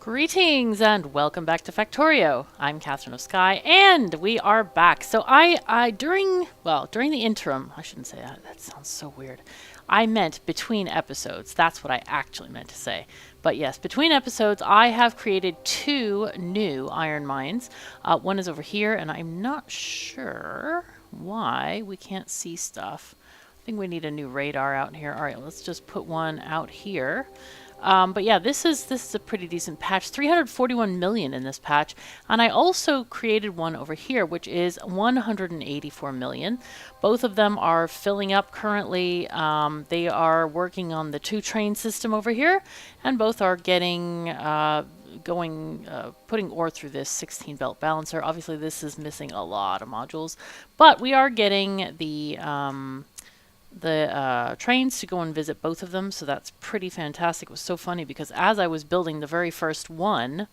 Greetings and welcome back to Factorio. I'm KatherineOfSky and we are back. So during the interim, I shouldn't say that. That sounds so weird. I meant between episodes. That's what I actually meant to say. But yes, between episodes, I have created two new iron mines. One is over here, and I'm not sure why we can't see stuff. I think we need a new radar out here. All right, let's just put one out here. But yeah, this is a pretty decent patch. 341 million in this patch. And I also created one over here, which is 184 million. Both of them are filling up currently. They are working on the 2-train system over here, and both are getting putting ore through this 16 belt balancer. Obviously this is missing a lot of modules, but we are getting the trains to go and visit both of them, so that's pretty fantastic. It was so funny because as I was building the very first one,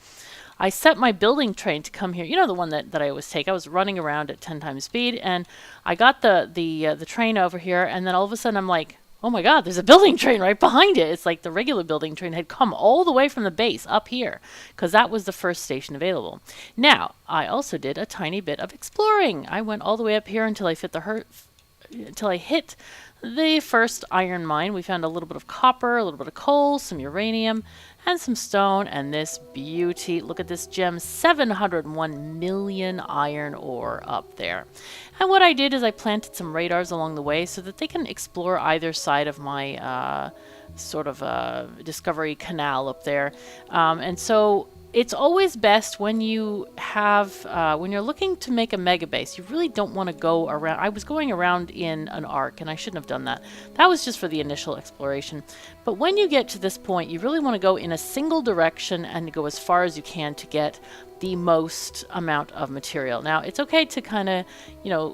I set my building train to come here. You know, the one that I always take. I was running around at 10 times speed, and I got the train over here, and then all of a sudden I'm like, oh my god, there's a building train right behind it. It's like the regular building train had come all the way from the base up here, because that was the first station available. Now, I also did a tiny bit of exploring. I went all the way up here until I hit the first iron mine. We found a little bit of copper, a little bit of coal, some uranium, and some stone, and this beauty. Look at this gem, 701 million iron ore up there. And what I did is I planted some radars along the way so that they can explore either side of my discovery canal up there. And so it's always best when you have, when you're looking to make a megabase, you really don't want to go around. I was going around in an arc, and I shouldn't have done that. That was just for the initial exploration. But when you get to this point, you really want to go in a single direction and go as far as you can to get the most amount of material. Now, it's okay to kind of,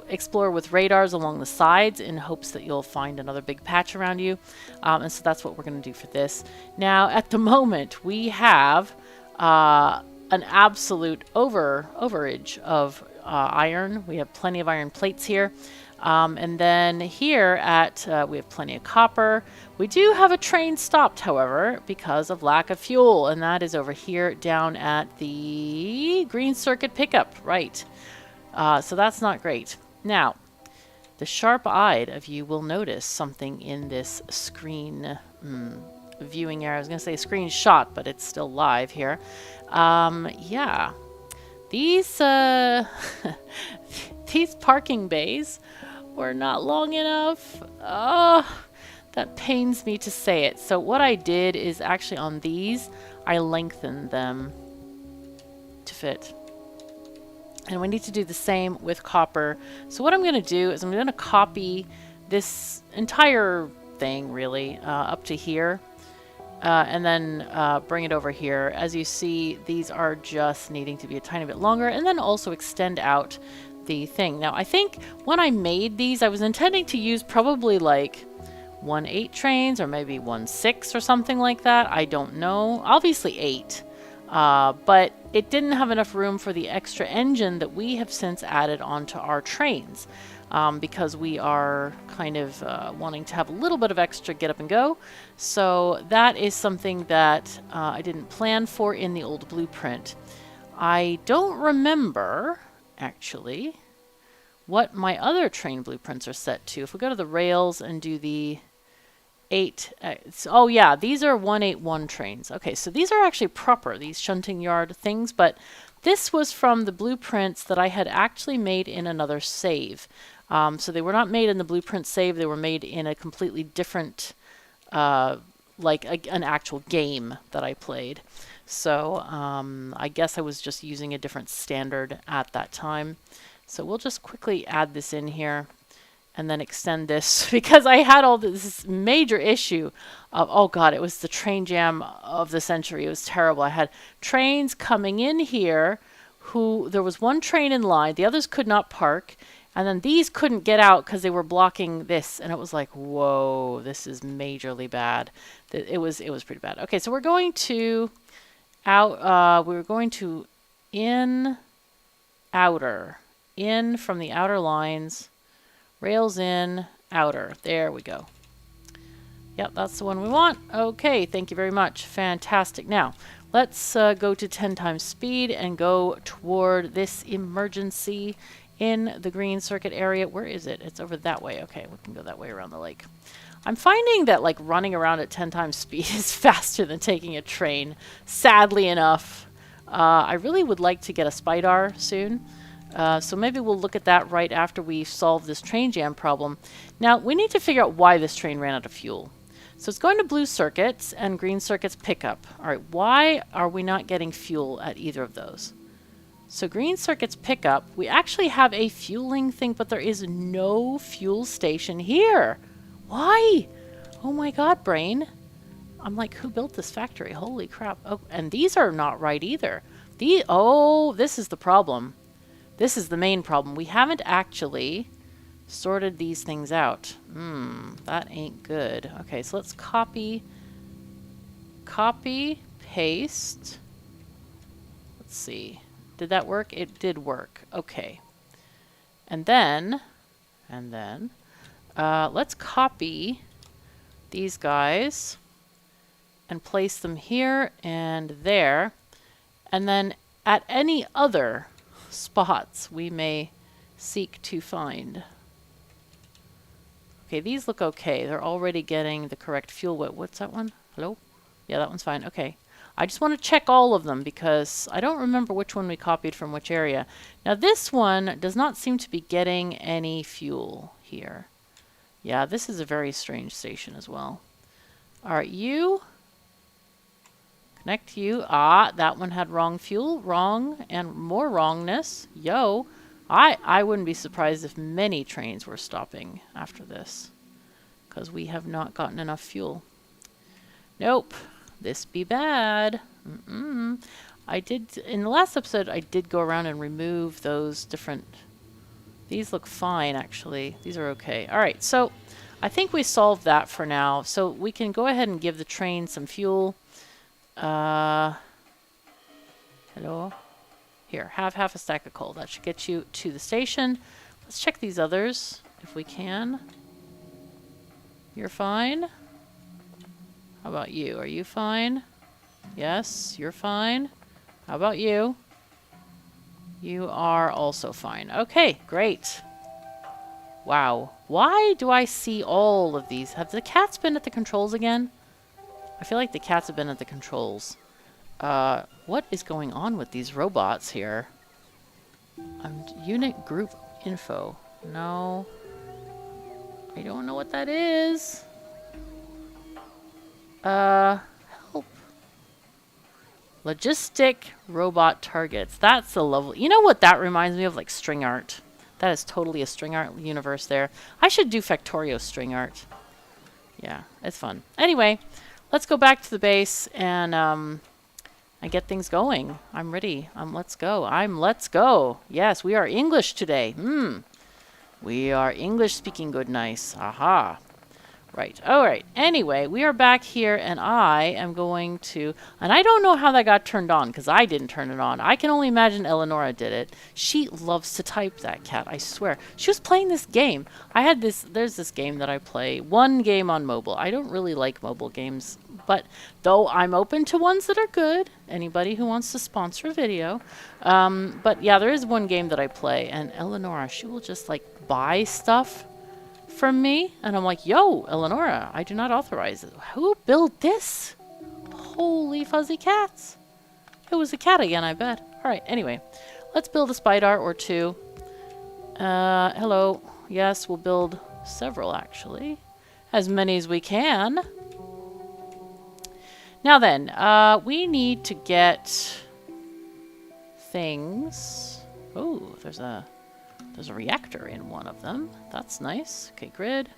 explore with radars along the sides in hopes that you'll find another big patch around you. And so that's what we're going to do for this. Now, at the moment, we have an absolute overage of iron. We have plenty of iron plates here. And then here we have plenty of copper. We do have a train stopped, however, because of lack of fuel. And that is over here down at the green circuit pickup. Right. So that's not great. Now, the sharp-eyed of you will notice something in this screen viewing area. I was going to say screenshot, but it's still live here. Yeah, these these parking bays were not long enough. Oh, that pains me to say it. So what I did is actually on these, I lengthened them to fit. And we need to do the same with copper. So what I'm going to do is I'm going to copy this entire thing really up to here. And then bring it over here. As you see, these are just needing to be a tiny bit longer, and then also extend out the thing. Now, I think when I made these, I was intending to use probably like 1/8 trains or maybe 1/6 or something like that. I don't know. Obviously 8. But it didn't have enough room for the extra engine that we have since added onto our trains. Because we are kind of wanting to have a little bit of extra get up and go. So that is something that I didn't plan for in the old blueprint. I don't remember, actually, what my other train blueprints are set to. If we go to the rails and do the 8... oh yeah, these are 181 trains. Okay, so these are actually proper, these shunting yard things, but this was from the blueprints that I had actually made in another save. So they were not made in the blueprint save, they were made in a completely different, like an actual game that I played. So I guess I was just using a different standard at that time. So we'll just quickly add this in here and then extend this because I had all this major issue of, oh god, it was the train jam of the century. It was terrible. I had trains coming in here there was one train in line, the others could not park. And then these couldn't get out because they were blocking this. And it was like, whoa, this is majorly bad. It was pretty bad. Okay, so we're going to in outer. In from the outer lines. Rails in, outer. There we go. Yep, that's the one we want. Okay, thank you very much. Fantastic. Now, let's go to 10 times speed and go toward this emergency in the green circuit area. Where is it? It's over that way. Okay, we can go that way around the lake. I'm finding that like running around at 10 times speed is faster than taking a train, sadly enough. I really would like to get a Spidar soon. So maybe we'll look at that right after we solve this train jam problem. Now, we need to figure out why this train ran out of fuel. So it's going to blue circuits and green circuits pickup. All right, why are we not getting fuel at either of those? So green circuits pickup, we actually have a fueling thing, but there is no fuel station here. Why? Oh my god, brain. I'm like, who built this factory? Holy crap. Oh, and these are not right either. Oh, this is the problem. This is the main problem. We haven't actually sorted these things out. That ain't good. Okay, so let's copy, paste. Let's see. Did that work? It did work. Okay. And then, let's copy these guys and place them here and there. And then at any other spots we may seek to find. Okay, these look okay. They're already getting the correct fuel weight. What's that one? Hello? Yeah, that one's fine. Okay. I just want to check all of them because I don't remember which one we copied from which area. Now this one does not seem to be getting any fuel here. Yeah, this is a very strange station as well. Alright, you. Connect you. Ah, that one had wrong fuel. Wrong and more wrongness. Yo. I wouldn't be surprised if many trains were stopping after this. Because we have not gotten enough fuel. Nope. This be bad. I did, in the last episode, I did go around and remove those different... These look fine, actually. These are okay. Alright, so I think we solved that for now. So we can go ahead and give the train some fuel. Hello? Here, have half a stack of coal. That should get you to the station. Let's check these others, if we can. You're fine? How about you? Are you fine? Yes, you're fine. How about you? You are also fine. Okay, great. Wow. Why do I see all of these? Have the cats been at the controls again? I feel like the cats have been at the controls. What is going on with these robots here? Unit group info. No. I don't know what that is. Help. Logistic robot targets. That's a lovely... You know what that reminds me of? Like string art. That is totally a string art universe there. I should do Factorio string art. Yeah, it's fun. Anyway, let's go back to the base and get things going. I'm ready. Let's go. Let's go. Yes, we are English today. We are English speaking good nice. Aha. Right. All right. Anyway, we are back here and I am going to... And I don't know how that got turned on because I didn't turn it on. I can only imagine Eleonora did it. She loves to type, that cat, I swear. She was playing this game. There's this game that I play. One game on mobile. I don't really like mobile games, but though I'm open to ones that are good. Anybody who wants to sponsor a video. But yeah, there is one game that I play and Eleonora, she will just like buy stuff from me, and I'm like, yo, Eleonora, I do not authorize it. Who built this? Holy fuzzy cats. It was a cat again, I bet. Alright, anyway. Let's build a Spidar or two. Hello. Yes, we'll build several, actually. As many as we can. Now then, we need to get things. Oh, there's a reactor in one of them. That's nice. Okay, grid.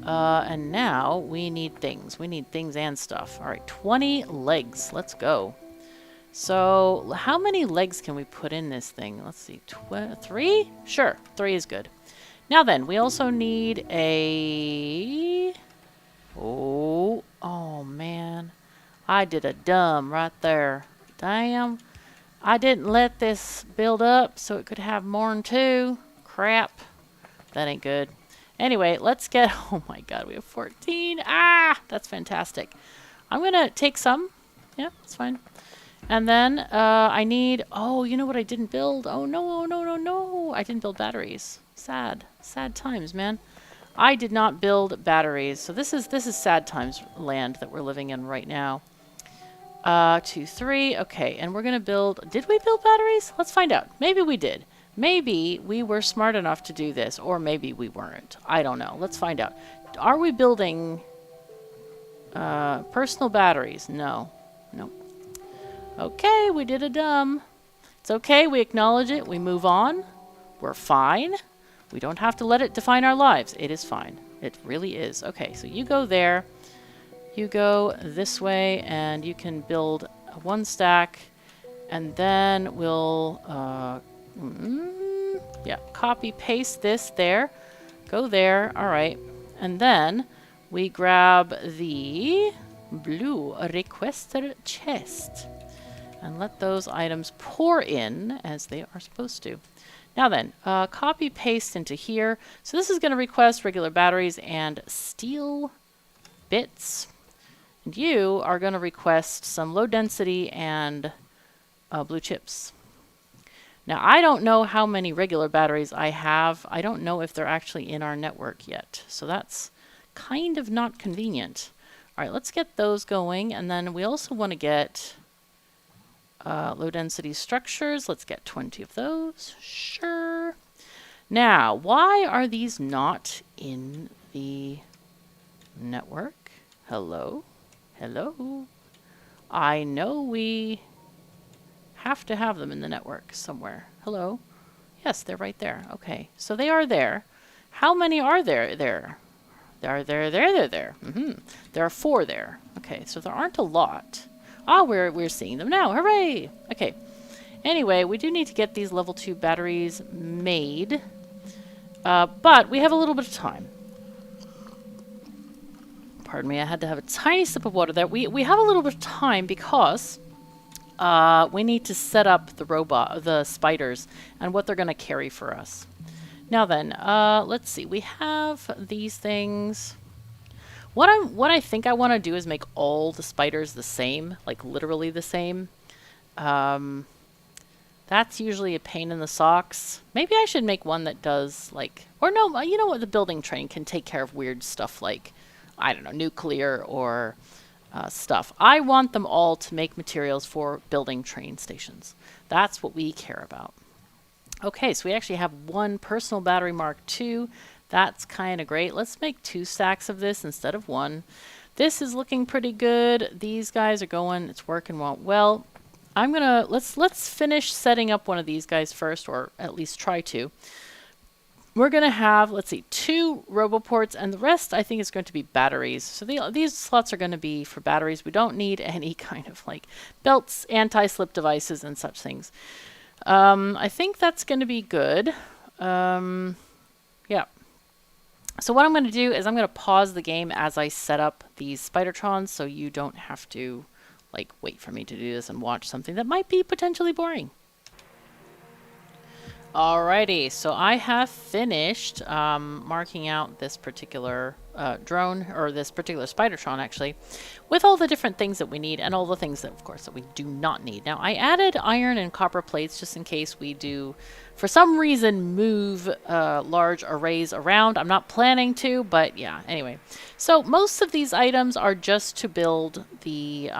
And now we need things. We need things and stuff. All right, 20 legs. Let's go. So how many legs can we put in this thing? Let's see. 3? Sure, 3 is good. Now then, we also need a... Oh man. I did a dumb right there. Damn. I didn't let this build up so it could have more than 2. Crap. That ain't good. Anyway, let's get, oh my god, we have 14. Ah, that's fantastic. I'm going to take some. Yeah, it's fine. And then I need, oh, you know what I didn't build? Oh, no, no, no, no. I didn't build batteries. Sad. Sad times, man. I did not build batteries. So this is sad times land that we're living in right now. 2, 3. Okay, and we're going to build, did we build batteries? Let's find out. Maybe we did. Maybe we were smart enough to do this, or maybe we weren't. I don't know. Let's find out. Are we building personal batteries? No. Nope. Okay, we did a dumb. It's okay, we acknowledge it, we move on. We're fine. We don't have to let it define our lives. It is fine. It really is. Okay, so you go there. You go this way, and you can build 1 stack. And then we'll, yeah, copy, paste this there. Go there. All right. And then we grab the blue requester chest. And let those items pour in as they are supposed to. Now then, copy paste into here. So this is going to request regular batteries and steel bits. And you are going to request some low density and blue chips. Now I don't know how many regular batteries I have. I don't know if they're actually in our network yet. So that's kind of not convenient. All right, let's get those going. And then we also want to get low density structures. Let's get 20 of those. Sure. Now, why are these not in the network? Hello? Hello? I know we have to have them in the network somewhere. Hello? Yes, they're right there. Okay, so they are there. How many are there? There. There. There are 4 there. Okay, so there aren't a lot. Ah, we're seeing them now. Hooray! Okay. Anyway, we do need to get these level 2 batteries made. But we have a little bit of time. Pardon me, I had to have a tiny sip of water there. We have a little bit of time because we need to set up the spiders and what they're going to carry for us. Now then, let's see. We have these things. What I think I want to do is make all the spiders the same, like literally the same. That's usually a pain in the socks. Maybe I should make one that does like, or no, you know what, the building train can take care of weird stuff like, I don't know, nuclear or stuff. I want them all to make materials for building train stations. That's what we care about. Okay, so we actually have 1 personal battery Mark II. That's kind of great. Let's make 2 stacks of this instead of 1. This is looking pretty good. These guys are going, it's working well. I'm gonna, let's finish setting up one of these guys first, or at least try to. We're gonna have, let's see, 2 roboports, and the rest I think is going to be batteries. So these slots are gonna be for batteries. We don't need any kind of like belts, anti-slip devices, and such things. I think that's gonna be good. Yeah. So what I'm going to do is I'm going to pause the game as I set up these spidertrons so you don't have to like wait for me to do this and watch something that might be potentially boring. Alrighty, so I have finished marking out this particular drone, or this particular spidertron actually, with all the different things that we need and all the things that, of course, that we do not need. Now, I added iron and copper plates just in case we do, for some reason, move large arrays around. I'm not planning to, but yeah, anyway. So most of these items are just to build the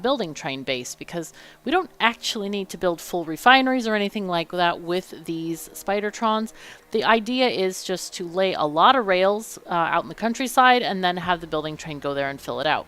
building train base, because we don't actually need to build full refineries or anything like that with these spidertrons. The idea is just to lay a lot of rails out in the countryside and then have the building train go there and fill it out.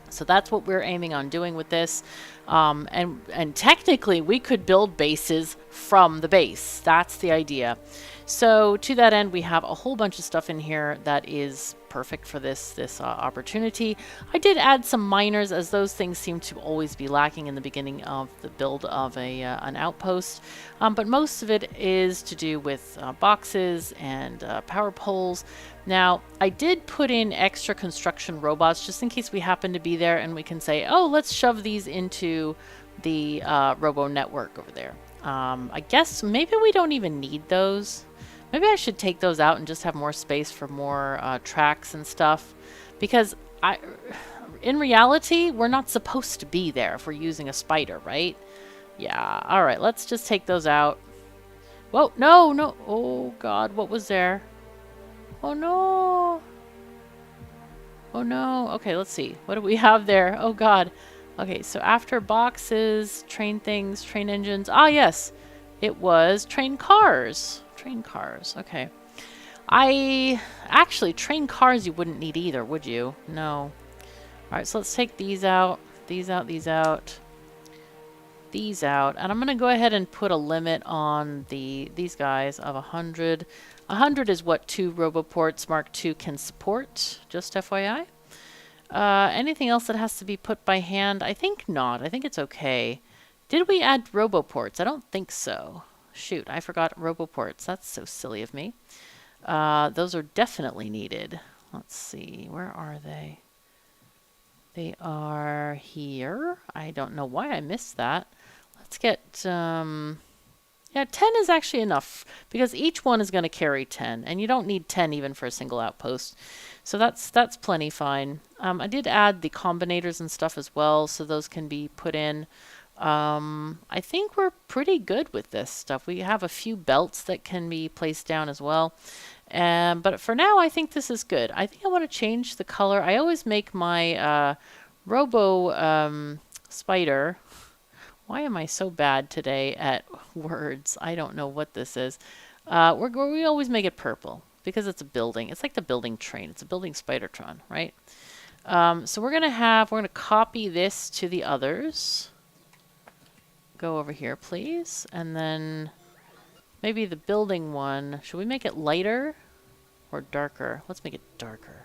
So that's what we're aiming on doing with this. And technically we could build bases from the base. That's the idea. So to that end, we have a whole bunch of stuff in here that is perfect for this opportunity. I did add some miners, as those things seem to always be lacking in the beginning of the build of an outpost. But most of it is to do with boxes and power poles. Now, I did put in extra construction robots just in case we happen to be there and we can say, oh, let's shove these into the robo network over there. I guess maybe we don't even need those. Maybe I should take those out and just have more space for more tracks and stuff. Because in reality, we're not supposed to be there if we're using a spider, right? Yeah, alright, let's just take those out. Whoa, no, no. Oh, God, what was there? Oh, no. Oh, no. Okay, let's see. What do we have there? Oh, God. Okay, so after boxes, train things, train engines. Ah, yes. It was train cars. Train cars. Okay. Actually, train cars you wouldn't need either, would you? No. Alright, so let's take these out. These out, these out. These out. And I'm going to go ahead and put a limit on these guys of 100. 100 is what 2 RoboPorts Mark II can support, just FYI. Anything else that has to be put by hand? I think not. I think it's okay. Did we add RoboPorts? I don't think so. Shoot, I forgot RoboPorts. That's so silly of me. Those are definitely needed. Let's see. Where are they? They are here. I don't know why I missed that. Let's get... yeah, 10 is actually enough because each one is going to carry 10, and you don't need 10 even for a single outpost. So that's plenty fine. I did add the combinators and stuff as well, so those can be put in. I think we're pretty good with this stuff. We have a few belts that can be placed down as well. But for now, I think this is good. I think I want to change the color. I always make my Robo Spider... Why am I so bad today at words? I don't know what this is. We always make it purple because it's a building. It's like the building train. It's a building spidertron, right? So we're gonna copy this to the others. Go over here, please, and then maybe the building one. Should we make it lighter or darker? Let's make it darker.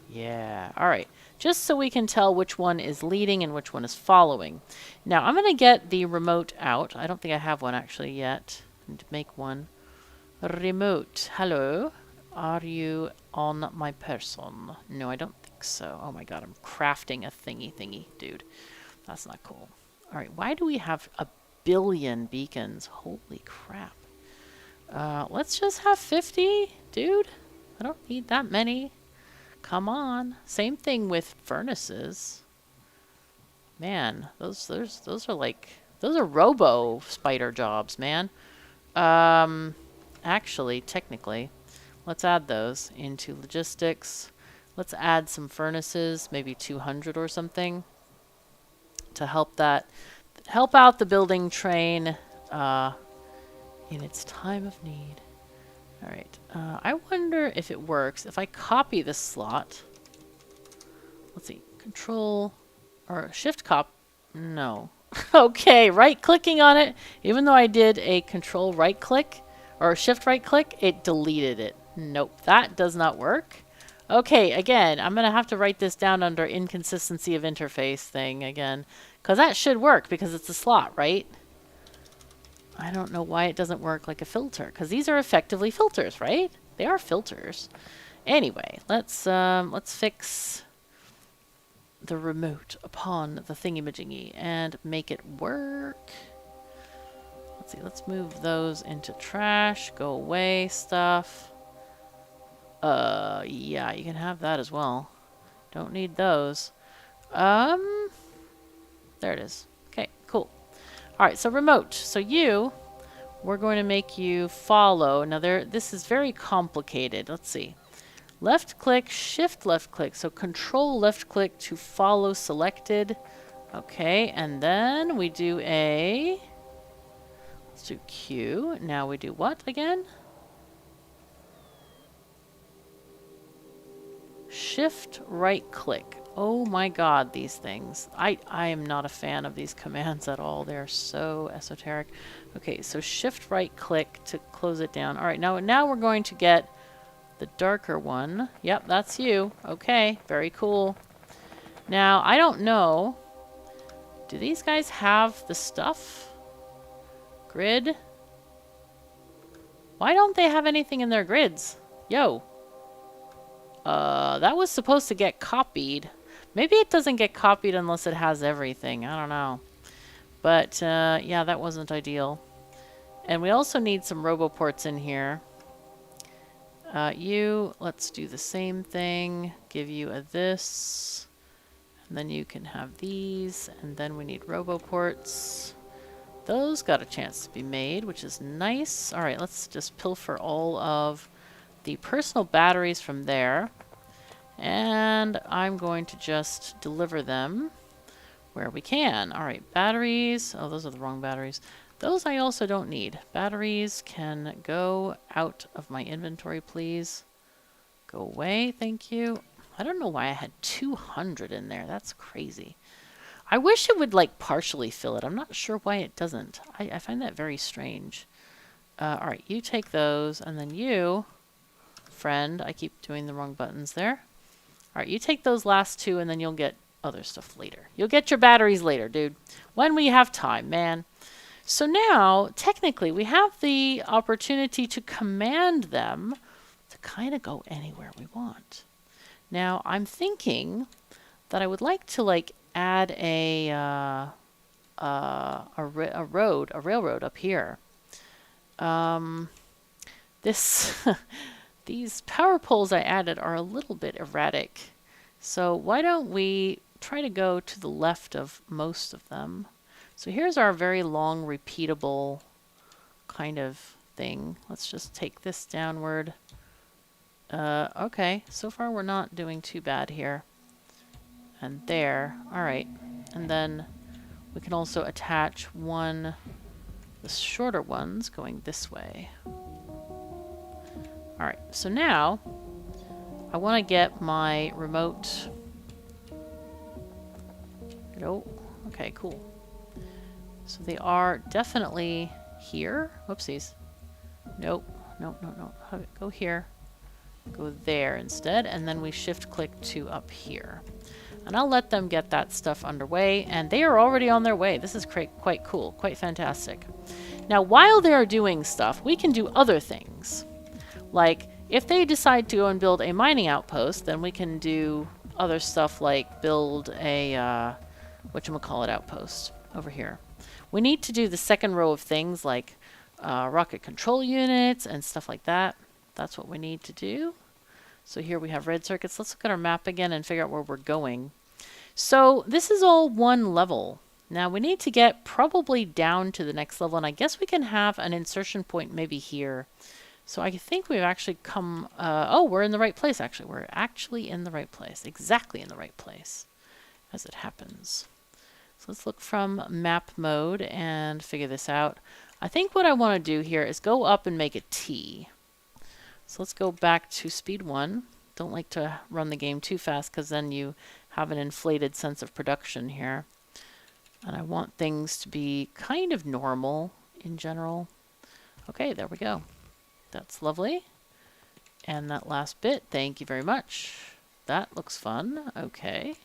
Yeah. All right. Just so we can tell which one is leading and which one is following. Now, I'm going to get the remote out. I don't think I have one actually yet. I need to make one. Remote. Hello. Are you on my person? No, I don't think so. Oh my god, I'm crafting a thingy, dude. That's not cool. All right. Why do we have a billion beacons? Holy crap. Let's just have 50, dude. I don't need that many. Come on. Same thing with furnaces. Man, those are like, those are robo spider jobs, man. Actually, technically, let's add those into logistics. Let's add some furnaces, maybe 200 or something, to help out the building train in its time of need. All right. I wonder if it works if I copy this slot. Let's see. Control or Shift cop. No. Okay. Right clicking on it. Even though I did a Control right click or Shift right click, it deleted it. Nope. That does not work. Okay. Again, I'm going to have to write this down under inconsistency of interface thing again. Because that should work because it's a slot, right? I don't know why it doesn't work like a filter, because these are effectively filters, right? They are filters. Anyway, let's fix the remote upon the thingy-majingy and make it work. Let's see, let's move those into trash, go away stuff. Yeah, you can have that as well. Don't need those. There it is. Okay, cool. Alright, so remote. So we're going to make you follow. Now this is very complicated. Let's see. Left click, shift left click. So control left click to follow selected. Okay, and then we do let's do Q. Now we do what again? Shift right click. Oh my god, these things. I am not a fan of these commands at all. They're so esoteric. Okay, so shift right click to close it down. All right, now we're going to get the darker one. Yep, that's you. Okay, very cool. Now, I don't know. Do these guys have the stuff? Grid? Why don't they have anything in their grids? Yo. That was supposed to get copied. Maybe it doesn't get copied unless it has everything. I don't know. But, yeah, that wasn't ideal. And we also need some RoboPorts in here. Let's do the same thing. Give you a this. And then you can have these. And then we need roboports. Those got a chance to be made, which is nice. All right, let's just pilfer all of the personal batteries from there. And I'm going to just deliver them where we can. All right, batteries. Oh, those are the wrong batteries. Those I also don't need. Batteries can go out of my inventory, please. Go away, thank you. I don't know why I had 200 in there. That's crazy. I wish it would like partially fill it. I'm not sure why it doesn't. I find that very strange. All right, you take those, and then you, friend, I keep doing the wrong buttons there. All right, you take those last two, and then you'll get other stuff later. You'll get your batteries later, dude. When we have time, man. So now, technically, we have the opportunity to command them to kind of go anywhere we want. Now, I'm thinking that I would like to like add a railroad up here. These power poles I added are a little bit erratic. So why don't we try to go to the left of most of them? So here's our very long, repeatable kind of thing. Let's just take this downward. Okay, so far we're not doing too bad here. And there. All right. And then we can also attach one, the shorter ones going this way. All right, so now I want to get my remote. Nope. Okay, cool. So they are definitely here. Whoopsies. Nope. Nope, nope, nope. Have it go here. Go there instead. And then we shift click to up here. And I'll let them get that stuff underway. And they are already on their way. This is quite cool. Quite fantastic. Now, while they're doing stuff, we can do other things. Like, if they decide to go and build a mining outpost, then we can do other stuff like build a, whatchamacallit outpost over here. We need to do the second row of things like rocket control units and stuff like that. That's what we need to do. So here we have red circuits. Let's look at our map again and figure out where we're going. So this is all one level. Now we need to get probably down to the next level, and I guess we can have an insertion point maybe here. So I think we've actually come, oh, we're in the right place actually. We're actually in the right place, exactly in the right place as it happens. So let's look from map mode and figure this out. I think what I want to do here is go up and make a T. So let's go back to speed 1. Don't like to run the game too fast because then you have an inflated sense of production here. And I want things to be kind of normal in general. Okay, there we go. That's lovely. And that last bit, thank you very much. That looks fun. Okay.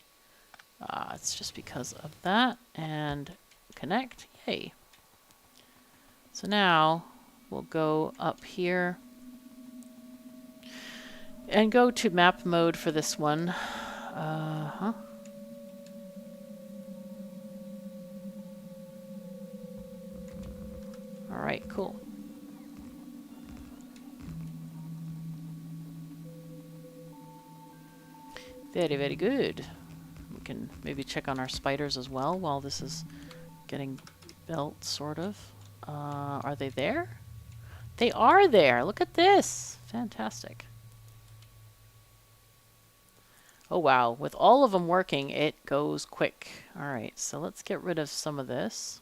It's just because of that. And connect. Yay. So now we'll go up here and go to map mode for this one. All right, cool. Very, very good. We can maybe check on our spiders as well while this is getting built, sort of. Are they there? They are there. Look at this. Fantastic. Oh, wow. With all of them working, it goes quick. All right, so let's get rid of some of this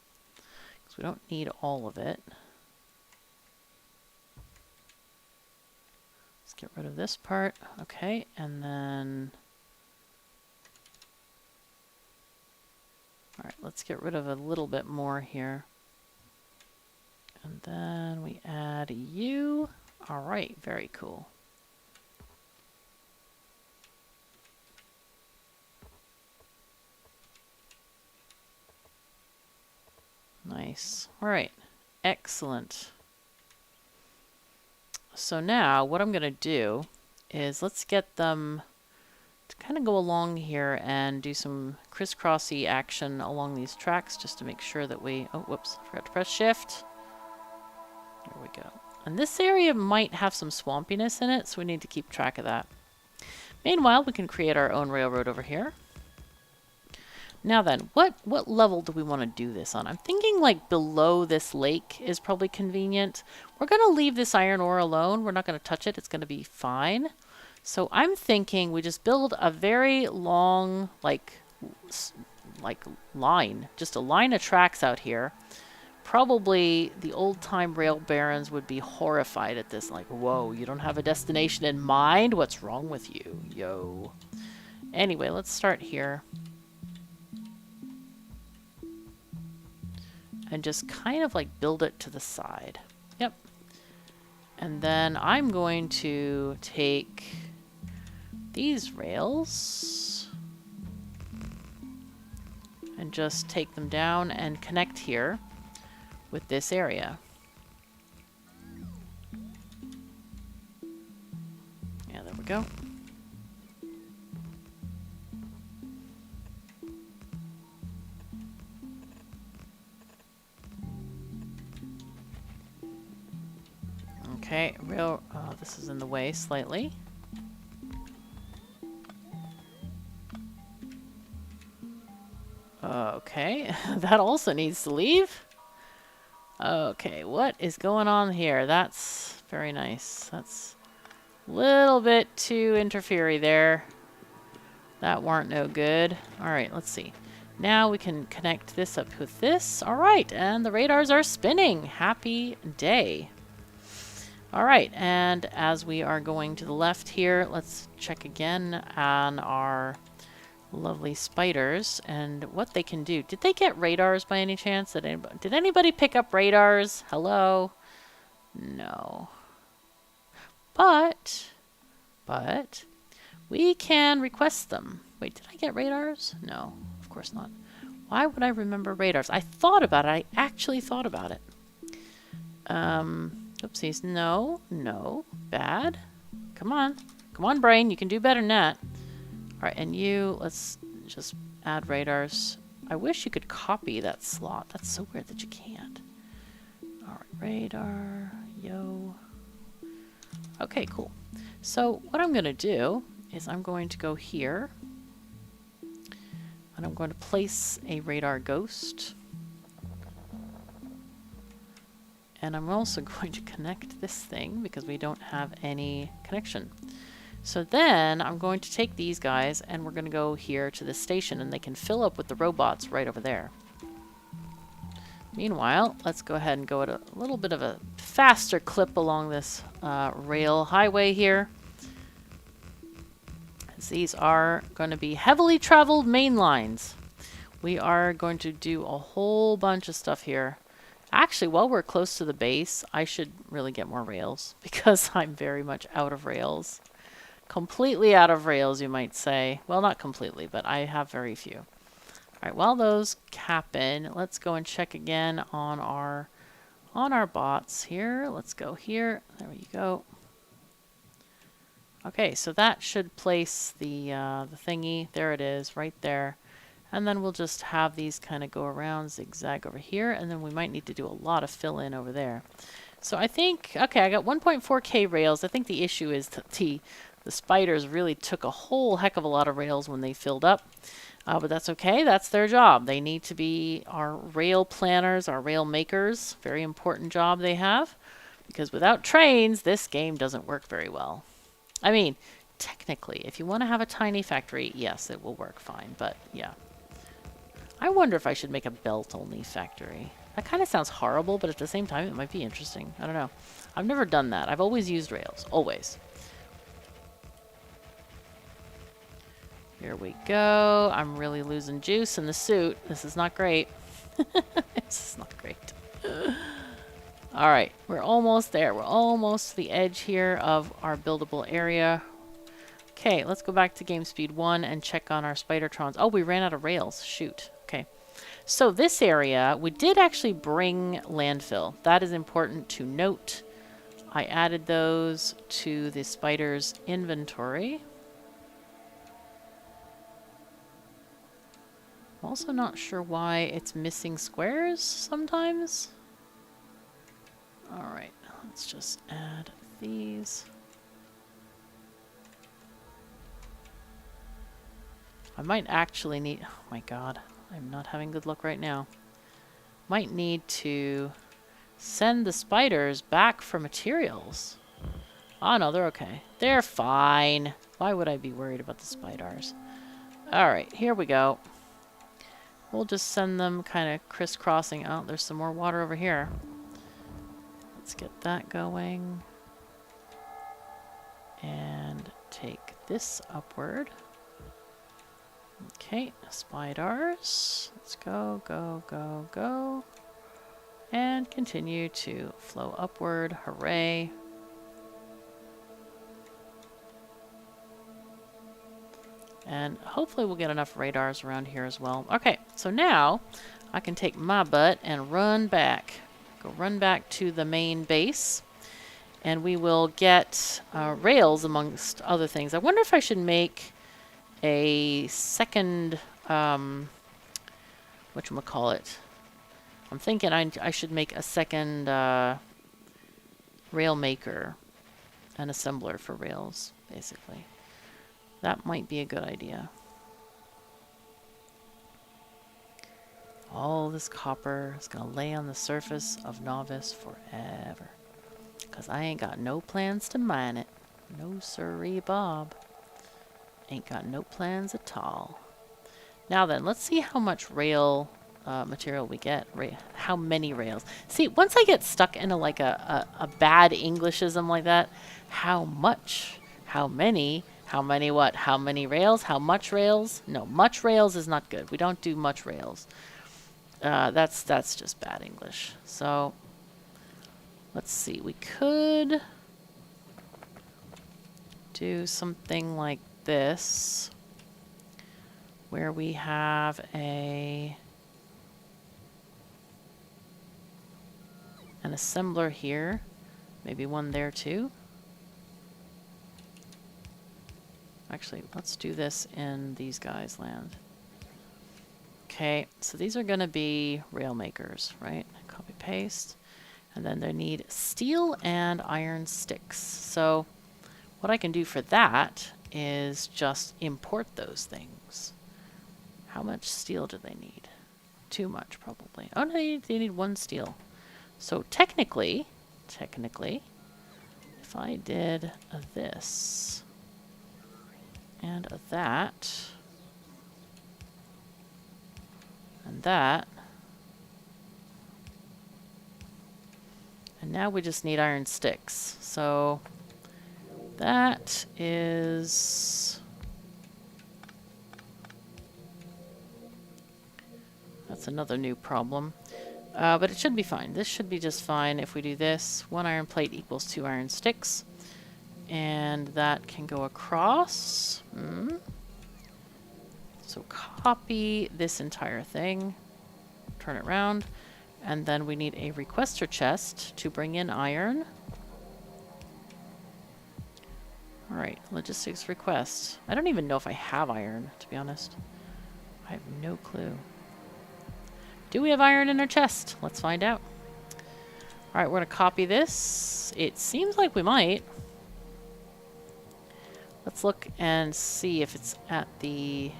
because we don't need all of it. Let's get rid of this part. Okay, and then... All right, let's get rid of a little bit more here. And then we add you. All right, very cool. Nice. All right, excellent. So now what I'm going to do is let's get them to kind of go along here and do some crisscrossy action along these tracks just to make sure that we... Oh, whoops, forgot to press shift. There we go. And this area might have some swampiness in it, so we need to keep track of that. Meanwhile, we can create our own railroad over here. Now then, what level do we want to do this on? I'm thinking like below this lake is probably convenient. We're going to leave this iron ore alone. We're not going to touch it. It's going to be fine. So I'm thinking we just build a very long, like line, just a line of tracks out here. Probably the old-time rail barons would be horrified at this, like, whoa, you don't have a destination in mind? What's wrong with you? Yo. Anyway, let's start here. And just kind of like build it to the side. Yep. And then I'm going to take these rails and just take them down and connect here with this area. Yeah, there we go. Okay, this is in the way slightly. Okay, that also needs to leave. Okay, what is going on here? That's very nice. That's a little bit too interferey there. That weren't no good. Alright, let's see. Now we can connect this up with this. Alright, and the radars are spinning. Happy day. Alright, and as we are going to the left here, let's check again on our lovely spiders and what they can do. Did they get radars by any chance? Did anybody pick up radars? Hello? No. But we can request them. Wait, did I get radars? No, of course not. Why would I remember radars? I thought about it. I actually thought about it. Oopsies. No. Bad. Come on. Come on, brain. You can do better than that. Alright, and you, let's just add radars. I wish you could copy that slot. That's so weird that you can't. Alright, radar. Yo. Okay, cool. So what I'm going to do is I'm going to go here. And I'm going to place a radar ghost. And I'm also going to connect this thing because we don't have any connection. So then I'm going to take these guys and we're going to go here to this station and they can fill up with the robots right over there. Meanwhile, let's go ahead and go at a little bit of a faster clip along this rail highway here. As these are going to be heavily traveled main lines. We are going to do a whole bunch of stuff here. Actually, while we're close to the base, I should really get more rails because I'm very much out of rails. Completely out of rails, you might say. Well, not completely, but I have very few. All right, while those happen, let's go and check again on our bots here. Let's go here. There you go. Okay, so that should place the thingy. There it is, right there. And then we'll just have these kind of go around, zigzag over here, and then we might need to do a lot of fill-in over there. So I think, okay, I got 1.4K rails. I think the issue is that the spiders really took a whole heck of a lot of rails when they filled up. But that's okay. That's their job. They need to be our rail planners, our rail makers. Very important job they have. Because without trains, this game doesn't work very well. I mean, technically, if you want to have a tiny factory, yes, it will work fine. But, yeah. I wonder if I should make a belt-only factory. That kind of sounds horrible, but at the same time, it might be interesting. I don't know. I've never done that. I've always used rails. Always. Here we go. I'm really losing juice in the suit. This is not great. This is not great. All right. We're almost there. We're almost to the edge here of our buildable area. Okay, let's go back to game speed 1 and check on our spidertrons. Oh, we ran out of rails. Shoot. Okay. So this area, we did actually bring landfill. That is important to note. I added those to the spider's inventory. I'm also not sure why it's missing squares sometimes. Alright, Let's just add these. I might actually need... Oh my god, I'm not having good luck right now. Might need to send the spiders back for materials. Oh no, they're okay. They're fine. Why would I be worried about the spiders? Alright, here we go. We'll just send them kind of crisscrossing. Oh, there's some more water over here. Let's get that going. And take this upward. Okay, spiders. Let's go, go, go, go. And continue to flow upward. Hooray. And hopefully we'll get enough radars around here as well. Okay, so now I can take my butt and run back. Go run back to the main base. And we will get rails amongst other things. I wonder if I should make a second, whatchamacallit. I'm thinking I should make a second rail maker, an assembler for rails, basically. That might be a good idea. All this copper is going to lay on the surface of Novice forever. Because I ain't got no plans to mine it. No sirree, Bob. Ain't got no plans at all. Now then, let's see how much rail material we get. How many rails? See, once I get stuck into like a bad Englishism like that, how much, how many what, how many rails, how much rails? No, much rails is not good. We don't do much rails. That's just bad English. So let's see, we could do something like this, where we have an assembler here, maybe one there too. Actually, let's do this in these guys' land. Okay, so these are going to be rail makers, right? Copy paste. And then they need steel and iron sticks. So what I can do for that is just import those things. How much steel do they need? Too much, probably. Oh, no, they need one steel. So technically, if I did this and that and that, and now we just need iron sticks. So that is... That's another new problem. But it should be fine. This should be just fine if we do this. 1 iron plate equals 2 iron sticks. And that can go across. So copy this entire thing. Turn it around. And then we need a requester chest to bring in iron. Alright, logistics request. I don't even know if I have iron, to be honest. I have no clue. Do we have iron in our chest? Let's find out. Alright, we're going to copy this. It seems like we might. Let's look and see if it's at the...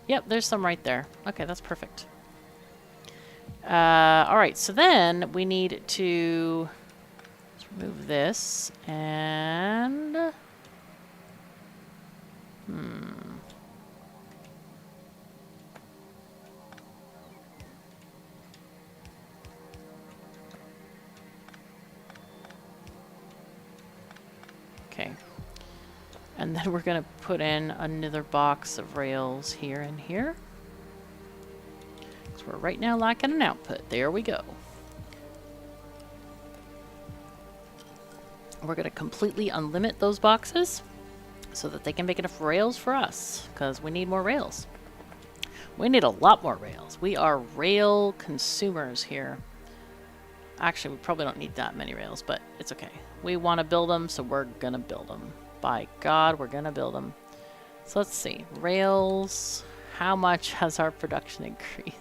Yep, there's some right there. Okay, that's perfect. Alright, so then we need to... Let's remove this and... Okay. And then we're going to put in another box of rails here and here. Because we're right now lacking an output. There we go. We're going to completely unlimit those boxes so that they can make enough rails for us. Because we need more rails. We need a lot more rails. We are rail consumers here. Actually, we probably don't need that many rails, but it's okay. We want to build them, so we're going to build them. By God, we're going to build them. So let's see. Rails. How much has our production increased?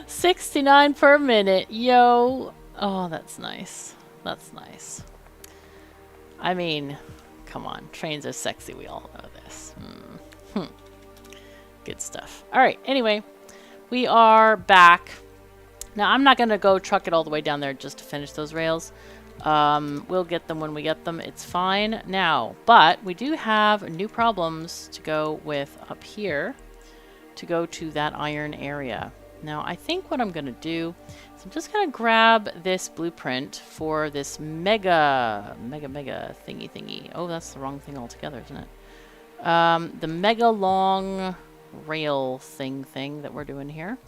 69 per minute. Yo. Oh, that's nice. That's nice. I mean, come on. Trains are sexy. We all know this. Good stuff. All right. Anyway, we are back. Now, I'm not going to go truck it all the way down there just to finish those rails. We'll get them when we get them. It's fine now. But we do have new problems to go with up here to go to that iron area. Now, I think what I'm going to do is I'm just going to grab this blueprint for this mega thingy. Oh, that's the wrong thing altogether, isn't it? The mega long rail thing that we're doing here.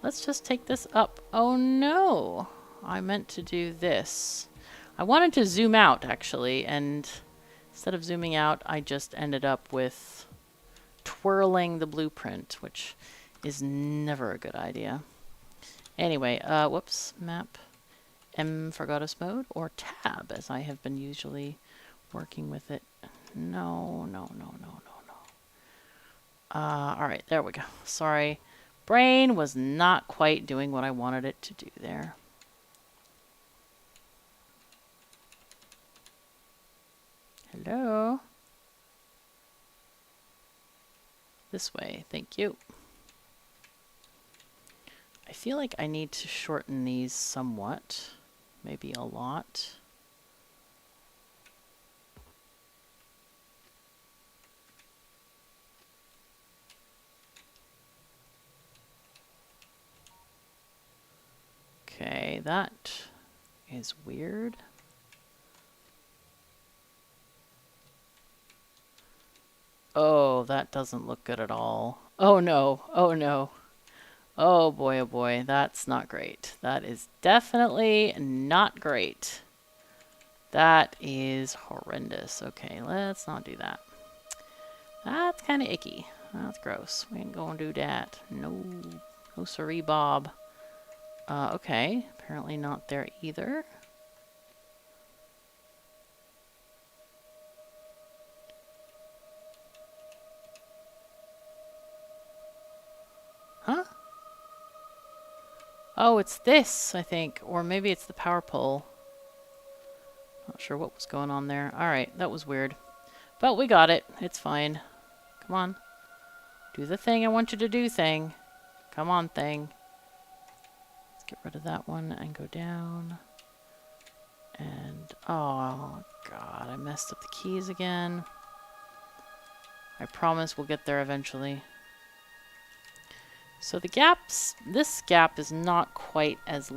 Let's just take this up. Oh no, I meant to do this. I wanted to zoom out actually, and instead of zooming out, I just ended up with twirling the blueprint, which is never a good idea. Anyway, whoops, map, M for goddess mode, or tab, as I have been usually working with it. No. Alright, there we go. Sorry. Brain was not quite doing what I wanted it to do there. Hello? This way, thank you. I feel like I need to shorten these somewhat. Maybe a lot. Okay, that is weird. Oh, that doesn't look good at all. Oh no, oh no. Oh boy, that's not great. That is definitely not great. That is horrendous. Okay, let's not do that. That's kind of icky. That's gross. We ain't gonna do that. No, no siree, Bob. Okay, apparently not there either. Huh? Oh, it's this, I think. Or maybe it's the power pole. Not sure what was going on there. Alright, that was weird. But we got it. It's fine. Come on. Do the thing I want you to do, thing. Come on, thing. Let's get rid of that one and go down. And, oh, God, I messed up the keys again. I promise we'll get there eventually. So the gaps, this gap is not quite as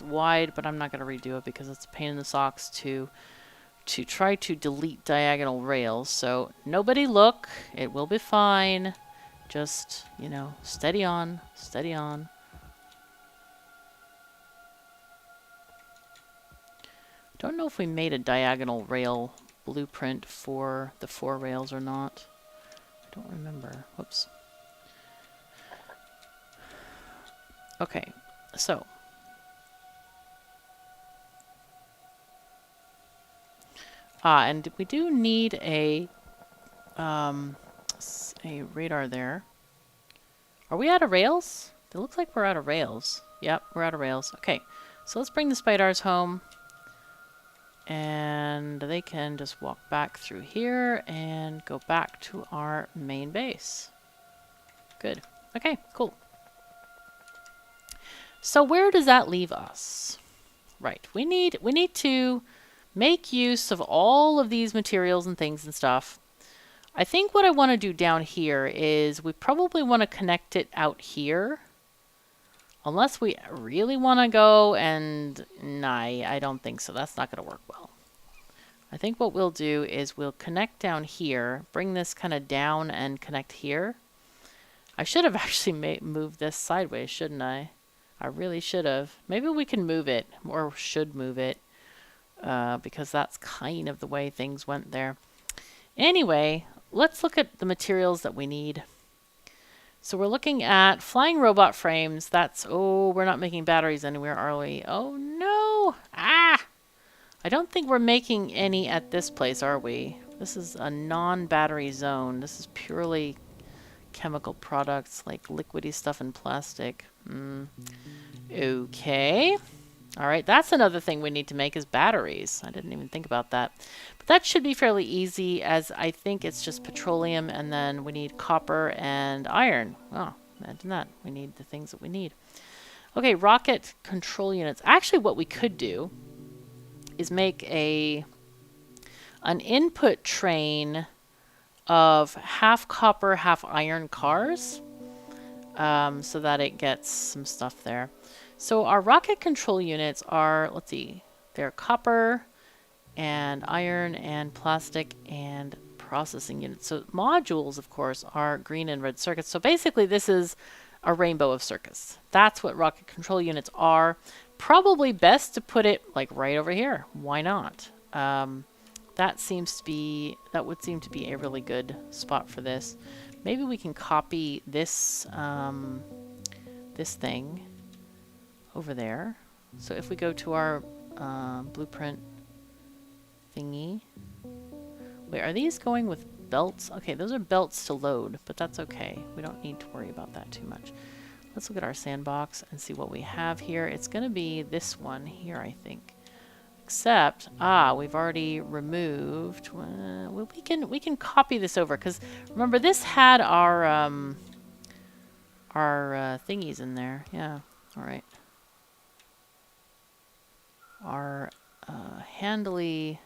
wide, but I'm not going to redo it because it's a pain in the socks to try to delete diagonal rails. So nobody look, it will be fine. Just, you know, steady on, steady on. Don't know if we made a diagonal rail blueprint for the 4 rails or not. I don't remember. Whoops. Okay, so and we do need a radar there. Are we out of rails? It looks like we're out of rails. Yep, we're out of rails. Okay, so let's bring the spiders home. And they can just walk back through here and go back to our main base. Good. Okay, cool. So where does that leave us? Right, we need to make use of all of these materials and things and stuff. I think what I want to do down here is we probably want to connect it out here. Unless we really want to go and... Nah, I don't think so. That's not going to work well. I think what we'll do is we'll connect down here, bring this kind of down and connect here. I should have actually moved this sideways, shouldn't I? I really should have. Maybe we can move it, or should move it, because that's kind of the way things went there. Anyway, let's look at the materials that we need. So we're looking at flying robot frames. That's, oh, we're not making batteries anywhere, are we? Oh no! Ah! I don't think we're making any at this place, are we? This is a non-battery zone. This is purely chemical products, like liquidy stuff and plastic. Okay. All right, that's another thing we need to make is batteries. I didn't even think about that. But that should be fairly easy, as I think it's just petroleum, and then we need copper and iron. Oh, imagine that. We need the things that we need. Okay, rocket control units. Actually, what we could do is make an input train of half copper, half iron cars, so that it gets some stuff there. So our rocket control units are, let's see, they're copper and iron and plastic and processing units. So modules, of course, are green and red circuits. So basically this is a rainbow of circuits. That's what rocket control units are. Probably best to put it like right over here. Why not? That would seem to be a really good spot for this. Maybe we can copy this this thing over there. So if we go to our blueprint thingy. Wait, are these going with belts? Okay, those are belts to load, but that's okay. We don't need to worry about that too much. Let's look at our sandbox and see what we have here. It's going to be this one here, I think. Except, we've already removed. Well, we can copy this over, because remember this had our thingies in there. Yeah, all right. Our handily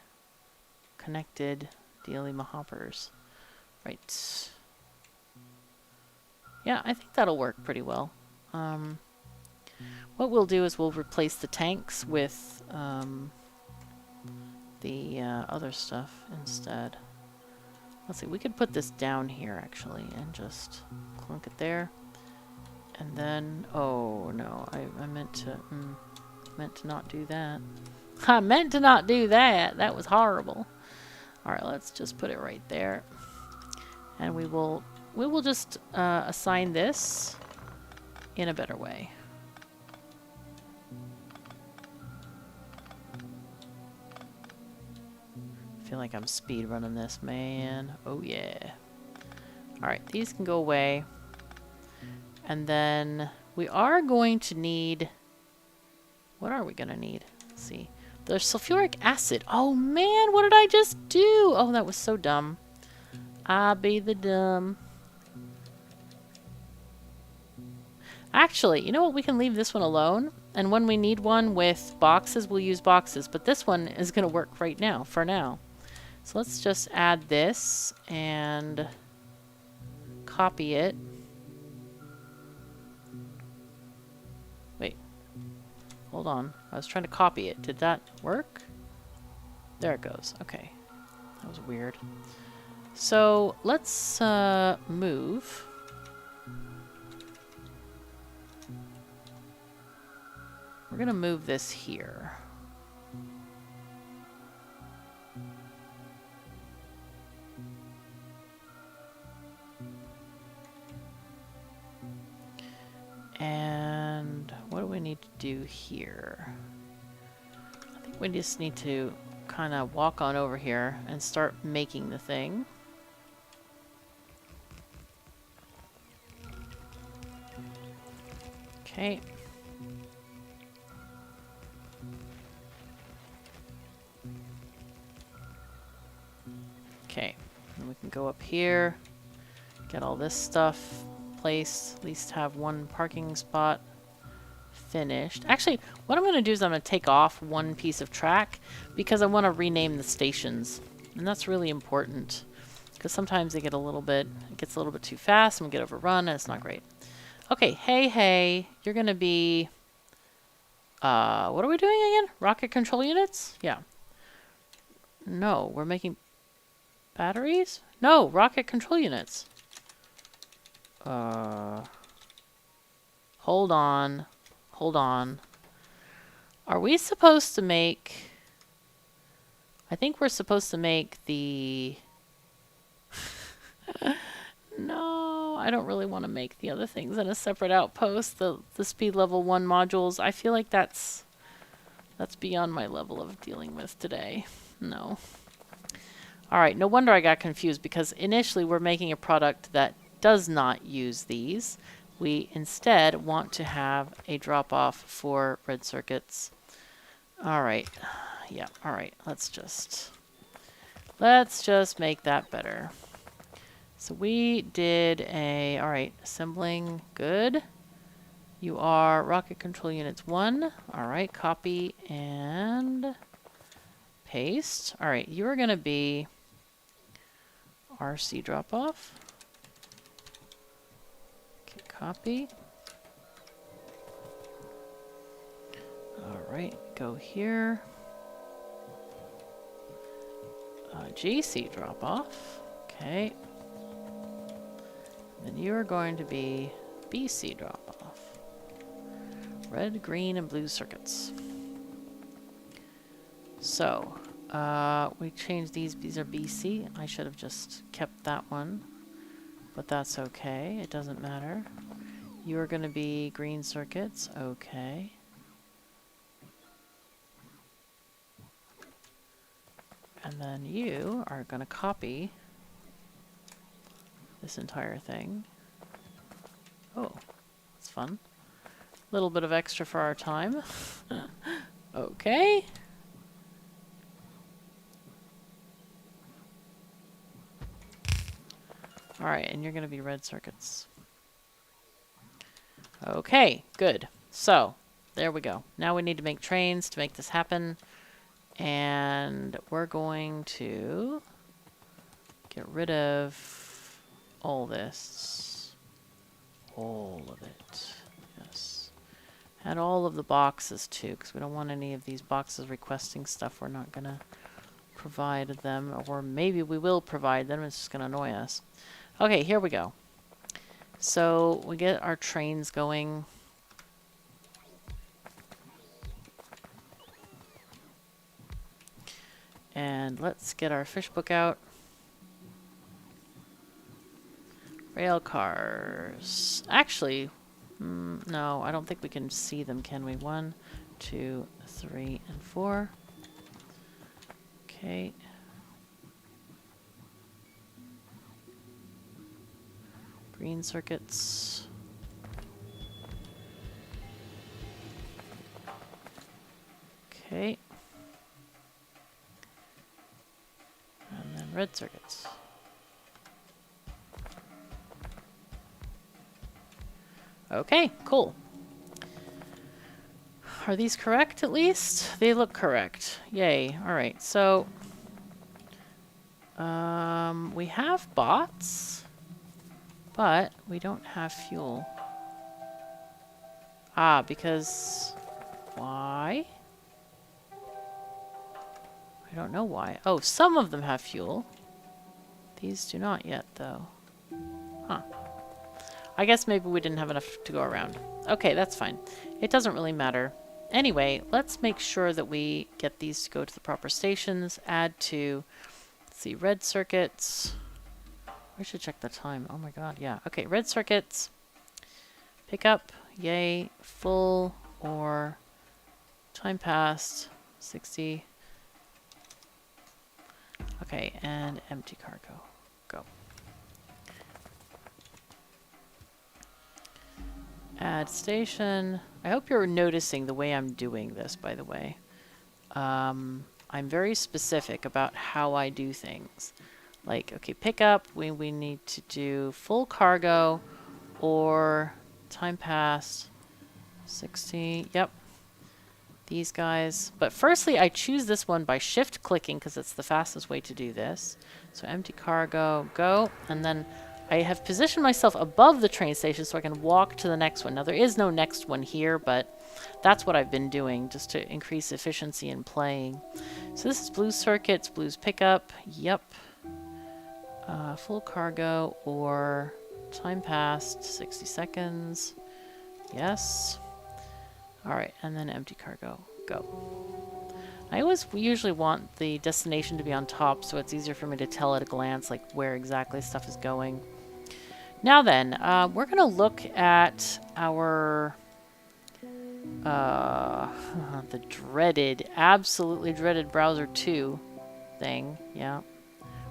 connected dealy hoppers. Right. Yeah, I think that'll work pretty well. What we'll do is we'll replace the tanks with the other stuff instead. Let's see, we could put this down here actually and just clunk it there. And then, oh no, I meant to not do that. I meant to not do that. That was horrible. All right, let's just put it right there. And we will just assign this in a better way. I feel like I'm speed running this, man. Oh yeah. All right, these can go away. And then we are going to need, what are we going to need? Let's see. The sulfuric acid. Oh man, what did I just do? Oh, that was so dumb. I be the dumb. Actually, you know what? We can leave this one alone. And when we need one with boxes, we'll use boxes. But this one is going to work right now, for now. So let's just add this and copy it. Wait. Hold on. I was trying to copy it. Did that work? There it goes. Okay. That was weird. So let's move. We're going to move this here. And what do we need to do here? I think we just need to kind of walk on over here and start making the thing. Okay. Okay, and we can go up here, get all this stuff placed, at least have one parking spot finished. Actually, what I'm going to do is I'm going to take off one piece of track because I want to rename the stations. And that's really important because sometimes it gets a little bit too fast and we get overrun and it's not great. Okay, hey, you're going to be, what are we doing again? Rocket control units? Yeah. No, we're making batteries? No, rocket control units. Hold on. Are we supposed to make... I think we're supposed to make the... No, I don't really want to make the other things in a separate outpost. The speed level 1 modules. I feel like that's beyond my level of dealing with today. No. Alright, no wonder I got confused because initially we're making a product that does not use these. We instead want to have a drop-off for red circuits. All right. Yeah, all right. Let's just make that better. So we did a, all right, assembling, good. You are rocket control units 1. All right, copy and paste. All right, you're going to be RC drop off. Okay, copy. All right, go here. GC drop off. Okay. Then you are going to be BC drop off. Red, green, and blue circuits. So, we changed these. These are BC. I should have just kept that one, but that's okay. It doesn't matter. You are going to be green circuits. Okay. And then you are going to copy this entire thing. Oh, that's fun. A little bit of extra for our time. Okay. All right, and you're going to be red circuits. Okay, good. So, there we go. Now we need to make trains to make this happen. And we're going to get rid of all this. All of it. Yes. Add all of the boxes too, because we don't want any of these boxes requesting stuff we're not going to provide them. Or maybe we will provide them, it's just going to annoy us. Okay, here we go. So we get our trains going. And let's get our fish book out. Rail cars. Actually, no, I don't think we can see them, can we? 1, 2, 3, and 4. Okay. Green circuits. Okay. And then red circuits. Okay, cool. Are these correct at least? They look correct. Yay. Alright, so we have bots, but we don't have fuel. Ah, because why? I don't know why. Oh, some of them have fuel. These do not yet, though. Huh. I guess maybe we didn't have enough to go around. Okay, that's fine. It doesn't really matter. Anyway, let's make sure that we get these to go to the proper stations. Add to, let's see, red circuits. I should check the time. Oh my god, yeah. Okay, red circuits. Pick up, yay, full, or time passed, 60. Okay, and empty cargo. Go. Add station. I hope you're noticing the way I'm doing this, by the way. I'm very specific about how I do things. Like, okay, pick up, we need to do full cargo or time passed, 60, yep. These guys. But firstly, I choose this one by shift clicking because it's the fastest way to do this. So empty cargo, go, and then I have positioned myself above the train station so I can walk to the next one. Now, there is no next one here, but that's what I've been doing just to increase efficiency in playing. So this is blue circuits, blues pickup. Yep. Full cargo or time passed, 60 seconds. Yes. All right, and then empty cargo. Go. I always usually want the destination to be on top so it's easier for me to tell at a glance like where exactly stuff is going. Now then, we're going to look at our the dreaded, absolutely dreaded Browser 2 thing. Yeah.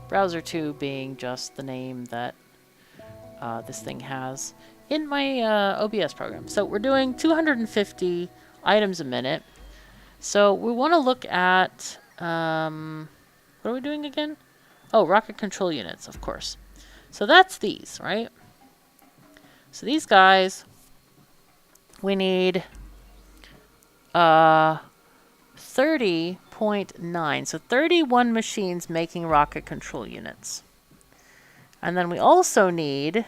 Browser 2 being just the name that this thing has in my OBS program. So we're doing 250 items a minute. So we want to look at, what are we doing again? Oh, rocket control units, of course. So that's these, right? So these guys, we need 30.9. So 31 machines making rocket control units. And then we also need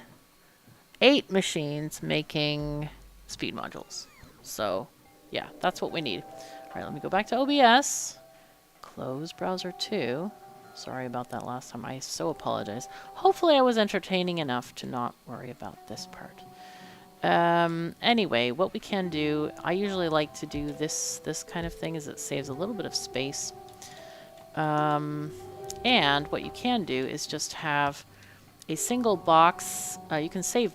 8 machines making speed modules. So yeah, that's what we need. All right, let me go back to OBS. Close browser 2. Sorry about that last time. I so apologize. Hopefully I was entertaining enough to not worry about this part. Anyway, what we can do, I usually like to do this kind of thing, is it saves a little bit of space. And what you can do is just have a single box. You can save,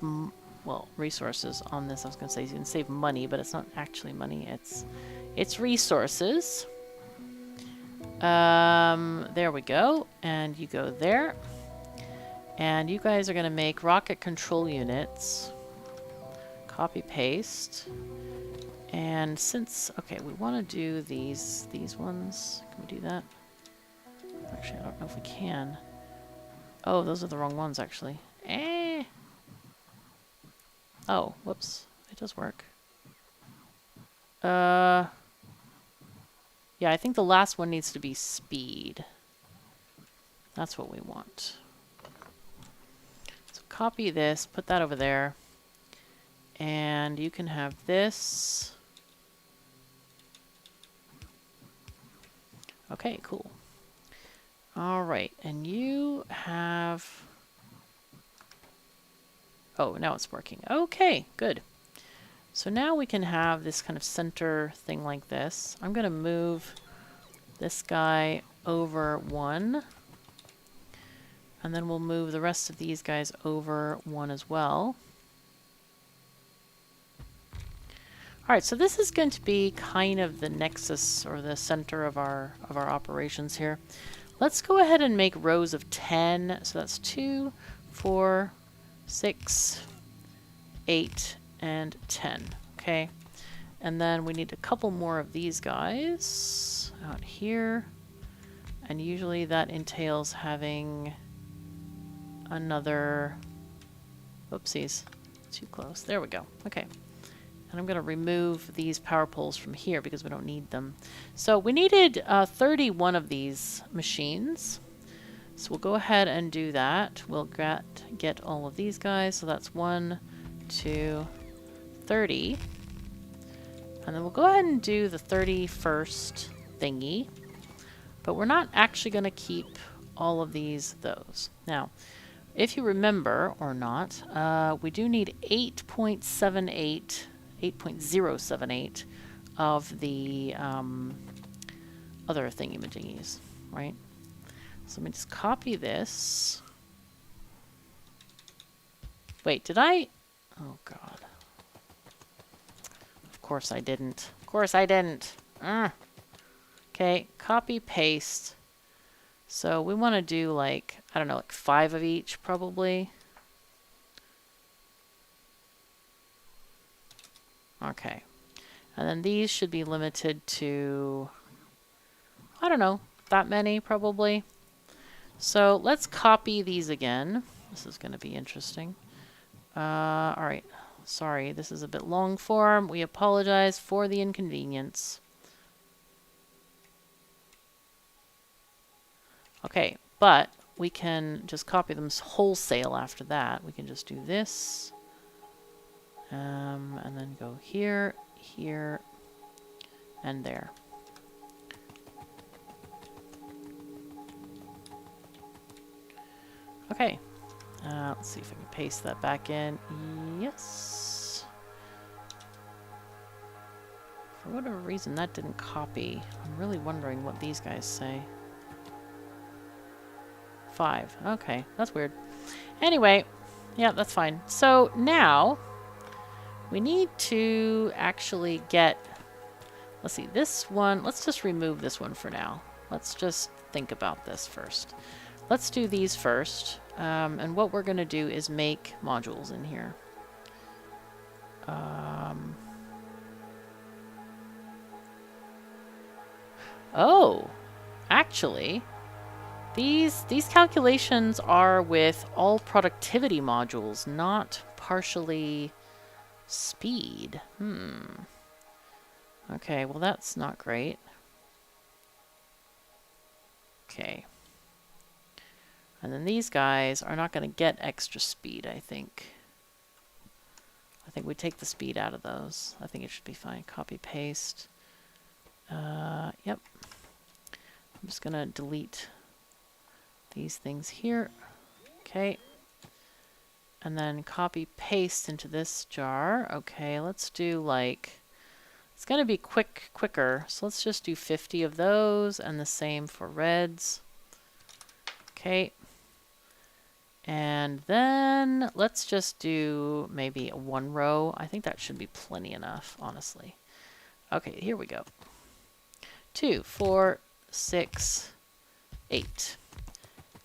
well, resources on this. I was going to say you can save money, but it's not actually money. It's resources. There we go. And you go there. And you guys are going to make rocket control units. Copy paste. And since, okay, we want to do these ones. Can we do that? Actually, I don't know if we can. Oh, those are the wrong ones, actually. Oh, whoops. It does work. Yeah, I think the last one needs to be speed. That's what we want. So copy this, put that over there. And you can have this. Okay, cool. All right, and you have... Oh, now it's working. Okay, good. So now we can have this kind of center thing like this. I'm going to move this guy over 1. And then we'll move the rest of these guys over 1 as well. All right, so this is going to be kind of the nexus or the center of our operations here. Let's go ahead and make rows of 10. So that's 2, 4, 6, 8, and 10. Okay. And then we need a couple more of these guys out here. And usually that entails having another... Oopsies. Too close. There we go. Okay. And I'm going to remove these power poles from here because we don't need them. So we needed 31 of these machines. So we'll go ahead and do that. We'll get all of these guys. So that's 1, 2, 30. And then we'll go ahead and do the 31st thingy. But we're not actually going to keep all of those. Now, if you remember or not, we do need 8.078 of the other thingy-majingies, right? So let me just copy this. Wait, did I? Oh, God. Of course I didn't. Of course I didn't. Okay, copy, paste. So we want to do like, I don't know, like 5 of each, probably. Okay. And then these should be limited to, I don't know, that many, probably. So let's copy these again. This is going to be interesting. All right. Sorry, this is a bit long form. We apologize for the inconvenience. Okay, but we can just copy them wholesale after that. We can just do this. And then go here, here, and there. Okay. Let's see if I can paste that back in. Yes. For whatever reason, that didn't copy. I'm really wondering what these guys say. 5. Okay, that's weird. Anyway, yeah, that's fine. So now we need to actually get, let's see, this one, let's just remove this one for now. Let's just think about this first. Let's do these first. And what we're going to do is make modules in here. Oh, actually, these calculations are with all productivity modules, not partially speed. Okay, well that's not great. Okay. And then these guys are not going to get extra speed, I think. I think we take the speed out of those. I think it should be fine. Copy, paste. Yep. I'm just going to delete these things here. Okay. And then copy, paste into this jar. Okay, let's do like... It's going to be quicker. So let's just do 50 of those and the same for reds. Okay. And then let's just do maybe a 1 row. I think that should be plenty enough, honestly. Okay, here we go. 2, 4, 6, 8.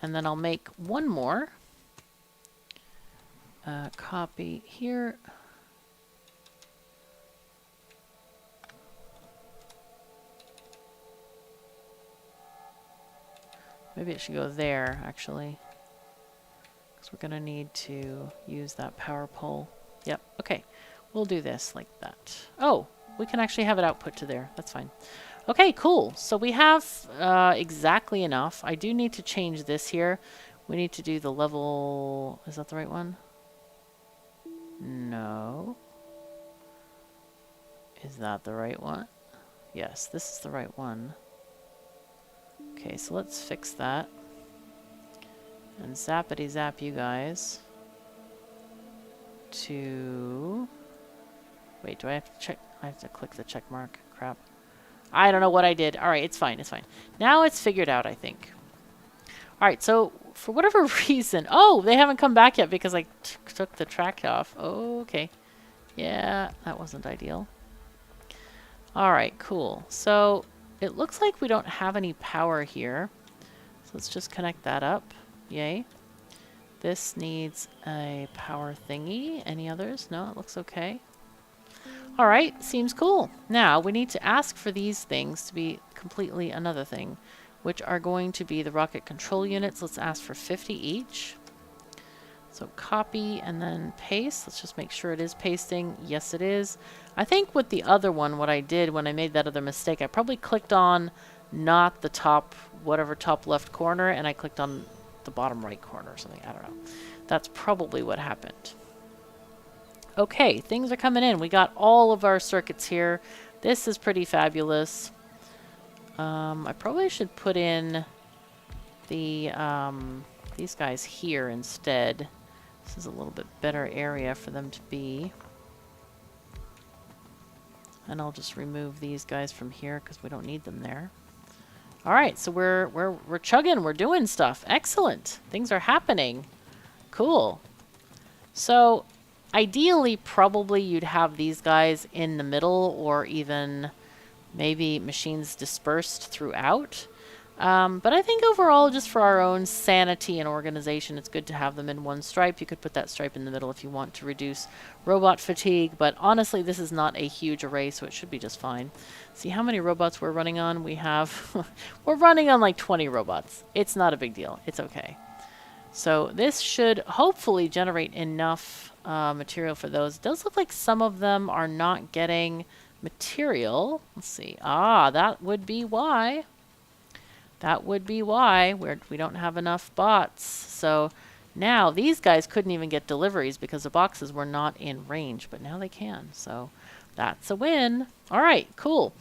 And then I'll make one more. Copy here. Maybe it should go there, actually. Because we're going to need to use that power pole. Yep, okay. We'll do this like that. Oh, we can actually have it output to there. That's fine. Okay, cool. So we have exactly enough. I do need to change this here. We need to do the level... Is that the right one? No. Is that the right one? Yes, this is the right one. Okay, so let's fix that. And zappity zap you guys to... Wait, do I have to check? I have to click the check mark. Crap. I don't know what I did. Alright, it's fine, it's fine. Now it's figured out, I think. Alright, so for whatever reason... Oh, they haven't come back yet because I took the track off. Oh, okay. Yeah, that wasn't ideal. Alright, cool. So it looks like we don't have any power here. So let's just connect that up. Yay. This needs a power thingy. Any others? No, it looks okay. Alright, seems cool. Now, we need to ask for these things to be completely another thing, which are going to be the rocket control units. Let's ask for 50 each. So copy and then paste. Let's just make sure it is pasting. Yes, it is. I think with the other one, what I did when I made that other mistake, I probably clicked on not the top, whatever top left corner, and I clicked on the bottom right corner or something. I don't know. That's probably what happened. Okay, things are coming in. We got all of our circuits here. This is pretty fabulous. I probably should put in the these guys here instead. This is a little bit better area for them to be. And I'll just remove these guys from here because we don't need them there. All right, so we're chugging. We're doing stuff. Excellent. Things are happening. Cool. So ideally, probably you'd have these guys in the middle or even maybe machines dispersed throughout. But I think overall, just for our own sanity and organization, it's good to have them in one stripe. You could put that stripe in the middle if you want to reduce robot fatigue. But honestly, this is not a huge array, so it should be just fine. See how many robots we're running on? We have... we're running on like 20 robots. It's not a big deal. It's okay. So this should hopefully generate enough material for those. It does look like some of them are not getting material. Let's see. Ah, that would be why. That would be why we don't have enough bots. So now these guys couldn't even get deliveries because the boxes were not in range, but now they can. So that's a win. All right, cool.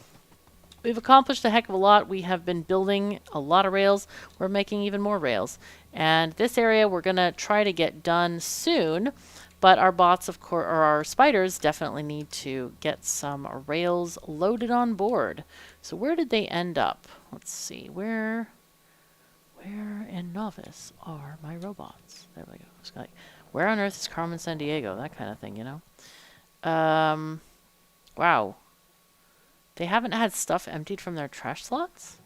We've accomplished a heck of a lot. We have been building a lot of rails. We're making even more rails. And this area we're going to try to get done soon. But our bots, of course, or our spiders definitely need to get some rails loaded on board. So where did they end up? Let's see. Where in Novice are my robots? There we go. It's like, where on earth is Carmen San Diego? That kind of thing, you know? Wow. They haven't had stuff emptied from their trash slots?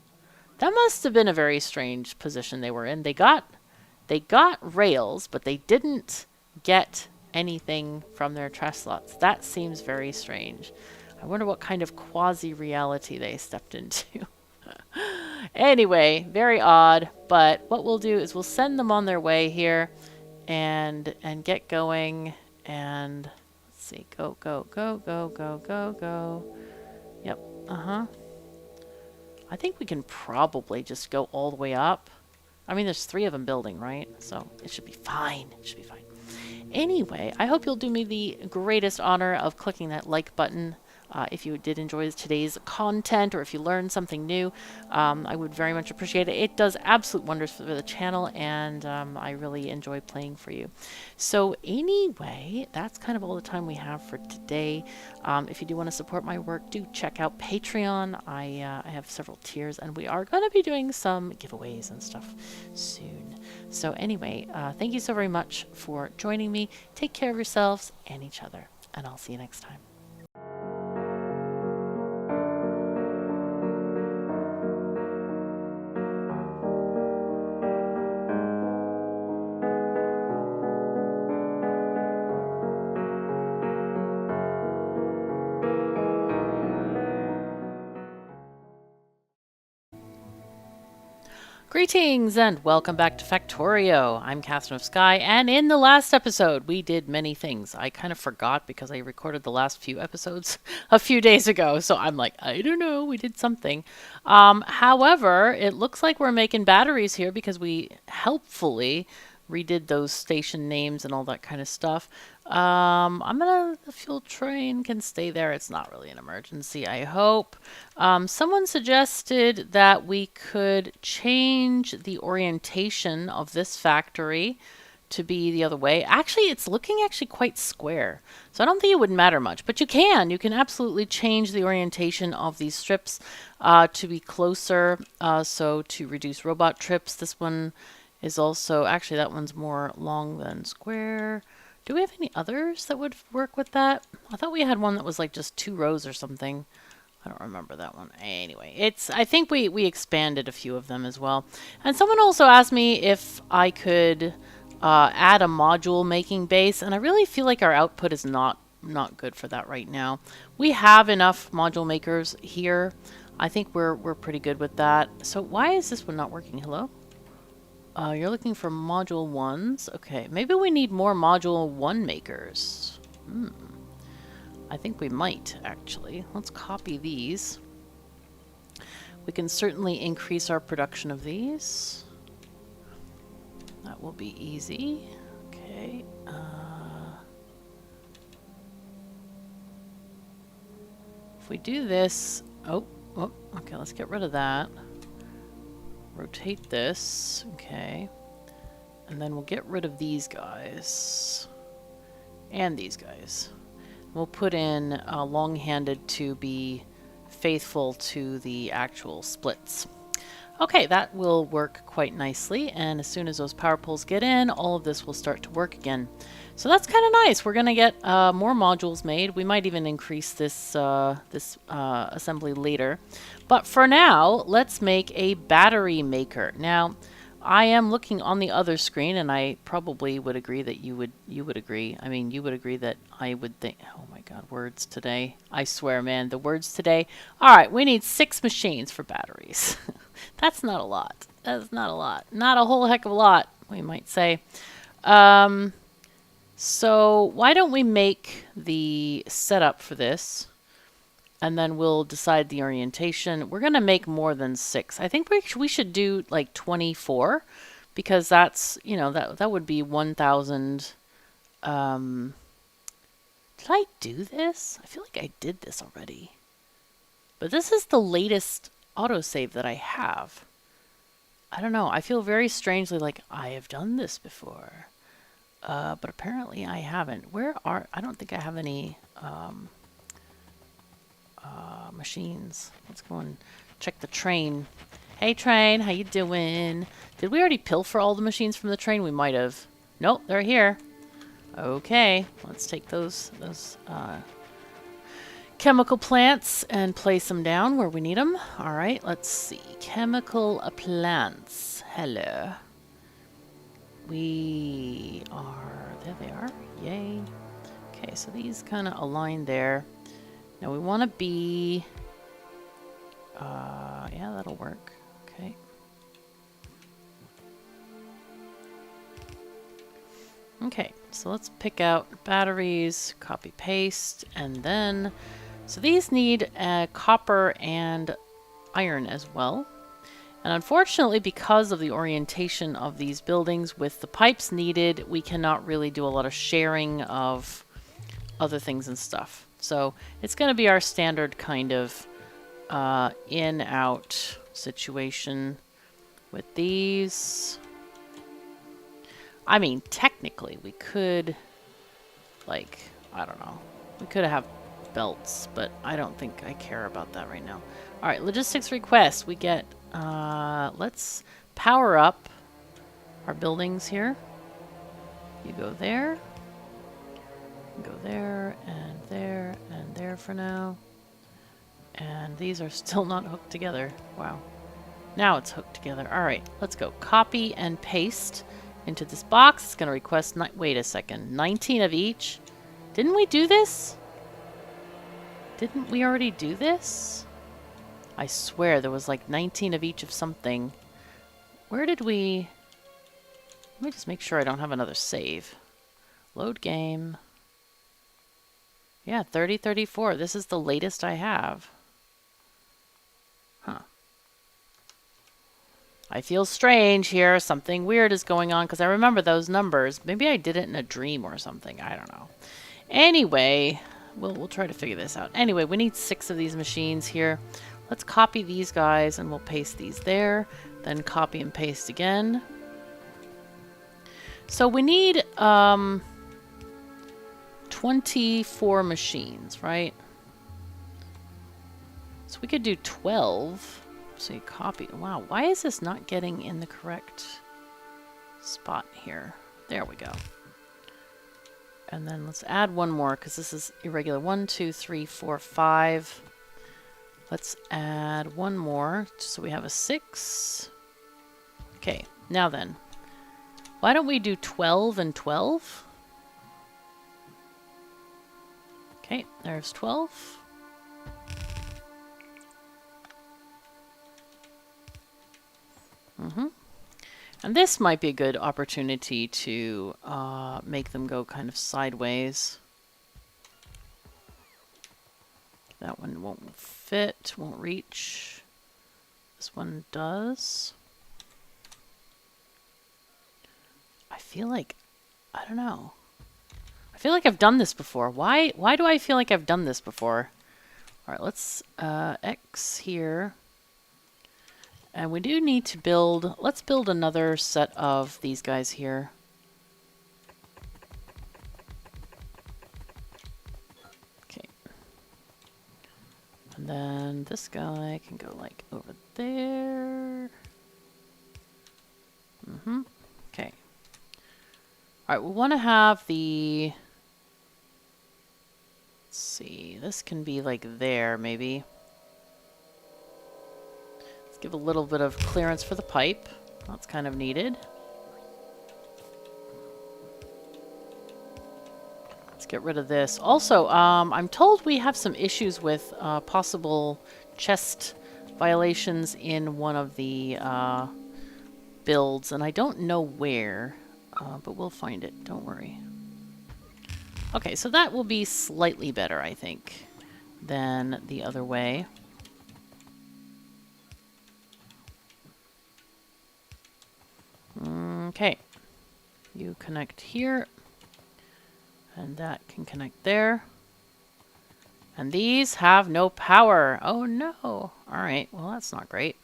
That must have been a very strange position they were in. They got rails, but they didn't get anything from their trash slots. That seems very strange. I wonder what kind of quasi-reality they stepped into. Anyway, very odd, but what we'll do is we'll send them on their way here and get going. And let's see, go, go, go, go, go, go, go. Yep, I think we can probably just go all the way up. I mean, there's 3 of them building, right? So it should be fine. It should be fine. Anyway, I hope you'll do me the greatest honor of clicking that like button if you did enjoy today's content or if you learned something new. I would very much appreciate it. It does absolute wonders for the channel, and I really enjoy playing for you. So anyway, that's kind of all the time we have for today. If you do want to support my work, do check out Patreon. I have several tiers, and we are going to be doing some giveaways and stuff soon. So anyway, thank you so very much for joining me. Take care of yourselves and each other, and I'll see you next time. Greetings and welcome back to Factorio. I'm KatherineOfSky, and in the last episode we did many things. I kind of forgot because I recorded the last few episodes a few days ago, so I'm like, I don't know, we did something. However, it looks like we're making batteries here because we helpfully redid those station names and all that kind of stuff. The fuel train can stay there. It's not really an emergency, I hope. Someone suggested that we could change the orientation of this factory to be the other way. Actually, it's looking quite square, so I don't think it would matter much, but you can absolutely change the orientation of these strips to be closer, so to reduce robot trips. This one is also, actually that one's more long than square. Do we have any others that would work with that? I thought we had one that was like just 2 rows or something. I don't remember that one. Anyway, I think we expanded a few of them as well. And someone also asked me if I could add a module making base, and I really feel like our output is not good for that right now. We have enough module makers here. I think we're pretty good with that. So why is this one not working? Hello? You're looking for module 1s. Okay, maybe we need more module 1 makers. I think we might, actually. Let's copy these. We can certainly increase our production of these. That will be easy. Okay. If we do this... Oh, okay, let's get rid of that. Rotate this, okay, and then we'll get rid of these guys and these guys. We'll put in long-handed to be faithful to the actual splits. Okay, that will work quite nicely, and as soon as those power poles get in, all of this will start to work again. So that's kind of nice. We're going to get more modules made. We might even increase this assembly later. But for now, let's make a battery maker. Now, I am looking on the other screen, and I probably would agree that you would agree. I mean, you would agree that I would think. Oh my God, words today! I swear, man, the words today. All right, we need 6 machines for batteries. That's not a lot. That's not a lot. Not a whole heck of a lot, we might say. So why don't we make the setup for this, and then we'll decide the orientation. We're going to make more than 6. I think we should do like 24, because that's, you know, that would be 1,000. Did I do this? I feel like I did this already. But this is the latest autosave that I have. I don't know. I feel very strangely like I have done this before. But apparently I haven't. I don't think I have any machines. Let's go and check the train. Hey train, how you doing? Did we already pilfer all the machines from the train? We might have. Nope, they're here. Okay, let's take those chemical plants and place them down where we need them. All right, let's see. Chemical plants. Hello. We are, there they are, yay. Okay, so these kind of align there. Now we want to be, yeah, that'll work. Okay. Okay, so let's pick out batteries, copy paste, and then, so these need copper and iron as well. And unfortunately, because of the orientation of these buildings with the pipes needed, we cannot really do a lot of sharing of other things and stuff. So it's going to be our standard kind of in-out situation with these. I mean, technically, we could, like, I don't know. We could have belts, but I don't think I care about that right now. All right, logistics request. We get, let's power up our buildings here. You go there. You go there, and there for now. And these are still not hooked together. Wow. Now it's hooked together. All right, let's go. Copy and paste into this box. It's going to request, wait a second, 19 of each. Didn't we do this? Didn't we already do this? I swear there was like 19 of each of something. Where did we... Let me just make sure I don't have another save. Load game. Yeah, 3034. This is the latest I have. Huh. I feel strange here. Something weird is going on because I remember those numbers. Maybe I did it in a dream or something. I don't know. Anyway, we'll try to figure this out. Anyway, we need 6 of these machines here. Let's copy these guys and we'll paste these there. Then copy and paste again. So we need 24 machines, right? So we could do 12. So you copy. Wow, why is this not getting in the correct spot here? There we go. And then let's add one more because this is irregular. 1, 2, 3, 4, 5. Let's add one more so we have a 6. Okay, now then. Why don't we do 12 and 12? Okay, there's 12. And this might be a good opportunity to make them go kind of sideways. That one won't fit, won't reach. This one does. I feel like, I don't know. I feel like I've done this before. Why do I feel like I've done this before? All right, let's X here. And we do need to build, let's build another set of these guys here. Okay. And then this guy can go like over there. Okay. All right, we want to have the, let's see, this can be like there maybe. Give a little bit of clearance for the pipe. That's kind of needed. Let's get rid of this. Also, I'm told we have some issues with possible chest violations in one of the builds, and I don't know where, but we'll find it. Don't worry. Okay, so that will be slightly better, I think, than the other way. Okay, you connect here, and that can connect there. And these have no power. Oh no. All right, well that's not great.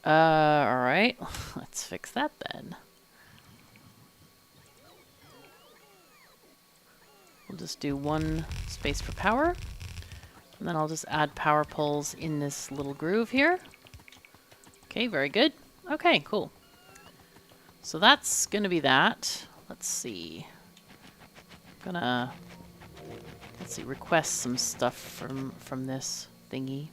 All right, let's fix that then. We'll just do one space for power, and then I'll just add power poles in this little groove here. Okay, very good. Okay, cool. So that's going to be that. Let's see. I'm gonna, let's see, request some stuff from this thingy.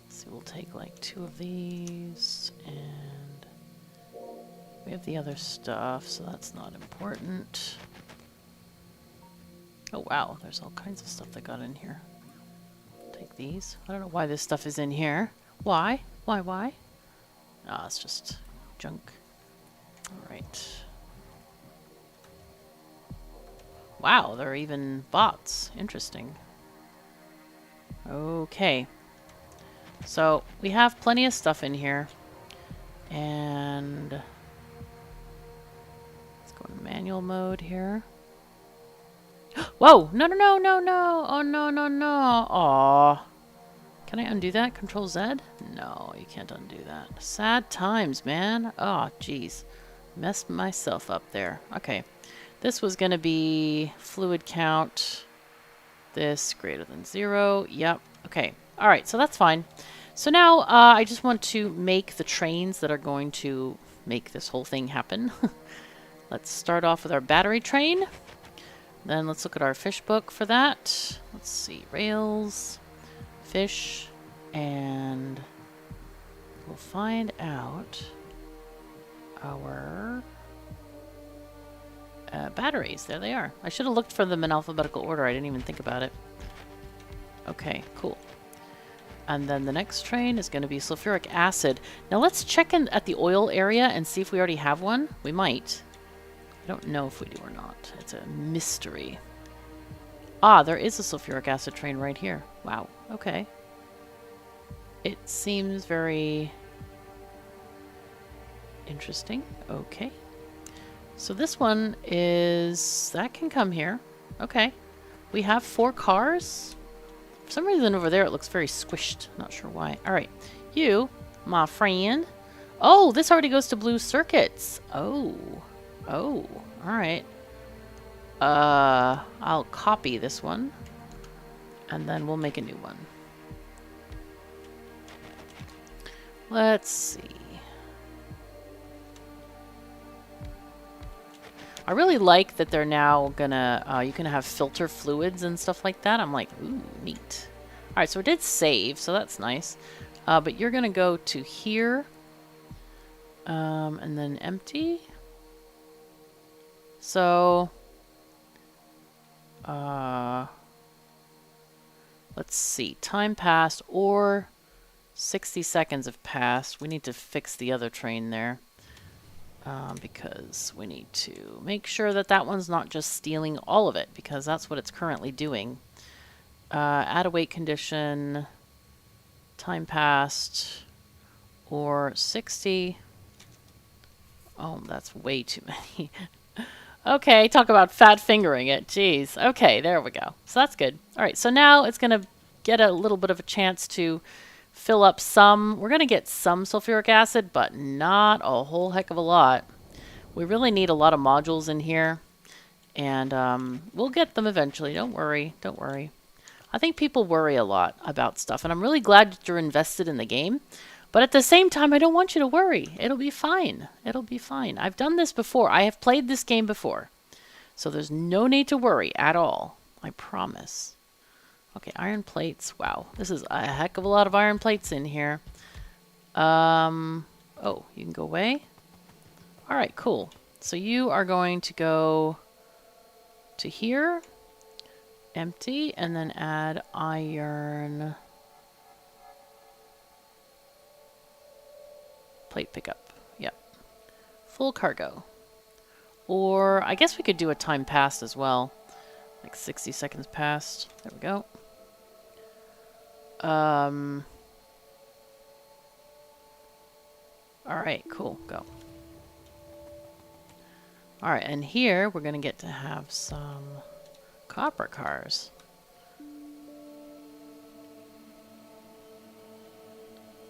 Let's see, we'll take like 2 of these, and we have the other stuff, so that's not important. Oh wow, there's all kinds of stuff that got in here. Take these. I don't know why this stuff is in here. Why? Why? Ah, it's just junk. All right. Wow, there are even bots. Interesting. Okay. So we have plenty of stuff in here. And let's go in manual mode here. Whoa! No, no, no, no, no! Oh, no, no, no! Aw. Can I undo that? Control Z? No, you can't undo that. Sad times, man. Oh, jeez. Messed myself up there. Okay. This was going to be fluid count. This greater than 0. Yep. Okay. All right. So that's fine. So now I just want to make the trains that are going to make this whole thing happen. Let's start off with our battery train. Then let's look at our fish book for that. Let's see. Rails, fish, and we'll find out our batteries. There they are. I should have looked for them in alphabetical order. I didn't even think about it. Okay, cool. And then the next train is going to be sulfuric acid. Now let's check in at the oil area and see if we already have one. We might. I don't know if we do or not. It's a mystery. Ah, there is a sulfuric acid train right here. Wow. Okay. It seems very interesting. Okay. So this one is... that can come here. Okay. We have 4 cars. For some reason over there it looks very squished. Not sure why. Alright. You, my friend. Oh, this already goes to blue circuits. Oh. Oh. Alright. I'll copy this one. And then we'll make a new one. Let's see. I really like that they're now gonna, you can have filter fluids and stuff like that. I'm like, ooh, neat. Alright, so it did save, so that's nice. But you're gonna go to here. And then empty. So, let's see. Time passed or 60 seconds have passed. We need to fix the other train there. Because we need to make sure that that one's not just stealing all of it, because that's what it's currently doing. Add a wait condition, time passed, or 60. Oh, that's way too many. Okay, talk about fat fingering it. Jeez. Okay, there we go. So that's good. All right, so now it's going to get a little bit of a chance to fill up some. We're going to get some sulfuric acid, but not a whole heck of a lot. We really need a lot of modules in here, and we'll get them eventually. Don't worry. Don't worry. I think people worry a lot about stuff, and I'm really glad that you're invested in the game. But at the same time, I don't want you to worry. It'll be fine. It'll be fine. I've done this before. I have played this game before. So there's no need to worry at all. I promise. Okay, iron plates. Wow, this is a heck of a lot of iron plates in here. Oh, you can go away? All right, cool. So you are going to go to here, empty, and then add iron plate pickup. Yep. Full cargo. Or I guess we could do a time passed as well. Like 60 seconds passed. There we go. Alright, cool. Go. Alright, and here we're going to get to have some copper cars.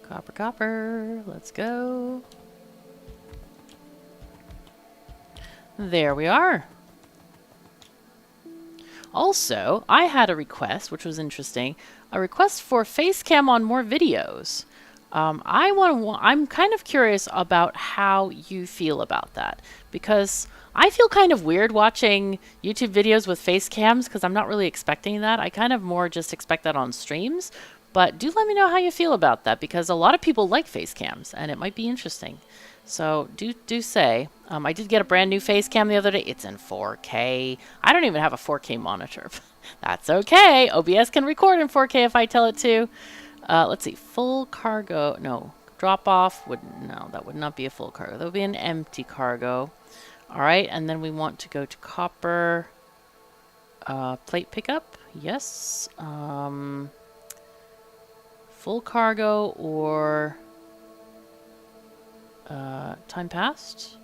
Copper, copper. Let's go. There we are. Also, I had a request, which was interesting. A request for face cam on more videos. I'm kind of curious about how you feel about that, because I feel kind of weird watching YouTube videos with face cams because I'm not really expecting that. I kind of more just expect that on streams. But do let me know how you feel about that, because a lot of people like face cams and it might be interesting. So do say. I did get a brand new face cam the other day. It's in 4K. I don't even have a 4K monitor. That's okay. OBS can record in 4K if I tell it to. Let's see. Full cargo. No. Drop off would, no, that would not be a full cargo. That would be an empty cargo. All right, and then we want to go to copper plate pickup. Yes. Full cargo or time passed.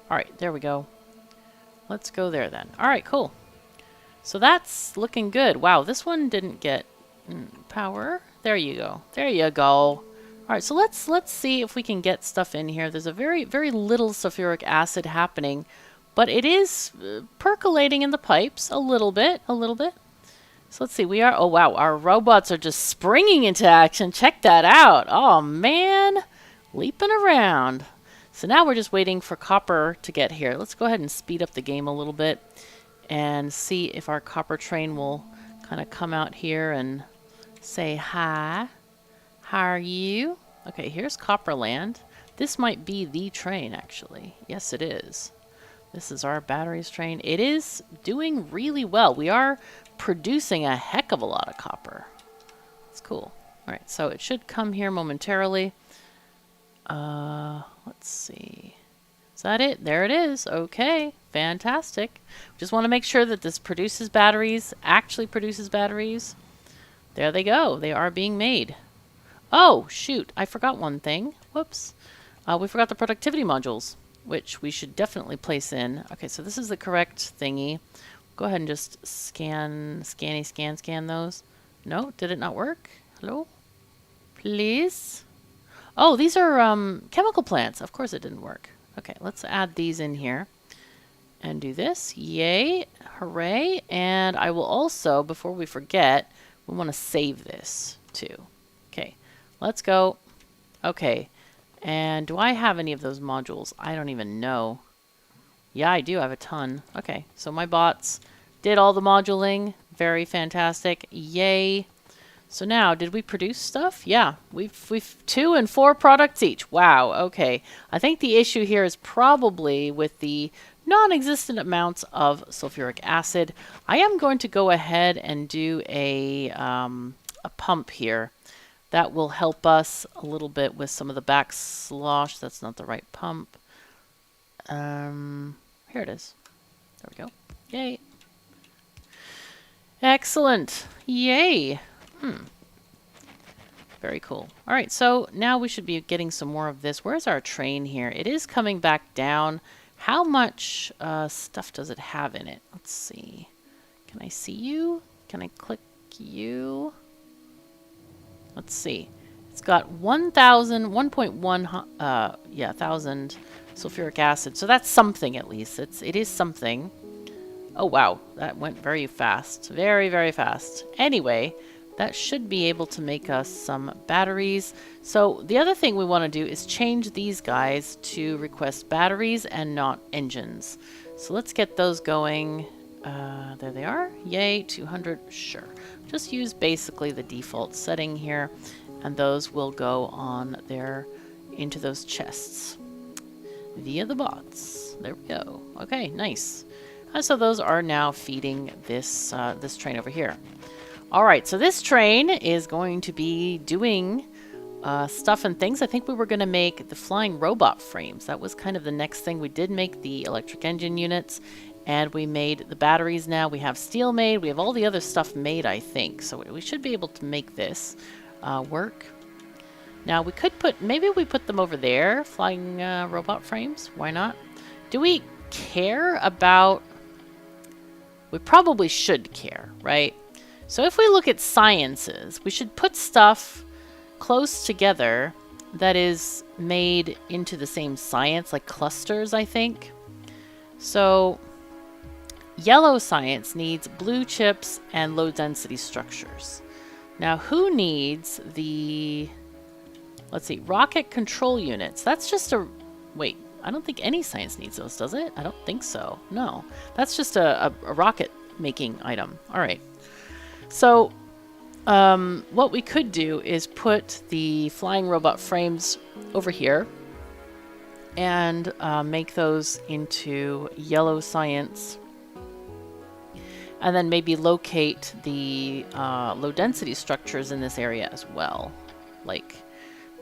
All right, there we go. Let's go there then. All right, cool. So that's looking good. Wow, this one didn't get power. There you go. There you go. All right, so let's see if we can get stuff in here. There's a very little sulfuric acid happening, but it is percolating in the pipes a little bit. So let's see. We are, oh wow, our robots are just springing into action. Check that out. Oh man, leaping around. So now we're just waiting for copper to get here. Let's go ahead and speed up the game a little bit and see if our copper train will kind of come out here and say hi. How are you? Okay, here's Copperland. This might be the train, actually. Yes, it is. This is our batteries train. It is doing really well. We are producing a heck of a lot of copper. It's cool. All right, so it should come here momentarily. Let's see. Is that it? There it is. Okay, fantastic. Just want to make sure that this produces batteries, actually produces batteries. There they go. They are being made. Oh, shoot. I forgot one thing. Whoops. We forgot the productivity modules, which we should definitely place in. Okay, so this is the correct thingy. Go ahead and just scan those. No, did it not work? Hello? Please? Oh, these are chemical plants. Of course it didn't work. Okay, let's add these in here and do this. Yay. Hooray. And I will also, before we forget, we want to save this too. Okay, let's go. Okay, and do I have any of those modules? I don't even know. Yeah, I do have a ton. Okay, so my bots did all the moduling. Very fantastic. Yay. So now, did we produce stuff? Yeah, we've 2 and 4 products each. Wow, okay. I think the issue here is probably with the non-existent amounts of sulfuric acid. I am going to go ahead and do a pump here. That will help us a little bit with some of the back slosh. That's not the right pump. Here it is. There we go. Yay. Excellent. Yay. Very cool. All right, so now we should be getting some more of this. Where's our train here? It is coming back down. How much stuff does it have in it? Let's see. Can I see you? Can I click you? Let's see. It's got 1,1 thousand sulfuric acid. So that's something at least. It is something. Oh wow, that went very fast. Very fast. Anyway, that should be able to make us some batteries. So the other thing we want to do is change these guys to request batteries and not engines. So let's get those going. There they are. Yay, 200. Sure. Just use basically the default setting here, and those will go on there into those chests via the bots. There we go. Okay, nice. So those are now feeding this this train over here. All right, so this train is going to be doing stuff and things. I think we were going to make the flying robot frames. That was kind of the next thing. We did make the electric engine units, and we made the batteries now. We have steel made. We have all the other stuff made, I think. So we should be able to make this work. Now, we could put, maybe we put them over there, flying robot frames. Why not? Do we care about, we probably should care, right? So if we look at sciences, we should put stuff close together that is made into the same science, like clusters, I think. So yellow science needs blue chips and low density structures. Now who needs the, let's see, rocket control units? That's just a, wait, I don't think any science needs those, does it? I don't think so. No, that's just a rocket making item. All right. So what we could do is put the flying robot frames over here and make those into yellow science. And then maybe locate the low density structures in this area as well. Like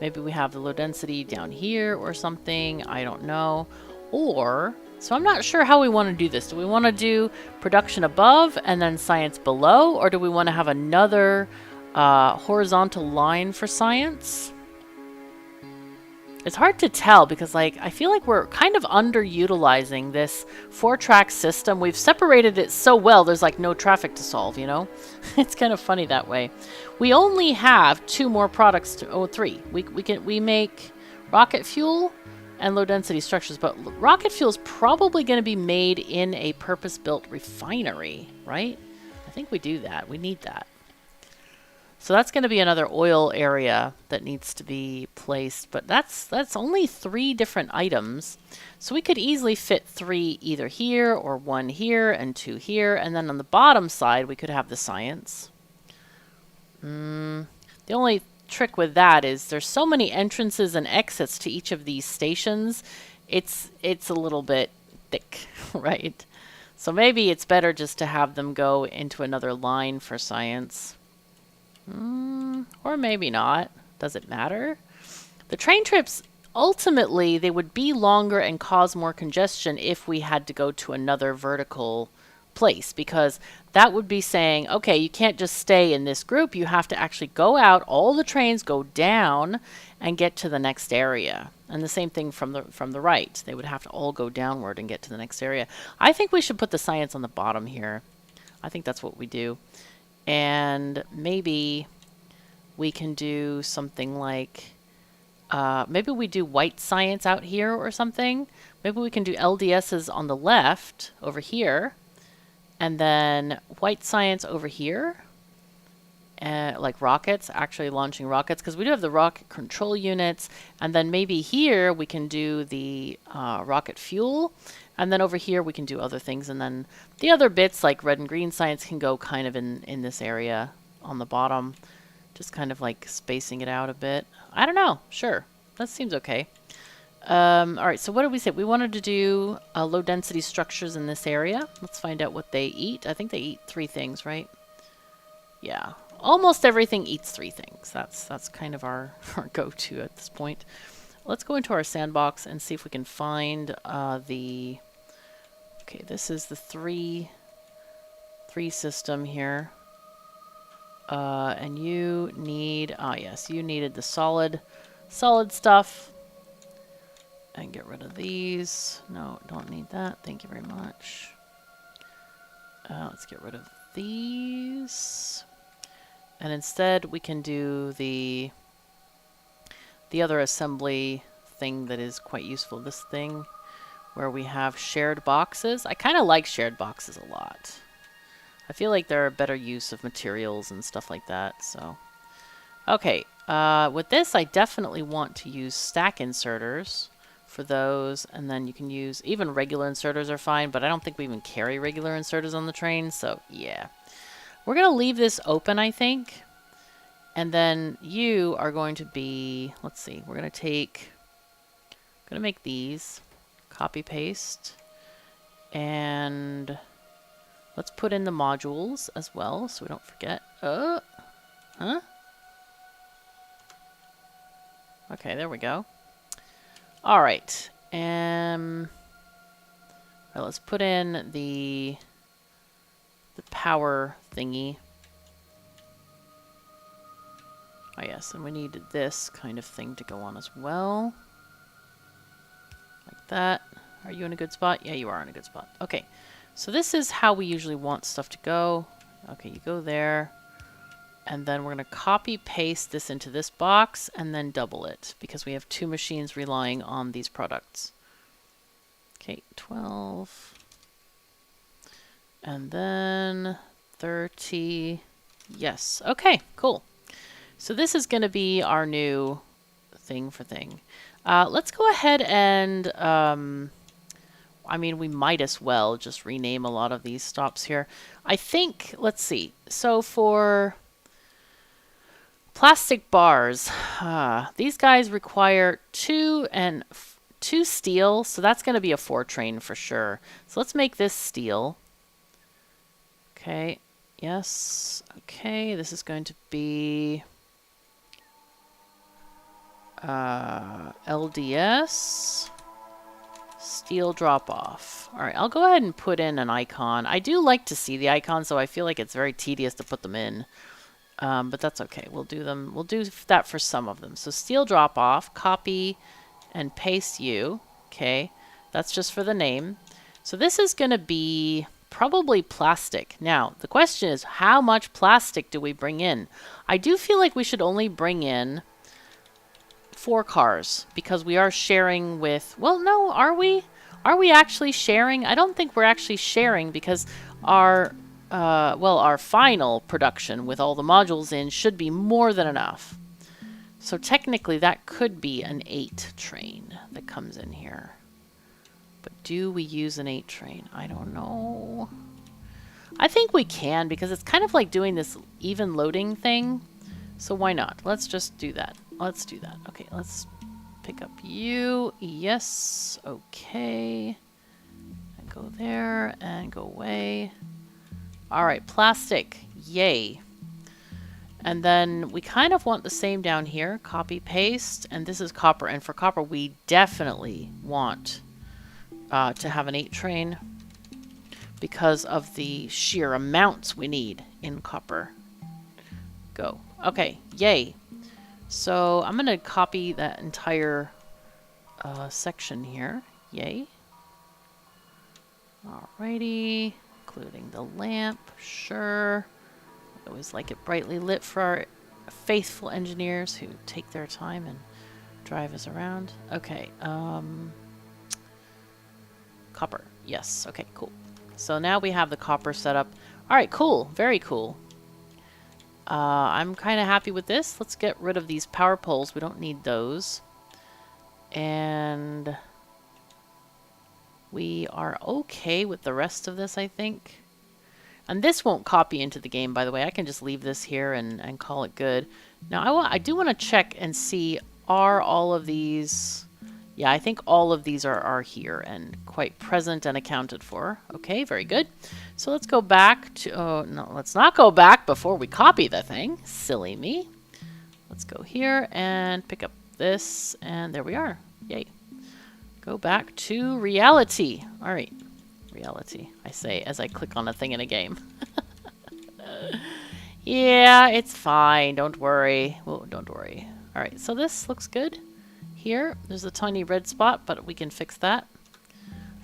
maybe we have the low density down here or something. I don't know. Or, so I'm not sure how we want to do this. Do we want to do production above and then science below? Or do we want to have another horizontal line for science? It's hard to tell because, like, I feel like we're kind of underutilizing this 4-track system. We've separated it so well, there's like no traffic to solve, you know? It's kind of funny that way. We only have 2 more products to, oh, 3. We make rocket fuel and low density structures, but rocket fuel is probably going to be made in a purpose-built refinery, right? I think we do that. We need that. So that's going to be another oil area that needs to be placed, but that's only 3 different items. So we could easily fit 3 either here or 1 here and 2 here, and then on the bottom side we could have the science. The only trick with that is there's so many entrances and exits to each of these stations. It's a little bit thick, right? So maybe it's better just to have them go into another line for science. Or maybe not. Does it matter? The train trips, ultimately, they would be longer and cause more congestion if we had to go to another vertical place, because that would be saying, okay, you can't just stay in this group. You have to actually go out. All the trains go down and get to the next area. And the same thing from the right. They would have to all go downward and get to the next area. I think we should put the science on the bottom here. I think that's what we do. And maybe we can do something like, maybe we do white science out here or something. Maybe we can do LDSs on the left over here, and then white science over here, like rockets, actually launching rockets, because we do have the rocket control units. And then maybe here we can do the rocket fuel. And then over here we can do other things. And then the other bits like red and green science can go kind of in this area on the bottom. Just kind of like spacing it out a bit. I don't know. Sure. That seems okay. All right. So what did we say? We wanted to do low density structures in this area. Let's find out what they eat. I think they eat 3 things, right? Yeah. Almost everything eats 3 things. That's kind of our go-to at this point. Let's go into our sandbox and see if we can find the... Okay, this is the 3 system here. And you need... yes, you needed the solid stuff. And get rid of these. No, don't need that. Thank you very much. Let's get rid of these. And instead we can do the other assembly thing that is quite useful. This thing where we have shared boxes. I kind of like shared boxes a lot. I feel like they're a better use of materials and stuff like that. So, okay. With this, I definitely want to use stack inserters for those. And then you can use, even regular inserters are fine, but I don't think we even carry regular inserters on the train. So, yeah. We're going to leave this open, I think. And then you are going to be, let's see, we're going to make these, copy paste, and let's put in the modules as well so we don't forget. Huh? Okay, there we go. All right. Well, let's put in the power thingy. Oh yes, and we need this kind of thing to go on as well. Like that. Are you in a good spot? Yeah, you are in a good spot. Okay, so this is how we usually want stuff to go. Okay, you go there. And then we're going to copy paste this into this box and then double it because we have 2 machines relying on these products. Okay, 12. And then 30. Yes. Okay, cool. So this is going to be our new thing for thing. Let's go ahead and, I mean, we might as well just rename a lot of these stops here. I think, let's see. So for plastic bars, these guys require 2 steel, so that's going to be a 4 train for sure. So let's make this steel. Okay. Yes. Okay. This is going to be LDS. Steel drop off. All right, I'll go ahead and put in an icon. I do like to see the icons, so I feel like it's very tedious to put them in. But that's okay. We'll do them. We'll do that for some of them. So steel drop off, copy and paste you. Okay, that's just for the name. So this is going to be probably plastic. Now, the question is, how much plastic do we bring in? I do feel like we should only bring in 4 cars because we are sharing with, well, no, are we? Are we actually sharing? I don't think we're actually sharing because our, well, our final production with all the modules in should be more than enough. So technically that could be an 8 train that comes in here. But do we use an 8 train? I don't know. I think we can because it's kind of like doing this even loading thing. So why not? Let's just do that. Let's do that. Okay, let's pick up you. Yes. Okay. And go there and go away. All right, plastic. Yay. And then we kind of want the same down here. Copy, paste. And this is copper. And for copper, we definitely want to have an 8 train because of the sheer amounts we need in copper. Go. Okay, yay. So I'm going to copy that entire section here. Yay. Alrighty. Including the lamp. Sure. I always like it brightly lit for our faithful engineers who take their time and drive us around. Okay. Copper. Yes. Okay, cool. So now we have the copper set up. Alright, cool. Very cool. I'm kind of happy with this. Let's get rid of these power poles. We don't need those. And we are okay with the rest of this, I think. And this won't copy into the game, by the way. I can just leave this here and call it good. Now, I do want to check and see, are all of these... Yeah, I think all of these are here and quite present and accounted for. Okay, very good. So let's go back to... Oh, no, let's not go back before we copy the thing. Silly me. Let's go here and pick up this, and there we are. Yay. Go back to reality. All right. Reality, I say as I click on a thing in a game. Yeah, it's fine. Don't worry. Oh, don't worry. All right, so this looks good. Here, there's a tiny red spot, but we can fix that.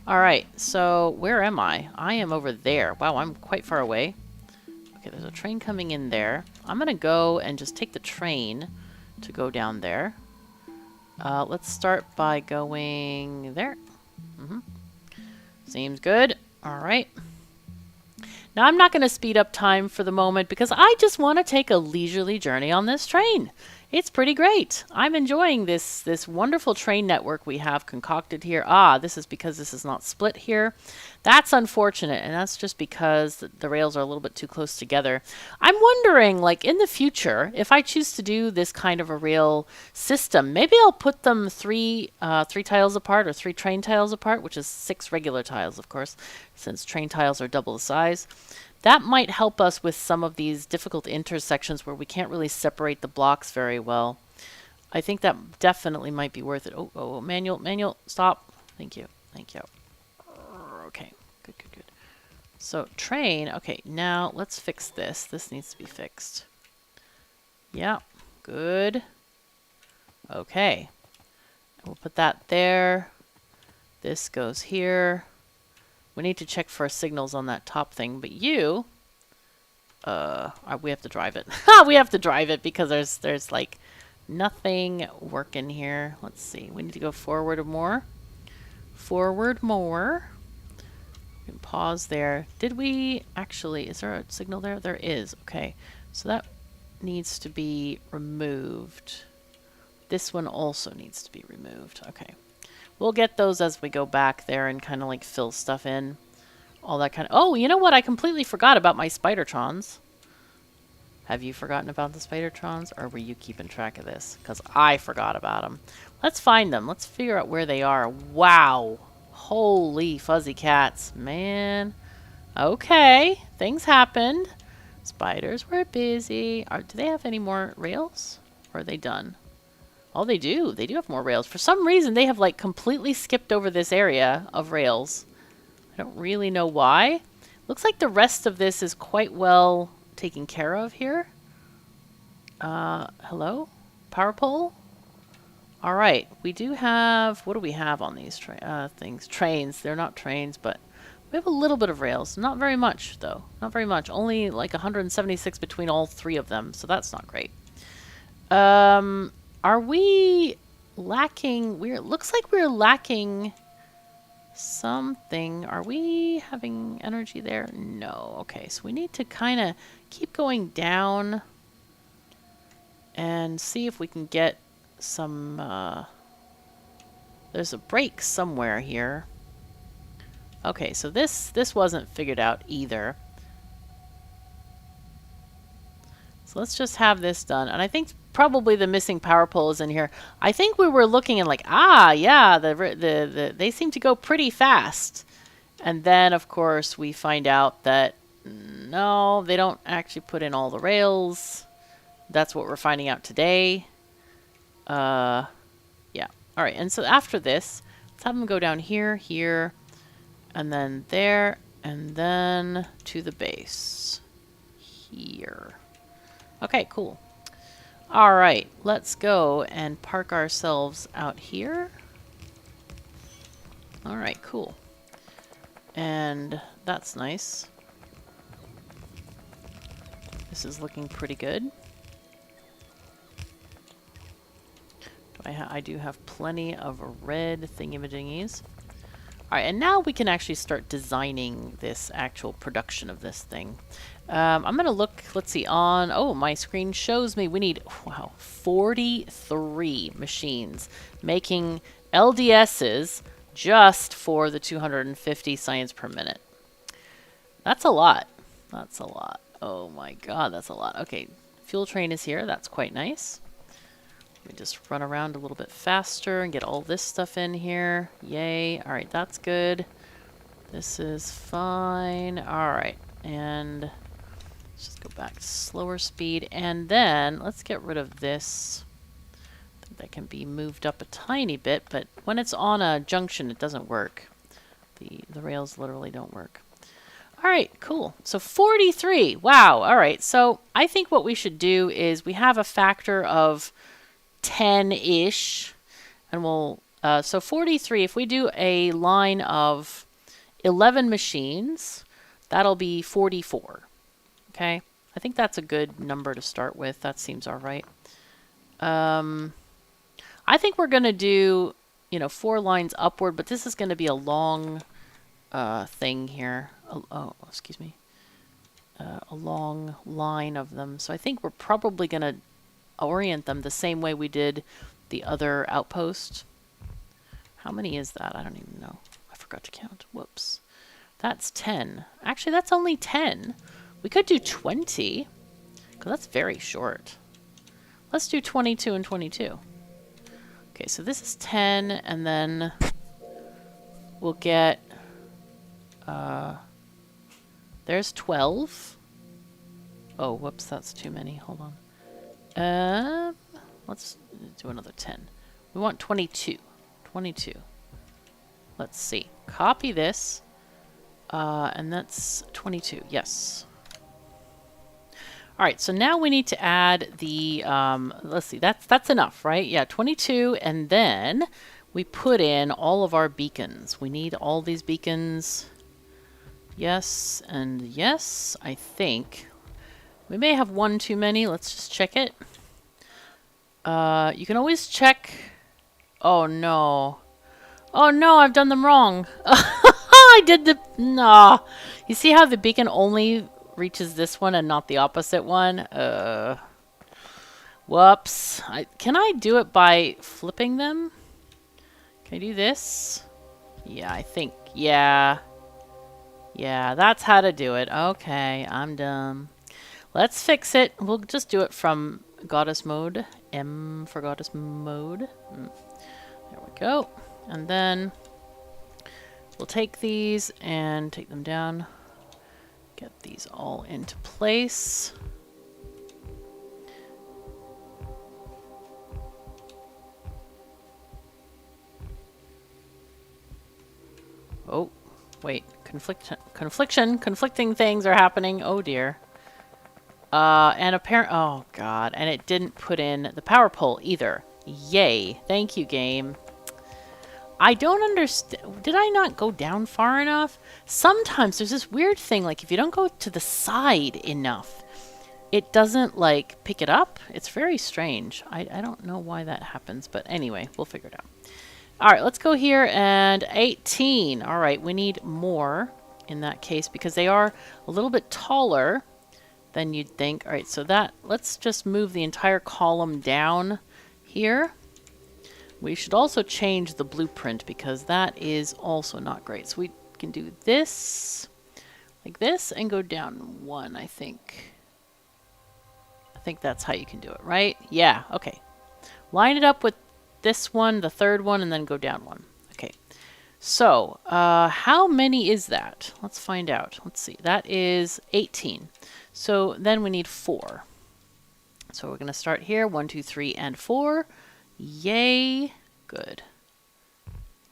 All right, so where am I? I am over there. Wow, I'm quite far away. Okay, there's a train coming in there. I'm going to go and just take the train to go down there. Let's start by going there. Seems good. All right. Now, I'm not going to speed up time for the moment because I just want to take a leisurely journey on this train. It's pretty great. I'm enjoying this wonderful train network we have concocted here. Ah, this is because this is not split here. That's unfortunate, and that's just because the rails are a little bit too close together. I'm wondering, like, in the future, if I choose to do this kind of a rail system, maybe I'll put them three tiles apart or 3 train tiles apart, which is 6 regular tiles, of course, since train tiles are double the size. That might help us with some of these difficult intersections where we can't really separate the blocks very well. I think that definitely might be worth it. Oh, manual, stop. Thank you. Okay, good. So train, okay, now let's fix this. This needs to be fixed. Yeah, good. Okay, we'll put that there. This goes here. We need to check for signals on that top thing, but you, we have to drive it. We have to drive it because there's like nothing working here. Let's see. We need to go forward more. Forward more. We can pause there. Did we actually, is there a signal there? There is. Okay. So that needs to be removed. This one also needs to be removed. Okay. We'll get those as we go back there and kind of like fill stuff in. All that kind of... Oh, you know what? I completely forgot about my spidertrons. Have you forgotten about the spidertrons? Or were you keeping track of this? Because I forgot about them. Let's find them. Let's figure out where they are. Wow. Holy fuzzy cats. Man. Okay, things happened. Spiders were busy. Do they have any more rails? Or are they done? Oh, they do. They do have more rails. For some reason, they have like completely skipped over this area of rails. I don't really know why. Looks like the rest of this is quite well taken care of here. Hello? Power pole? All right. We do have... What do we have on these things? Trains. They're not trains, but we have a little bit of rails. Not very much, though. Not very much. Only like 176 between all three of them, so that's not great. Are we lacking... looks like we're lacking something. Are we having energy there? No. Okay, so we need to kind of keep going down and see if we can get some... there's a break somewhere here. Okay, so this wasn't figured out either. So let's just have this done. And I think probably the missing power pole is in here. I think we were looking and like, yeah, they seem to go pretty fast. And then, of course, we find out that no, they don't actually put in all the rails. That's what we're finding out today. Yeah. All right. And so after this, let's have them go down here, here, and then there, and then to the base here. Okay, cool. All right, let's go and park ourselves out here. All right, cool. And that's nice. This is looking pretty good. I do have plenty of red thingy-majingies. All right, and now we can actually start designing this actual production of this thing. I'm going to look, let's see, on... Oh, my screen shows me we need, wow, 43 machines making LDSs just for the 250 science per minute. That's a lot. That's a lot. Oh my god, that's a lot. Okay, fuel train is here. That's quite nice. Let me just run around a little bit faster and get all this stuff in here. Yay. All right, that's good. This is fine. All right, and let's just go back to slower speed. And then let's get rid of this. I think that can be moved up a tiny bit, but when it's on a junction, it doesn't work. The rails literally don't work. All right, cool. So 43. Wow. All right. So I think what we should do is we have a factor of 10-ish, and we'll so 43, if we do a line of 11 machines, that'll be 44. Okay, I think that's a good number to start with. That seems all right. I think we're gonna do, 4 lines upward, but this is gonna be a long thing here. Oh, excuse me, a long line of them. So I think we're probably gonna orient them the same way we did the other outpost. How many is that? I don't even know. I forgot to count. Whoops. That's 10. Actually, that's only 10. We could do 20, because that's very short. Let's do 22 and 22. Okay, so this is 10, and then we'll get... there's 12. Oh, whoops, that's too many. Hold on. Let's do another 10. We want 22. 22. Let's see. Copy this. And that's 22. Yes. All right. So now we need to add the, let's see. That's enough, right? Yeah, 22. And then we put in all of our beacons. We need all these beacons. Yes. And yes, I think. We may have one too many. Let's just check it. You can always check. Oh no. Oh no, I've done them wrong. I did the... Nah. You see how the beacon only reaches this one and not the opposite one? Whoops. Can I do it by flipping them? Can I do this? Yeah, I think... Yeah. Yeah, that's how to do it. Okay, I'm done. Let's fix it. We'll just do it from goddess mode. M for goddess mode. There we go. And then we'll take these and take them down. Get these all into place. Oh, wait. Conflicting things are happening. Oh dear. And oh god, and it didn't put in the power pole either. Yay. Thank you, game. I don't understand. Did I not go down far enough? Sometimes there's this weird thing, like if you don't go to the side enough, it doesn't like pick it up. It's very strange. I don't know why that happens, but anyway, we'll figure it out. All right, let's go here and 18. All right, we need more in that case because they are a little bit taller than you'd think. All right, so let's just move the entire column down here. We should also change the blueprint because that is also not great. So we can do this like this and go down one, I think. I think that's how you can do it, right? Yeah, okay. Line it up with this one, the third one, and then go down one. Okay. So, how many is that? Let's find out. Let's see. That is 18. So then we need 4. So we're going to start here. 1, 2, 3, and 4. Yay. Good.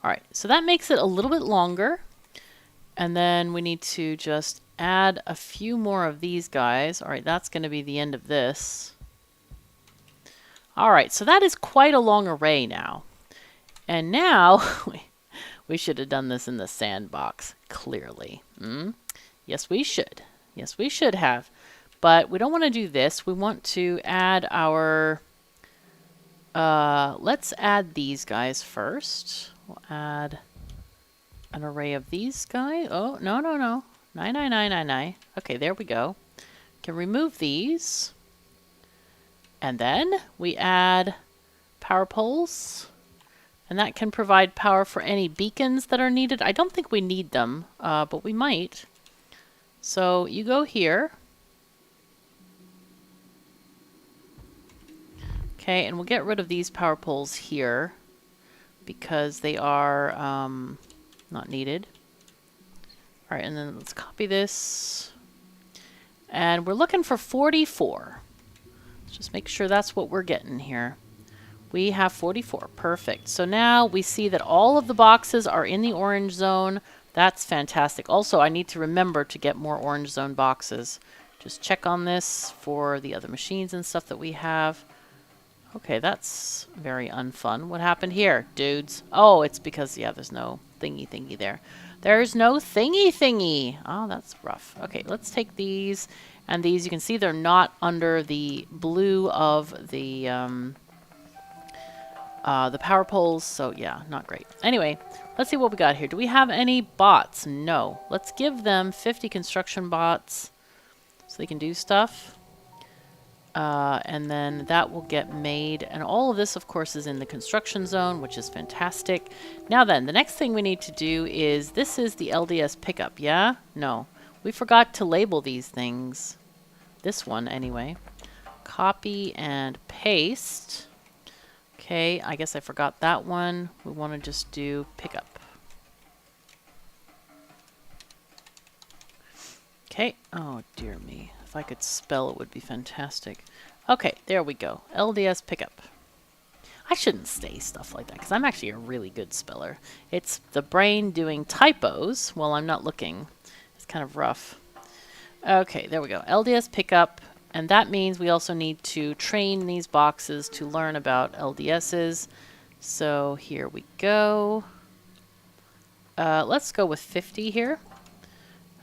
All right. So that makes it a little bit longer. And then we need to just add a few more of these guys. All right. That's going to be the end of this. All right. So that is quite a long array now. And now we should have done this in the sandbox, clearly. Yes, we should. Yes, we should have. But we don't want to do this. We want to add our... let's add these guys first. We'll add an array of these guys. Oh, no, no, no. 99999. Okay, there we go. Can remove these. And then we add power poles. And that can provide power for any beacons that are needed. I don't think we need them, but we might. So you go here. Okay, and we'll get rid of these power poles here because they are not needed. All right, and then let's copy this. And we're looking for 44. Let's just make sure that's what we're getting here. We have 44. Perfect. So now we see that all of the boxes are in the orange zone. That's fantastic. Also, I need to remember to get more orange zone boxes. Just check on this for the other machines and stuff that we have. Okay, that's very unfun. What happened here, dudes? Oh, it's because, yeah, there's no thingy there. There's no thingy. Oh, that's rough. Okay, let's take these and these. You can see they're not under the blue of the power poles, so yeah, not great. Anyway, let's see what we got here. Do we have any bots? No. Let's give them 50 construction bots so they can do stuff. And then that will get made. And all of this, of course, is in the construction zone, which is fantastic. Now then, the next thing we need to do is, this is the LDS pickup, yeah? No. We forgot to label these things. This one, anyway. Copy and paste. Okay, I guess I forgot that one. We want to just do pickup. Okay. Oh, dear me. If I could spell, it would be fantastic. Okay, there we go. LDS pickup. I shouldn't say stuff like that because I'm actually a really good speller. It's the brain doing typos while I'm not looking. It's kind of rough. Okay, there we go. LDS pickup. And that means we also need to train these boxes to learn about LDSs. So here we go. Let's go with 50 here.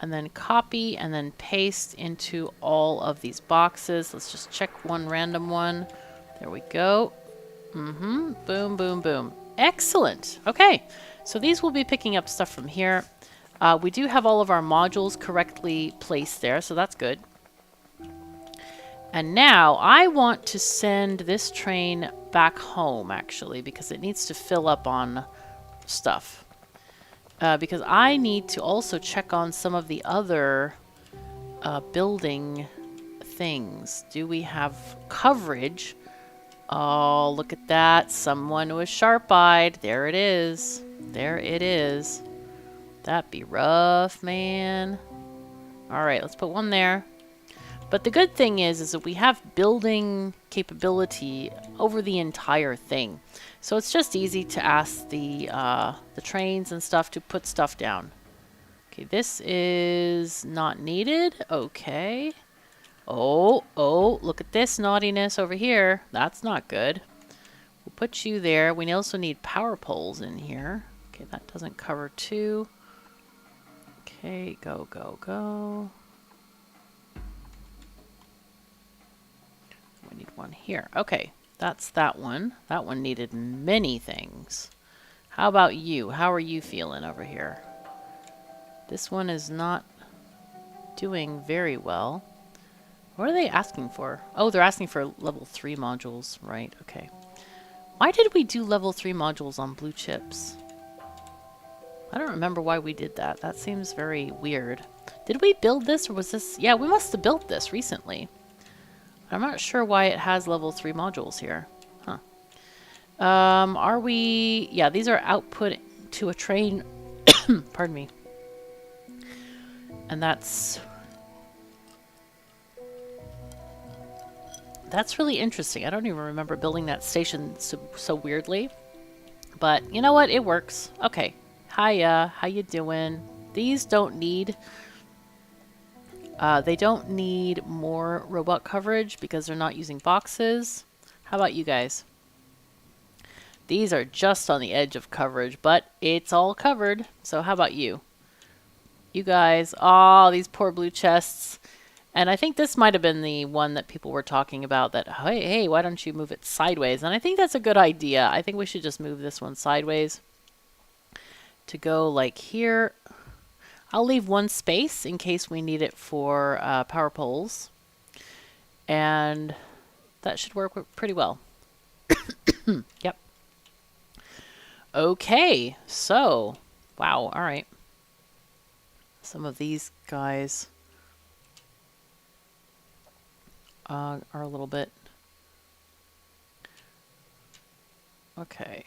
And then copy and then paste into all of these boxes. Let's just check one random one. There we go. Boom, boom, boom. Excellent. Okay, so these will be picking up stuff from here. We do have all of our modules correctly placed there, so that's good. And now I want to send this train back home, actually, because it needs to fill up on stuff. Because I need to also check on some of the other building things. Do we have coverage? Oh, look at that. Someone was sharp-eyed. There it is. There it is. That'd be rough, man. All right, let's put one there. But the good thing is that we have building capability over the entire thing. So it's just easy to ask the trains and stuff to put stuff down. Okay, this is not needed. Okay. Oh, look at this naughtiness over here. That's not good. We'll put you there. We also need power poles in here. Okay, that doesn't cover 2. Okay, go, go, go. We need one here. Okay, that's that one. That one needed many things. How about you? How are you feeling over here? This one is not doing very well. What are they asking for? Oh, they're asking for level 3 modules. Right, okay. Why did we do level 3 modules on blue chips? I don't remember why we did that. That seems very weird. Did we build this or was this... Yeah, we must have built this recently. I'm not sure why it has level 3 modules here. Huh. Are we... Yeah, these are output to a train. Pardon me. And that's really interesting. I don't even remember building that station so weirdly. But you know what? It works. Okay. Hiya. How you doing? These don't need... they don't need more robot coverage because they're not using boxes. How about you guys? These are just on the edge of coverage, but it's all covered. So how about you? You guys, oh, these poor blue chests. And I think this might have been the one that people were talking about that, hey, why don't you move it sideways? And I think that's a good idea. I think we should just move this one sideways to go like here. I'll leave one space in case we need it for power poles. And that should work pretty well. Yep. Okay, so, wow, all right. Some of these guys are a little bit... Okay.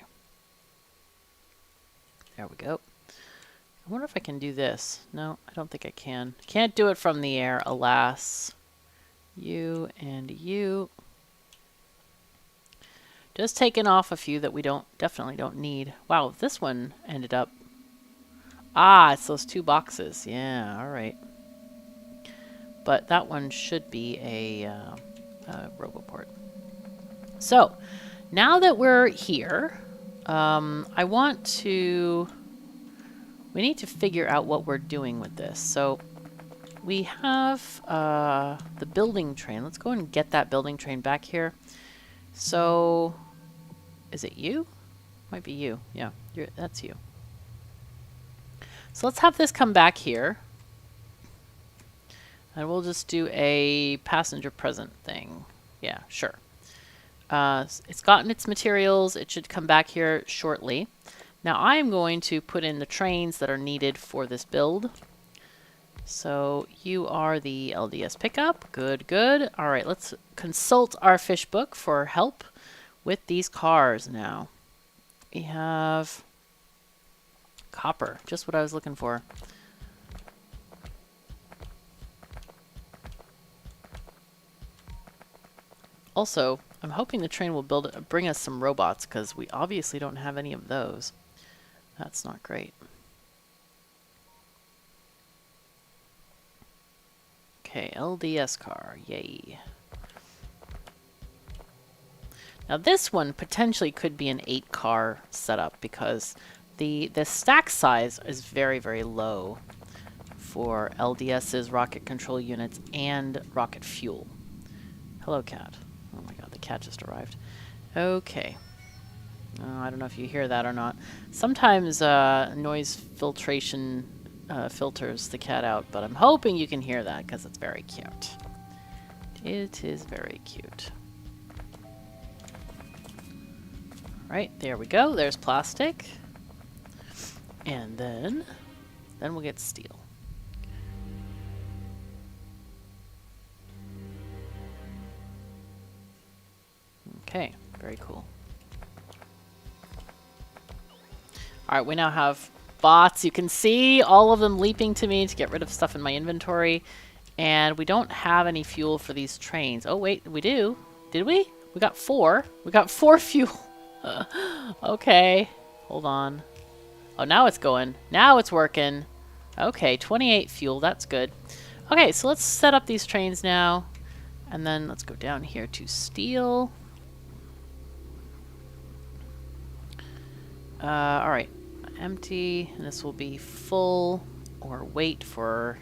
There we go. I wonder if I can do this. No, I don't think I can. Can't do it from the air, alas. You and you. Just taking off a few that we definitely don't need. Wow, this one ended up... Ah, it's those 2 boxes. Yeah, all right. But that one should be a RoboPort. So, now that we're here, I want to... We need to figure out what we're doing with this. So, we have the building train. Let's go and get that building train back here. So, is it you? Might be you. Yeah, that's you. So let's have this come back here. And we'll just do a passenger present thing. Yeah, sure. It's gotten its materials. It should come back here shortly. Now I'm going to put in the trains that are needed for this build. So you are the LDS pickup. Good, good. All right, let's consult our fish book for help with these cars now. We have copper, just what I was looking for. Also, I'm hoping the train will bring us some robots because we obviously don't have any of those. That's not great. Okay, LDS car, yay. Now this one potentially could be an 8-car setup because the stack size is very, very low for LDS's rocket control units and rocket fuel. Hello, cat. Oh my god, the cat just arrived. Okay. I don't know if you hear that or not. Sometimes noise filtration filters the cat out, but I'm hoping you can hear that because it's very cute. It is very cute. Right, there we go. There's plastic. And then we'll get steel. Okay, very cool. Alright, we now have bots. You can see all of them leaping to me to get rid of stuff in my inventory. And we don't have any fuel for these trains. Oh, wait, we do. Did we? We got 4. We got 4 fuel. Okay, hold on. Oh, now it's going. Now it's working. Okay, 28 fuel. That's good. Okay, so let's set up these trains now. And then let's go down here to steel. Alright. Empty. And this will be full. Or wait for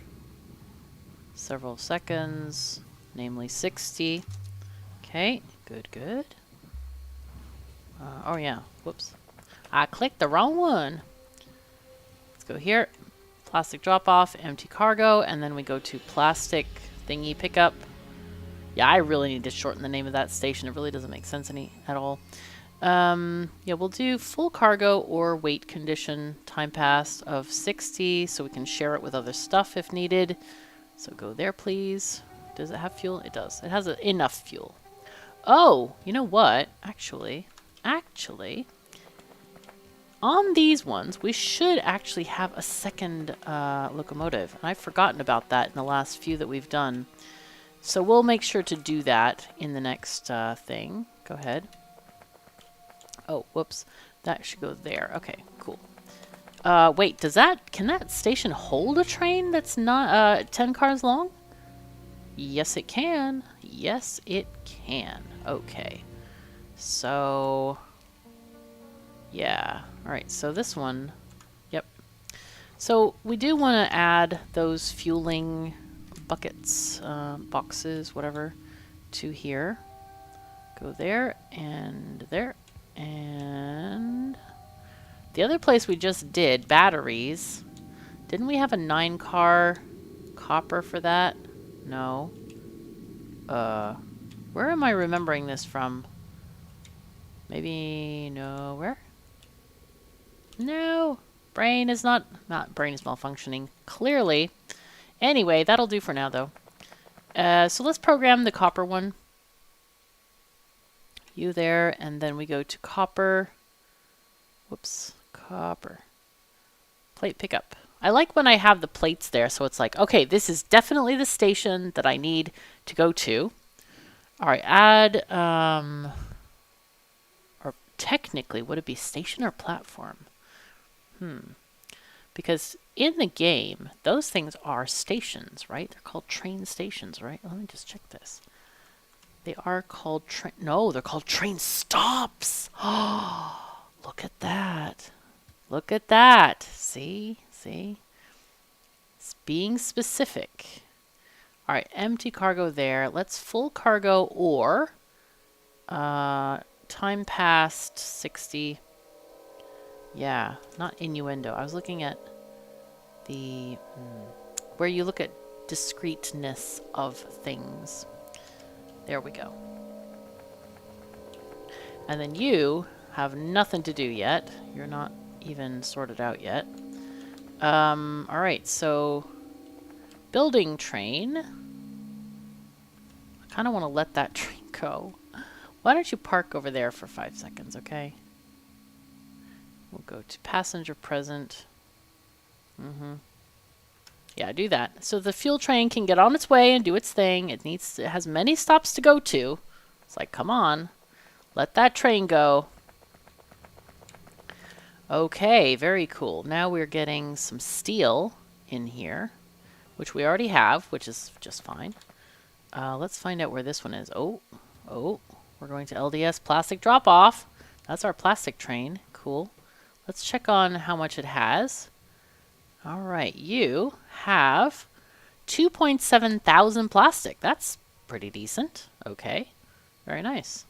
several seconds. Namely 60. Okay, good, good. Oh yeah, whoops. I clicked the wrong one. Let's go here. Plastic drop-off, empty cargo, and then we go to plastic thingy pickup. Yeah, I really need to shorten the name of that station. It really doesn't make sense at all. Yeah, we'll do full cargo or weight condition time pass of 60 so we can share it with other stuff if needed. So go there, please. Does it have fuel? It does. It has enough fuel. Oh, you know what? Actually, on these ones, we should actually have a second locomotive. And I've forgotten about that in the last few that we've done. So we'll make sure to do that in the next thing. Go ahead. Oh, whoops. That should go there. Okay, cool. Wait, can that station hold a train that's not 10 cars long? Yes, it can. Yes, it can. Okay. So, yeah. All right, so this one, yep. So we do want to add those fueling buckets, boxes, whatever, to here. Go there and there. And the other place we just did, batteries. Didn't we have a 9-car copper for that? No. Where am I remembering this from? Maybe, no, where? No. Brain is brain is malfunctioning. Clearly. Anyway, that'll do for now, though. So let's program the copper one. You there, and then we go to copper. Whoops. Copper. Plate pickup. I like when I have the plates there, so it's like, okay, this is definitely the station that I need to go to. All right, add, or technically, would it be station or platform? Because in the game, those things are stations, right? They're called train stations, right? Let me just check this. They are called no, they're called train stops. Oh, look at that. Look at that. See? See? It's being specific. All right, empty cargo there. Let's full cargo or time passed 60. Yeah, not innuendo. I was looking at the where you look at discreteness of things. There we go. And then you have nothing to do yet. You're not even sorted out yet. All right, so building train. I kind of want to let that train go. Why don't you park over there for 5 seconds, okay? We'll go to passenger present. Yeah, do that. So the fuel train can get on its way and do its thing. It has many stops to go to. It's like, come on. Let that train go. Okay, very cool. Now we're getting some steel in here, which we already have, which is just fine. Let's find out where this one is. Oh, we're going to LDS plastic drop-off. That's our plastic train. Cool. Let's check on how much it has. All right, you have 2.7 thousand plastic. That's pretty decent. Okay, very nice.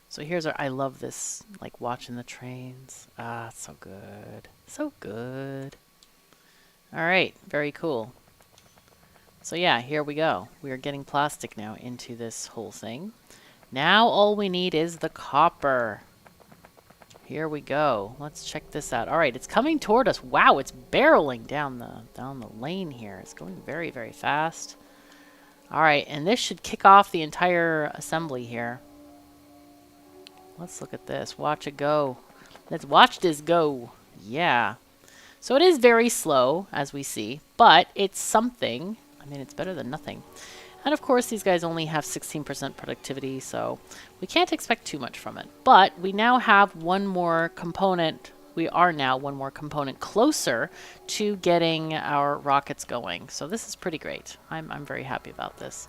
So here's our, I love this, like watching the trains. Ah, it's so good. So good. All right, very cool. So yeah, here we go. We are getting plastic now into this whole thing. Now all we need is the copper. Here we go. Let's check this out. All right, it's coming toward us. Wow, it's barreling down the lane here. It's going very, very fast. All right, and this should kick off the entire assembly here. Let's look at this. Watch it go. Let's watch this go. Yeah. So it is very slow, as we see, but it's something. I mean, it's better than nothing. And of course, these guys only have 16% productivity, so we can't expect too much from it. But we now have one more component. We are now one more component closer to getting our rockets going. So this is pretty great. I'm very happy about this.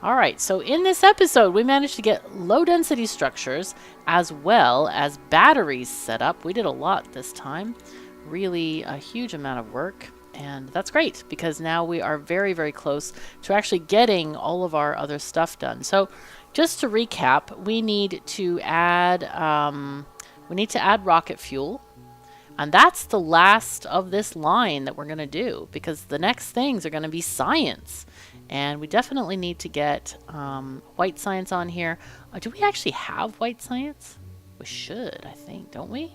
All right, so in this episode, we managed to get low-density structures as well as batteries set up. We did a lot this time. Really a huge amount of work. And that's great because now we are very, very close to actually getting all of our other stuff done. So just to recap, we need to add rocket fuel. And that's the last of this line that we're going to do because the next things are going to be science. And we definitely need to get white science on here. Do we actually have white science? We should, I think, don't we?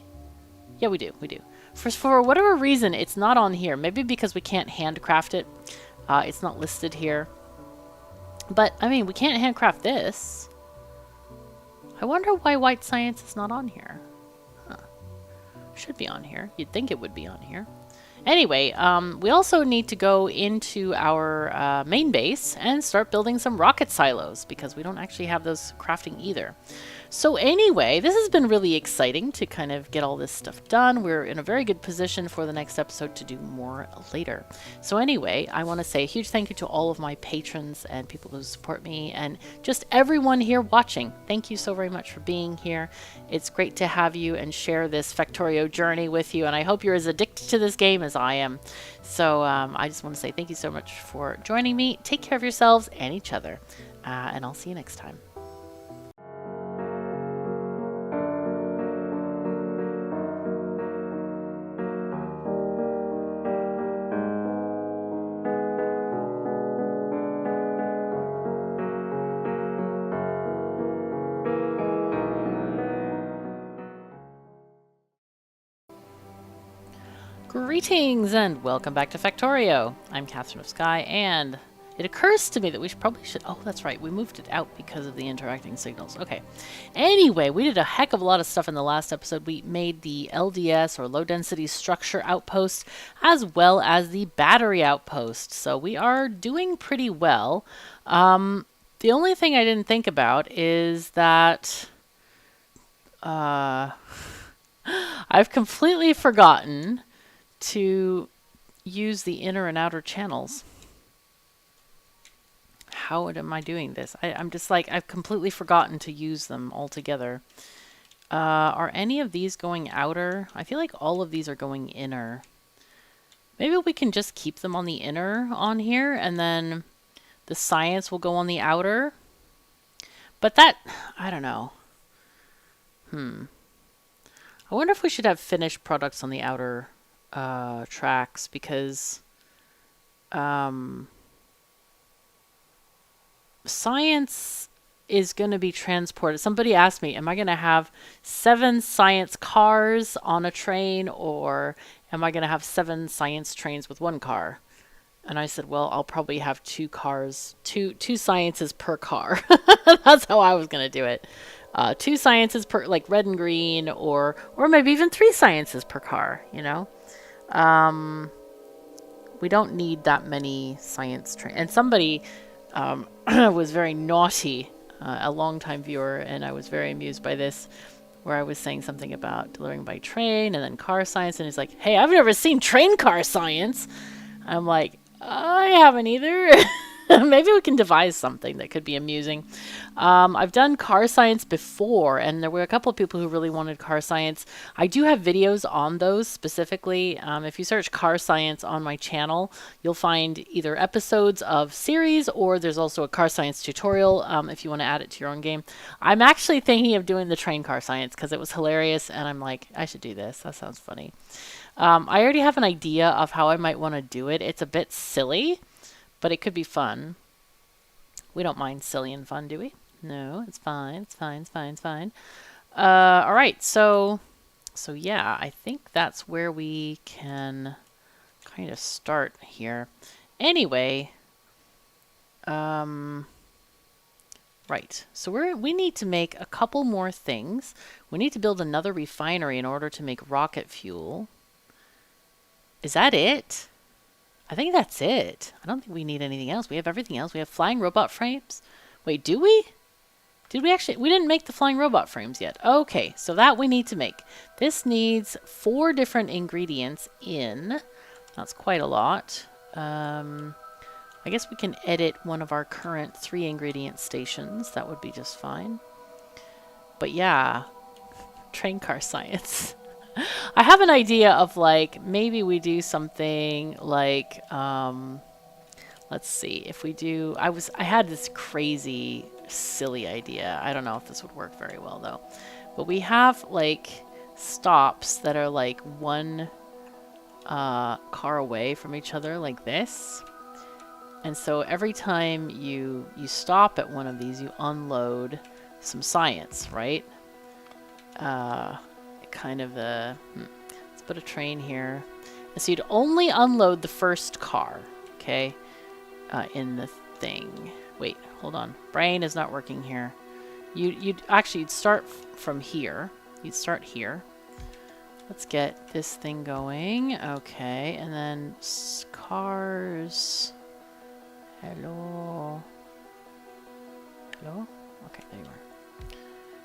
Yeah, we do. We do. For whatever reason, it's not on here. Maybe because we can't handcraft it. It's not listed here. But, I mean, we can't handcraft this. I wonder why white science is not on here. Huh. Should be on here. You'd think it would be on here. Anyway, we also need to go into our main base and start building some rocket silos because we don't actually have those crafting either. So anyway, this has been really exciting to kind of get all this stuff done. We're in a very good position for the next episode to do more later. So anyway, I want to say a huge thank you to all of my patrons and people who support me and just everyone here watching. Thank you so very much for being here. It's great to have you and share this Factorio journey with you. And I hope you're as addicted to this game as I am. So I just want to say thank you so much for joining me. Take care of yourselves and each other. And I'll see you next time. Greetings and welcome back to Factorio. I'm KatherineOfSky, and it occurs to me that we probably should... Oh, that's right. We moved it out because of the interacting signals. Okay. Anyway, we did a heck of a lot of stuff in the last episode. We made the LDS, or Low Density Structure Outpost, as well as the Battery Outpost. So we are doing pretty well. The only thing I didn't think about is that... I've completely forgotten to use the inner and outer channels. How am I doing this? I'm just like, I've completely forgotten to use them altogether. Are any of these going outer? I feel like all of these are going inner. Maybe we can just keep them on the inner on here, and then the science will go on the outer. But that, I don't know. I wonder if we should have finished products on the outer tracks, because science is going to be transported. Somebody asked me, am I going to have 7 science cars on a train, or am I going to have 7 science trains with 1 car? And I said, well, I'll probably have 2 cars, two sciences per car. That's how I was going to do it. 2 sciences per, like red and green, or maybe even 3 sciences per car, you know? We don't need that many science trains. And somebody was very naughty, a longtime viewer, and I was very amused by this, where I was saying something about delivering by train and then car science, and he's like, hey, I've never seen train car science. I'm like, I haven't either. Maybe we can devise something that could be amusing. I've done car science before, and there were a couple of people who really wanted car science. I do have videos on those specifically. If you search car science on my channel, you'll find either episodes of series, or there's also a car science tutorial if you want to add it to your own game. I'm actually thinking of doing the train car science because it was hilarious, and I'm like, I should do this. That sounds funny. I already have an idea of how I might want to do it. It's a bit silly, but it could be fun. We don't mind silly and fun, do we? No, it's fine. It's fine. It's fine. It's fine. All right. So yeah, I think that's where we can kind of start here. Anyway, Right. So we need to make a couple more things. We need to build another refinery in order to make rocket fuel. Is that it? I think that's it. I don't think we need anything else. We have everything else. We have flying robot frames. Wait, do we? Did we actually? We didn't make the flying robot frames yet. Okay, so that we need to make. This needs 4 different ingredients in. That's quite a lot. I guess we can edit one of our current 3 ingredient stations. That would be just fine. But yeah, train car science. I have an idea of like, maybe we do something like, let's see, if we do, I had this crazy, silly idea. I don't know if this would work very well though. But we have like stops that are like 1 car away from each other like this. And so every time you stop at one of these, you unload some science, right? Kind of a... let's put a train here. And so you'd only unload the first car, okay? In the thing. Wait, hold on. Brain is not working here. You'd start from here. You'd start here. Let's get this thing going. Okay, and then cars... Hello? Hello? Okay, there you are.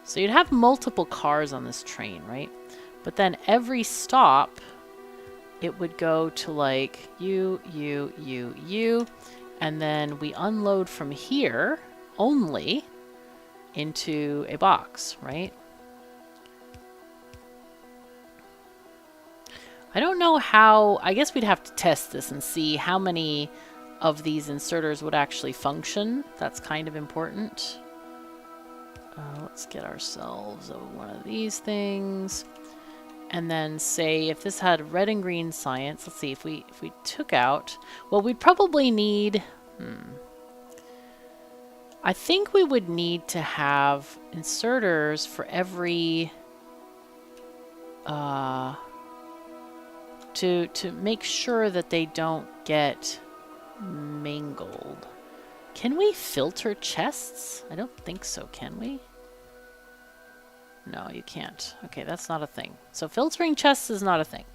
So you'd have multiple cars on this train, right? But then every stop, it would go to like you, and then we unload from here only into a box, right? I don't know how, I guess we'd have to test this and see how many of these inserters would actually function. That's kind of important. Let's get ourselves one of these things. And then say if this had red and green science, let's see, if we took out, well, we'd probably need, I think we would need to have inserters for every, to make sure that they don't get mingled. Can we filter chests? I don't think so, can we? No, you can't. Okay, that's not a thing. So filtering chests is not a thing.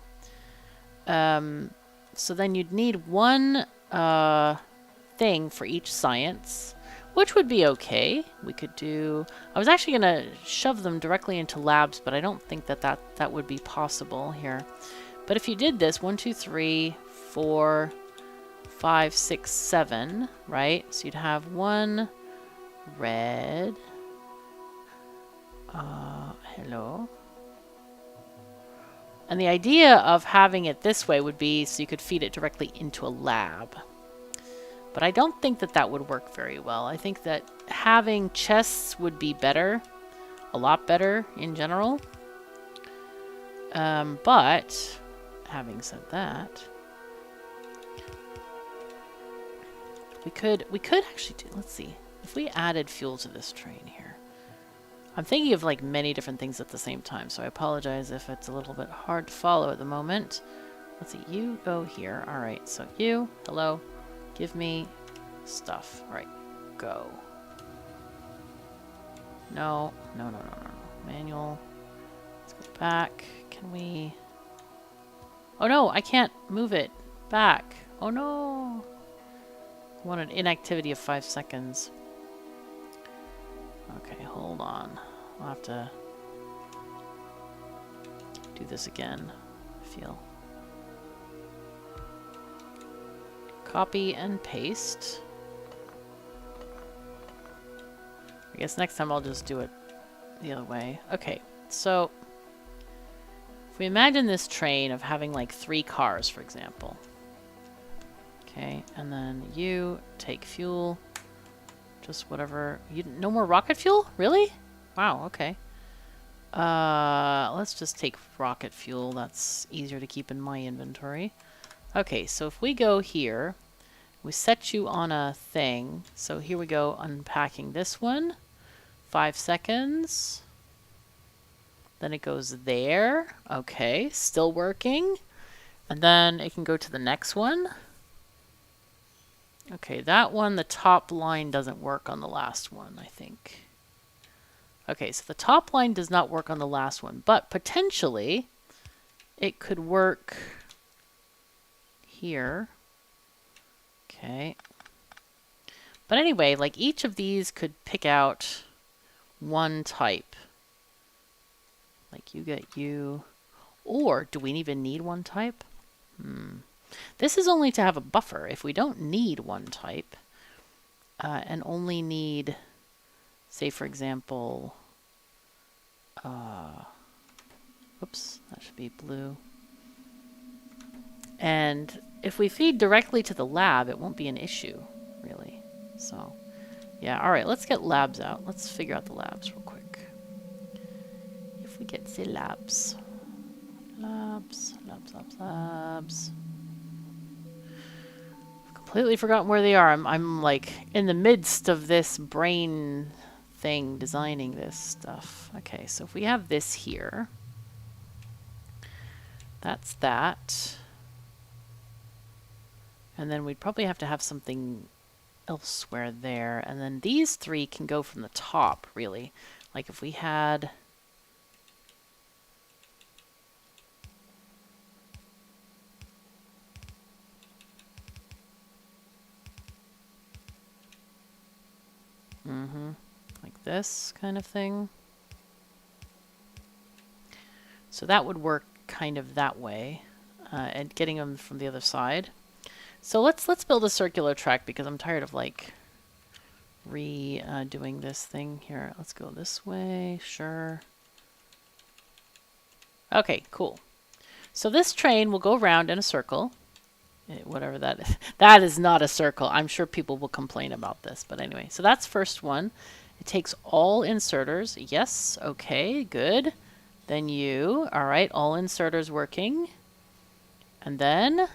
So then you'd need 1 thing for each science, which would be okay. We could do... I was actually going to shove them directly into labs, but I don't think that would be possible here. But if you did this, 1, 2, 3, 4... 5, 6, 7, right? So you'd have 1 red. Hello. And the idea of having it this way would be so you could feed it directly into a lab. But I don't think that would work very well. I think that having chests would be better. A lot better in general. But having said that... We could actually do, let's see, if we added fuel to this train here. I'm thinking of like many different things at the same time, so I apologize if it's a little bit hard to follow at the moment. Let's see, you go here. All right, so you, hello, give me stuff. All right, go. No. Manual. Let's go back. Can we? Oh no, I can't move it back. Oh no. I want an inactivity of 5 seconds. Okay, hold on. I'll have to do this again, I feel. Copy and paste. I guess next time I'll just do it the other way. Okay, so if we imagine this train of having like 3 cars, for example. Okay, and then you take fuel. Just whatever. No more rocket fuel? Really? Wow, okay. Let's just take rocket fuel. That's easier to keep in my inventory. Okay, so if we go here, we set you on a thing. So here we go, unpacking this one. 5 seconds. Then it goes there. Okay, still working. And then it can go to the next one. Okay, that one, the top line doesn't work on the last one, I think. Okay, so the top line does not work on the last one, but potentially it could work here. Okay. But anyway, like each of these could pick out one type. Like you get you. Or do we even need one type? This is only to have a buffer. If we don't need one type and only need, say for example, oops, that should be blue. And if we feed directly to the lab, it won't be an issue, really. So, yeah, all right, let's get labs out. Let's figure out the labs real quick. If we get the labs. Labs. I've completely forgotten where they are. I'm like in the midst of this brain thing, designing this stuff. Okay, so if we have this here, that's that. And then we'd probably have to have something elsewhere there. And then these three can go from the top, really. Like if we had... like this kind of thing. So that would work kind of that way. And getting them from the other side. So let's build a circular track because I'm tired of like doing this thing here. Let's go this way, sure. Okay, cool. So this train will go around in a circle. Whatever that is. That is not a circle. I'm sure people will complain about this, but anyway. So that's first one. It takes all inserters. Yes, okay, good. Then you, all right, all inserters working. And then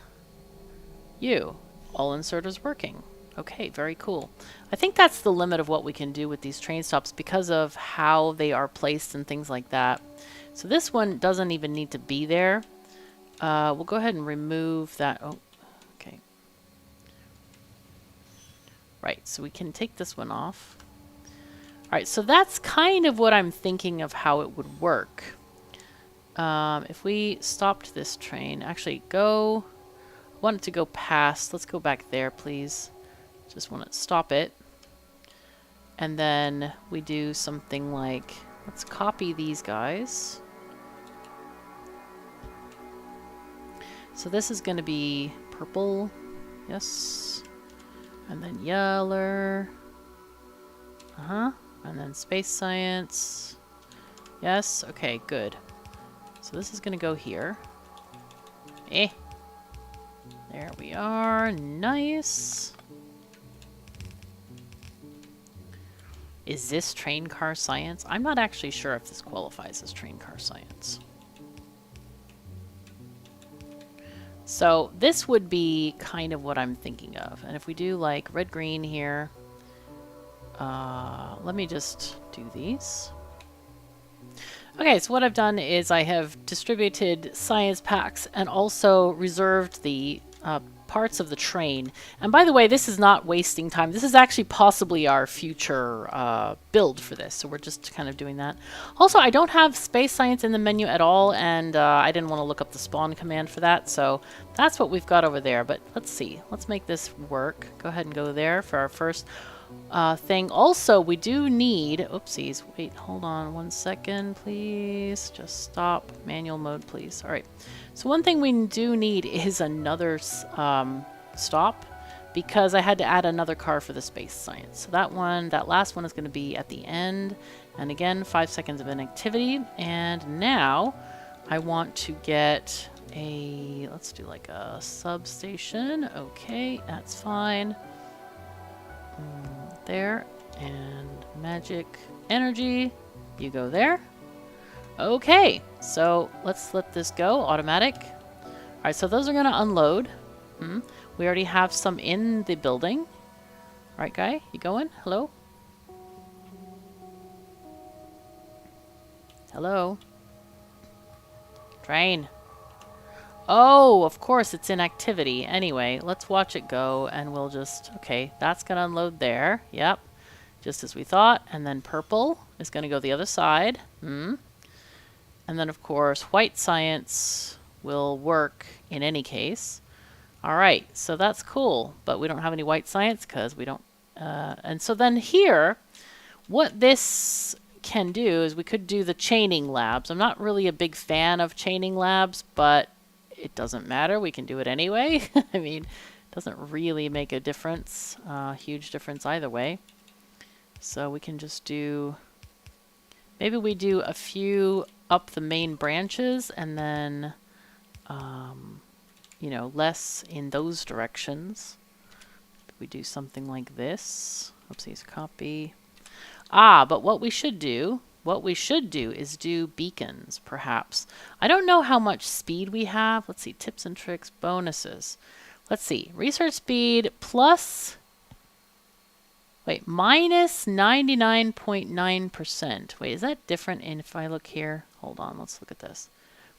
you, all inserters working. Okay, very cool. I think that's the limit of what we can do with these train stops because of how they are placed and things like that. So this one doesn't even need to be there. We'll go ahead and remove that. Oh, okay. Right, so we can take this one off. All right, so that's kind of what I'm thinking of how it would work. If we stopped this train, actually go... want it to go past. Let's go back there, please. Just want to stop it. And then we do something like, let's copy these guys. So this is going to be purple. Yes. And then yellow. And then space science. Yes. Okay, good. So this is going to go here. There we are. Nice. Is this train car science? I'm not actually sure if this qualifies as train car science. So this would be kind of what I'm thinking of. And if we do like red-green here, let me just do these. Okay, so what I've done is I have distributed science packs and also reserved the parts of the train. And by the way, this is not wasting time. This is actually possibly our future build for this. So we're just kind of doing that. Also, I don't have space science in the menu at all, and I didn't want to look up the spawn command for that. So that's what we've got over there. But let's see. Let's make this work. Go ahead and go there for our first thing. Also, we do need... Oopsies. Wait, hold on 1 second, please. Just stop. Manual mode, please. All right. So one thing we do need is another stop because I had to add another car for the space science. So that last one is going to be at the end. And again, 5 seconds of inactivity. And now I want to get a... let's do like a substation. Okay, that's fine. There, and magic energy, you go there. Okay, so let's let this go, automatic. All right, so those are gonna unload. We already have some in the building. All right, guy, you going? Hello? Hello? Train. Oh, of course, it's in activity. Anyway, let's watch it go, and we'll just... Okay, that's going to unload there. Yep, just as we thought. And then purple is going to go the other side. And then, of course, white science will work in any case. All right, so that's cool, but we don't have any white science because we don't... and so then here, what this can do is we could do the chaining labs. I'm not really a big fan of chaining labs, but it doesn't matter. We can do it anyway. I mean, it doesn't really make a difference, huge difference either way. So we can just do... Maybe we do a few up the main branches and then, you know, less in those directions. We do something like this. Oopsies, copy. But what we should do is do beacons, perhaps. I don't know how much speed we have. Let's see, tips and tricks, bonuses. Let's see, research speed plus, wait, minus 99.9%. Wait, is that different if I look here? Hold on, let's look at this.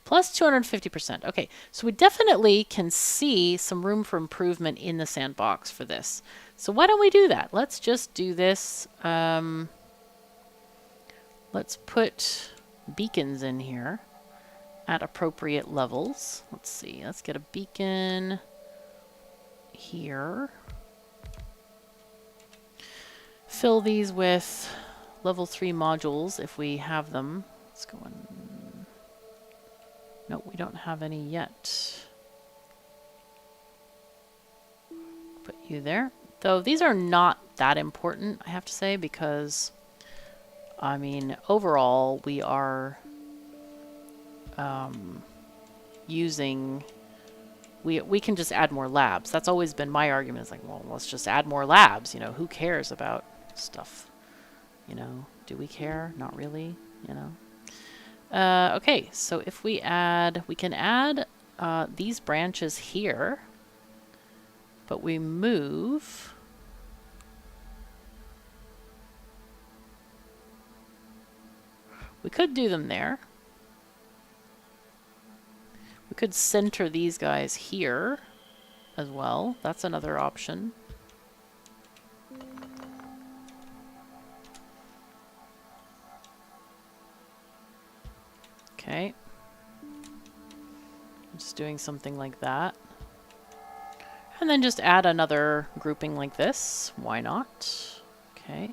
Plus 250%. Okay, so we definitely can see some room for improvement in the sandbox for this. So why don't we do that? Let's just do this. Let's put beacons in here at appropriate levels. Let's see, let's get a beacon here. Fill these with level 3 modules if we have them. Let's go in. No, we don't have any yet. Put you there. Though these are not that important, I have to say, because I mean, overall, we are using... We can just add more labs. That's always been my argument. It's like, well, let's just add more labs. You know, who cares about stuff? You know, do we care? Not really, you know. Okay, so if we add... We can add these branches here, but we move... We could do them there. We could center these guys here as well. That's another option. Okay. Just doing something like that. And then just add another grouping like this. Why not? Okay.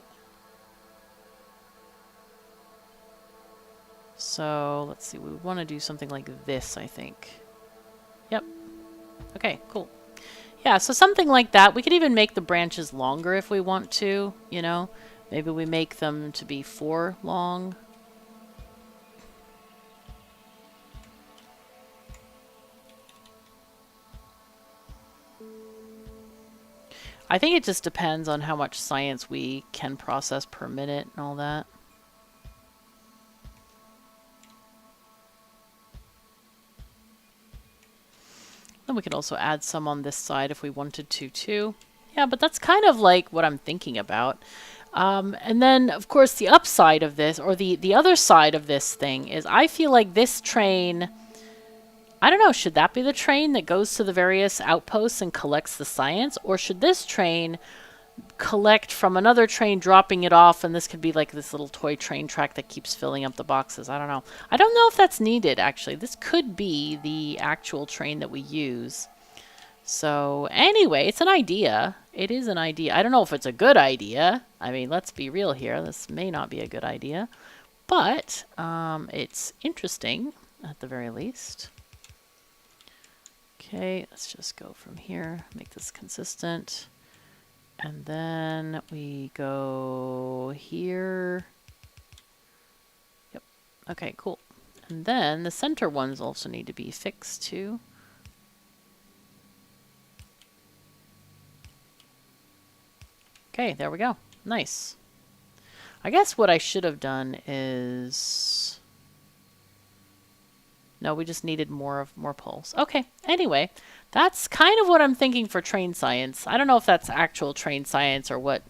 So let's see, we want to do something like this, I think. Yep. Okay, cool. Yeah, so something like that. We could even make the branches longer if we want to, you know. Maybe we make them to be 4 long. I think it just depends on how much science we can process per minute and all that. Then we could also add some on this side if we wanted to too. Yeah, but that's kind of like what I'm thinking about. And then, of course, the upside of this, or the other side of this thing, is I feel like this train... I don't know, should that be the train that goes to the various outposts and collects the science? Or should this train collect from another train, dropping it off, and this could be like this little toy train track that keeps filling up the boxes? I don't know. I don't know if that's needed, actually. This could be the actual train that we use. So anyway, it's an idea. It is an idea. I don't know if it's a good idea. I mean, let's be real here. This may not be a good idea. But it's interesting, at the very least. Okay, let's just go from here, make this consistent. And then we go here. Yep. Okay, cool. And then the center ones also need to be fixed too. Okay, there we go. Nice. I guess what I should have done is... No, we just needed more poles. Okay, anyway, that's kind of what I'm thinking for train science. I don't know if that's actual train science or what.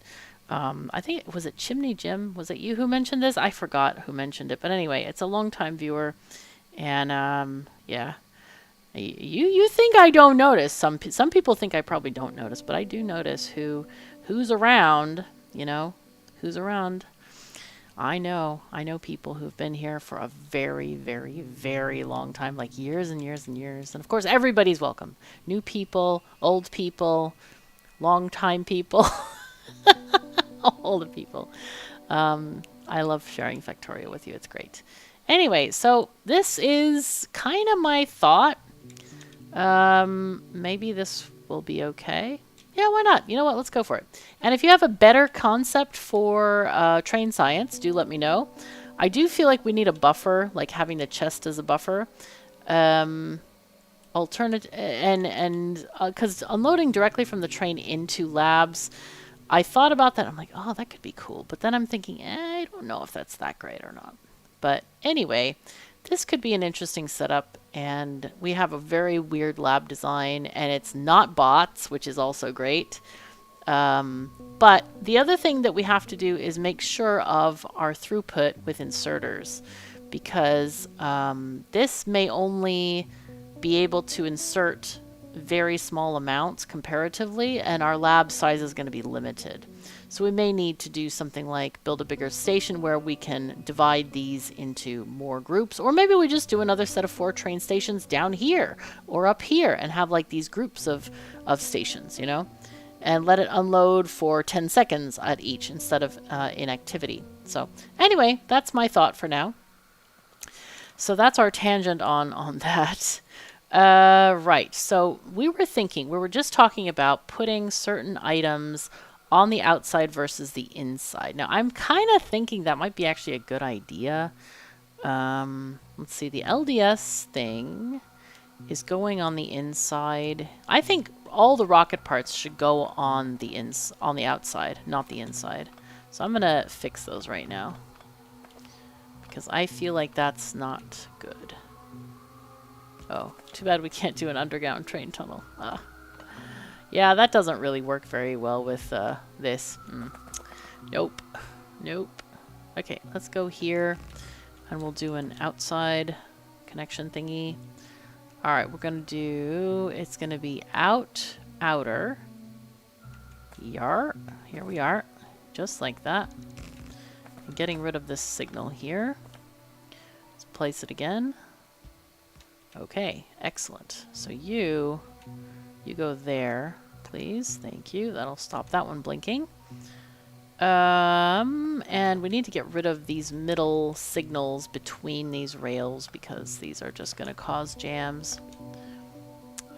I think, was it Chimney Jim? Was it you who mentioned this? I forgot who mentioned it. But anyway, it's a long-time viewer. And, yeah. You think I don't notice? Some people think I probably don't notice, but I do notice who's around. You know, who's around. I know people who've been here for a very, very, very long time, like years and years and years. And of course, everybody's welcome. New people, old people, long time people, all the people. I love sharing Factorio with you. It's great. Anyway, so this is kind of my thought. Maybe this will be okay. Yeah, why not? You know what? Let's go for it. And if you have a better concept for train science, do let me know. I do feel like we need a buffer, like having the chest as a buffer. Alternate and because unloading directly from the train into labs, I thought about that. I'm like, oh, that could be cool. But then I'm thinking, I don't know if that's that great or not. But anyway, this could be an interesting setup. And we have a very weird lab design, and it's not bots, which is also great. But the other thing that we have to do is make sure of our throughput with inserters, because this may only be able to insert very small amounts comparatively, and our lab size is going to be limited. So we may need to do something like build a bigger station where we can divide these into more groups, or maybe we just do another set of 4 train stations down here or up here and have like these groups of stations, you know, and let it unload for 10 seconds at each instead of inactivity. So anyway, that's my thought for now. So that's our tangent on that. Right, so we were just talking about putting certain items on the outside versus the inside. Now, I'm kind of thinking that might be actually a good idea. Let's see, the LDS thing is going on the inside. I think all the rocket parts should go on the outside, not the inside. So I'm gonna fix those right now, because I feel like that's not good. Oh, too bad we can't do an underground train tunnel. Yeah, that doesn't really work very well with this. Nope. Nope. Okay, let's go here, and we'll do an outside connection thingy. Alright, we're going to do... It's going to be outer. Yar. Here we are. Just like that. I'm getting rid of this signal here. Let's place it again. Okay, excellent. So you go there, please. Thank you. That'll stop that one blinking. And we need to get rid of these middle signals between these rails, because these are just going to cause jams.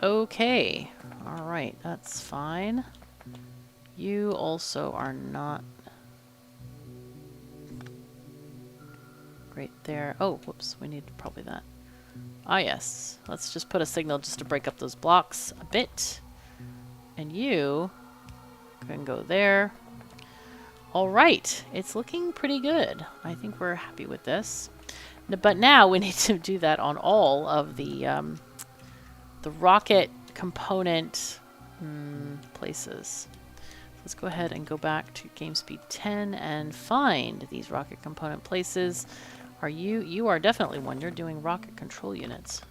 Okay. All right, that's fine. You also are not right there. Oh, whoops. We need probably that. Ah, yes. Let's just put a signal just to break up those blocks a bit. And you can go there. All right. It's looking pretty good. I think we're happy with this. But now we need to do that on all of the rocket component places. Let's go ahead and go back to game speed 10 and find these rocket component places. Are you are definitely one. You're doing rocket control units.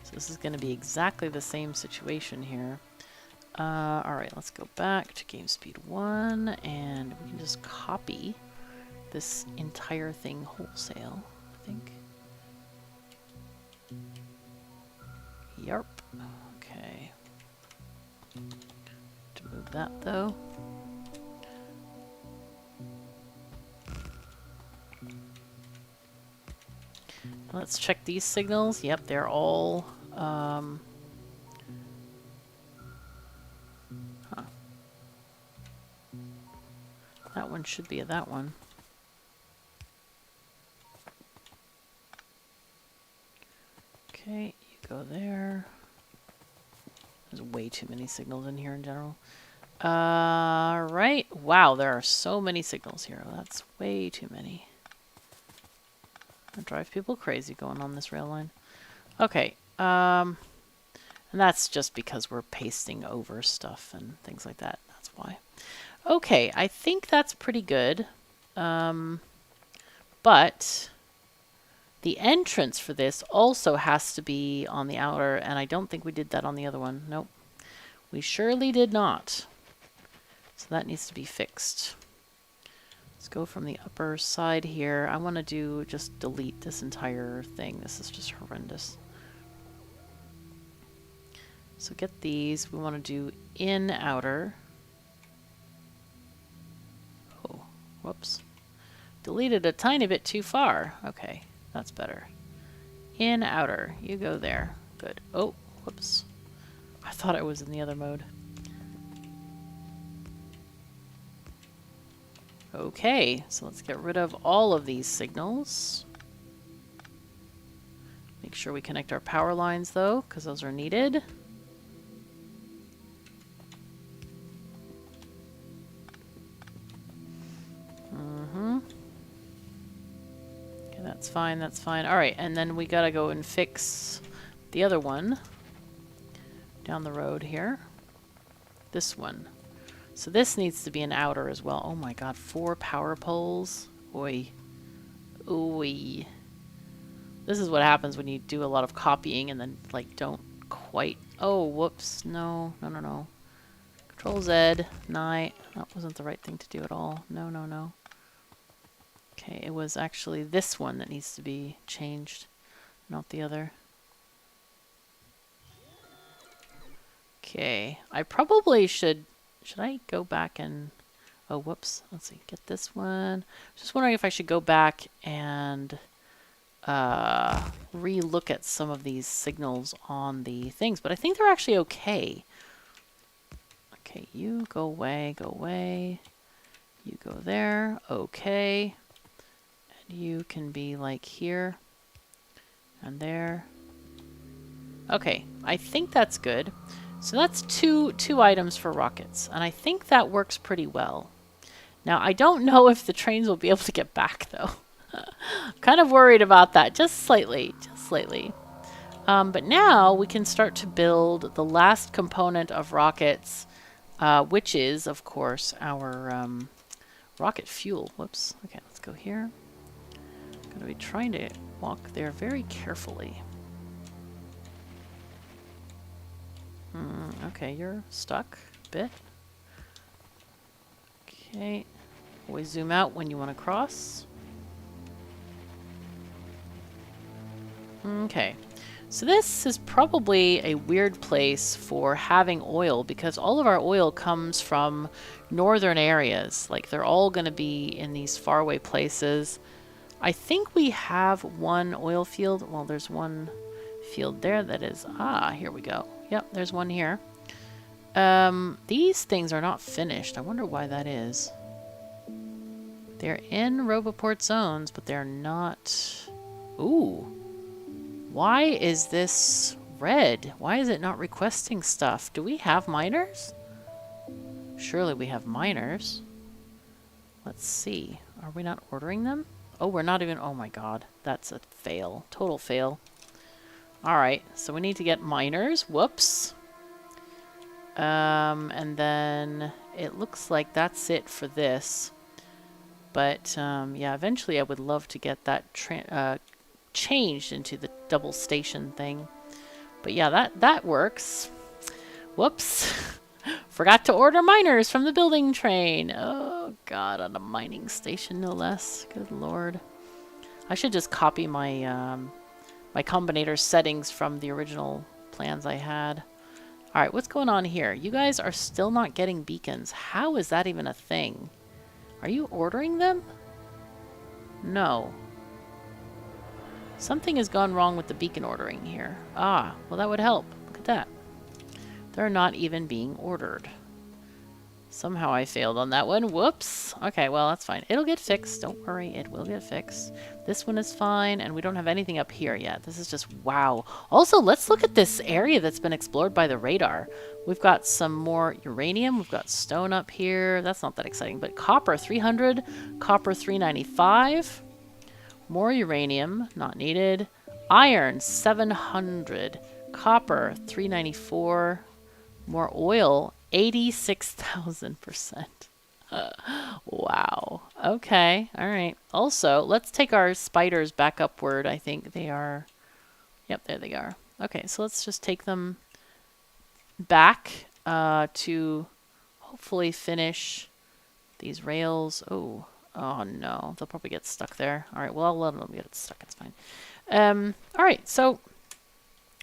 So this is going to be exactly the same situation here. Alright, let's go back to game speed 1, and we can just copy this entire thing wholesale, I think. Yarp. Okay. To move that, though. Let's check these signals. Yep, they're all... That one should be that one. Okay, you go there. There's way too many signals in here in general. Right. Wow, there are so many signals here. That's way too many. That drives people crazy going on this rail line. Okay. And that's just because we're pasting over stuff and things like that. That's why. Okay, I think that's pretty good. But The entrance for this also has to be on the outer, and I don't think we did that on the other one. Nope. We surely did not. So that needs to be fixed. Let's go from the upper side here. I want to just delete this entire thing. This is just horrendous. So get these. We want to do in outer. Oh, whoops. Deleted a tiny bit too far. Okay, that's better. In outer. You go there. Good. Oh, whoops. I thought I was in the other mode. Okay, so let's get rid of all of these signals. Make sure we connect our power lines though, because those are needed. Okay, that's fine, that's fine. Alright, and then we gotta go and fix the other one down the road here. This one. So this needs to be an outer as well. Oh my god, 4 power poles. Oi. Oi. This is what happens when you do a lot of copying and then, like, don't quite... Oh, whoops. No, no, no, no. Control Z. That wasn't the right thing to do at all. No, no, no. Okay, it was actually this one that needs to be changed, not the other. Okay, I probably should... Should I go back and... Oh, whoops. Let's see. Get this one. Just wondering if I should go back and re-look at some of these signals on the things. But I think they're actually okay. Okay, you go away, go away. You go there. Okay. And you can be like here. And there. Okay, I think that's good. So that's two items for rockets, and I think that works pretty well. Now, I don't know if the trains will be able to get back, though. Kind of worried about that, just slightly, just slightly. But now we can start to build the last component of rockets, which is, of course, our rocket fuel. Whoops. Okay, let's go here. I'm going to be trying to walk there very carefully. Okay, you're stuck a bit. Okay, always zoom out when you want to cross. Okay, so this is probably a weird place for having oil because all of our oil comes from northern areas. Like they're all going to be in these faraway places. I think we have one oil field. Well, there's one field there that is... Ah, here we go. Yep, there's one here. These things are not finished. I wonder why that is. They're in Roboport zones, but they're not... Ooh. Why is this red? Why is it not requesting stuff? Do we have miners? Surely we have miners. Let's see. Are we not ordering them? Oh, we're not even... Oh my god. That's a fail. Total fail. Alright, so we need to get miners. Whoops. And then it looks like that's it for this. But, yeah, eventually I would love to get that changed into the double station thing. But yeah, that works. Whoops. Forgot to order miners from the building train. Oh, God, on a mining station, no less. Good lord. I should just copy my... my combinator settings from the original plans I had. Alright, what's going on here? You guys are still not getting beacons. How is that even a thing? Are you ordering them? No. Something has gone wrong with the beacon ordering here. Ah, well that would help. Look at that. They're not even being ordered. Somehow I failed on that one. Whoops. Okay, well, that's fine. It'll get fixed. Don't worry. It will get fixed. This one is fine, and we don't have anything up here yet. This is just wow. Also, let's look at this area that's been explored by the radar. We've got some more uranium. We've got stone up here. That's not that exciting, but copper 300, copper 395. More uranium, not needed. Iron 700, copper 394. More oil 86,000%. Wow. Okay. All right. Also, let's take our spiders back upward. I think they are... Yep, there they are. Okay, so let's just take them back to hopefully finish these rails. Oh, oh no. They'll probably get stuck there. All right, well, I'll let them get stuck. It's fine. All right, so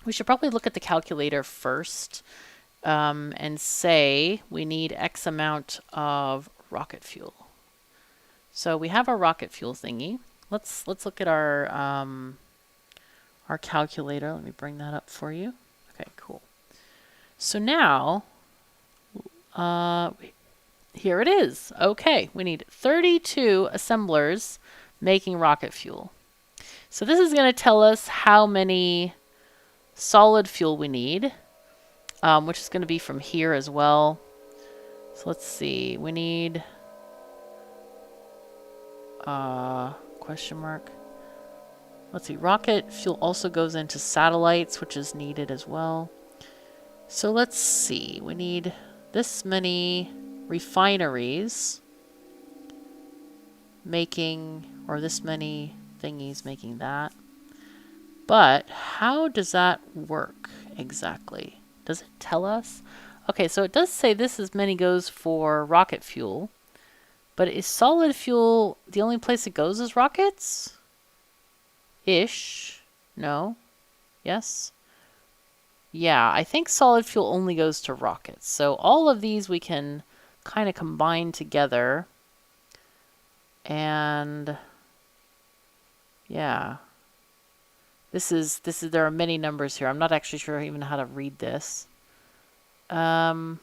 we should probably look at the calculator first and say we need X amount of rocket fuel. So we have our rocket fuel thingy. Let's look at our calculator. Let me bring that up for you. Okay, cool. So now, here it is. Okay, we need 32 assemblers making rocket fuel. So this is going to tell us how many solid fuel we need, which is going to be from here as well. So let's see. We need question mark. Let's see. Rocket fuel also goes into satellites, which is needed as well. So let's see. We need this many refineries making, or this many thingies making that. But how does that work exactly? Does it tell us? Okay, so it does say this as many goes for rocket fuel. But is solid fuel the only place it goes is rockets? Ish. No. Yes. Yeah, I think solid fuel only goes to rockets. So all of these we can kind of combine together. And yeah. There are many numbers here. I'm not actually sure even how to read this. Because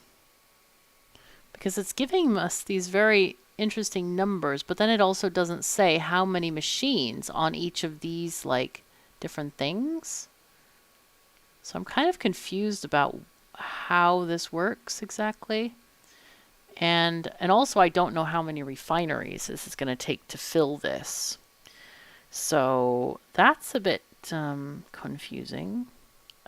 it's giving us these very interesting numbers, but then it also doesn't say how many machines on each of these like different things. So I'm kind of confused about how this works exactly. And also I don't know how many refineries this is going to take to fill this. So that's a bit confusing.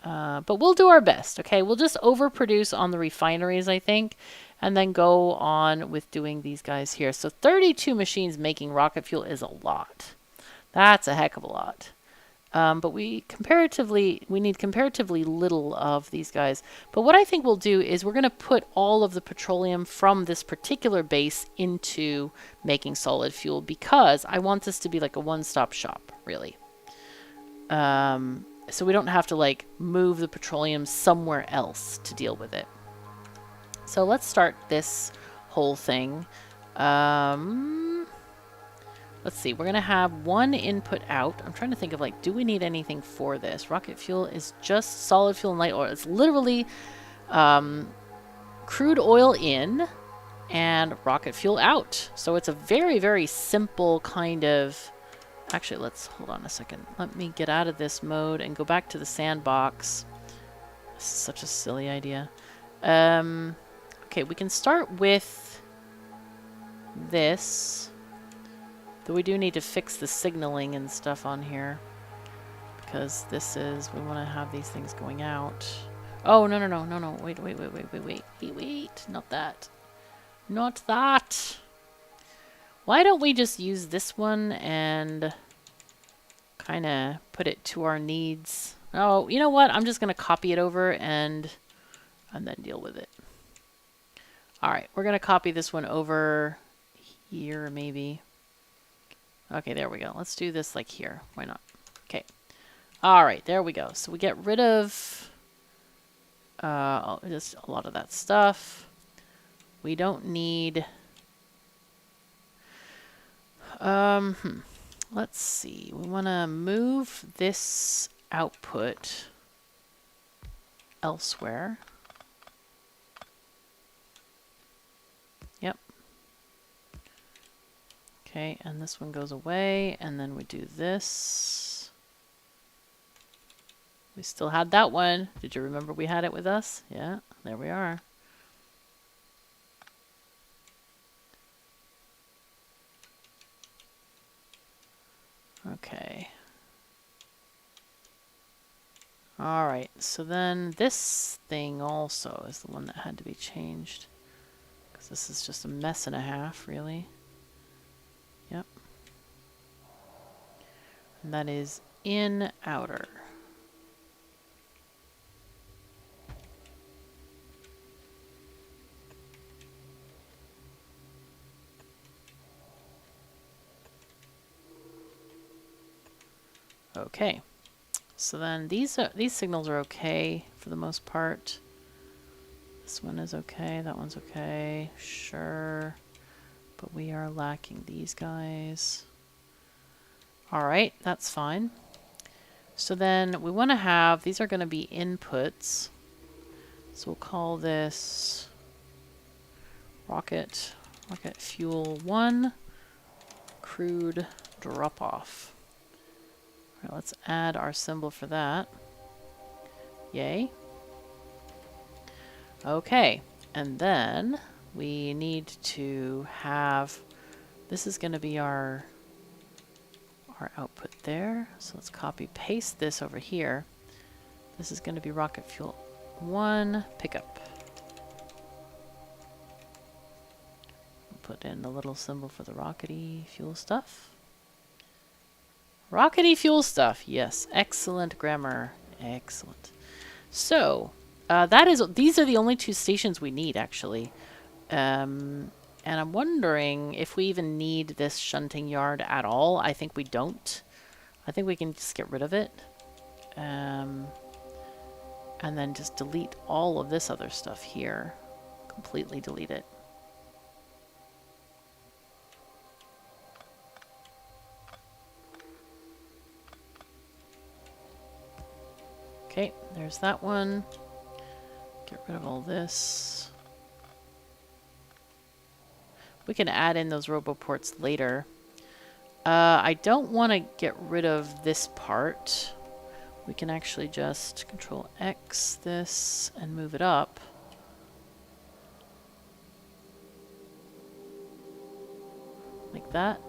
But we'll do our best, okay? We'll just overproduce on the refineries, I think, and then go on with doing these guys here. So 32 machines making rocket fuel is a lot. That's a heck of a lot. But we need comparatively little of these guys. But what I think we'll do is we're going to put all of the petroleum from this particular base into making solid fuel because I want this to be like a one-stop shop, really. So we don't have to like move the petroleum somewhere else to deal with it. So let's start this whole thing. Let's see, we're going to have one input out. I'm trying to think of like, do we need anything for this? Rocket fuel is just solid fuel and light oil. It's literally crude oil in and rocket fuel out. So it's a very, very simple kind of... Actually, let's hold on a second. Let me get out of this mode and go back to the sandbox. This is such a silly idea. Okay, we can start with this. Though we do need to fix the signaling and stuff on here. Because this is... We want to have these things going out. Oh, no. Wait. Not that. Not that. Why don't we just use this one and kind of put it to our needs? Oh, you know what? I'm just going to copy it over and then deal with it. All right, we're going to copy this one over here maybe. Okay, there we go. Let's do this like here. Why not? Okay. All right, there we go. So we get rid of just a lot of that stuff. We don't need... Let's see. We want to move this output elsewhere. Yep. Okay, and this one goes away, and then we do this. We still had that one. Did you remember we had it with us? Yeah, there we are. Okay. All right, so then this thing also is the one that had to be changed. 'cause this is just a mess and a half, really. Yep. And that is in outer. Okay. So then these signals are okay for the most part. This one is okay, that one's okay, sure. But we are lacking these guys. Alright, that's fine. So then we want to have, these are going to be inputs. So we'll call this rocket fuel 1, crude drop off. All right, let's add our symbol for that. Yay. Okay, and then we need to have, this is going to be our output there. So let's copy paste this over here. This is going to be rocket fuel 1 pickup. We'll put in the little symbol for the rockety fuel stuff. Rockety fuel stuff, yes, excellent grammar, excellent. So these are the only 2 stations we need, actually. And I'm wondering if we even need this shunting yard at all. I think we don't. I think we can just get rid of it. And then just delete all of this other stuff here. Completely delete it. Okay, there's that one. Get rid of all this. We can add in those roboports later. I don't want to get rid of this part. We can actually just Control X this and move it up. Like that.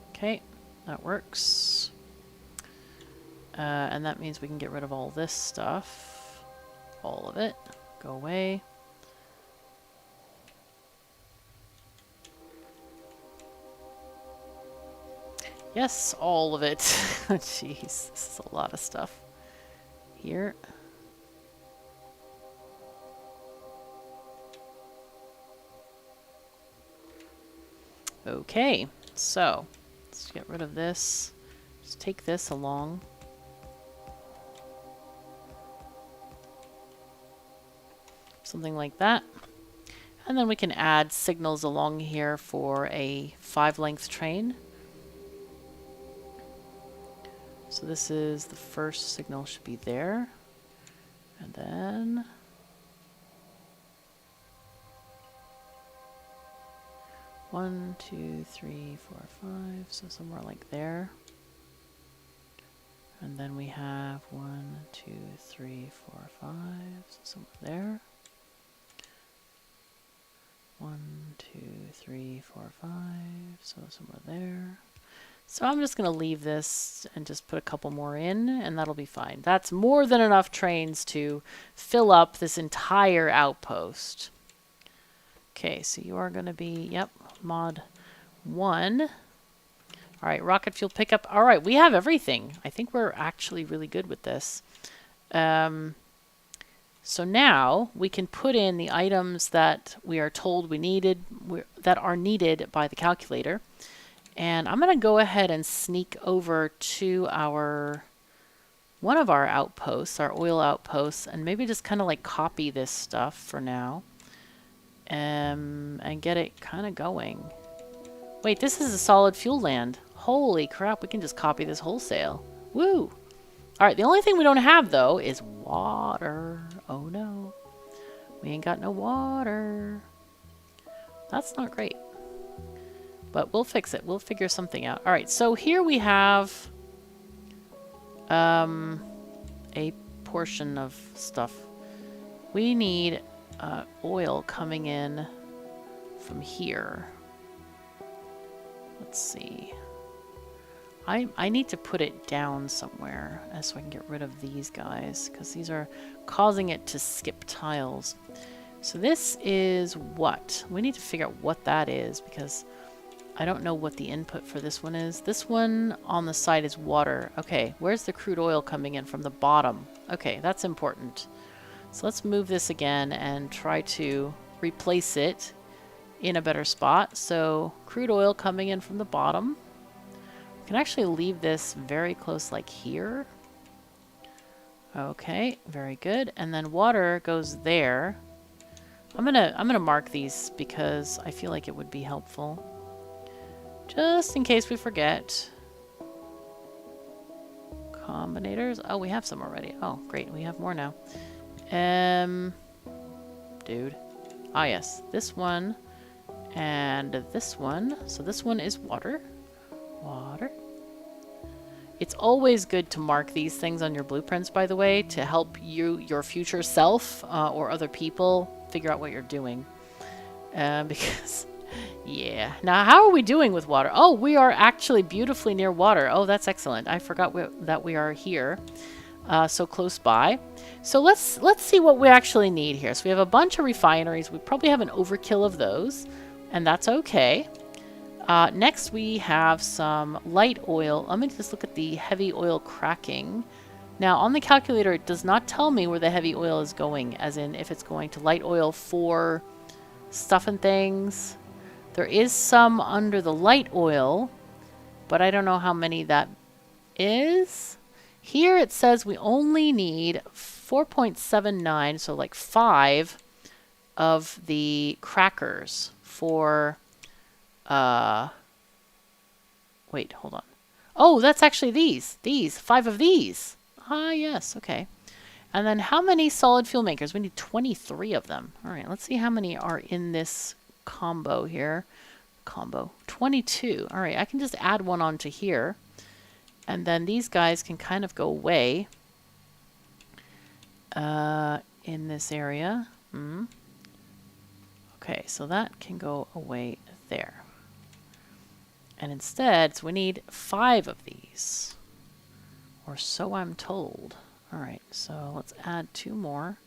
Okay, that works. And that means we can get rid of all this stuff. All of it. Go away. Yes, all of it. Jeez, this is a lot of stuff. Here. Okay, so let's get rid of this. Just take this along. Something like that. And then we can add signals along here for a 5-length train. So this is the first signal, should be there. And then one, two, three, four, five, so somewhere like there. And then we have 1, 2, 3, 4, 5, so somewhere there. 1, 2, 3, 4, 5, so somewhere there. So I'm just going to leave this and just put a couple more in, and that'll be fine. That's more than enough trains to fill up this entire outpost. Okay, so you are going to be, yep, mod 1. All right, rocket fuel pickup. All right, we have everything. I think we're actually really good with this. So now we can put in the items that we are told we needed, that are needed by the calculator. And I'm going to go ahead and sneak over to one of our outposts, our oil outposts, and maybe just kind of like copy this stuff for now. And get it kind of going. Wait, this is a solid fuel land. Holy crap, we can just copy this wholesale. Woo! Alright, the only thing we don't have, though, is water. Oh, no. We ain't got no water. That's not great. But we'll fix it. We'll figure something out. Alright, so here we have a portion of stuff. We need oil coming in from here. Let's see. I need to put it down somewhere so I can get rid of these guys, because these are causing it to skip tiles. So this is what? We need to figure out what that is because I don't know what the input for this one is. This one on the side is water. Okay, where's the crude oil coming in? From the bottom. Okay, that's important. So let's move this again and try to replace it in a better spot. So crude oil coming in from the bottom. We can actually leave this very close like here. Okay, very good. And then water goes there. I'm gonna mark these because I feel like it would be helpful. Just in case we forget. Combinators. Oh, we have some already. Oh, great. We have more now. Dude. Ah, yes. This one and this one. So this one is water. Water. It's always good to mark these things on your blueprints, by the way, to help you, your future self, or other people figure out what you're doing. Because, yeah. Now, how are we doing with water? Oh, we are actually beautifully near water. Oh, that's excellent. I forgot that we are here, so close by. So let's see what we actually need here. So we have a bunch of refineries. We probably have an overkill of those, and that's okay. Next, we have some light oil. Let me just look at the heavy oil cracking. Now, on the calculator, it does not tell me where the heavy oil is going, as in if it's going to light oil for stuff and things. There is some under the light oil, but I don't know how many that is. Here it says we only need 4.79, so like 5 of the crackers for... wait, hold on. Oh, that's actually these. 5 of these. Ah, yes, okay. And then how many solid fuel makers? We need 23 of them. All right, let's see how many are in this combo here. 22. All right, I can just add one onto here. And then these guys can kind of go away in this area. Okay, so that can go away there. And instead, so we need 5 of these. Or so I'm told. Alright, so let's add 2 more.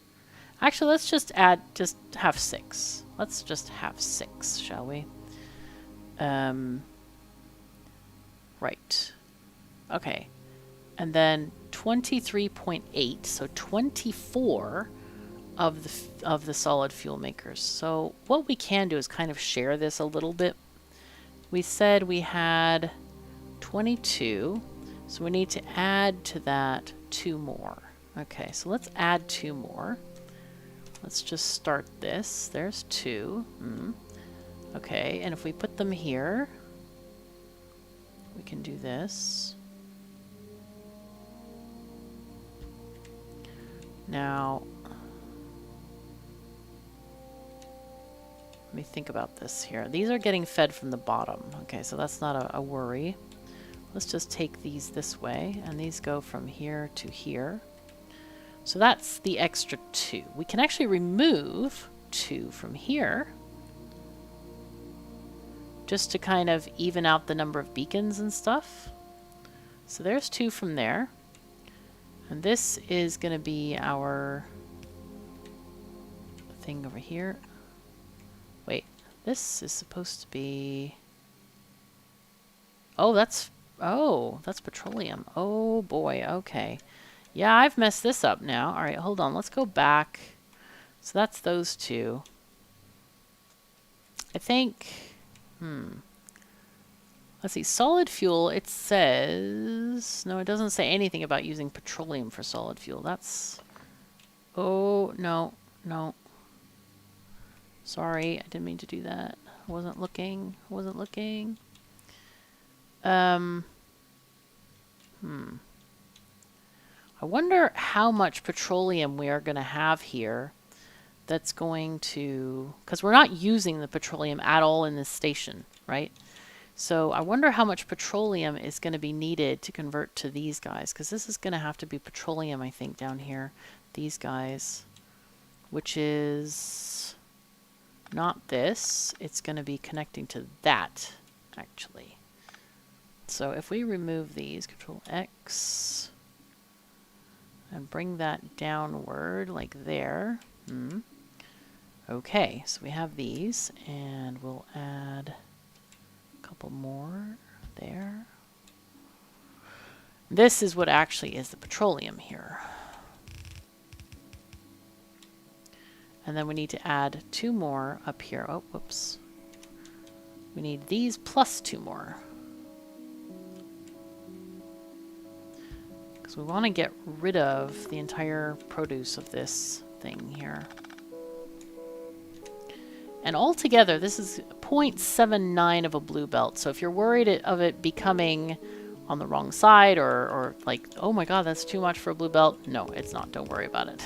Actually, let's just have 6. Let's just have 6, shall we? Right. Okay. And then 23.8, so 24 of the solid fuel makers. So what we can do is kind of share this a little bit. We said we had 22, so we need to add to that 2 more. Okay, so let's add 2 more. Let's just start this. There's 2. Okay, and if we put them here, we can do this. Now, let me think about this here. These are getting fed from the bottom. Okay, so that's not a worry. Let's just take these this way, and these go from here to here. So that's the extra 2. We can actually remove 2 from here, just to kind of even out the number of beacons and stuff. So there's 2 from there. And this is going to be our thing over here. Wait, this is supposed to be... Oh, that's petroleum. Oh boy, okay. Yeah, I've messed this up now. All right, hold on. Let's go back. So that's those 2. I think... Let's see. Solid fuel, it says... No, it doesn't say anything about using petroleum for solid fuel. That's... Oh, no. No. Sorry, I didn't mean to do that. I wasn't looking. I wonder how much petroleum we are going to have here that's going to... Because we're not using the petroleum at all in this station, right? So I wonder how much petroleum is going to be needed to convert to these guys. Because this is going to have to be petroleum, I think, down here. These guys. Which is... not this. It's going to be connecting to that, actually. So if we remove these, Control X, and bring that downward, like there. Okay, so we have these, and we'll add a couple more there. This is what actually is the petroleum here. And then we need to add 2 more up here. Oh, whoops. We need these plus 2 more. Because we want to get rid of the entire produce of this thing here. And altogether, this is 0.79 of a blue belt. So if you're worried of it becoming on the wrong side or like, oh my god, that's too much for a blue belt. No, it's not. Don't worry about it.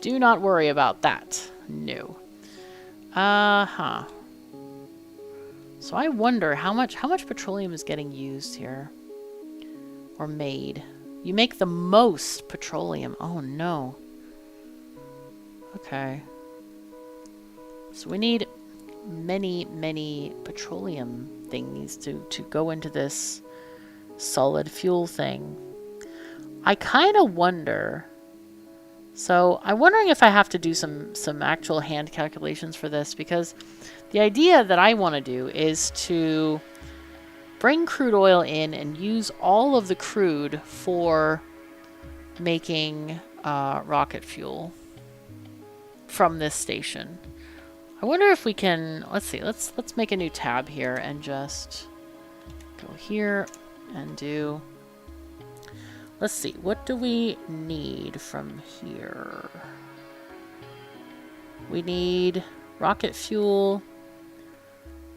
Do not worry about that. No. So I wonder how much petroleum is getting used here. Or made. You make the most petroleum. Oh no. Okay. So we need many petroleum things to go into this solid fuel thing. I kind of wonder. So I'm wondering if I have to do some actual hand calculations for this, because the idea that I want to do is to bring crude oil in and use all of the crude for making rocket fuel from this station. I wonder if we can, let's see, let's make a new tab here and just go here and do, let's see, what do we need from here? We need rocket fuel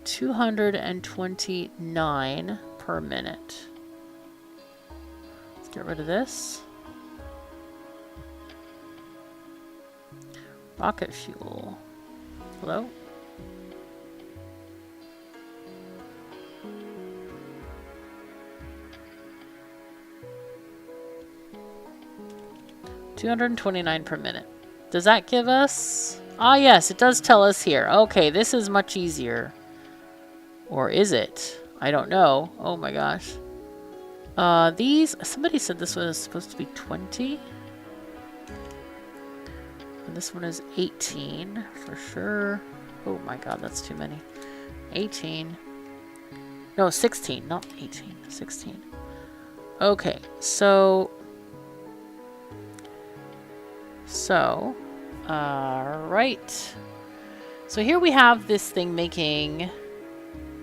229 per minute. Let's get rid of this. Rocket fuel. Hello? $229 per minute. Does that give us... Ah, yes, it does tell us here. Okay, this is much easier. Or is it? I don't know. Oh my gosh. These... Somebody said this was supposed to be 20. And this one is 18 for sure. Oh my god, that's too many. 18. No, 16, not 18. 16. Okay, so... right. So here we have this thing making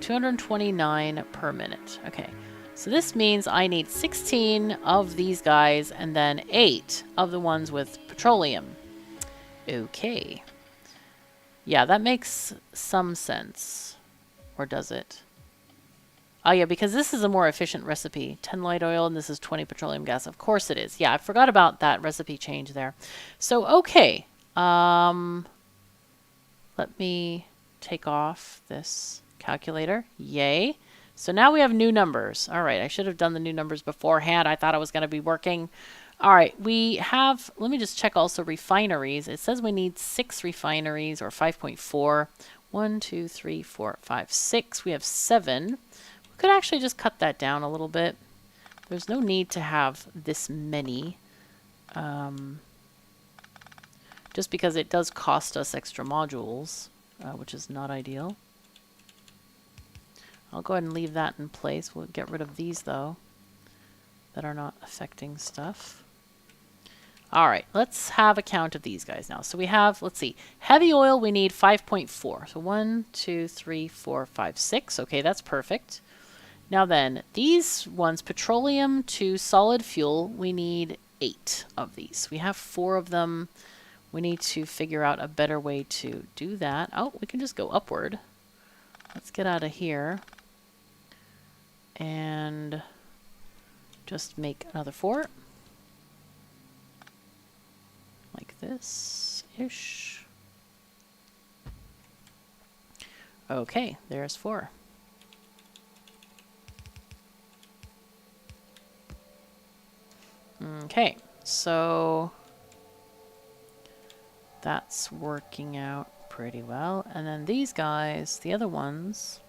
229 per minute. Okay, so this means I need 16 of these guys and then 8 of the ones with petroleum. Okay. Yeah, that makes some sense. Or does it? Oh yeah, because this is a more efficient recipe. 10 light oil and this is 20 petroleum gas. Of course it is. Yeah, I forgot about that recipe change there. So, okay. Let me take off this calculator. Yay. So now we have new numbers. All right, I should have done the new numbers beforehand. I thought it was going to be working. All right, we have, let me just check also refineries. It says we need 6 refineries, or 5.4. 1, 2, 3, 4, 5, 6. We have 7. We could actually just cut that down a little bit. There's no need to have this many. Just because it does cost us extra modules, which is not ideal. I'll go ahead and leave that in place. We'll get rid of these, though, that are not affecting stuff. All right, let's have a count of these guys now. So we have, let's see, heavy oil, we need 5.4. So 1, 2, 3, 4, 5, 6. Okay, that's perfect. Now then, these ones, petroleum to solid fuel, we need 8 of these. We have 4 of them. We need to figure out a better way to do that. Oh, we can just go upward. Let's get out of here and just make another 4. Like this-ish. Okay, there's 4. Okay, so that's working out pretty well. And then these guys, the other ones,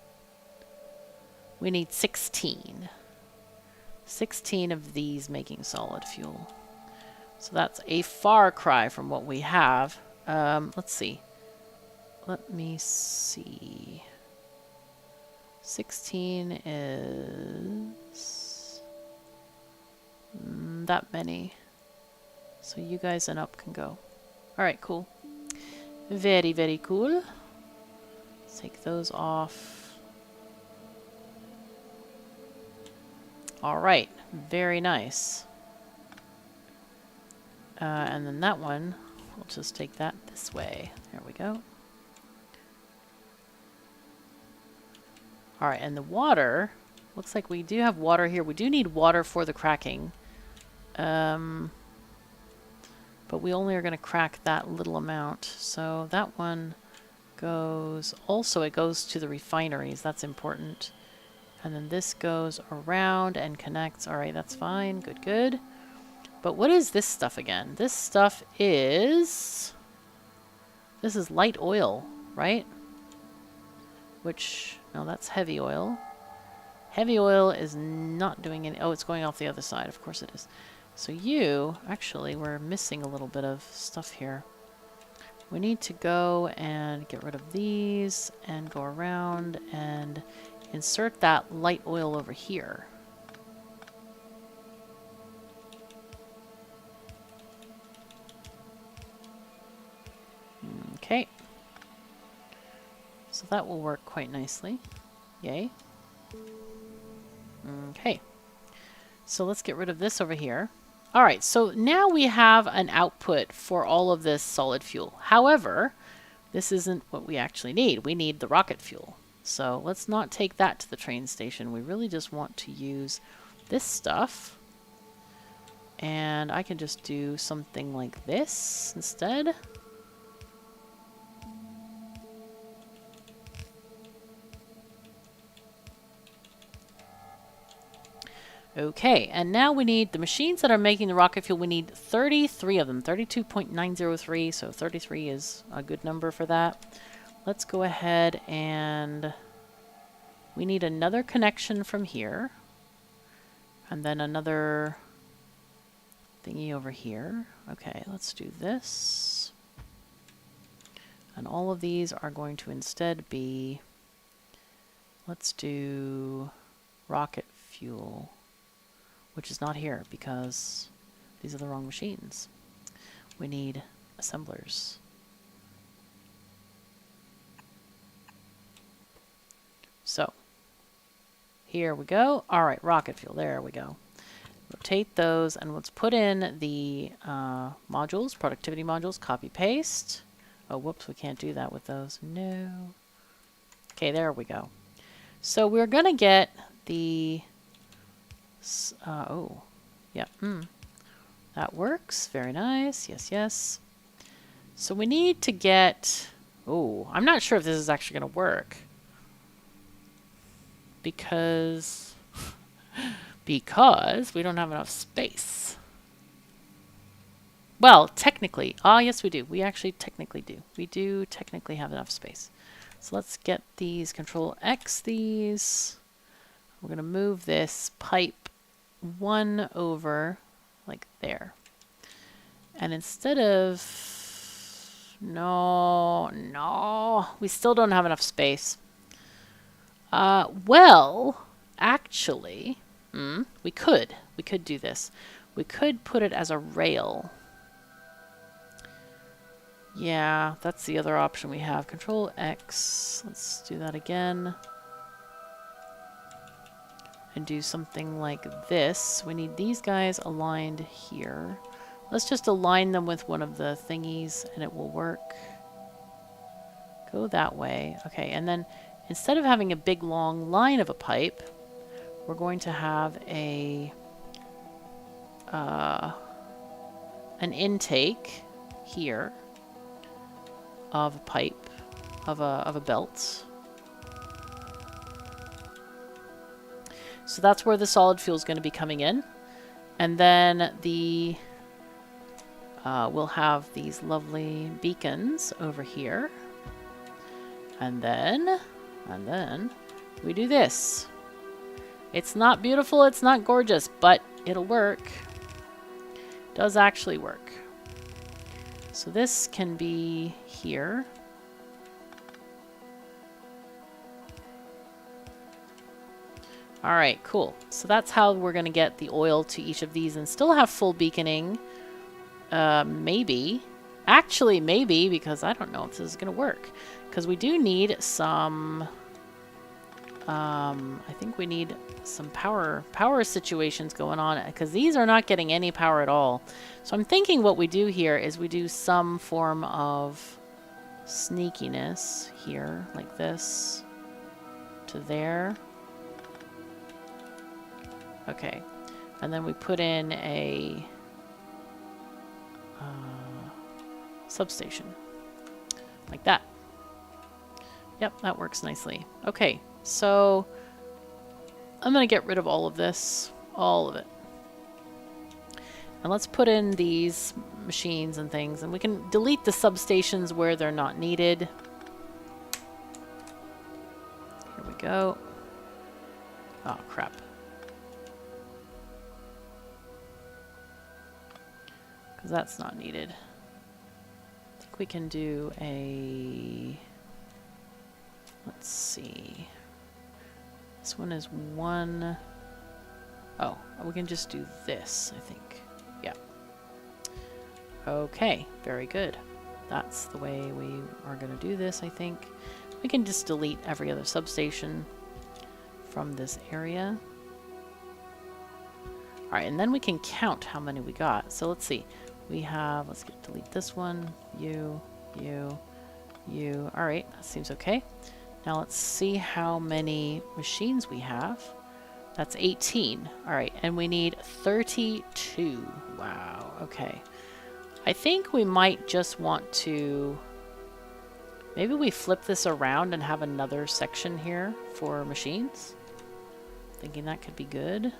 we need 16. 16 of these making solid fuel. So that's a far cry from what we have. Let's see. let me see. 16 is that many. So you guys and up can go. Alright, cool. Very, very cool. Let's take those off. Alright, very nice. And then that one, we'll just take that this way. There we go. Alright, and the water, looks like we do have water here. We do need water for the cracking. But we only are going to crack that little amount. So that one goes, also it goes to the refineries. That's important. And then this goes around and connects. Alright, that's fine. Good, good. But what is this stuff again? This stuff is... This is light oil, right? Which... No, that's heavy oil. Heavy oil is not doing any... Oh, it's going off the other side. Of course it is. So you... Actually, we're missing a little bit of stuff here. We need to go and get rid of these and go around and insert that light oil over here. Okay. So that will work quite nicely. Yay. Okay. So let's get rid of this over here. Alright, so now we have an output for all of this solid fuel. However, this isn't what we actually need. We need the rocket fuel. So let's not take that to the train station. We really just want to use this stuff. And I can just do something like this instead. Okay, and now we need the machines that are making the rocket fuel. We need 33 of them, 32.903, so 33 is a good number for that. Let's go ahead and we need another connection from here. And then another thingy over here. Okay, let's do this. And all of these are going to instead be, let's do rocket fuel. Which is not here because these are the wrong machines. We need assemblers. So, here we go. Alright, rocket fuel. There we go. Rotate those and let's put in the modules, productivity modules, copy paste. Oh, whoops, we can't do that with those. No. Okay, there we go. So we're going to get the... oh, yeah, that works. Very nice. Yes, yes. So we need to get... Oh, I'm not sure if this is actually going to work. Because we don't have enough space. Well, technically. Ah, yes, we do. We actually technically do. We do technically have enough space. So let's get these, Control X these. We're going to move this pipe one over like there. And instead of... No, we still don't have enough space. Well, actually, we could do this. We could put it as a rail. Yeah, that's the other option we have. Control X. Let's do that again. And do something like this. We need these guys aligned here. Let's just align them with one of the thingies and it will work. Go that way. Okay, and then instead of having a big long line of a pipe, we're going to have a an intake here of a pipe, of a belt. So that's where the solid fuel is going to be coming in. And then the we'll have these lovely beacons over here. And then we do this. It's not beautiful, it's not gorgeous, but it'll work. It does actually work. So this can be here. All right, cool. So that's how we're going to get the oil to each of these and still have full beaconing. Maybe. Actually, maybe, because I don't know if this is going to work. Because we do need some... I think we need some power situations going on, because these are not getting any power at all. So I'm thinking what we do here is we do some form of sneakiness here, like this to there. Okay, and then we put in a substation like that. Yep, that works nicely. Okay, so I'm gonna get rid of all of this, all of it. And let's put in these machines and things, and we can delete the substations where they're not needed. Here we go. Oh, crap. Because that's not needed. I think we can do a... Let's see. This one is one... Oh, we can just do this, I think. Yeah. Okay, very good. That's the way we are going to do this, I think. We can just delete every other substation from this area. Alright, and then we can count how many we got. So let's see. We have, delete this one, you. Alright, that seems okay. Now let's see how many machines we have. That's 18. Alright, and we need 32. Wow, okay. I think we might just want to... Maybe we flip this around and have another section here for machines. Thinking that could be good.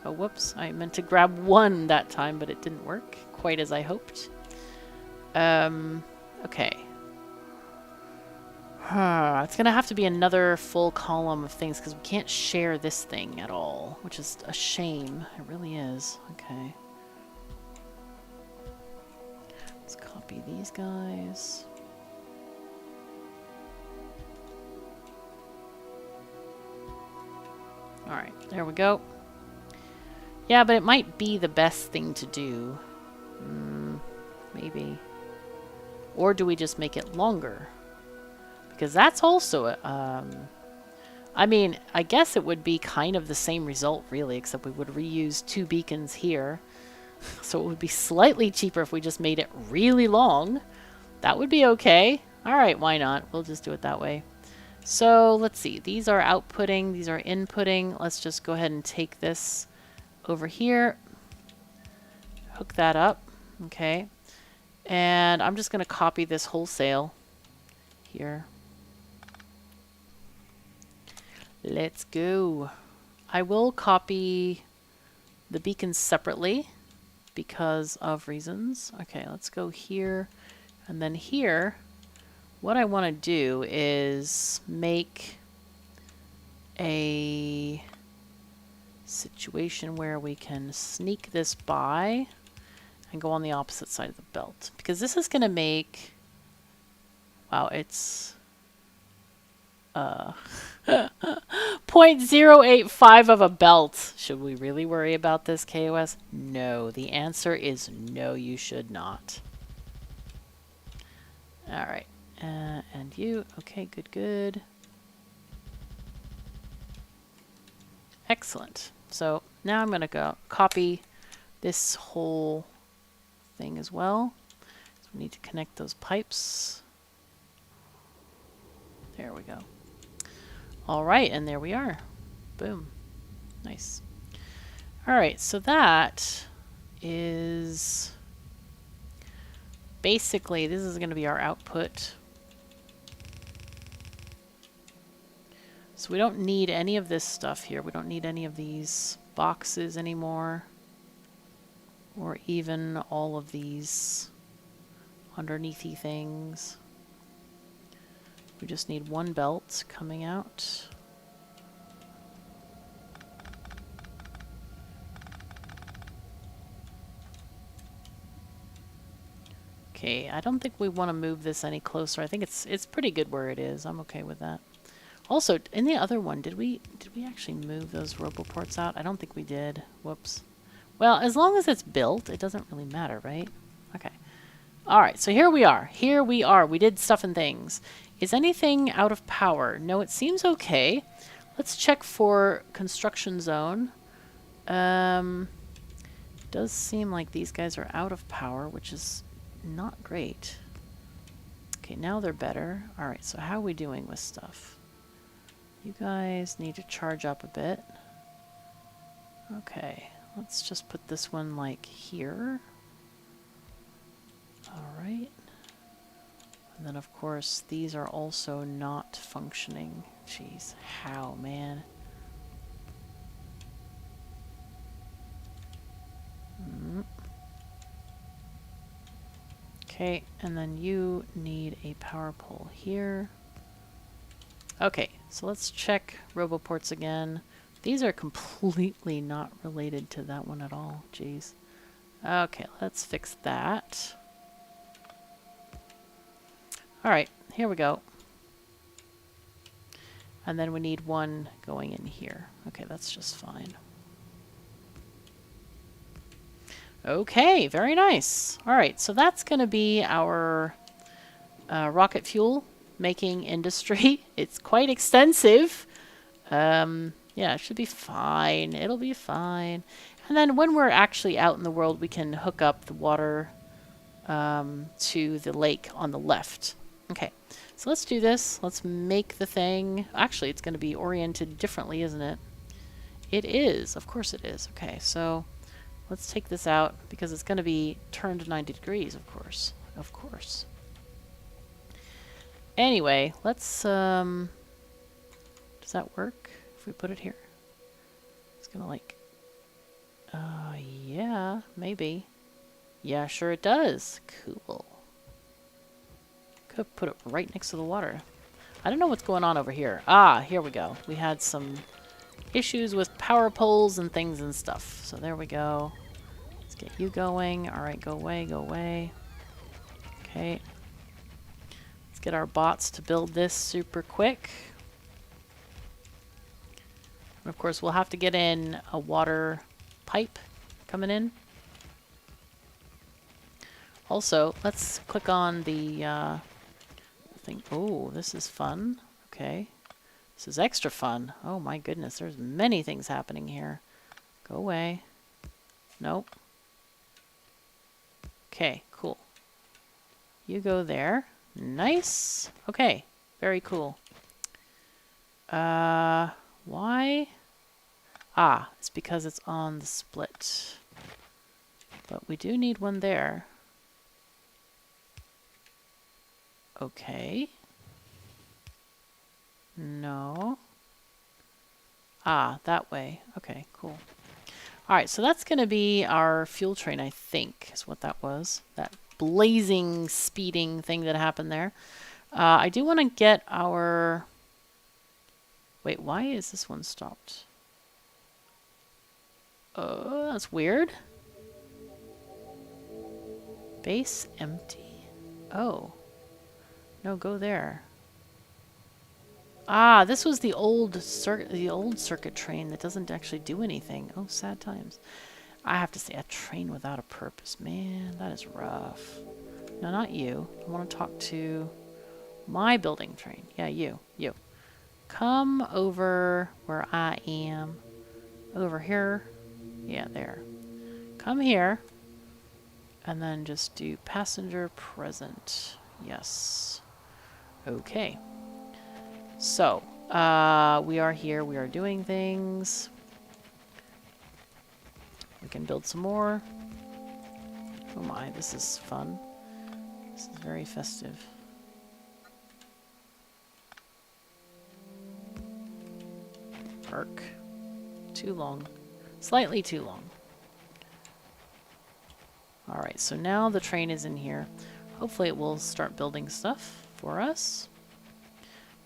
Oh, whoops. I meant to grab one that time, but it didn't work quite as I hoped. Okay. It's going to have to be another full column of things because we can't share this thing at all, which is a shame. It really is. Okay. Let's copy these guys. Alright, there we go. Yeah, but it might be the best thing to do. Maybe. Or do we just make it longer? Because that's also... I mean, I guess it would be kind of the same result, really, except we would reuse 2 beacons here. So it would be slightly cheaper if we just made it really long. That would be okay. Alright, why not? We'll just do it that way. So, let's see. These are outputting. These are inputting. Let's just go ahead and take this over here. Hook that up. Okay. And I'm just going to copy this wholesale here. Let's go. I will copy the beacons separately because of reasons. Okay, let's go here. And then here, what I want to do is make a situation where we can sneak this by and go on the opposite side of the belt. Because this is going to make... Wow, it's... 0.085 of a belt. Should we really worry about this, KoS? No. The answer is no, you should not. Alright. And you. Okay, good, good. Excellent. So now I'm going to go copy this whole thing as well. So we need to connect those pipes. There we go. All right, and there we are. Boom. Nice. All right, so that is basically, this is going to be our output. So we don't need any of this stuff here. We don't need any of these boxes anymore. Or even all of these underneathy things. We just need one belt coming out. Okay, I don't think we want to move this any closer. I think it's pretty good where it is. I'm okay with that. Also, in the other one, did we actually move those roboports out? I don't think we did. Whoops. Well, as long as it's built, it doesn't really matter, right? Okay. All right, so here we are. Here we are. We did stuff and things. Is anything out of power? No, it seems okay. Let's check for construction zone. Does seem like these guys are out of power, which is not great. Okay, now they're better. All right, so how are we doing with stuff? You guys need to charge up a bit. Okay, let's just put this one like here. All right. And then of course, these are also not functioning. Jeez, how, man? Okay, and then you need a power pole here. Okay, so let's check roboports again. These are completely not related to that one at all. Jeez. Okay, let's fix that. Alright, here we go. And then we need one going in here. Okay, that's just fine. Okay, very nice. Alright, so that's going to be our rocket fuel making industry. It's quite extensive. Yeah, it should be fine. It'll be fine. And then when we're actually out in the world, we can hook up the water to the lake on the left. Okay, so let's do this. Let's make the thing. Actually, it's going to be oriented differently, isn't it? It is. Of course it is. Okay, so let's take this out because it's going to be turned 90 degrees, of course. Of course. Anyway, let's... does that work if we put it here? It's going to like... yeah, maybe. Yeah, sure it does. Cool. Could put it right next to the water. I don't know what's going on over here. Ah, here we go. We had some issues with power poles and things and stuff. So there we go. Let's get you going. All right, go away, go away. Okay. Let's get our bots to build this super quick. And of course, we'll have to get in a water pipe coming in. Also, let's click on the thing. Oh, this is fun. Okay. This is extra fun. Oh my goodness, there's many things happening here. Go away. Nope. Okay, cool. You go there. Nice. Okay, very cool. Why? Ah, it's because it's on the split. But we do need one there. Okay. No. Ah, that way. Okay, cool. Alright, so that's going to be our fuel train, I think, is what that was. That blazing, speeding thing that happened there. I do want to get our... Wait, why is this one stopped? Oh, that's weird. Base empty. Oh. No, go there. Ah, this was the old circuit train that doesn't actually do anything. Oh, sad times. I have to say, a train without a purpose. Man, that is rough. No, not you. I want to talk to my building train. Yeah, you. Come over where I am. Over here. Yeah, there. Come here. And then just do passenger present. Yes. Okay. So, we are here. We are doing things. We can build some more. Oh my, this is fun. This is very festive. Arc. Too long. Slightly too long. Alright, so now the train is in here. Hopefully it will start building stuff for us.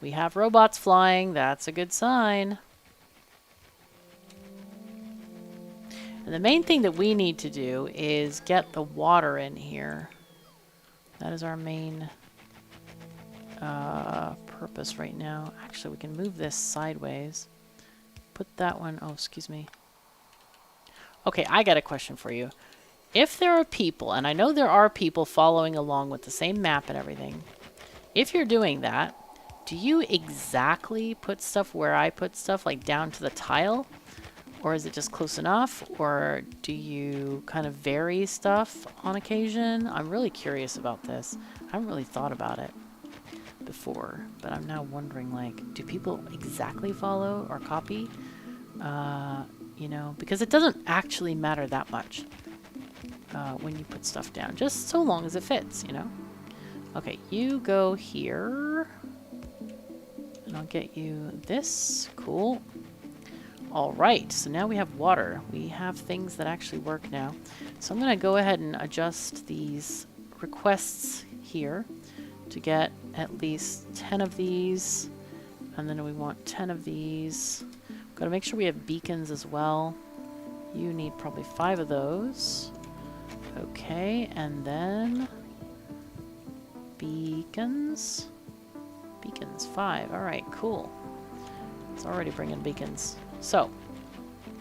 We have robots flying. That's a good sign. And the main thing that we need to do is get the water in here. That is our main purpose right now. Actually, we can move this sideways. Put that one... Oh, excuse me. Okay, I got a question for you. If there are people, and I know there are people following along with the same map and everything, if you're doing that, do you exactly put stuff where I put stuff, like down to the tile? Or is it just close enough? Or do you kind of vary stuff on occasion? I'm really curious about this. I haven't really thought about it before, but I'm now wondering, like, do people exactly follow or copy? You know, because it doesn't actually matter that much when you put stuff down, just so long as it fits, you know? Okay, you go here, and I'll get you this. Cool. All right, so now we have water. We have things that actually work now. So I'm going to go ahead and adjust these requests here to get at least 10 of these, and then we want 10 of these. Got to make sure we have beacons as well. You need probably 5 of those. Okay, and then beacons. Beacons, 5. All right, cool. It's already bringing beacons. So,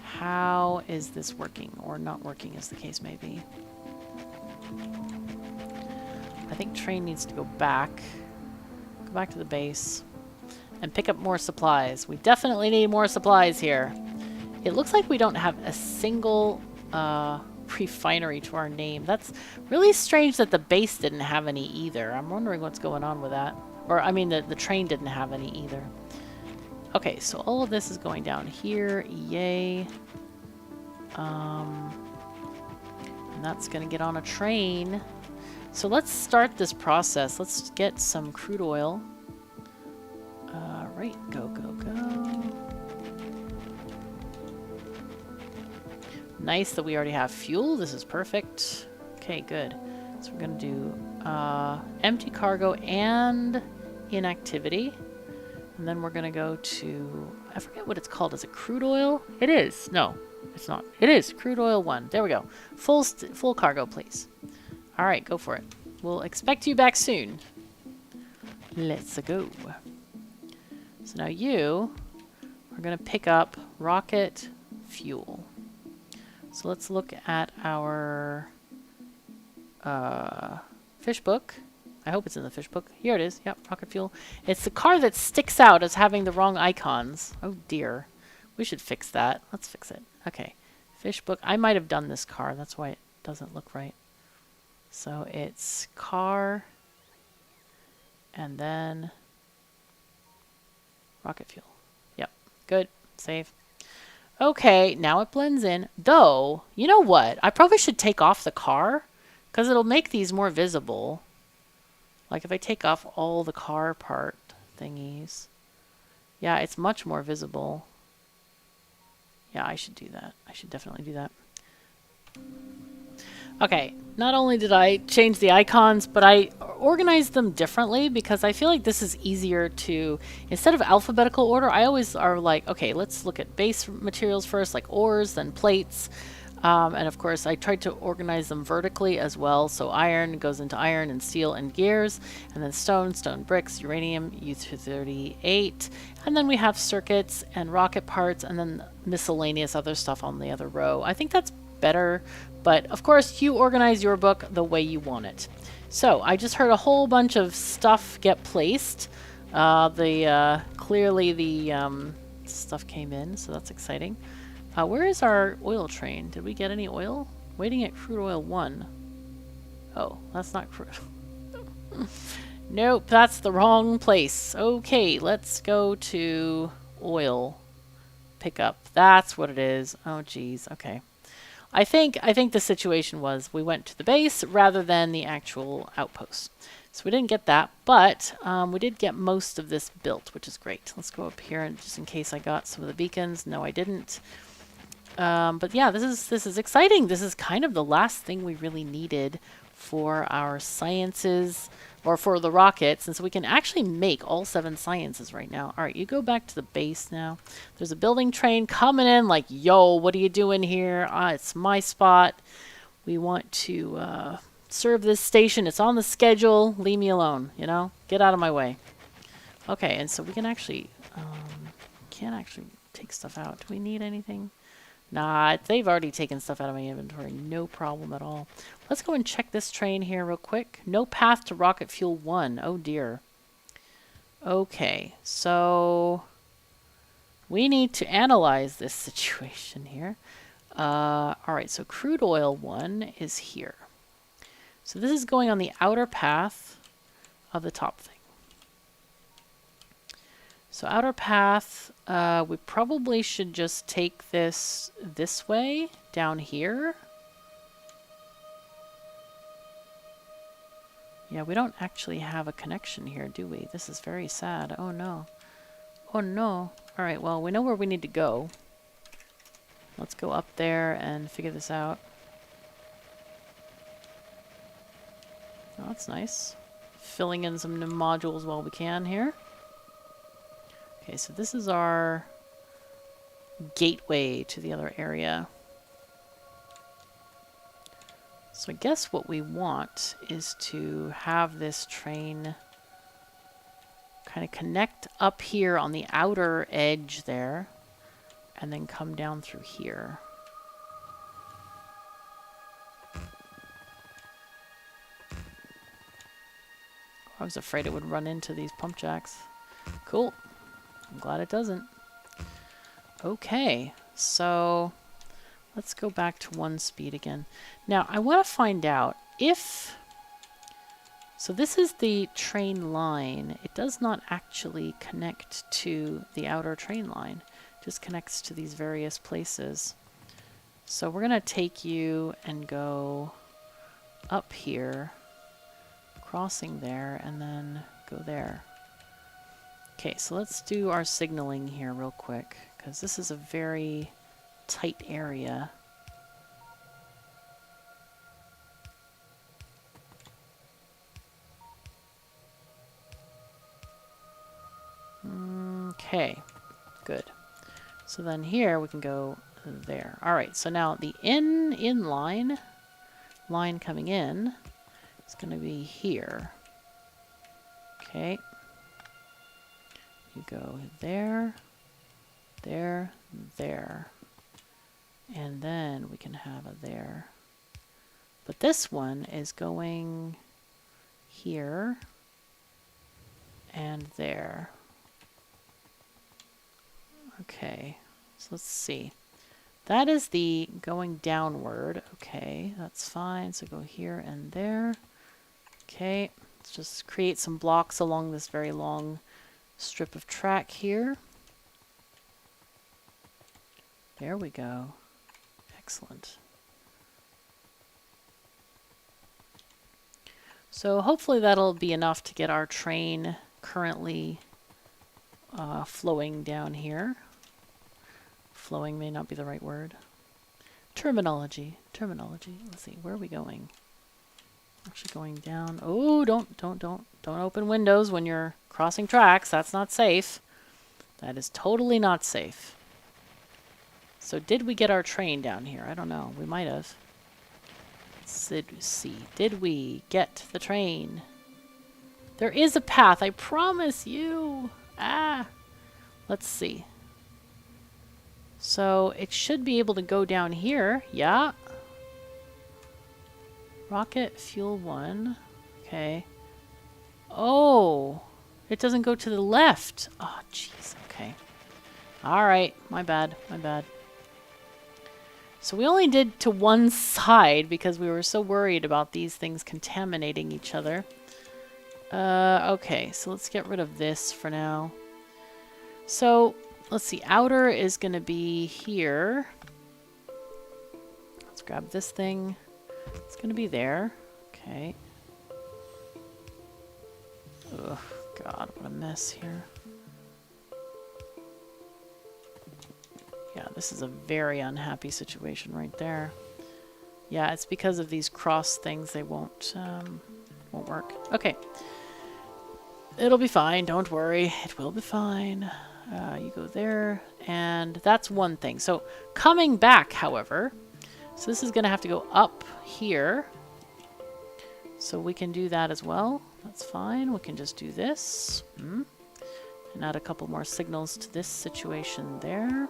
how is this working or not working, as the case may be? I think train needs to go back to the base, and pick up more supplies. We definitely need more supplies here. It looks like we don't have a single refinery to our name. That's really strange that the base didn't have any either. I'm wondering what's going on with that. Or, I mean, the train didn't have any either. Okay, so all of this is going down here. Yay. And that's going to get on a train. So let's start this process. Let's get some crude oil. Right, go, go, go. Nice that we already have fuel. This is perfect. Okay, good. So we're going to do empty cargo and inactivity. And then we're going to go to, I forget what it's called. Is it crude oil? It is. No, it's not. It is crude oil 1. There we go. Full cargo, please. All right, go for it. We'll expect you back soon. Let's go. So now you are going to pick up rocket fuel. So let's look at our fish book. I hope it's in the fish book. Here it is. Yep, rocket fuel. It's the car that sticks out as having the wrong icons. Oh dear. We should fix that. Let's fix it. Okay. Fish book. I might have done this car. That's why it doesn't look right. So it's car and then rocket fuel. Yep. Good. Save. Okay, now it blends in. Though, you know what? I probably should take off the car because it'll make these more visible. Like if I take off all the car part thingies. Yeah, it's much more visible. Yeah, I should do that. I should definitely do that. Okay, not only did I change the icons, but I organized them differently because I feel like this is easier to, instead of alphabetical order, I always are like, okay, let's look at base materials first, like ores, then plates. And of course, I tried to organize them vertically as well. So iron goes into iron and steel and gears, and then stone bricks, uranium, U-238. And then we have circuits and rocket parts, and then miscellaneous other stuff on the other row. I think that's better, but of course you organize your book the way you want it. So I just heard a whole bunch of stuff get placed. Clearly the stuff came in, so that's exciting. Where is our oil train? Did we get any oil? Waiting at crude oil 1. Oh, that's not crude. Nope, that's the wrong place. Okay, let's go to oil pickup. That's what it is. Oh geez, okay. I think the situation was we went to the base rather than the actual outpost. So we didn't get that, but we did get most of this built, which is great. Let's go up here and just in case I got some of the beacons. No, I didn't. But yeah, this is exciting. This is kind of the last thing we really needed for our sciences or for the rockets, and so we can actually make all 7 sciences right now. All right, you go back to the base now. There's a building train coming in like, yo, what are you doing here? It's my spot. We want to serve this station. It's on the schedule. Leave me alone, you know? Get out of my way. Okay, and so we can actually, can't actually take stuff out. Do we need anything? Nah, they've already taken stuff out of my inventory. No problem at all. Let's go and check this train here real quick. No path to rocket fuel 1. Oh dear. Okay, so we need to analyze this situation here. Alright, so crude oil 1 is here. So this is going on the outer path of the top thing. So outer path, we probably should just take this way, down here. Yeah, we don't actually have a connection here, do we? This is very sad. Oh no. Oh no. Alright, well, we know where we need to go. Let's go up there and figure this out. Oh, that's nice. Filling in some new modules while we can here. Okay, so this is our gateway to the other area. So I guess what we want is to have this train kind of connect up here on the outer edge there, and then come down through here. I was afraid it would run into these pump jacks. Cool. I'm glad it doesn't. Okay, so let's go back to 1 speed again. Now, I want to find out if... So this is the train line. It does not actually connect to the outer train line. It just connects to these various places. So we're going to take you and go up here, crossing there, and then go there. Okay, so let's do our signaling here real quick, because this is a very tight area. Okay, good. So then here we can go there. Alright, so now the in line coming in is going to be here. Okay. You go there, there, there. And then we can have a there. But this one is going here and there. Okay, so let's see. That is the going downward. Okay, that's fine. So go here and there. Okay, let's just create some blocks along this very long strip of track here. There we go. Excellent. So hopefully that'll be enough to get our train currently flowing down here. Flowing may not be the right word. Terminology. Let's see, where are we going? Actually going down. Oh, don't open windows when you're crossing tracks. That's not safe. That is totally not safe. So did we get our train down here? I don't know. We might have. Let's see. Did we get the train? There is a path. I promise you. Ah. Let's see. So it should be able to go down here. Yeah. Rocket fuel 1. Okay. Oh. It doesn't go to the left. Oh, jeez. Okay. Alright. My bad. So we only did to one side because we were so worried about these things contaminating each other. Okay. So let's get rid of this for now. So let's see. Outer is going to be here. Let's grab this thing. It's going to be there. Okay. Ugh, God, what a mess here. Yeah, this is a very unhappy situation right there. Yeah, it's because of these cross things. They won't work. Okay. It'll be fine. Don't worry. It will be fine. You go there, and that's one thing. So coming back, however, so this is going to have to go up here. So we can do that as well. That's fine. We can just do this. And add a couple more signals to this situation there.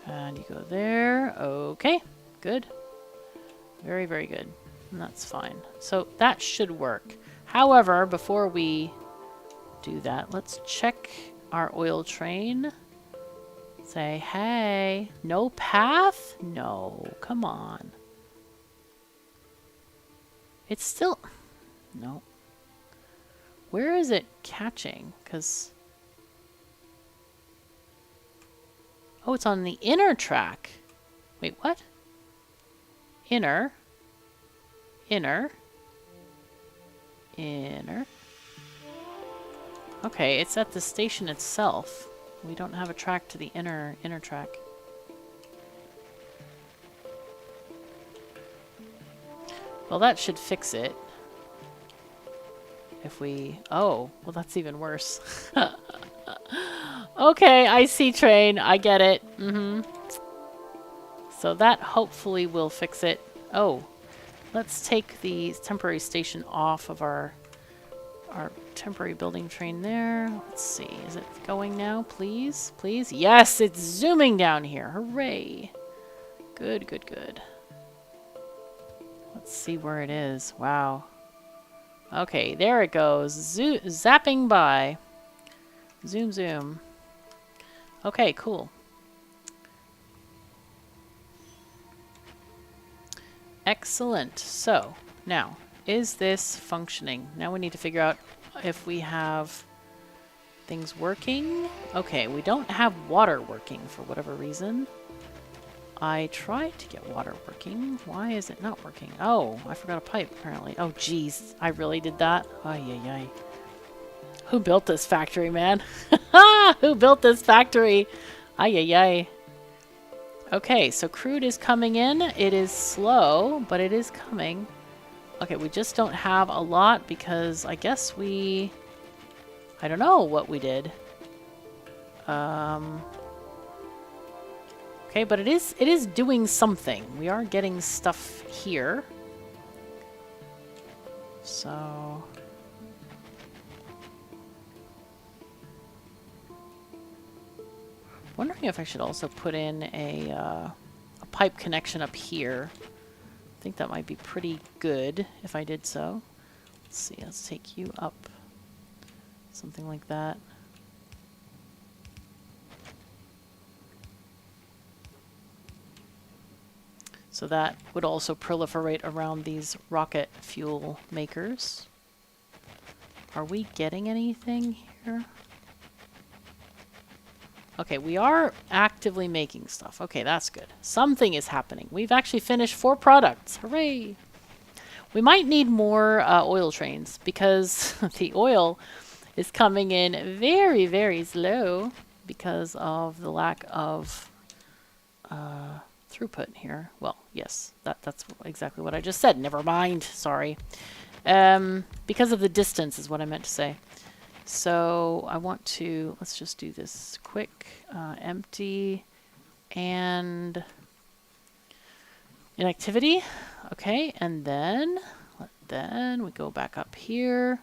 And you go there. Okay, good. Very, very good. And that's fine. So that should work. However, before we do that, let's check our oil train. Say, hey, no path? No, come on. It's still... No. Where is it catching? Because... Oh, it's on the inner track. Wait, what? Inner. Inner. Inner. Okay, it's at the station itself. We don't have a track to the inner track. Well, that should fix it. If we... Oh, well, that's even worse. Okay, I see train. I get it. So that hopefully will fix it. Oh, let's take the temporary station off of our temporary building train there. Let's see. Is it going now? Please? Please? Yes, it's zooming down here. Hooray. Good, good, good. Let's see where it is. Wow. Okay, there it goes. Zapping by. Zoom, zoom. Okay, cool. Excellent. So, now, is this functioning? Now we need to figure out if we have things working. Okay, we don't have water working for whatever reason. I tried to get water working. Why is it not working? Oh, I forgot a pipe, apparently. Oh, jeez. I really did that? Ay, ay, ay. Who built this factory, man? Who built this factory? Ay, ay, ay. Okay, so crude is coming in. It is slow, but it is coming. Okay, we just don't have a lot because I guess we... I don't know what we did. Okay, but it is doing something. We are getting stuff here. So... wondering if I should also put in a pipe connection up here. I think that might be pretty good if I did so. Let's see, let's take you up. Something like that. So that would also proliferate around these rocket fuel makers. Are we getting anything here? Okay, we are actively making stuff. Okay, that's good. Something is happening. We've actually finished 4 products. Hooray! We might need more oil trains because the oil is coming in very, very slow because of the lack of throughput here. Well, yes, that's exactly what I just said. Never mind. Sorry. Because of the distance is what I meant to say. So I want to, let's just do this quick, empty and inactivity. Okay, and then we go back up here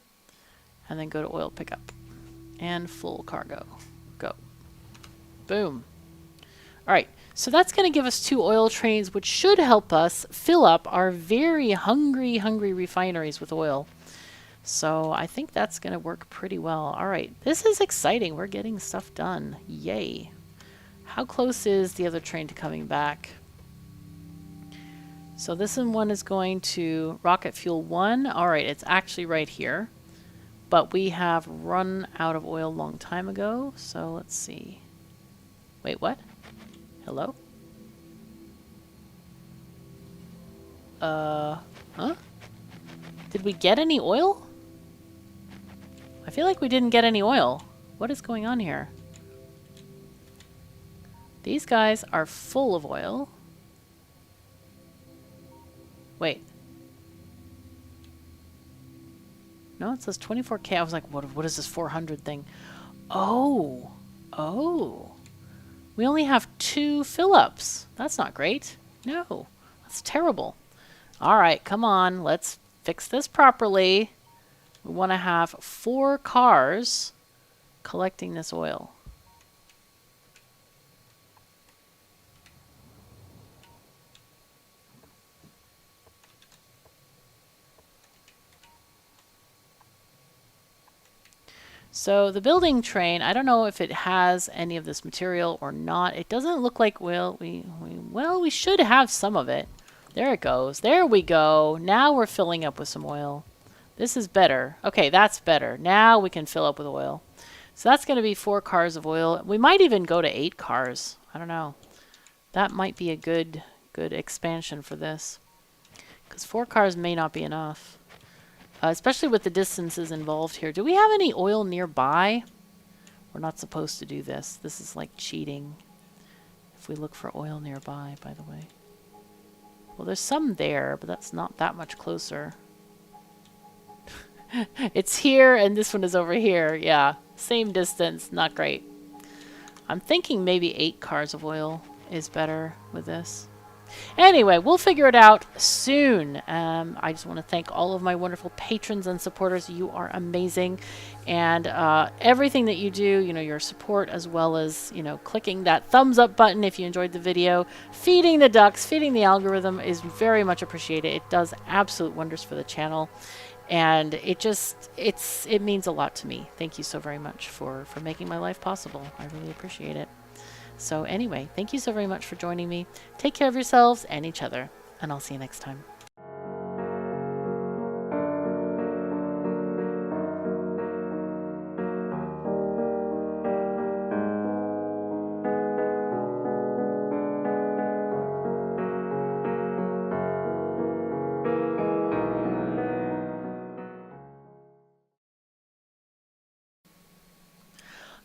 and then go to oil pickup and full cargo. Go. Boom. All right, so that's going to give us 2 oil trains, which should help us fill up our very hungry refineries with oil. So I think that's going to work pretty well. All right, this is exciting. We're getting stuff done. Yay. How close is the other train to coming back? So this one is going to rocket fuel 1. All right, it's actually right here. But we have run out of oil a long time ago. So let's see. Wait, what? Hello? Huh? Did we get any oil? I feel like we didn't get any oil. What is going on here? These guys are full of oil. Wait. No, it says 24K. I was like, what is this 400 thing? Oh. Oh. We only have 2 fill-ups. That's not great. No. That's terrible. All right, come on. Let's fix this properly, we want to have 4 cars collecting this oil. So the building train, I don't know if it has any of this material or not. It doesn't look like, well, we should have some of it. There it goes. There we go. Now we're filling up with some oil. This is better. Okay, that's better. Now we can fill up with oil. So that's going to be 4 cars of oil. We might even go to 8 cars. I don't know. That might be a good expansion for this. Because 4 cars may not be enough. Especially with the distances involved here. Do we have any oil nearby? We're not supposed to do this. This is like cheating. If we look for oil nearby, by the way. Well, there's some there, but that's not that much closer. It's here, and this one is over here. Yeah, same distance. Not great. I'm thinking maybe 8 cars of oil is better with this. Anyway, we'll figure it out soon. I just want to thank all of my wonderful patrons and supporters. You are amazing. And everything that you do, you know, your support, as well as, you know, clicking that thumbs up button if you enjoyed the video, feeding the ducks, feeding the algorithm is very much appreciated. It does absolute wonders for the channel. And it means a lot to me. Thank you so very much for making my life possible. I really appreciate it. So anyway, thank you so very much for joining me. Take care of yourselves and each other, and I'll see you next time.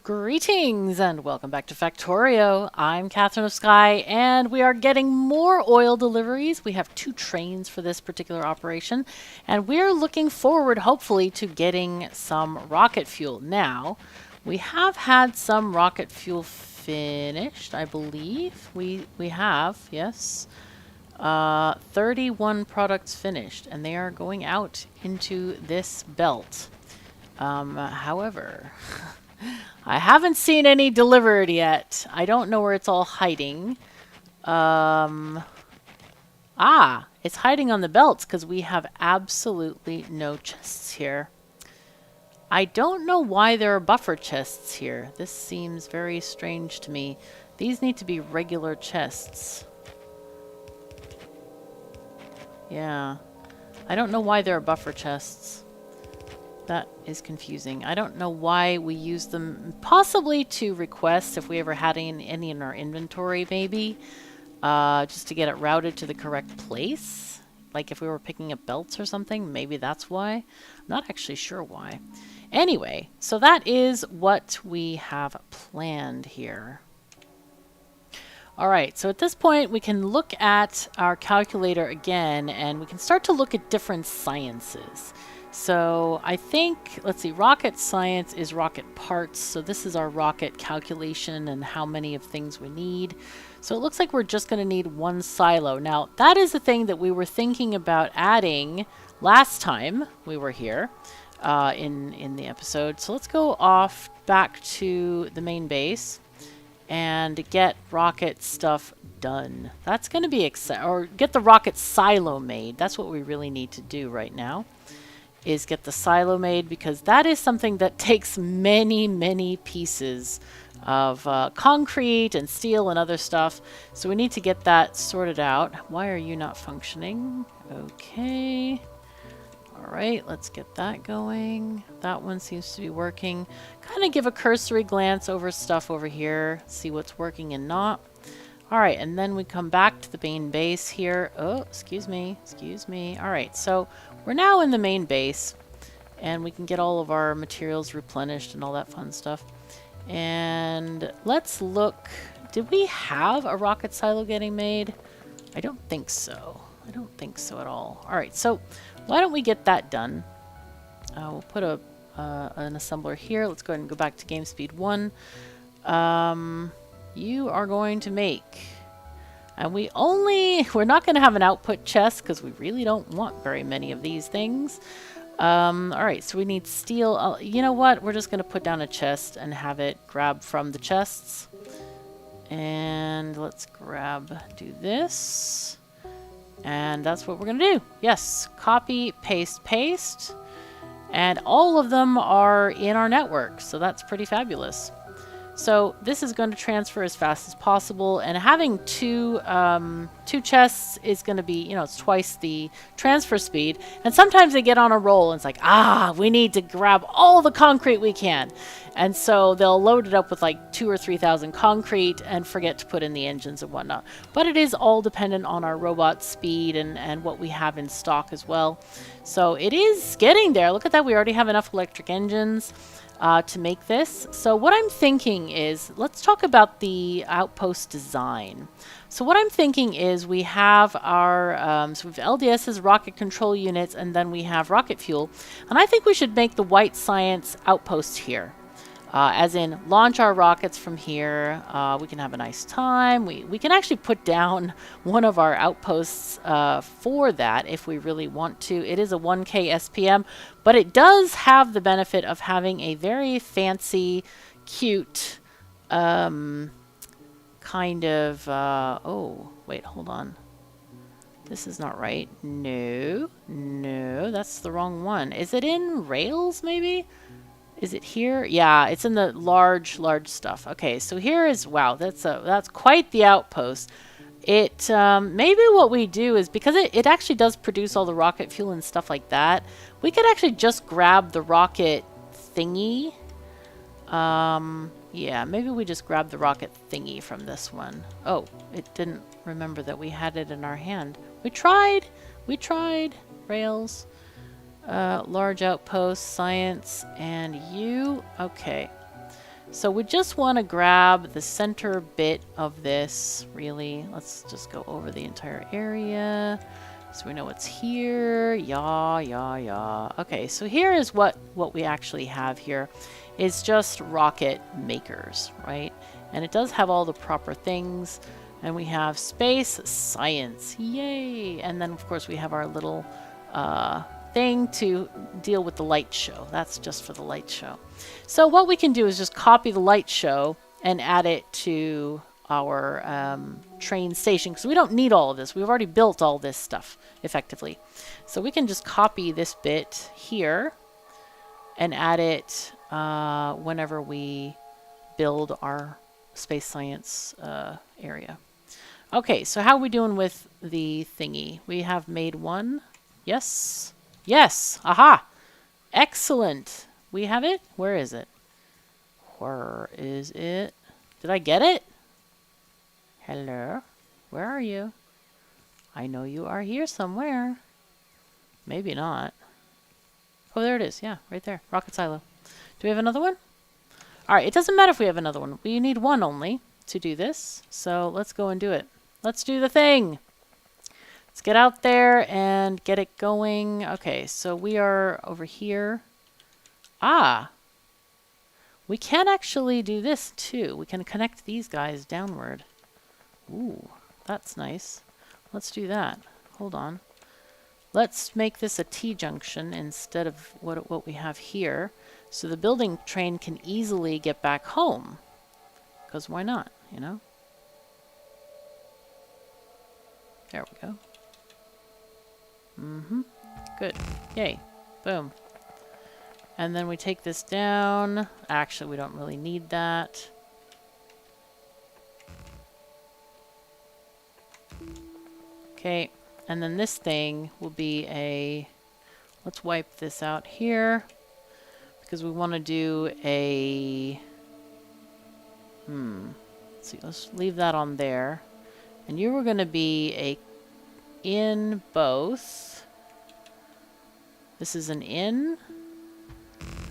Greetings and welcome back to Factorio. I'm KatherineOfSky, and we are getting more oil deliveries. We have 2 trains for this particular operation, and we're looking forward, hopefully, to getting some rocket fuel. Now, we have had some rocket fuel finished, I believe. We have, yes. 31 products finished, and they are going out into this belt. However... I haven't seen any delivered yet. I don't know where it's all hiding. It's hiding on the belts because we have absolutely no chests here. I don't know why there are buffer chests here. This seems very strange to me. These need to be regular chests. Yeah. I don't know why there are buffer chests. That is confusing. I don't know why we use them. Possibly to request if we ever had any in our inventory, maybe. Just to get it routed to the correct place. Like if we were picking up belts or something. Maybe that's why. I'm not actually sure why. Anyway, so that is what we have planned here. Alright, so at this point we can look at our calculator again, and we can start to look at different sciences. So I think, let's see, rocket science is rocket parts. So this is our rocket calculation and how many of things we need. So it looks like we're just going to need 1 silo. Now that is the thing that we were thinking about adding last time we were here in the episode. So let's go off back to the main base and get rocket stuff done. That's going to be or get the rocket silo made. That's what we really need to do right now. Is get the silo made, because that is something that takes many pieces of concrete and steel and other stuff. So we need to get that sorted out. Why are you not functioning? Okay. Alright, let's get that going. That one seems to be working. Kind of give a cursory glance over stuff over here. See what's working and not. Alright, and then we come back to the main base here. Oh, excuse me. Alright, so we're now in the main base, and we can get all of our materials replenished and all that fun stuff. And let's look. Did we have a rocket silo getting made? I don't think so. I don't think so at all. Alright, so why don't we get that done? We'll put an assembler here. Let's go ahead and go back to game speed 1. You are going to make And we're not going to have an output chest because we really don't want very many of these things. All right, so we need steel. You know what? We're just going to put down a chest and have it grab from the chests. And let's do this. And that's what we're going to do. Yes, copy, paste, paste. And all of them are in our network, so that's pretty fabulous. So this is going to transfer as fast as possible, and having two chests is going to be, you know, it's twice the transfer speed. And sometimes they get on a roll, and it's like, we need to grab all the concrete we can. And so they'll load it up with like 2,000 or 3,000 concrete and forget to put in the engines and whatnot. But it is all dependent on our robot speed and what we have in stock as well. So it is getting there. Look at that. We already have enough electric engines to make this. So what I'm thinking is, let's talk about the outpost design. So what I'm thinking is we have our, so we have LDS's rocket control units, and then we have rocket fuel. And I think we should make the white science outpost here. As in, launch our rockets from here. We can have a nice time. We can actually put down one of our outposts for that if we really want to. It is a 1K SPM, but it does have the benefit of having a very fancy, cute, kind of... oh, wait, hold on. This is not right. No, that's the wrong one. Is it in Rails, maybe? Is it here? Yeah, it's in the large stuff. Okay, so here is, wow, that's quite the outpost. It, maybe what we do is, because it actually does produce all the rocket fuel and stuff like that, we could actually just grab the rocket thingy. Yeah, maybe we just grab the rocket thingy from this one. Oh, it didn't remember that we had it in our hand. We tried, Rails. Large outpost, science, and you. Okay. So we just want to grab the center bit of this, really. Let's just go over the entire area so we know what's here. Yeah. Okay, so here is what we actually have here. It's just rocket makers, right? And it does have all the proper things. And we have space, science. Yay! And then, of course, we have our little... thing to deal with the light show. That's just for the light show. So what we can do is just copy the light show and add it to our train station, because we don't need all of this. We've already built all this stuff effectively. So we can just copy this bit here and add it whenever we build our space science area. Okay, so how are we doing with the thingy? We have made one. Yes. Yes! Aha! Excellent! We have it? Where is it? Where is it? Did I get it? Hello? Where are you? I know you are here somewhere. Maybe not. Oh, there it is. Yeah, right there. Rocket silo. Do we have another one? Alright, it doesn't matter if we have another one. We need one only to do this. So let's go and do it. Let's do the thing! Let's get out there and get it going. Okay, so we are over here. We can actually do this too. We can connect these guys downward. Ooh, that's nice. Let's do that. Hold on. Let's make this a T-junction instead of what we have here. So the building train can easily get back home. Because why not, you know? There we go. Good. Yay. Boom. And then we take this down. Actually, we don't really need that. Okay. And then this thing will be a... Let's wipe this out here. Because we want to do a... Let's see. Let's leave that on there. And you were going to be a... in both. This is an in.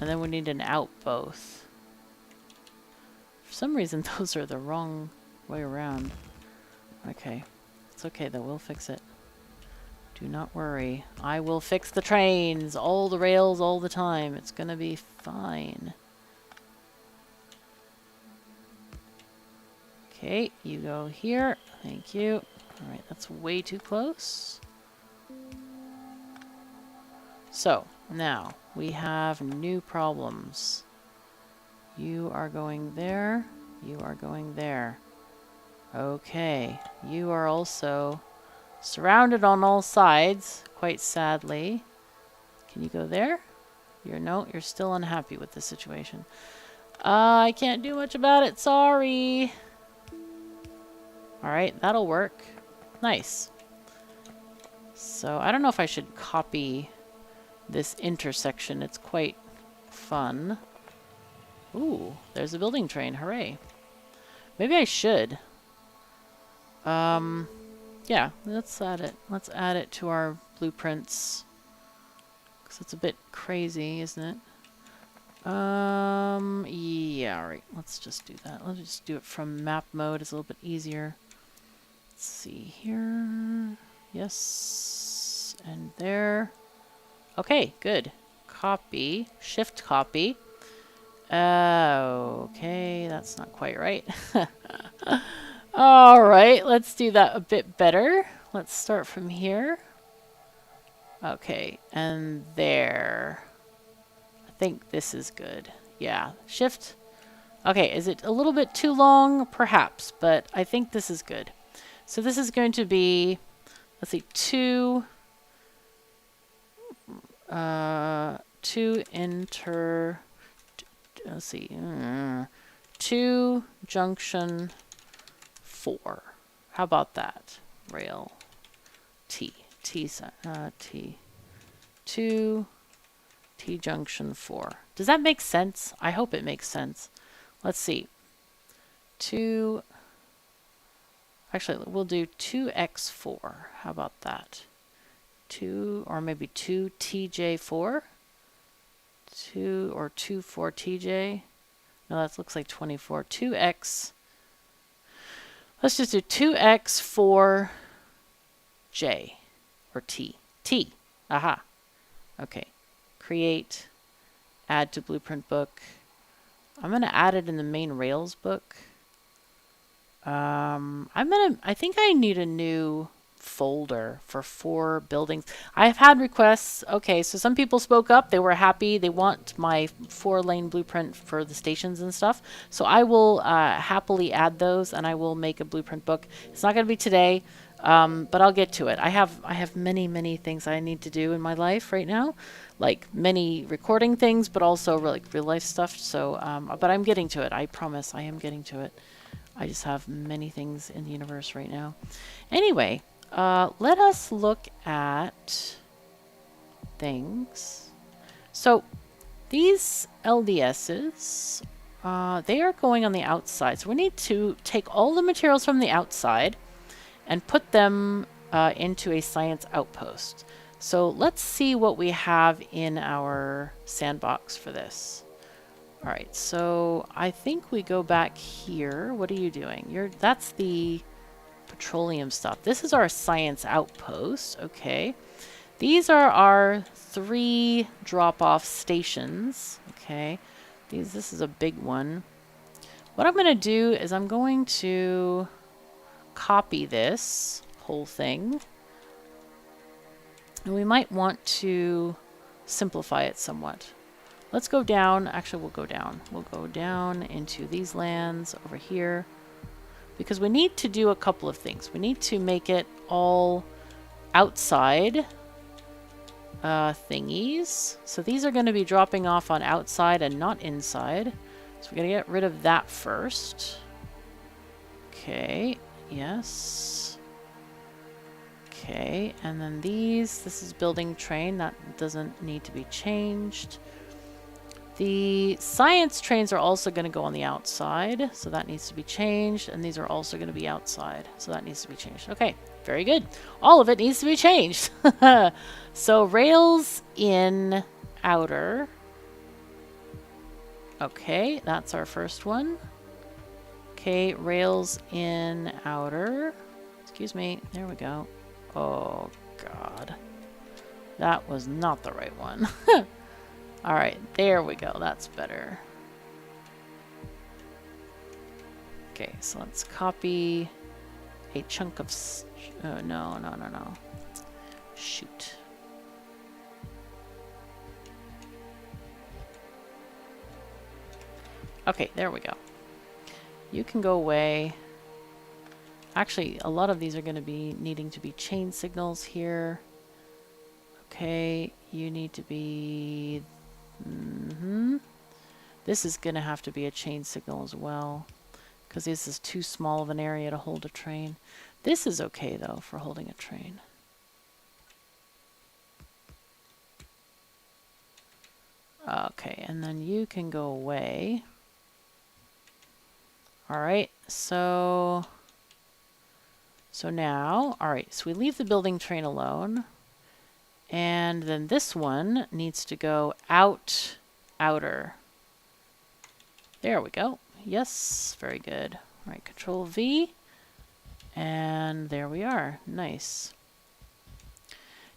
And then we need an out both. For some reason, those are the wrong way around. Okay. It's okay, though. We'll fix it. Do not worry. I will fix the trains. All the rails, all the time. It's gonna be fine. Okay, you go here. Thank you. All right, that's way too close. So now we have new problems. You are going there. You are going there. Okay, you are also surrounded on all sides, quite sadly. Can you go there? You're still unhappy with the situation. I can't do much about it, sorry. Alright, that'll work. Nice. So, I don't know if I should copy this intersection. It's quite fun. Ooh, there's a building train, hooray. Maybe I should. Yeah, let's add it. Let's add it to our blueprints. Because it's a bit crazy, isn't it? Yeah, alright. Let's just do that. Let's just do it from map mode. It's a little bit easier. Let's see here. Yes. And there. Okay, good. Copy. Shift copy. Okay, that's not quite right. Alright, let's do that a bit better. Let's start from here. Okay, and there. I think this is good. Yeah, shift. Okay, is it a little bit too long? Perhaps, but I think this is good. So this is going to be, let's see, two junction 4. How about that? Rail T 2 T junction 4. Does that make sense? I hope it makes sense. Let's see. Actually, we'll do 2x4. How about that? 2 or maybe 2 TJ4? 2 or 2 4 TJ? No, that looks like 24. 2x. Let's just do 2x4 J or T. T. Aha. Okay. Create. Add to blueprint book. I'm going to add it in the main Rails book. I think I need a new folder for 4 buildings. I've had requests. Okay, so some people spoke up. They were happy. They want my 4-lane blueprint for the stations and stuff. So I will happily add those, and I will make a blueprint book. It's not going to be today, but I'll get to it. I have many things I need to do in my life right now, like many recording things, but also like real life stuff. So, but I'm getting to it. I promise I am getting to it. I just have many things in the universe right now. Anyway, let us look at things. So these LDSs, they are going on the outside. So we need to take all the materials from the outside and put them into a science outpost. So let's see what we have in our sandbox for this. All right, so I think we go back here. What are you doing? That's the petroleum stuff. This is our science outpost. Okay. These are our 3 drop-off stations. Okay. This is a big one. What I'm going to do is I'm going to copy this whole thing. And we might want to simplify it somewhat. Let's go down. Actually, we'll go down. We'll go down into these lands over here. Because we need to do a couple of things. We need to make it all outside thingies. So these are going to be dropping off on outside and not inside. So we're going to get rid of that first. Okay. Yes. Okay. And then these. This is building train. That doesn't need to be changed. The science trains are also going to go on the outside, so that needs to be changed. And these are also going to be outside, so that needs to be changed. Okay, very good. All of it needs to be changed. So rails in outer. Okay, that's our first one. Okay, rails in outer. Excuse me, there we go. Oh, God. That was not the right one. All right, there we go. That's better. Okay, so let's copy a chunk of... no. Shoot. Okay, there we go. You can go away. Actually, a lot of these are going to be needing to be chain signals here. Okay, you need to be... This is going to have to be a chain signal as well, because this is too small of an area to hold a train. This is okay, though, for holding a train. Okay, and then you can go away. Alright, so now, alright, so we leave the building train alone. And then this one needs to go outer. There we go. Yes, very good. All right, Control V. And there we are. Nice.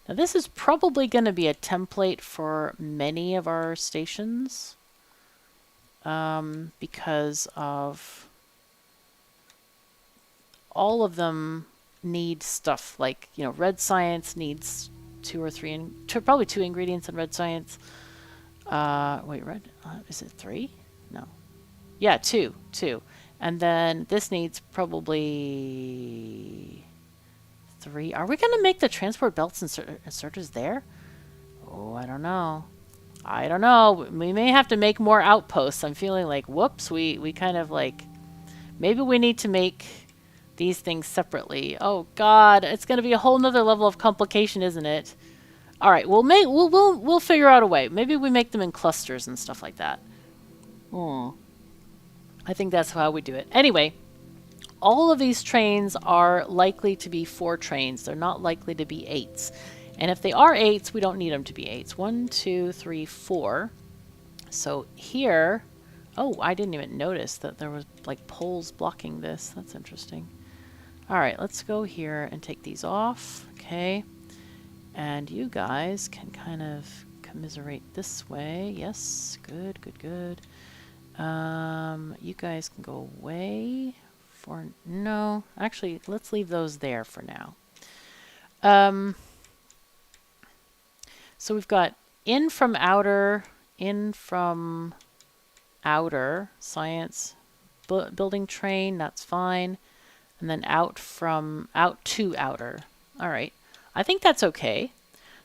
Now this is probably going to be a template for many of our stations. Because of all of them need stuff like, you know, red science needs probably two ingredients in red science. Wait, red, is it 3? No. Yeah, two. And then this needs probably 3. Are we going to make the transport belts and inserters there? Oh, I don't know. We may have to make more outposts. I'm feeling like, whoops, we kind of like, maybe we need to make these things separately. Oh God, it's going to be a whole nother level of complication, isn't it? All right, we'll figure out a way. Maybe we make them in clusters and stuff like that. I think that's how we do it. Anyway, all of these trains are likely to be 4 trains. They're not likely to be 8s. And if they are 8s, we don't need them to be 8s. 1, 2, 3, 4. So here, oh, I didn't even notice that there was like poles blocking this. That's interesting. All right, let's go here and take these off. Okay. And you guys can kind of commiserate this way. Yes, good. You guys can go away for... No, actually, let's leave those there for now. So we've got in from outer, science, building train, that's fine. And then out to outer. All right. I think that's okay.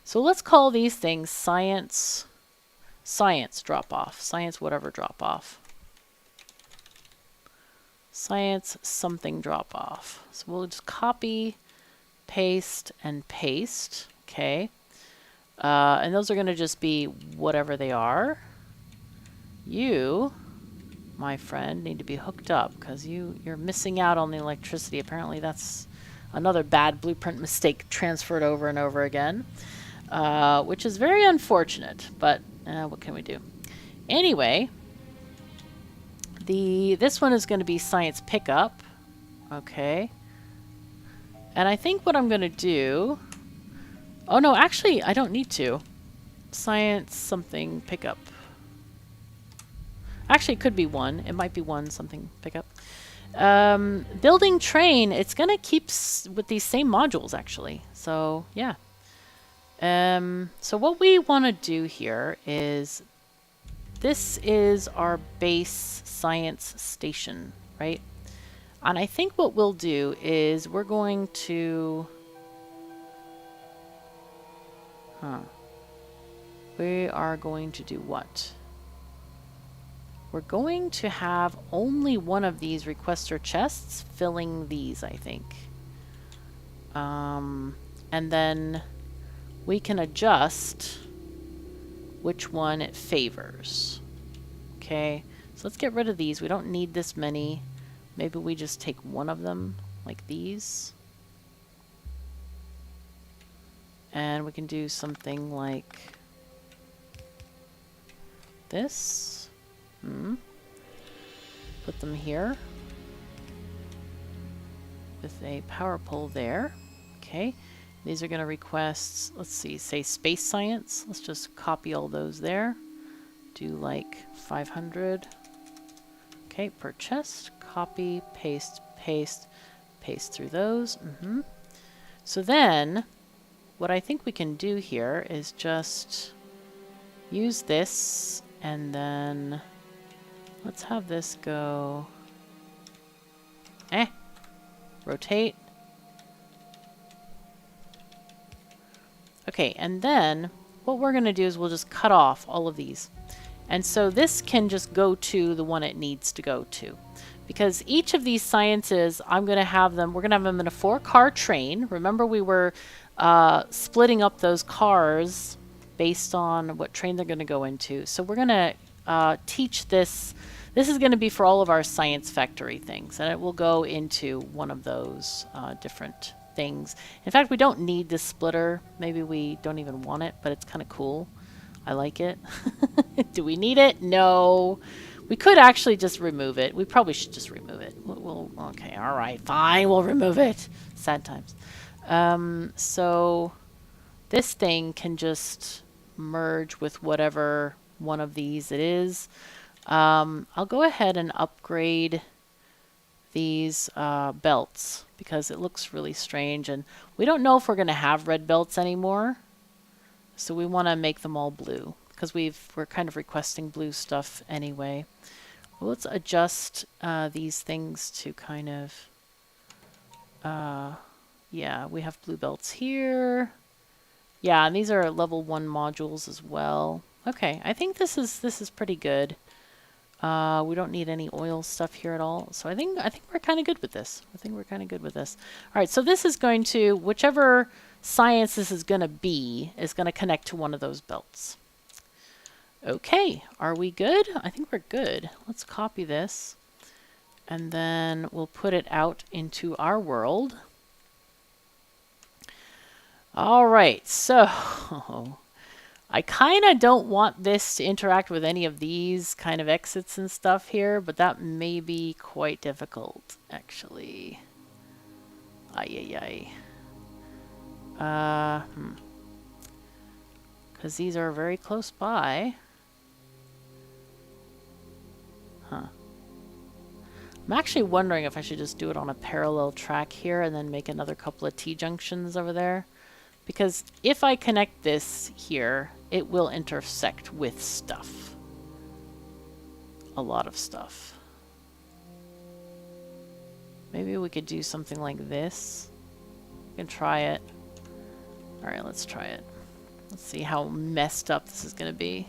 So let's call these things science drop off. Science whatever drop off. Science something drop off. So we'll just copy, paste, and paste. Okay. And those are going to just be whatever they are. You, my friend, need to be hooked up because you're missing out on the electricity. Apparently that's another bad blueprint mistake transferred over and over again, which is very unfortunate, but what can we do? Anyway, this one is going to be science pickup. Okay. And I think what I'm going to do... Oh, no, actually, I don't need to. Science something pickup. Actually, it could be 1. It might be 1 something pickup. Building train, it's going to keep with these same modules, actually. So, yeah. So what we want to do here is, this is our base science station, right? And I think what we'll do is we're going to... We are going to do what? We're going to have only one of these requester chests filling these, I think. And then we can adjust which one it favors. Okay, so let's get rid of these. We don't need this many. Maybe we just take one of them, like these. And we can do something like this. Put them here with a power pole there. Okay, these are going to request, let's see, say space science. Let's just copy all those there. Do like 500. Okay, per chest, copy, paste, paste, Paste through those. So then, what I think we can do here is just use this, and then let's have this go. Rotate. Okay, and then what we're going to do is we'll just cut off all of these. And so this can just go to the one it needs to go to. Because each of these sciences, we're going to have them in a 4-car train. Remember, we were splitting up those cars based on what train they're going to go into. So we're going to teach this. This is going to be for all of our science factory things, and it will go into one of those different things. In fact, we don't need this splitter. Maybe we don't even want it, but it's kind of cool. I like it. Do we need it? No. We could actually just remove it. We probably should just remove it. Okay, all right, fine, we'll remove it. Sad times. So this thing can just merge with whatever one of these it is. I'll go ahead and upgrade these belts because it looks really strange, and we don't know if we're going to have red belts anymore. So we want to make them all blue because we're kind of requesting blue stuff anyway. Well, let's adjust these things to kind of, yeah, we have blue belts here. Yeah, and these are level 1 modules as well. Okay, I think this is pretty good. We don't need any oil stuff here at all. So I think we're kind of good with this. All right, so this is going to, whichever science this is going to be, is going to connect to one of those belts. Okay, are we good? I think we're good. Let's copy this, and then we'll put it out into our world. All right, so I kind of don't want this to interact with any of these kind of exits and stuff here, but that may be quite difficult, actually. Because these are very close by. Huh. I'm actually wondering if I should just do it on a parallel track here and then make another couple of T-junctions over there. Because if I connect this here, it will intersect with stuff. A lot of stuff. Maybe we could do something like this. We can try it. Alright, let's try it. Let's see how messed up this is going to be.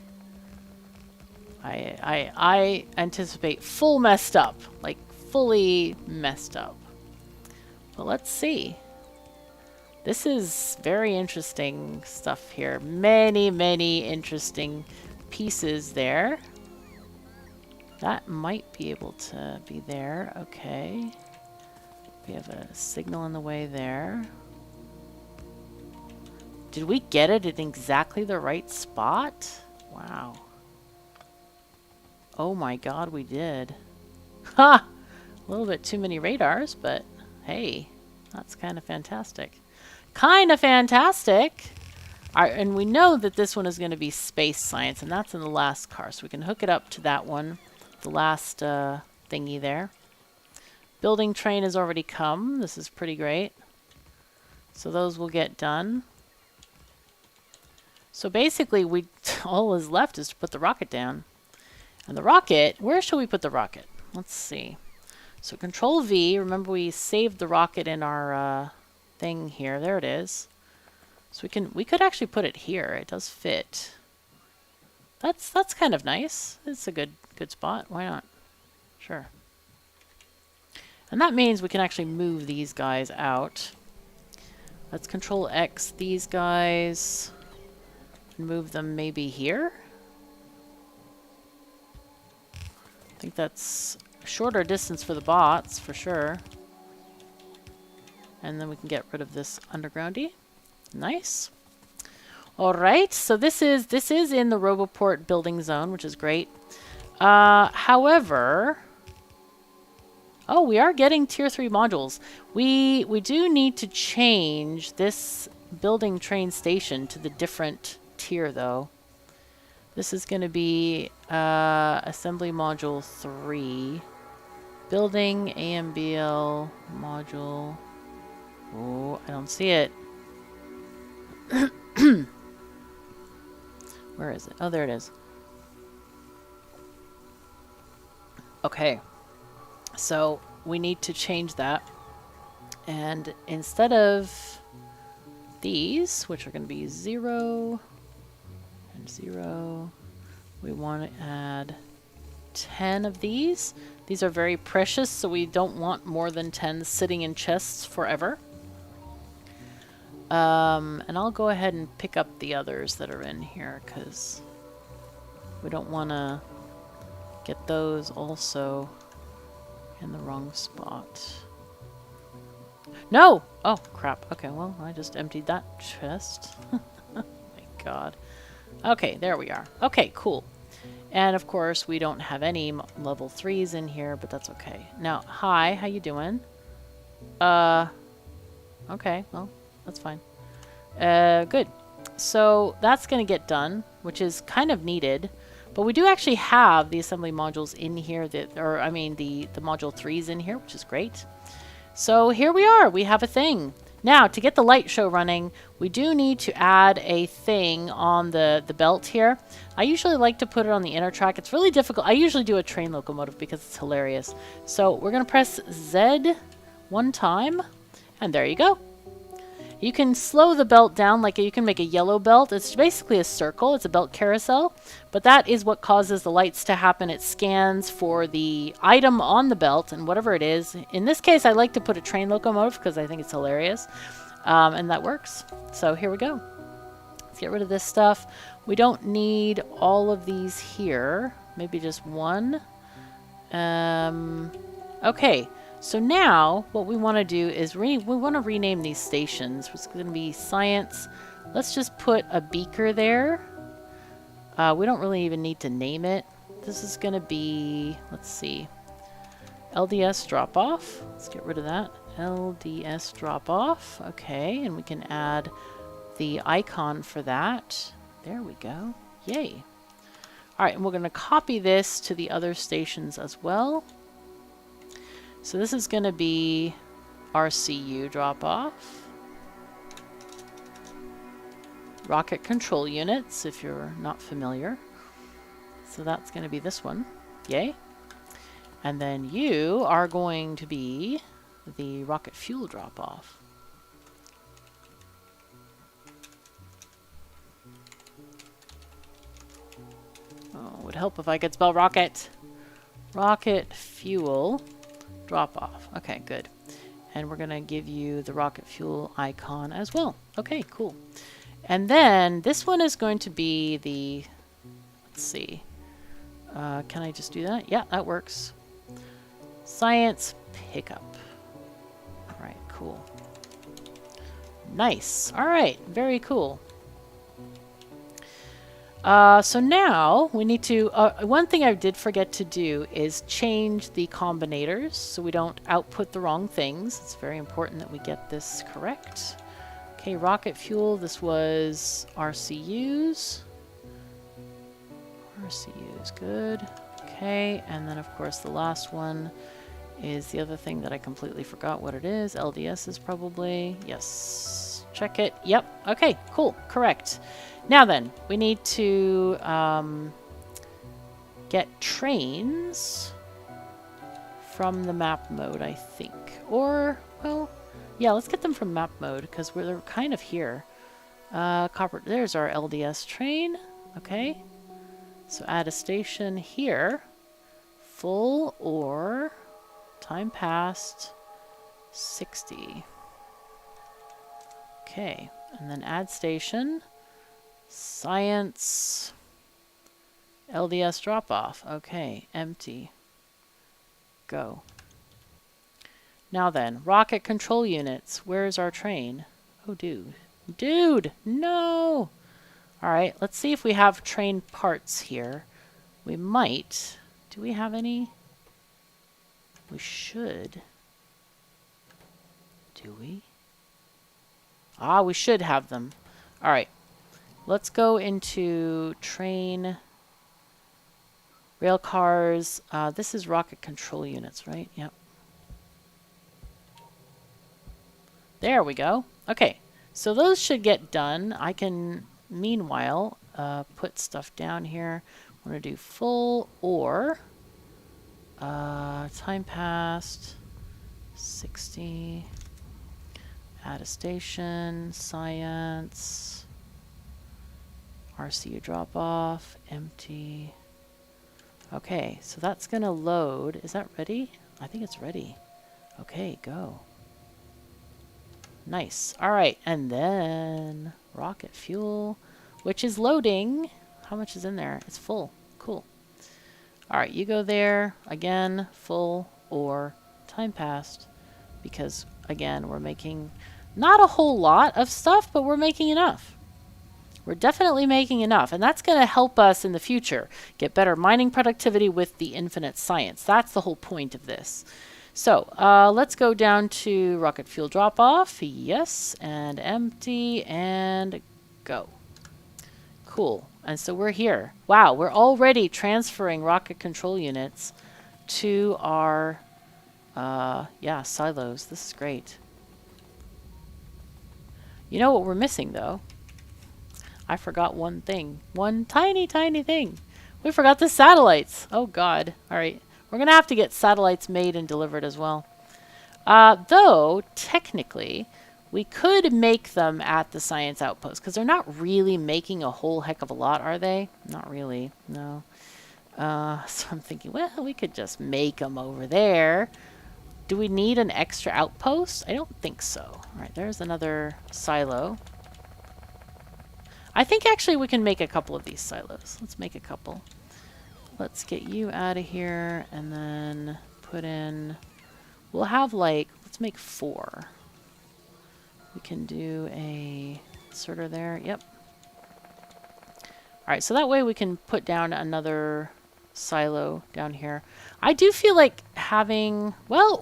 I anticipate full messed up. Like, fully messed up. But let's see. This is very interesting stuff here. Many interesting pieces there. That might be able to be there. Okay. We have a signal in the way there. Did we get it in exactly the right spot? Wow. Oh my god, we did. Ha! A little bit too many radars, but hey, that's kind of fantastic. And we know that this one is going to be space science, and that's in the last car, so we can hook it up to that one, the last thingy there. Building train has already come. This is pretty great. So those will get done. So basically, all is left is to put the rocket down. And the rocket, where shall we put the rocket? Let's see. So Control V, remember we saved the rocket in our thing here. There it is. So we could actually put it here. It does fit. That's kind of nice. It's a good spot. Why not? Sure. And that means we can actually move these guys out. Let's Control X these guys. And move them maybe here. I think that's a shorter distance for the bots, for sure. And then we can get rid of this undergroundy. Nice. All right, so this is in the Roboport building zone, which is great. However, oh, we are getting tier 3 modules. We do need to change this building train station to the different tier, though. This is going to be assembly module 3. Building AMBL module. Oh, I don't see it. Where is it? Oh, there it is. Okay. So we need to change that. And instead of these, which are going to be 0 and 0, we want to add 10 of these. These are very precious, so we don't want more than 10 sitting in chests forever. And I'll go ahead and pick up the others that are in here, because we don't want to get those also in the wrong spot. No! Oh, crap. Okay, well, I just emptied that chest. Oh my god. Okay, there we are. Okay, cool. And of course, we don't have any level 3s in here, but that's okay. Now, hi, how you doing? Okay, well, that's fine. Good. So that's going to get done, which is kind of needed. But we do actually have the assembly modules in here, that, or I mean the module 3s in here, which is great. So here we are. We have a thing. Now, to get the light show running, we do need to add a thing on the belt here. I usually like to put it on the inner track. It's really difficult. I usually do a train locomotive because it's hilarious. So we're going to press Z one time, and there you go. You can slow the belt down, like you can make a yellow belt. It's basically a circle. It's a belt carousel, but that is what causes the lights to happen. It scans for the item on the belt and whatever it is. In this case, I like to put a train locomotive because I think it's hilarious, and that works. So here we go. Let's get rid of this stuff. We don't need all of these here. Maybe just one. Okay. So now, what we want to do is we want to rename these stations. It's going to be science. Let's just put a beaker there. We don't really even need to name it. This is going to be, let's see, LDS drop-off. Let's get rid of that. LDS drop-off. Okay, and we can add the icon for that. There we go. Yay. All right, and we're going to copy this to the other stations as well. So this is going to be RCU drop-off. Rocket control units, if you're not familiar. So that's going to be this one. Yay. And then you are going to be the rocket fuel drop-off. Oh, it would help if I could spell rocket. Rocket fuel drop-off. Okay, good. And we're going to give you the rocket fuel icon as well. Okay, cool. And then this one is going to be the, let's see, can I just do that? Yeah, that works. Science pickup. All right, cool. Nice. All right, very cool. So now we need to, one thing I did forget to do is change the combinators so we don't output the wrong things. It's very important that we get this correct. Okay, rocket fuel, this was RCUs. RCUs, good. Okay, and then of course the last one is the other thing that I completely forgot what it is. LDS is probably, yes, check it. Yep, okay, cool, correct. Now then, we need to get trains from the map mode, I think. Or, well, yeah, let's get them from map mode because they're kind of here. Copper, there's our LDS train. Okay. So add a station here. Full or time passed 60. Okay. And then add station. Science LDS drop-off. Okay, empty. Go. Now then, rocket control units. Where's our train? Oh, dude. Dude! No! Alright, let's see if we have train parts here. We might. Do we have any? We should. Do we? Ah, we should have them. Alright. Let's go into train Rail cars. This is rocket control units, right? Yep. There we go. Okay, so those should get done. I can, meanwhile, put stuff down here. I want to do full or time passed 60. Add a station, science, RCU drop off, empty. Okay, so that's gonna load. Is that ready? I think it's ready. Okay, go. Nice. All right, and then rocket fuel, which is loading. How much is in there? It's full. Cool. All right, you go there. Again, full or time passed. Because, again, we're making not a whole lot of stuff, but we're making enough. We're definitely making enough, and that's going to help us in the future get better mining productivity with the infinite science. That's the whole point of this. So let's go down to rocket fuel drop-off. Yes, and empty, and go. Cool. And so we're here. Wow, we're already transferring rocket control units to our yeah, silos. This is great. You know what we're missing, though? I forgot one thing. One tiny, tiny thing. We forgot the satellites. Oh, God. All right. We're going to have to get satellites made and delivered as well. Though, technically, we could make them at the science outpost, because they're not really making a whole heck of a lot, are they? Not really. No. So I'm thinking, well, we could just make them over there. Do we need an extra outpost? I don't think so. All right, there's another silo. I think actually we can make a couple of these silos. Let's make a couple. Let's get you out of here and then put in... We'll have like... Let's make 4. We can do a inserter there. Yep. All right, so that way we can put down another silo down here. I do feel like having, well,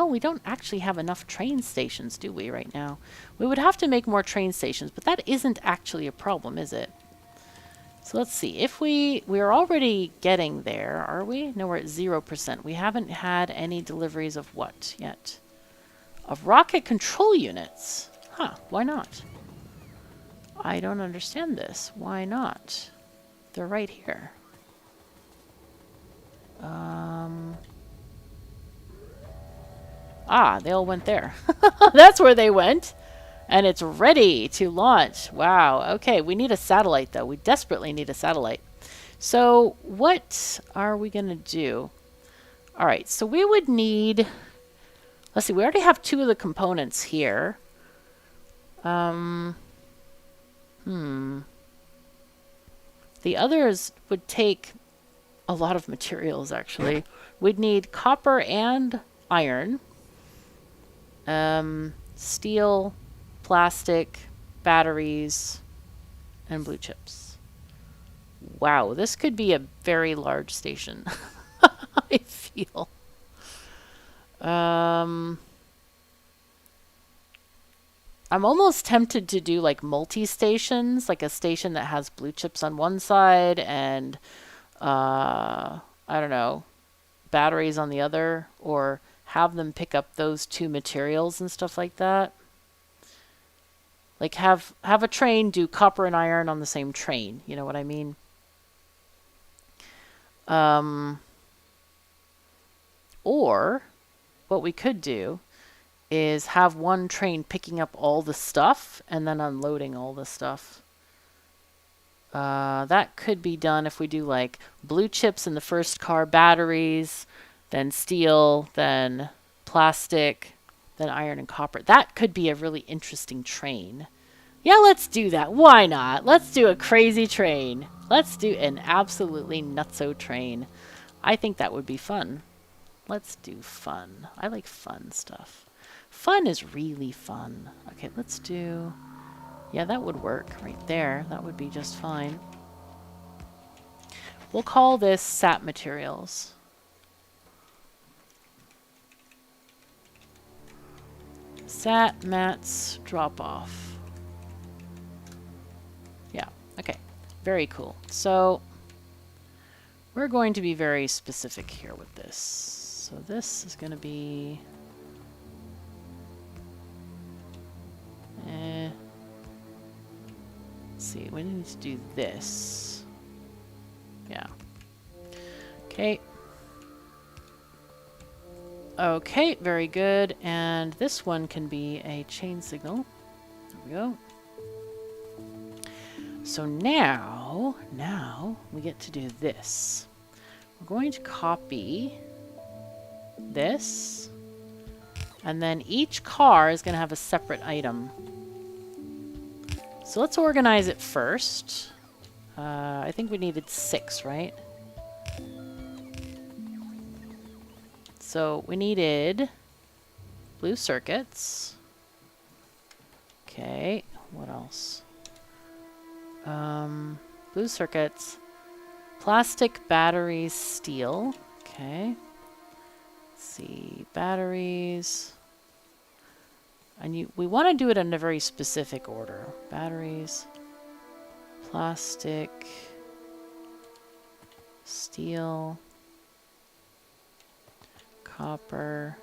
we don't actually have enough train stations, do we, right now? We would have to make more train stations, but that isn't actually a problem, is it? So let's see. If we're already getting there, are we? No, we're at 0%. We haven't had any deliveries of what yet? Of rocket control units. Huh, why not? I don't understand this. Why not? They're right here. They all went there. That's where they went. And it's ready to launch. Wow. Okay, we need a satellite, though. We desperately need a satellite. So what are we going to do? All right, so we would need... Let's see, we already have 2 of the components here. The others would take a lot of materials, actually. We'd need copper and iron, steel, plastic, batteries, and blue chips. Wow, this could be a very large station. I feel. I'm almost tempted to do like multi-stations, like a station that has blue chips on one side and I don't know, batteries on the other, or have them pick up those 2 materials and stuff like that. Like have a train do copper and iron on the same train, you know what I mean? Or what we could do is have one train picking up all the stuff and then unloading all the stuff. That could be done if we do like blue chips in the first car, batteries, then steel, then plastic, then iron and copper. That could be a really interesting train. Yeah, let's do that. Why not? Let's do a crazy train. Let's do an absolutely nutso train. I think that would be fun. Let's do fun. I like fun stuff. Fun is really fun. Okay, let's do... Yeah, that would work right there. That would be just fine. We'll call this sat materials. Sat mats drop off. Yeah, okay. Very cool. So We're going to be very specific here with this. So this is going to be... Let's see, we need to do this. Yeah. Okay. Okay, very good. And this one can be a chain signal. There we go. So now we get to do this. We're going to copy this, and then each car is going to have a separate item. So let's organize it first. I think we needed 6, right? So we needed blue circuits. Okay, what else? Blue circuits, plastic, batteries, steel. Okay. Let's see, batteries. And we want to do it in a very specific order. Batteries, plastic, steel, copper,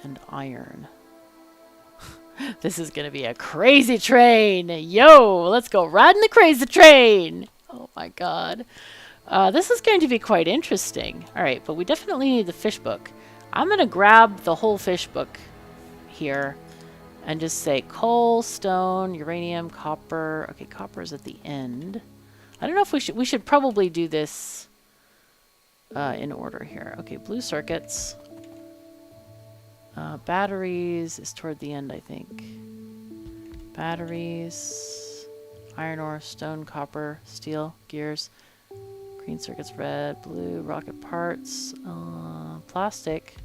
and iron. This is going to be a crazy train. Yo, let's go riding the crazy train. Oh my god. This is going to be quite interesting. All right, but we definitely need the fish book. I'm going to grab the whole fish book here and just say coal, stone, uranium, copper. Okay, copper is at the end. I don't know if we should probably do this in order here. Okay, blue circuits. Batteries is toward the end, I think. Batteries, iron ore, stone, copper, steel, gears, green circuits, red, blue, rocket parts, plastic.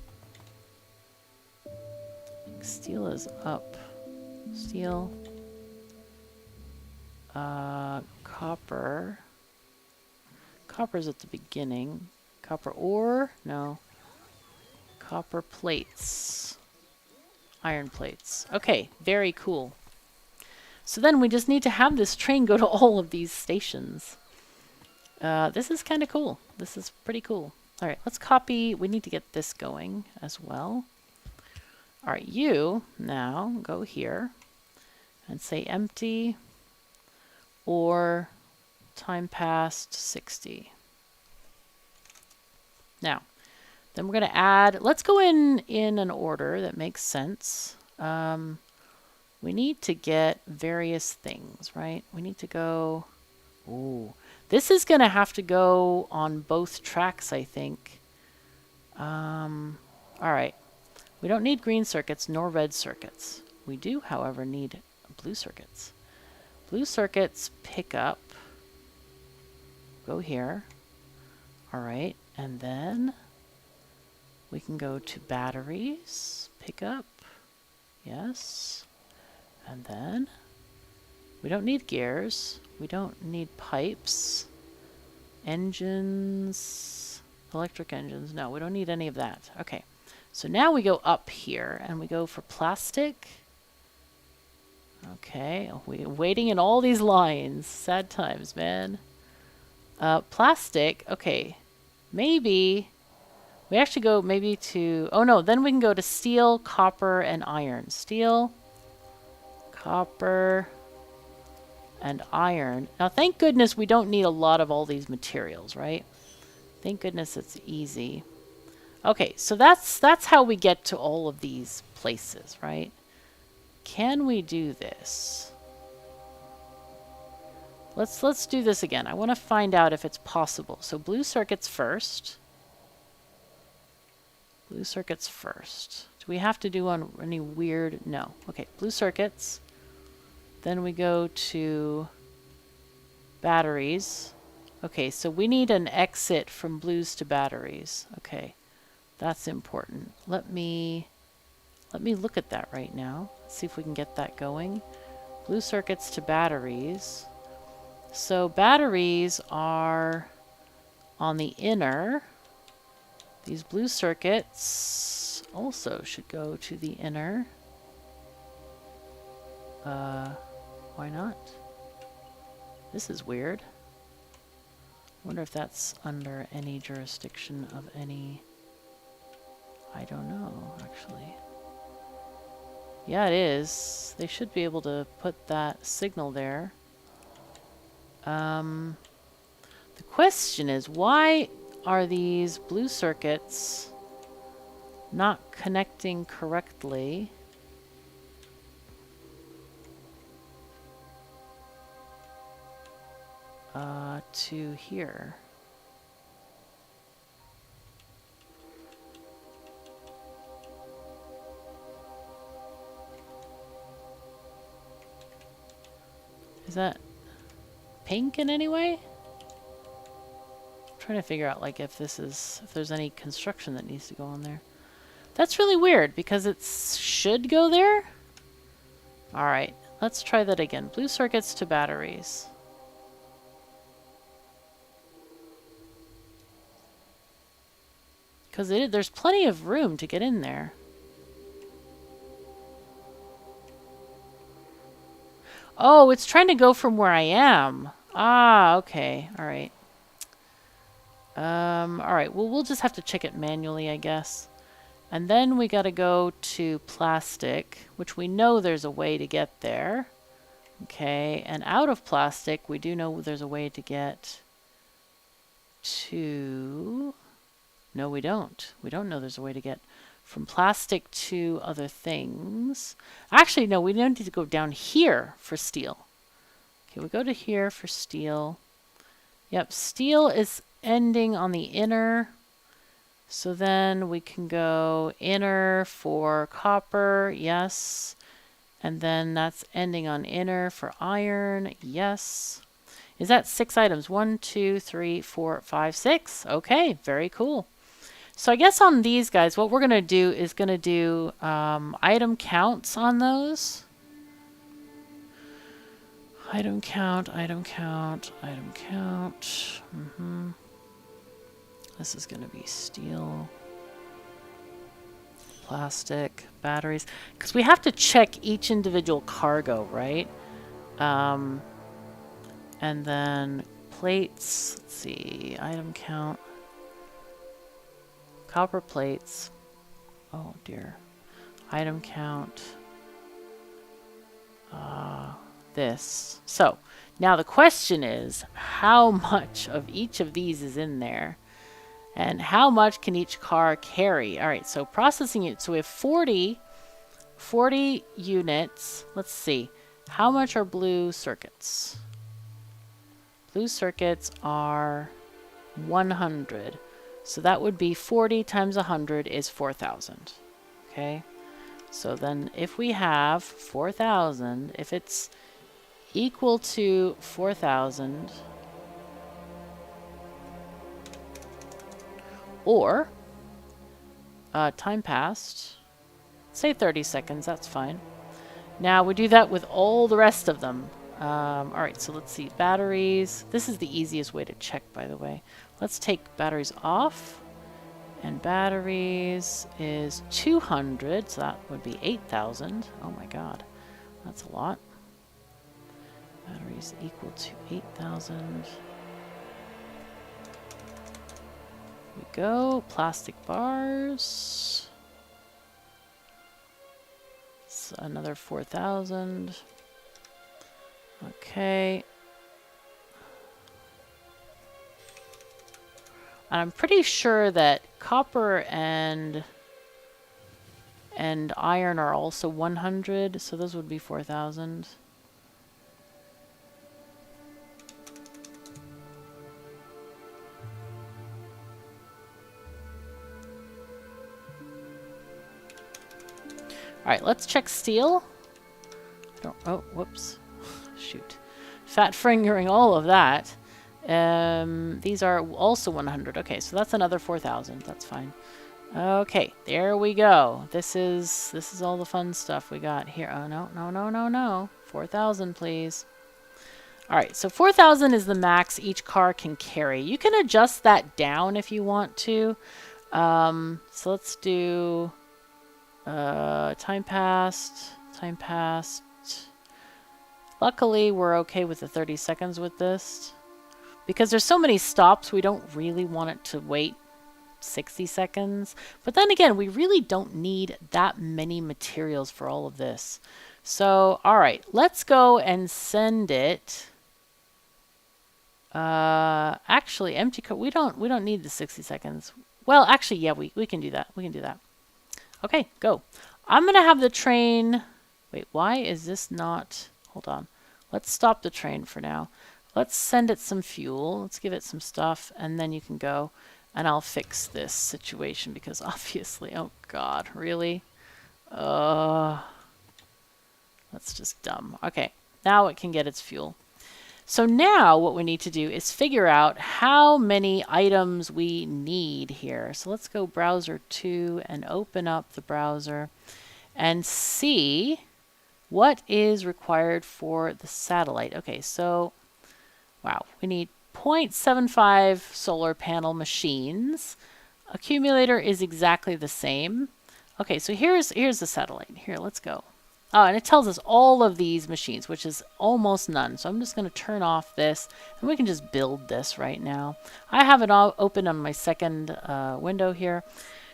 Steel is up. Steel. Copper. Copper's at the beginning. Copper ore? No. Copper plates. Iron plates. Okay, very cool. So then we just need to have this train go to all of these stations. This is kind of cool. This is pretty cool. All right, let's copy. We need to get this going as well. All right, you now go here and say empty or time passed 60. Now, then we're going to add, let's go in an order that makes sense. We need to get various things, right? We need to go, ooh, this is going to have to go on both tracks, I think. All right. We don't need green circuits nor red circuits. We do, however, need blue circuits. Blue circuits pick up, go here. All right, and then we can go to batteries, pick up, yes. And then we don't need gears, we don't need pipes, engines, electric engines. No, we don't need any of that. Okay, so now we go up here and we go for plastic. Okay, we're waiting in all these lines. Sad times, man. Plastic, okay. Maybe we actually go maybe to, oh no, then we can go to steel, copper, and iron. Steel, copper, and iron. Now, thank goodness we don't need a lot of all these materials, right? Thank goodness it's easy. Okay, so that's how we get to all of these places, right? Can we do this? Let's do this again. I want to find out if it's possible. So blue circuits first. Blue circuits first. Do we have to do on any weird? No. Okay, blue circuits. Then we go to batteries. Okay, so we need an exit from blues to batteries. Okay, that's important. Let me look at that right now. See if we can get that going. Blue circuits to batteries. So batteries are on the inner. These blue circuits also should go to the inner. Why not? This is weird. Wonder if that's under any jurisdiction of any... I don't know, actually. Yeah, it is. They should be able to put that signal there. The question is, why are these blue circuits not connecting correctly? To here. Is that pink in any way? I'm trying to figure out like if there's any construction that needs to go on there. That's really weird because it should go there. All right, let's try that again. Blue circuits to batteries. Because there's plenty of room to get in there. Oh, it's trying to go from where I am. Ah, okay. All right. All right. Well, we'll just have to check it manually, I guess. And then we got to go to plastic, which we know there's a way to get there. Okay. And out of plastic, we do know there's a way to get to... No, we don't. We don't know there's a way to get from plastic to other things. Actually, no, we don't need to go down here for steel. Okay, we go to here for steel. Yep, steel is ending on the inner. So then we can go inner for copper, yes. And then that's ending on inner for iron, yes. Is that 6 items? 1, 2, 3, 4, 5, 6. Okay, very cool. So I guess on these guys, what we're going to do is going to do item counts on those. Item count, item count, item count. This is going to be steel, plastic, batteries. Because we have to check each individual cargo, right? And then plates. Let's see, item count. Copper plates. Oh dear. Item count. This. So now the question is, how much of each of these is in there? And how much can each car carry? All right, so processing it. So we have 40 units. Let's see. How much are blue circuits? Blue circuits are 100. So that would be 40 times 100 is 4,000. Okay. So then if we have 4,000, if it's equal to 4,000, or time passed, say 30 seconds, that's fine. Now we do that with all the rest of them. All right, so let's see, batteries. This is the easiest way to check, by the way. Let's take batteries off, and batteries is 200, so that would be 8,000. Oh my god, that's a lot. Batteries equal to 8,000. We go, plastic bars. It's another 4,000. Okay. And I'm pretty sure that copper and iron are also 100, so those would be 4,000. All right, let's check steel. Oh, whoops. Shoot. Fat fingering all of that. These are also 100. Okay, so that's another 4,000. That's fine. Okay, there we go. This is all the fun stuff we got here. Oh, no. 4,000, please. All right, so 4,000 is the max each car can carry. You can adjust that down if you want to. So let's do time passed. Luckily, we're okay with the 30 seconds with this. Because there's so many stops, we don't really want it to wait 60 seconds. But then again, we really don't need that many materials for all of this. So, all right, let's go and send it. Actually, empty code. We don't need the 60 seconds. Well, actually, yeah, we can do that. We can do that. Okay, go. I'm gonna have the train. Wait, why is this not? Hold on. Let's stop the train for now. Let's send it some fuel. Let's give it some stuff, and then you can go. And I'll fix this situation because obviously, oh God, really? That's just dumb. Okay, now it can get its fuel. So now what we need to do is figure out how many items we need here. So let's go browser 2 and open up the browser and see what is required for the satellite. Okay, so, wow, we need 0.75 solar panel machines. Accumulator is exactly the same. Okay, so here's the satellite. Here, let's go. Oh, and it tells us all of these machines, which is almost none. So I'm just going to turn off this, and we can just build this right now. I have it all open on my second window here.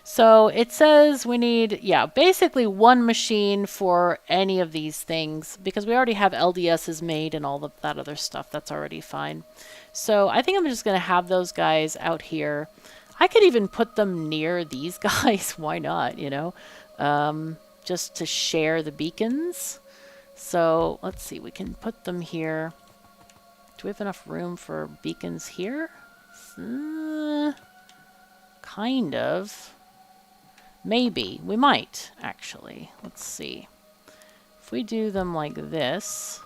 So it says we need, yeah, basically one machine for any of these things, because we already have LDSs made and all of that other stuff. That's already fine. So I think I'm just going to have those guys out here. I could even put them near these guys. Why not, you know? Just to share the beacons. So let's see, we can put them here. Do we have enough room for beacons here? Kind of. Maybe. We might, actually. Let's see. If we do them like this,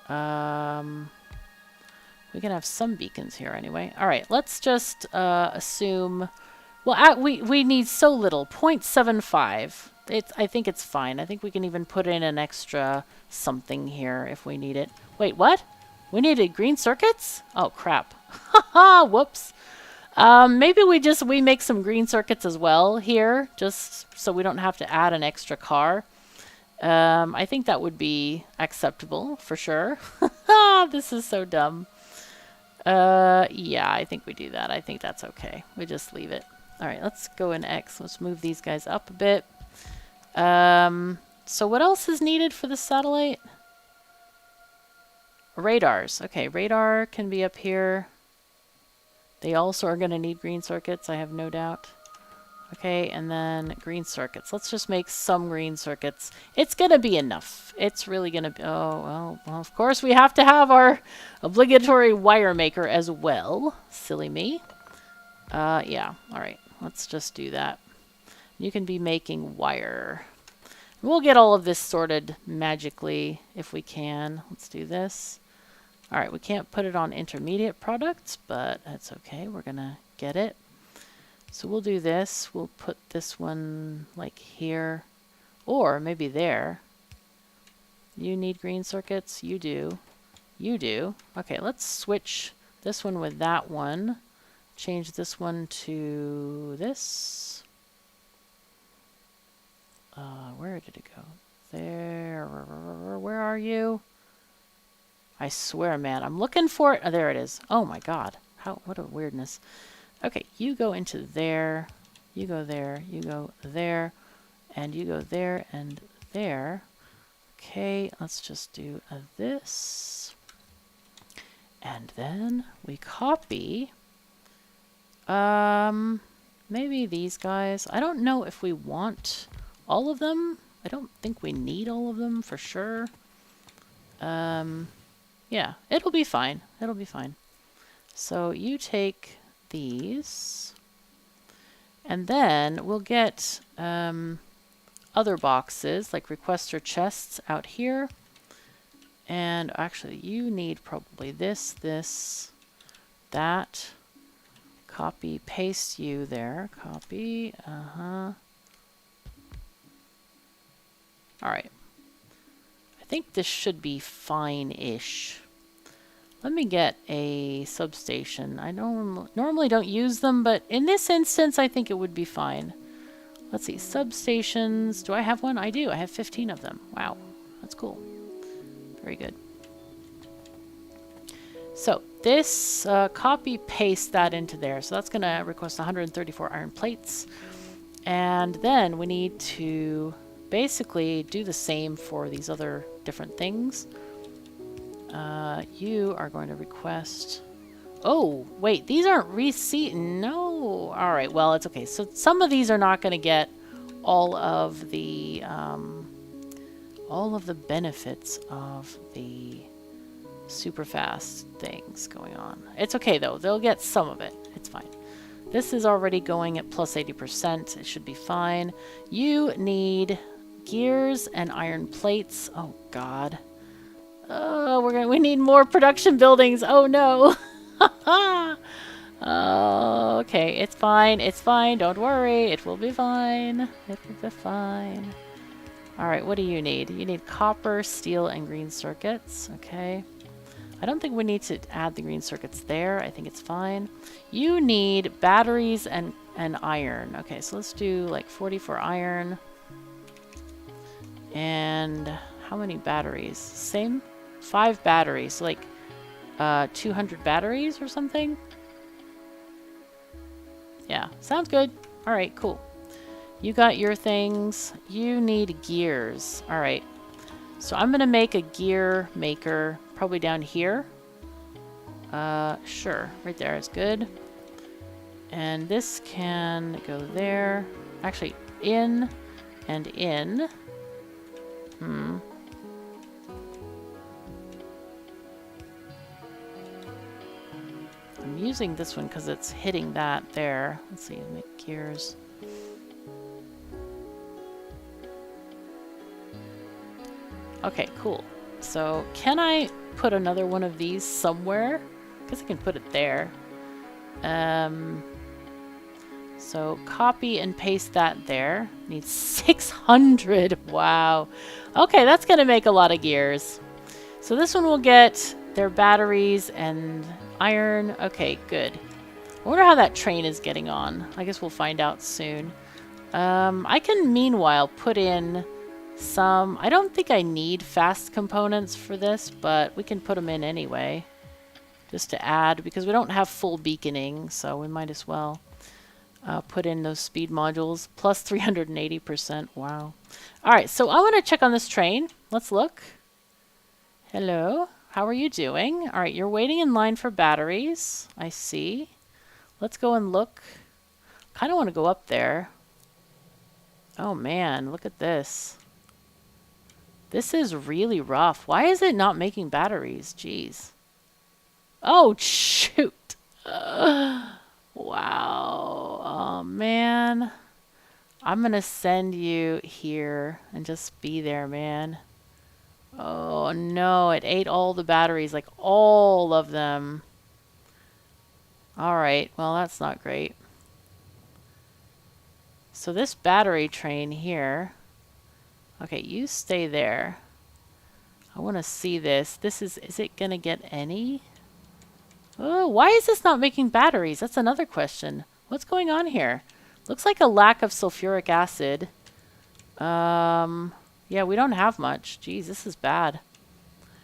we can have some beacons here anyway. All right, let's just assume. Well, we need so little, 0.75. I think it's fine. I think we can even put in an extra something here if we need it. Wait, what? We needed green circuits? Oh, crap. Haha, whoops. Maybe we make some green circuits as well here, just so we don't have to add an extra car. I think that would be acceptable for sure. This is so dumb. Yeah, I think we do that. I think that's okay. We just leave it. All right, let's go in X. Let's move these guys up a bit. So what else is needed for the satellite? Radars. Okay, radar can be up here. They also are going to need green circuits, I have no doubt. Okay, and then green circuits. Let's just make some green circuits. It's going to be enough. It's really going to be... Oh, well, of course we have to have our obligatory wire maker as well. Silly me. Yeah, all right. Let's just do that. You can be making wire. We'll get all of this sorted magically if we can. Let's do this. All right, we can't put it on intermediate products, but that's okay. We're going to get it. So we'll do this. We'll put this one like here, or maybe there. You need green circuits? You do. You do. Okay, let's switch this one with that one. Change this one to this. Where did it go? There. Where are you? I swear, man. I'm looking for it. Oh, there it is. Oh my God. What a weirdness. Okay, you go into there. You go there. You go there. And you go there and there. Okay, let's just do this. And then we copy... maybe these guys. I don't know if we want all of them. I don't think we need all of them for sure. Yeah, it'll be fine. It'll be fine. So you take these, and then we'll get other boxes like requester chests out here. And actually, you need probably this, that. Copy, paste you there. Copy. All right. I think this should be fine-ish. Let me get a substation. I normally don't use them, but in this instance, I think it would be fine. Let's see. Substations. Do I have one? I do. I have 15 of them. Wow. That's cool. Very good. So this, copy paste that into there. So that's going to request 134 iron plates. And then we need to basically do the same for these other different things. You are going to request... Oh, wait, these aren't reseat. No. All right, well, it's okay. So some of these are not going to get all of the benefits of the super fast things going on. It's okay, though. They'll get some of it. It's fine. This is already going at plus 80%. It should be fine. You need gears and iron plates. Oh, God. Oh, we need more production buildings. Oh, no. Oh, okay, it's fine. It's fine. Don't worry. It will be fine. It will be fine. All right, what do you need? You need copper, steel, and green circuits. Okay. I don't think we need to add the green circuits there. I think it's fine. You need batteries and iron. Okay, so let's do like 44 iron. And how many batteries? Same? 5 batteries. So like 200 batteries or something? Yeah, sounds good. All right, cool. You got your things. You need gears. All right. So I'm going to make a gear maker probably down here. Sure. Right there is good. And this can go there. Actually, in and in. I'm using this one because it's hitting that there. Let's see, make gears. Okay, cool. So can I put another one of these somewhere? I guess I can put it there. So copy and paste that there. Needs 600. Wow. Okay, that's going to make a lot of gears. So this one will get their batteries and iron. Okay, good. I wonder how that train is getting on. I guess we'll find out soon. I can meanwhile put in some... I don't think I need fast components for this, but we can put them in anyway. Just to add, because we don't have full beaconing, so we might as well put in those speed modules. Plus 380%. Wow. Alright, so I want to check on this train. Let's look. Hello. How are you doing? Alright, you're waiting in line for batteries. I see. Let's go and look. Kind of want to go up there. Oh man, look at this. This is really rough. Why is it not making batteries? Jeez. Oh, shoot. Wow. Oh, man. I'm going to send you here and just be there, man. Oh, no. It ate all the batteries, like all of them. All right. Well, that's not great. So this battery train here. Okay, you stay there. I want to see this. This is it going to get any? Oh, why is this not making batteries? That's another question. What's going on here? Looks like a lack of sulfuric acid. Yeah, we don't have much. Geez, this is bad.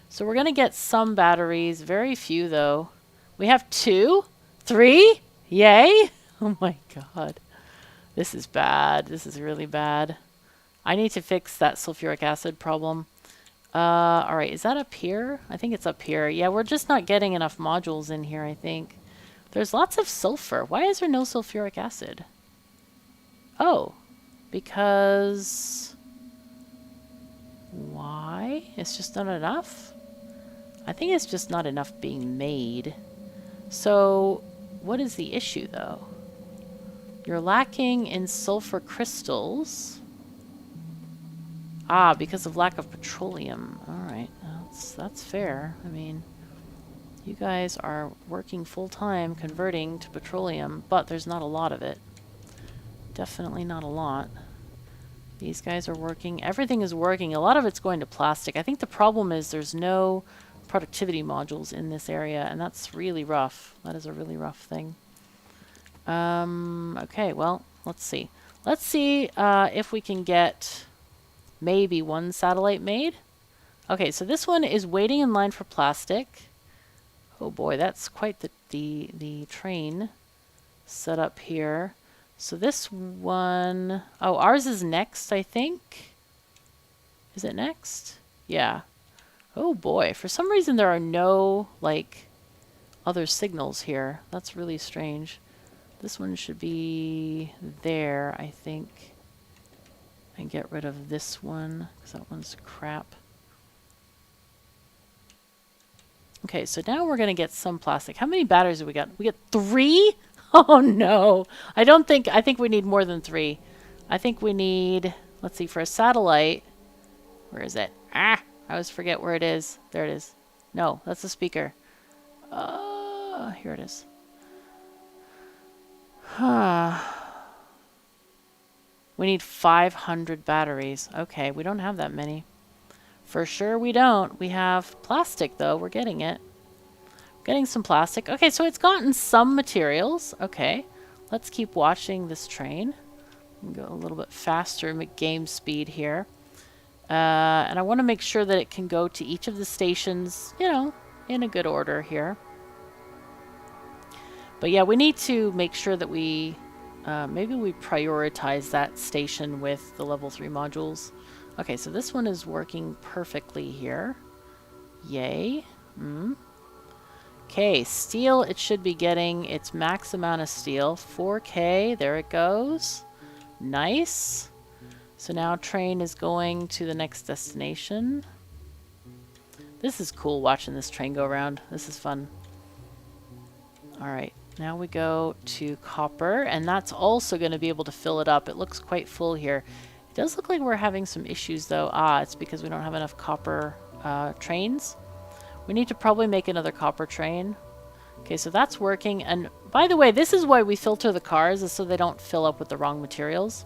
So we're going to get some batteries. Very few, though. We have 2? 3? Yay! Oh my god. This is bad. This is really bad. I need to fix that sulfuric acid problem. Alright, is that up here? I think it's up here. Yeah, we're just not getting enough modules in here, I think. There's lots of sulfur. Why is there no sulfuric acid? Oh, because... Why? It's just not enough? I think it's just not enough being made. So, what is the issue, though? You're lacking in sulfur crystals. Ah, because of lack of petroleum. Alright, that's fair. I mean, you guys are working full-time converting to petroleum, but there's not a lot of it. Definitely not a lot. These guys are working. Everything is working. A lot of it's going to plastic. I think the problem is there's no productivity modules in this area, and that's really rough. That is a really rough thing. Okay, well, let's see. Let's see if we can get... maybe one satellite made. Okay, so this one is waiting in line for plastic. Oh boy, that's quite the train set up here. So this one, oh, ours is next, I think. Is it next? Yeah. Oh boy, for some reason there are no, like, other signals here. That's really strange. This one should be there, I think. And get rid of this one, because that one's crap. Okay, so now we're going to get some plastic. How many batteries do we got? We got 3? Oh no. I think we need more than 3. I think we need, let's see, for a satellite. Where is it? Ah, I always forget where it is. There it is. No, that's the speaker. Here it is. We need 500 batteries. Okay, we don't have that many. For sure we don't. We have plastic though. We're getting it. Getting some plastic. Okay, so it's gotten some materials. Okay, let's keep watching this train. Go a little bit faster, make game speed here. And I want to make sure that it can go to each of the stations, you know, in a good order here. But yeah, we need to make sure that we, maybe we prioritize that station with the level 3 modules. Okay, so this one is working perfectly here. Yay. Okay, steel, it should be getting its max amount of steel. 4K, there it goes. Nice. So now train is going to the next destination. This is cool watching this train go around. This is fun. Alright, now we go to copper, and that's also going to be able to fill it up. It looks quite full here. It does look like we're having some issues though. Ah, it's because we don't have enough copper trains. We need to probably make another copper train. Okay, so that's working. And by the way, this is why we filter the cars, is so they don't fill up with the wrong materials.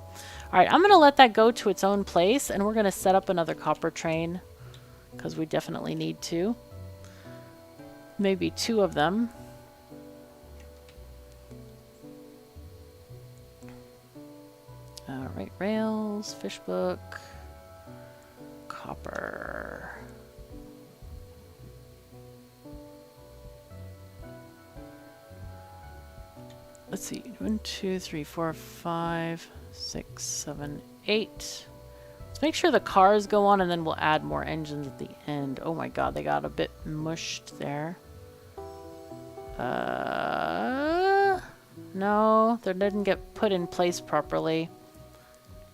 All right, I'm going to let that go to its own place, and we're going to set up another copper train because we definitely need to. Maybe 2 of them. All right, rails, fish book, copper. Let's see, 1, 2, 3, 4, 5, 6, 7, 8. Let's make sure the cars go on, and then we'll add more engines at the end. Oh my god, they got a bit mushed there. No, they didn't get put in place properly.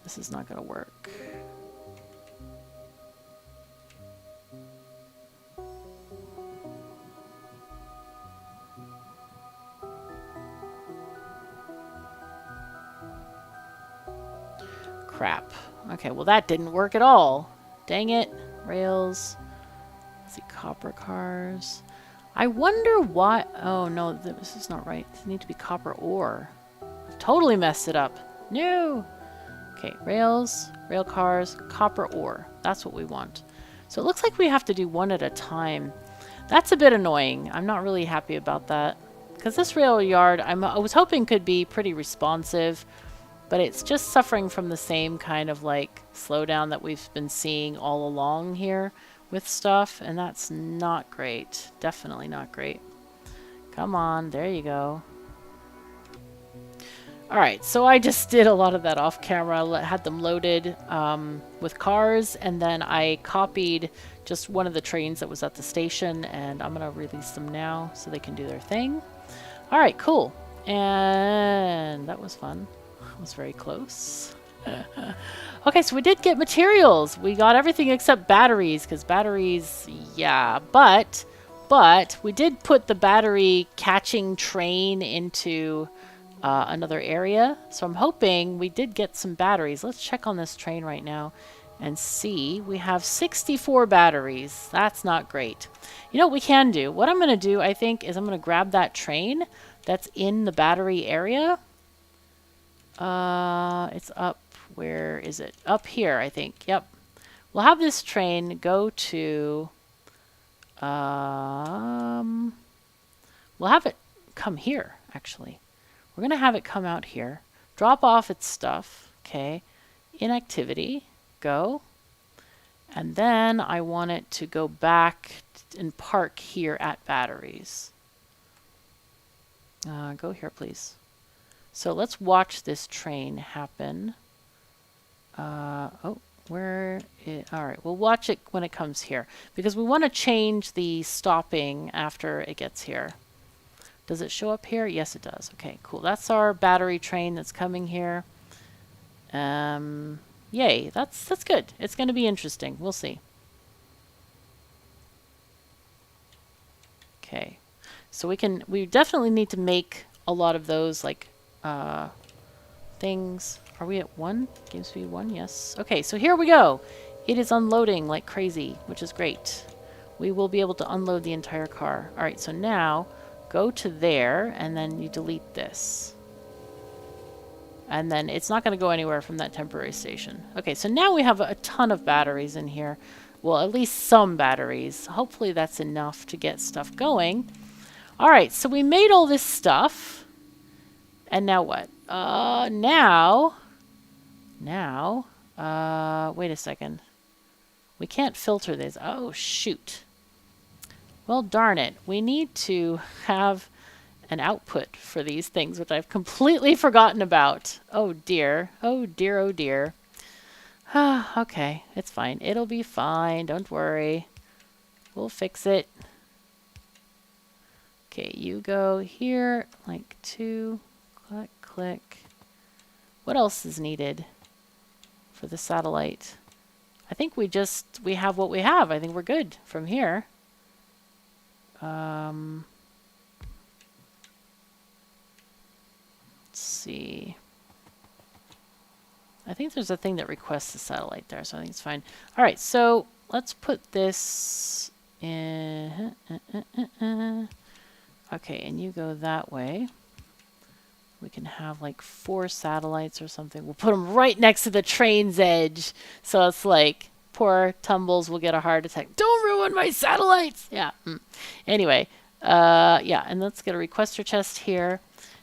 This is not going to work. Crap. Okay, well that didn't work at all. Dang it. Rails. Let's see, copper cars. I wonder why... Oh no, this is not right. They need to be copper ore. I've totally messed it up. No! Okay, rails, rail cars, copper ore. That's what we want. So it looks like we have to do one at a time. That's a bit annoying. I'm not really happy about that. Because this rail yard, I was hoping could be pretty responsive. But it's just suffering from the same kind of like slowdown that we've been seeing all along here with stuff, and that's not great. Definitely not great. Come on, there you go. Alright, so I just did a lot of that off camera, had them loaded with cars, and then I copied just one of the trains that was at the station, and I'm going to release them now so they can do their thing. Alright, cool. And that was fun. Was very close. Okay, so we did get materials. We got everything except batteries, because batteries, yeah, but we did put the battery catching train into another area, so I'm hoping we did get some batteries. Let's check on this train right now and see. We have 64 batteries. That's not great. You know what we can do? What I'm going to do, I think, is I'm going to grab that train that's in the battery area. It's up, where is it? Up here, I think. Yep. We'll have this train go to, we'll have it come here, actually. We're going to have it come out here, drop off its stuff, okay, inactivity, go, And then I want it to go back and park here at batteries. Go here, please. So let's watch this train happen. Oh, where it, all right, we'll watch it when it comes here because we want to change the stopping after it gets here. Does it show up here? Yes, it does. Okay, cool. That's our battery train that's coming here. Yay, that's good. It's going to be interesting. We'll see. Okay, so we definitely need to make a lot of those like things. Are we at 1? Game speed 1? Yes. Okay, so here we go. It is unloading like crazy, which is great. We will be able to unload the entire car. All right, so now go to there, and then you delete this. And then it's not going to go anywhere from that temporary station. Okay, so now we have a ton of batteries in here. Well, at least some batteries. Hopefully that's enough to get stuff going. All right, so we made all this stuff. And now what? Wait a second. We can't filter this. Oh, shoot. Well, darn it. We need to have an output for these things, which I've completely forgotten about. Oh, dear. Oh, dear, oh, dear. Okay, it's fine. It'll be fine. Don't worry. We'll fix it. Okay, you go here, like 2. Click, click. What else is needed for the satellite? I think we have what we have. I think we're good from here. Let's see. I think there's a thing that requests the satellite there, so I think it's fine. All right, so let's put this in. Okay, and you go that way. We can have like 4 satellites or something. We'll put them right next to the train's edge. So it's like, poor Tumbles will get a heart attack. Don't ruin my satellites! Yeah. Anyway, yeah, and let's get a requester chest here.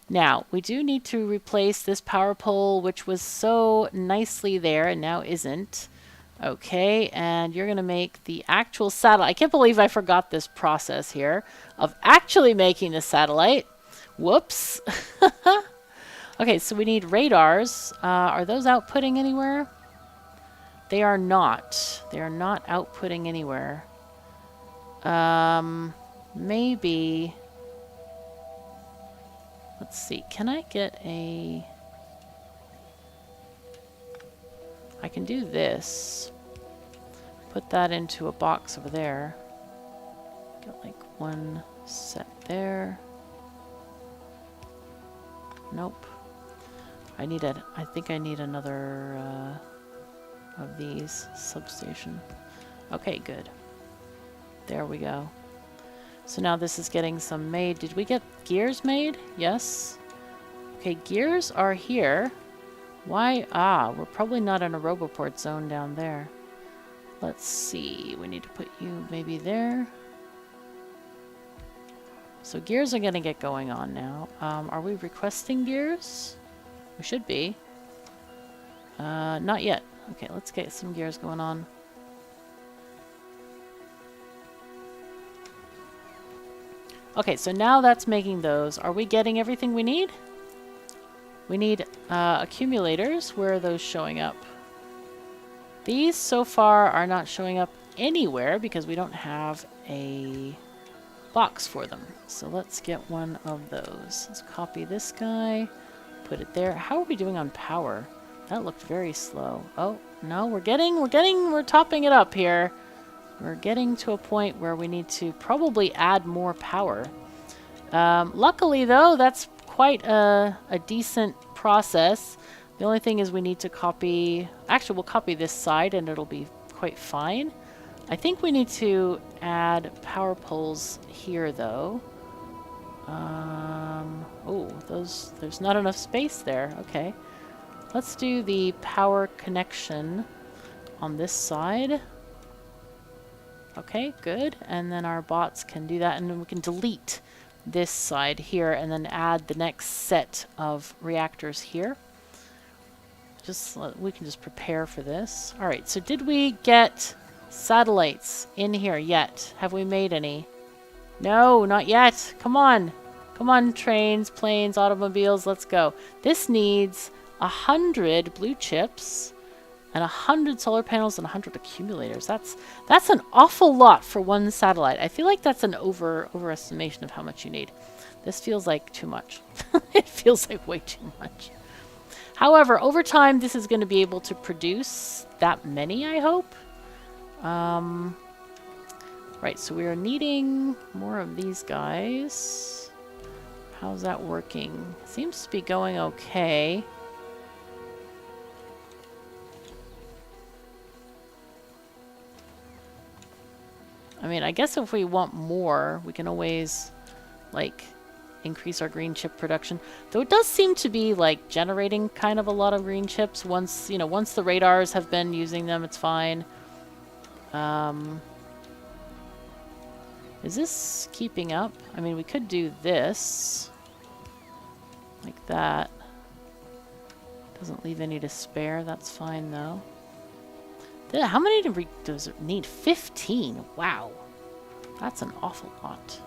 Now, we do need to replace this power pole, which was so nicely there and now isn't. Okay, and you're going to make the actual satellite. I can't believe I forgot this process here of actually making the satellite. Whoops. Okay, so we need radars. Are those outputting anywhere? They are not. They are not outputting anywhere. Maybe... Let's see. Can I get a... I can do this. Put that into a box over there. Get like 1 set there. Nope. I think I need another of these substation. Okay, good. There we go. So now this is getting some made. Did we get gears made? Yes. Okay, gears are here. Why? Ah, we're probably not in a Roboport zone down there. Let's see. We need to put you maybe there. So gears are going to get going on now. Are we requesting gears? We should be. Not yet. Okay, let's get some gears going on. Okay, so now that's making those. Are we getting everything we need? We need accumulators. Where are those showing up? These so far are not showing up anywhere because we don't have a box for them. So let's get one of those. Let's copy this guy, put it there. How are we doing on power? That looked very slow. Oh, no, we're topping it up here. We're getting to a point where we need to probably add more power. Luckily, though, that's quite a decent process. The only thing is we need to copy... Actually, we'll copy this side and it'll be quite fine. I think we need to add power poles here, though. Oh, there's not enough space there. Okay. Let's do the power connection on this side. Okay, good. And then our bots can do that, and then we can delete this side here and then add the next set of reactors here. We can just prepare for this. All right, so did we get Satellites in here yet. Have we made any? No, not yet. Come on. Come on, trains, planes, automobiles, let's go. This needs 100 blue chips and 100 solar panels and 100 accumulators. That's an awful lot for one satellite. I feel like that's an overestimation of how much you need. This feels like too much. It feels like way too much. However, over time, this is going to be able to produce that many, I hope. Right, so we are needing more of these guys. How's that working? Seems to be going okay. I mean, I guess if we want more, we can always, like, increase our green chip production. Though it does seem to be, like, generating kind of a lot of green chips. Once, you know, once the radars have been using them, it's fine. Is this keeping up? I mean, we could do this. Like that. Doesn't leave any to spare. That's fine, though. How many does it need? 15. Wow. That's an awful lot.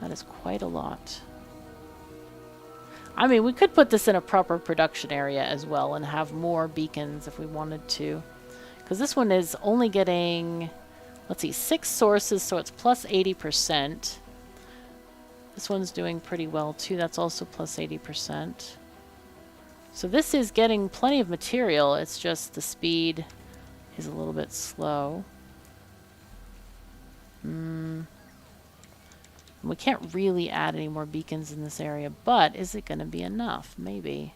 That is quite a lot. I mean, we could put this in a proper production area as well and have more beacons if we wanted to. Because this one is only getting, let's see, 6 sources, so it's plus 80%. This one's doing pretty well too. That's also plus 80%. So this is getting plenty of material. It's just the speed is a little bit slow. We can't really add any more beacons in this area, but is it going to be enough? Maybe.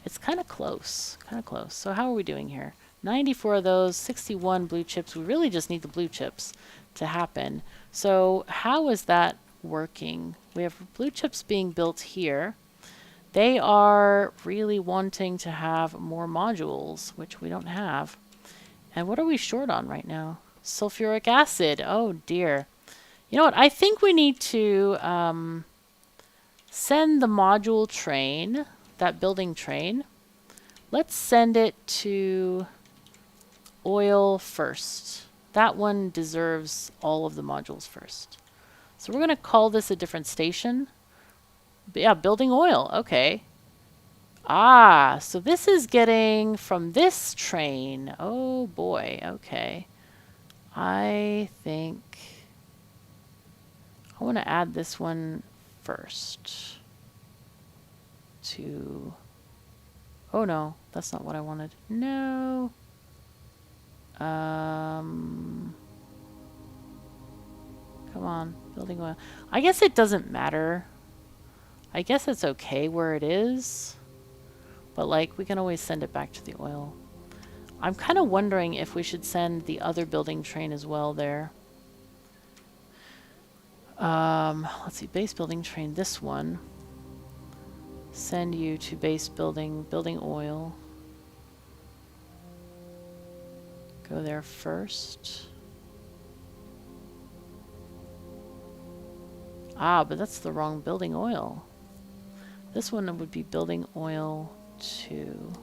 It's kind of close. Kind of close. So how are we doing here? 94 of those, 61 blue chips. We really just need the blue chips to happen. So how is that working? We have blue chips being built here. They are really wanting to have more modules, which we don't have. And what are we short on right now? Sulfuric acid. Oh dear. You know what? I think we need to send the module train, that building train. Let's send it to oil first. That one deserves all of the modules first. So we're going to call this a different station. But yeah, building oil. Okay. Ah, so this is getting from this train. Oh boy. Okay. I think I want to add this one first to... Oh no, that's not what I wanted. No. Come on, building oil. I guess it doesn't matter. I guess it's okay where it is. But like, we can always send it back to the oil. I'm kind of wondering if we should send the other building train as well there. Let's see, base building train, this one. Send you to base building oil. Go there first. Ah, but that's the wrong building oil. This one would be building oil 2.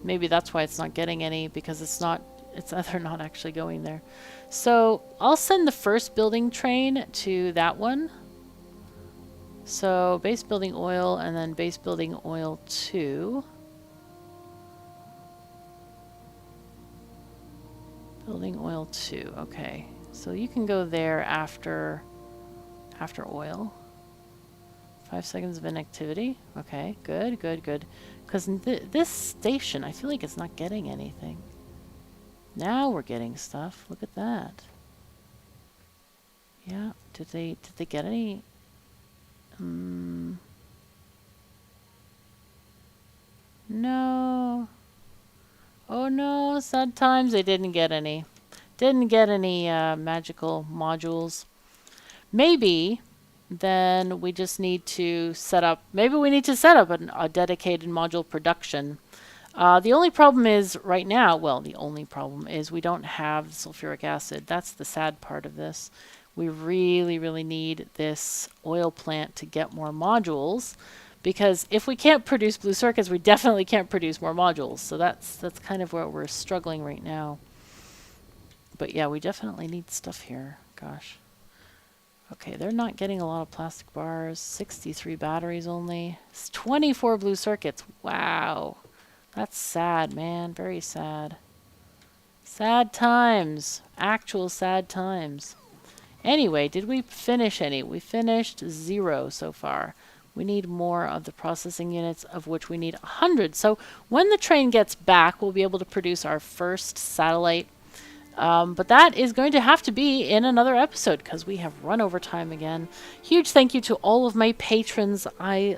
Maybe that's why it's not getting any, because it's either not actually going there. So I'll send the first building train to that one. So base building oil and then base building oil 2. Building oil 2, okay. So you can go there after oil. 5 seconds of inactivity. Okay, good, good, good. Because this station, I feel like it's not getting anything. Now we're getting stuff. Look at that. Yeah, did they get any? No. Oh no, sad times. They didn't get any. Didn't get any magical modules. Maybe then we just need to set up, maybe we need to set up a dedicated module production. The only problem is right now, well, the only problem is we don't have sulfuric acid. That's the sad part of this. We really, really need this oil plant to get more modules because if we can't produce blue circuits, we definitely can't produce more modules. So that's kind of where we're struggling right now. But yeah, we definitely need stuff here. Gosh. Okay, they're not getting a lot of plastic bars. 63 batteries only. It's 24 blue circuits. Wow. That's sad, man. Very sad. Sad times. Actual sad times. Anyway, did we finish any? We finished 0 so far. We need more of the processing units, of which we need 100. So when the train gets back, we'll be able to produce our first satellite. But that is going to have to be in another episode because we have run over time again. Huge thank you to all of my patrons. I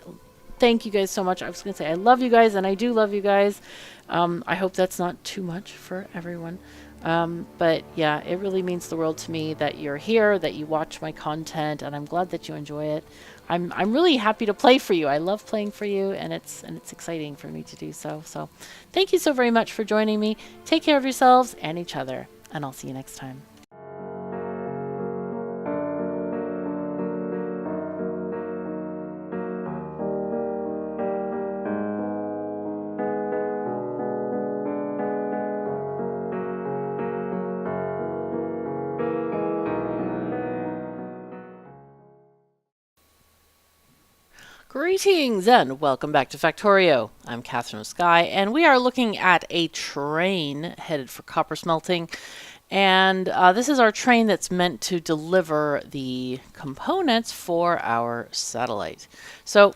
thank you guys so much. I was going to say I love you guys, and I do love you guys. I hope that's not too much for everyone. But yeah, it really means the world to me that you're here, that you watch my content, and I'm glad that you enjoy it. I'm really happy to play for you. I love playing for you, and it's exciting for me to do so. So thank you so very much for joining me. Take care of yourselves and each other, and I'll see you next time. Greetings and welcome back to Factorio. I'm KatherineOfSky, and we are looking at a train headed for copper smelting. And this is our train that's meant to deliver the components for our satellite. So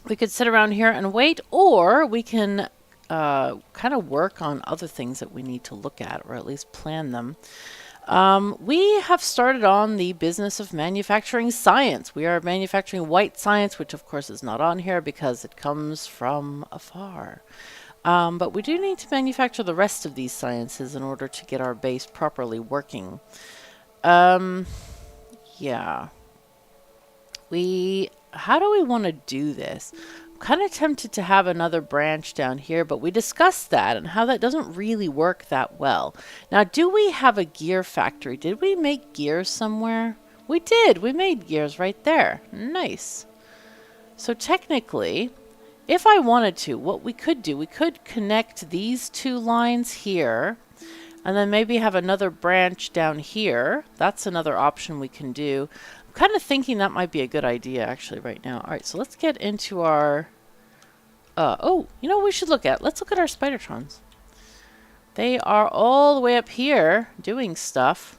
we could sit around here and wait, or we can kind of work on other things that we need to look at, or at least plan them. We have started on the business of manufacturing science. We are manufacturing white science, which of course is not on here because it comes from afar. But we do need to manufacture the rest of these sciences in order to get our base properly working. Yeah. How do we want to do this? Kind of tempted to have another branch down here, but we discussed that and how that doesn't really work that well. Now, do we have a gear factory? Did we make gears somewhere? We did. We made gears right there. Nice. So technically, if I wanted to, what we could do, we could connect these two lines here and then maybe have another branch down here. That's another option we can do. Kind of thinking that might be a good idea actually right now. All right, so let's get into our oh, you know what we should look at? Let's look at our spidertrons. They are all the way up here doing stuff.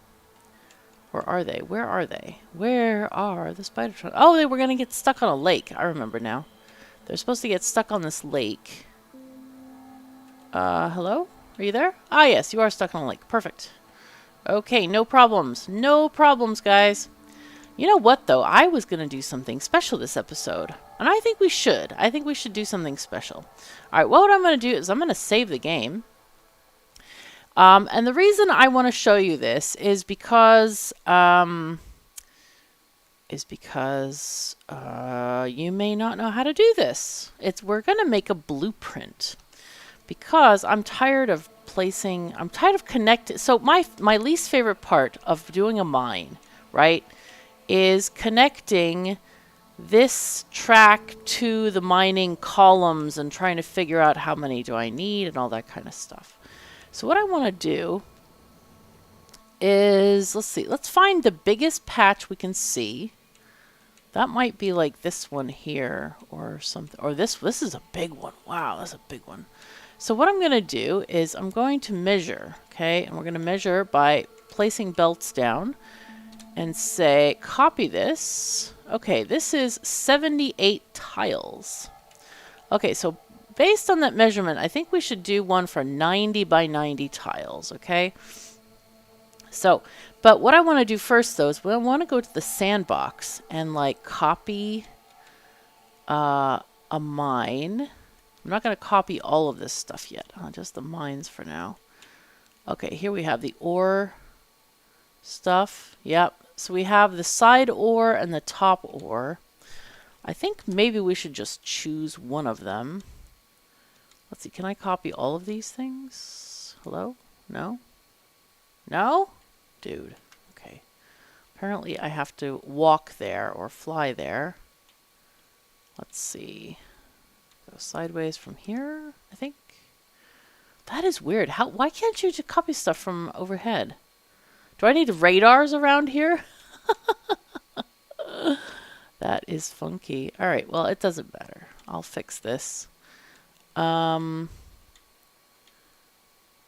Where are they? Where are they? Where are the spidertrons? Oh, they were going to get stuck on a lake. I remember now. They're supposed to get stuck on this lake. Hello? Are you there? Ah, yes, you are stuck on a lake. Perfect. Okay, no problems. No problems, guys. You know what, though? I was going to do something special this episode. And I think we should. I think we should do something special. All right, well, what I'm going to do is I'm going to save the game. And the reason I want to show you this is because you may not know how to do this. We're going to make a blueprint. Because I'm tired of connecting. So my least favorite part of doing a mine, right, is connecting this track to the mining columns and trying to figure out how many do I need and all that kind of stuff. So what I want to do is, let's find the biggest patch we can see. That might be like this one here or something, or this is a big one. Wow, that's a big one. So what I'm going to do is I'm going to measure, okay? And we're going to measure by placing belts down and say, copy this. Okay, this is 78 tiles. Okay, so based on that measurement, I think we should do one for 90 by 90 tiles, okay? So, but what I want to do first, though, is I want to go to the sandbox and, like, copy a mine. I'm not going to copy all of this stuff yet, just the mines for now. Okay, here we have the ore stuff. Yep. So we have the side ore and the top ore. I think maybe we should just choose one of them. Let's see, can I copy all of these things? Hello? No? No? Dude. Okay. Apparently I have to walk there or fly there. Let's see. Go sideways from here, I think. That is weird. Why can't you just copy stuff from overhead? Do I need radars around here? That is funky. All right, well, it doesn't matter. I'll fix this. I'm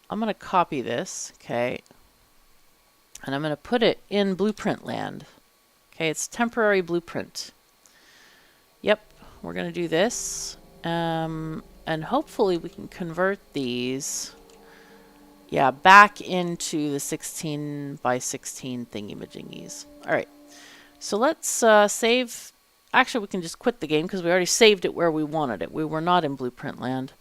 going to copy this, okay, and I'm going to put it in blueprint land. Okay, it's temporary blueprint. Yep, we're going to do this, and hopefully we can convert these, yeah, back into the 16 by 16 thingy-majingies. All right, so let's save. Actually, we can just quit the game because we already saved it where we wanted it. We were not in blueprint land.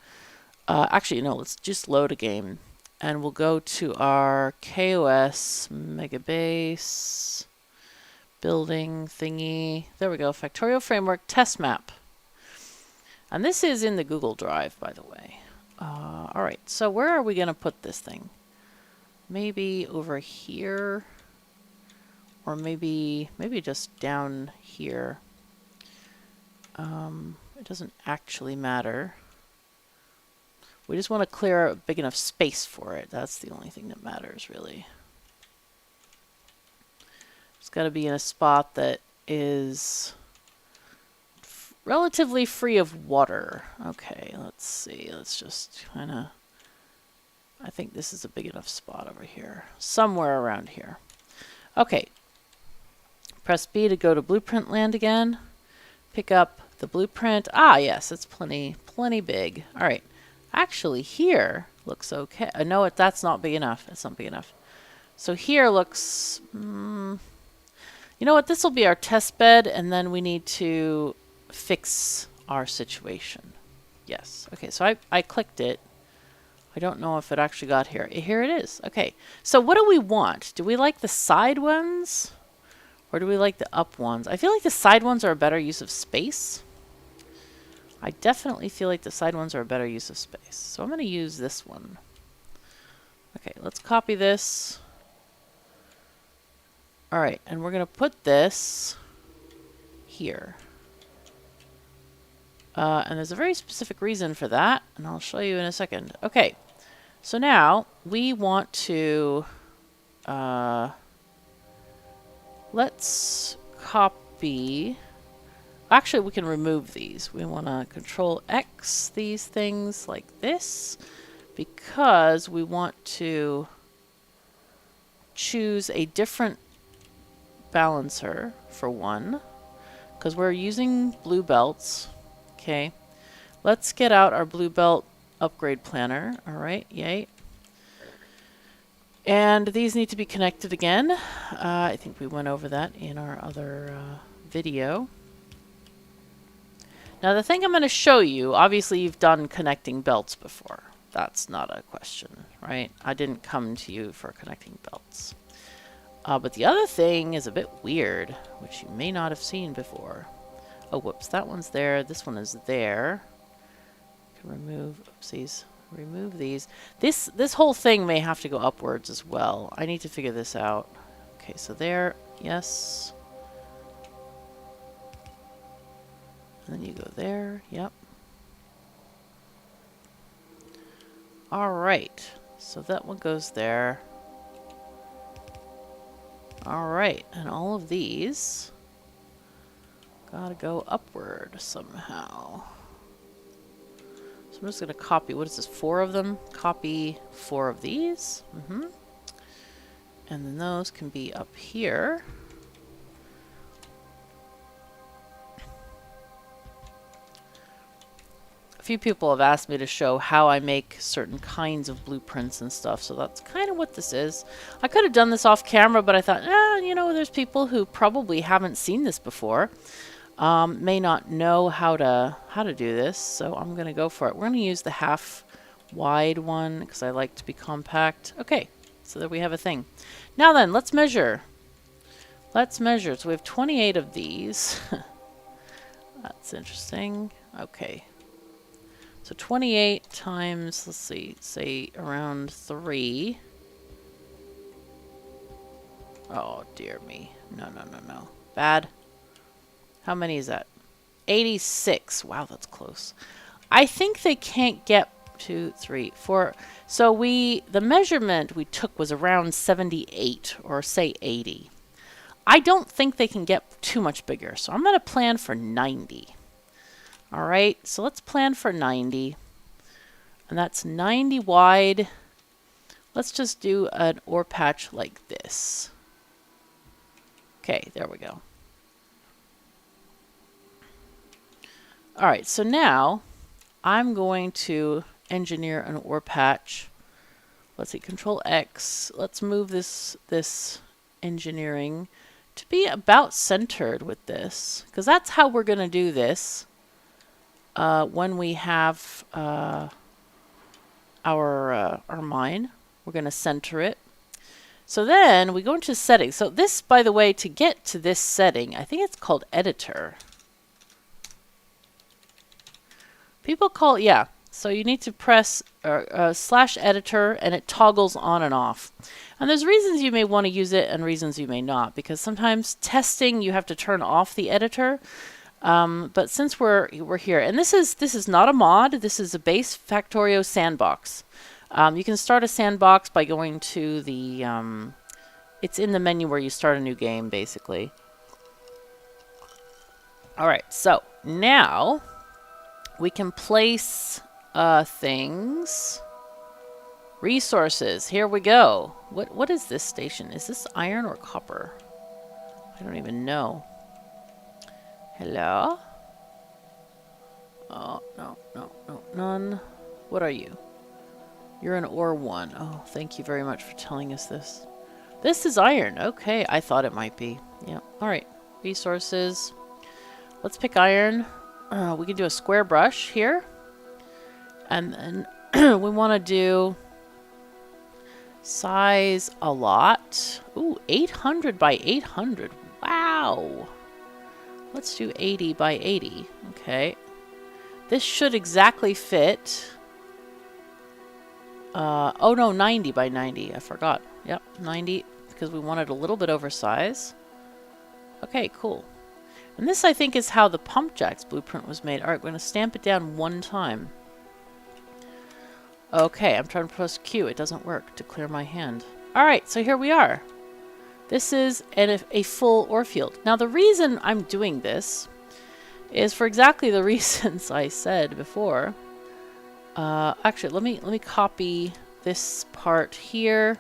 Actually, no, let's just load a game. And we'll go to our KoS Megabase building thingy. There we go. Factorio Framework test map. And this is in the Google Drive, by the way. All right. So where are we going to put this thing? Maybe over here, or maybe just down here. It doesn't actually matter. We just want to clear a big enough space for it. That's the only thing that matters, really. It's got to be in a spot that is relatively free of water. Okay, let's see. Let's just kind of... I think this is a big enough spot over here. Somewhere around here. Okay. Press B to go to blueprint land again. Pick up the blueprint. Ah, yes, it's plenty big. All right. Actually, here looks okay. No, that's not big enough. It's not big enough. So here looks... you know what? This will be our test bed, and then we need to fix our situation. Yes. Okay, so I clicked it. I don't know if it actually got here. Here it is. Okay. So what do we want? Do we like the side ones? Or do we like the up ones? I feel like the side ones are a better use of space. I definitely feel like the side ones are a better use of space. So I'm going to use this one. Okay, let's copy this. All right, and we're going to put this here. And there's a very specific reason for that, and I'll show you in a second. Okay, so now we want to... let's copy... Actually, we can remove these. We want to Control X these things like this because we want to choose a different balancer for one because we're using blue belts. Okay, let's get out our blue belt upgrade planner. All right, yay. And these need to be connected again. I think we went over that in our other video. Now the thing I'm going to show you, obviously you've done connecting belts before. That's not a question, right? I didn't come to you for connecting belts. But the other thing is a bit weird, which you may not have seen before. Oh, whoops, that one's there. This one is there. Can remove, oopsies, remove these. This whole thing may have to go upwards as well. I need to figure this out. Okay, so there, yes. And then you go there, yep. All right, so that one goes there. All right, and all of these gotta go upward somehow. So I'm just gonna copy, what is this, 4 of them? Copy 4 of these. And then those can be up here. A few people have asked me to show how I make certain kinds of blueprints and stuff, so that's kind of what this is. I could have done this off camera, but I thought, you know, there's people who probably haven't seen this before, may not know how to do this, so I'm going to go for it. We're going to use the half wide one because I like to be compact. Okay, so there we have a thing. Now then, let's measure. Let's measure. So we have 28 of these. That's interesting. Okay. So 28 times, let's see, say around 3. Oh, dear me. No. Bad. How many is that? 86. Wow, that's close. I think they can't get 2, 3, 4. So the measurement we took was around 78 or say 80. I don't think they can get too much bigger. So I'm going to plan for 90. All right, so let's plan for 90. And that's 90 wide. Let's just do an ore patch like this. Okay, there we go. All right, so now I'm going to engineer an ore patch. Let's see, Control X. Let's move this engineering to be about centered with this, because that's how we're going to do this when we have our mine. We're going to center it. So then we go into settings. So this, by the way, to get to this setting, I think it's called editor. People call it, yeah. So you need to press /editor and it toggles on and off. And there's reasons you may want to use it and reasons you may not, because sometimes testing you have to turn off the editor. But since we're here, and this is not a mod, this is a base Factorio sandbox. You can start a sandbox by going to the, it's in the menu where you start a new game, basically. All right, so now we can place things. Resources, here we go. What is this station? Is this iron or copper? I don't even know. Hello? Oh, no, none. What are you? You're an ore 1. Oh, thank you very much for telling us this. This is iron. Okay, I thought it might be. Yeah, all right. Resources. Let's pick iron. We can do a square brush here. And then we want to do size a lot. Ooh, 800 by 800. Wow. Let's do 80 by 80. Okay. This should exactly fit. Oh no, 90 by 90. I forgot. Yep, 90 because we wanted a little bit oversized. Okay, cool. And this, I think, is how the pump jacks blueprint was made. All right, we're going to stamp it down one time. Okay, I'm trying to press Q. It doesn't work to clear my hand. All right, so here we are. This is a full ore field. Now, the reason I'm doing this is for exactly the reasons I said before. Actually, let me copy this part here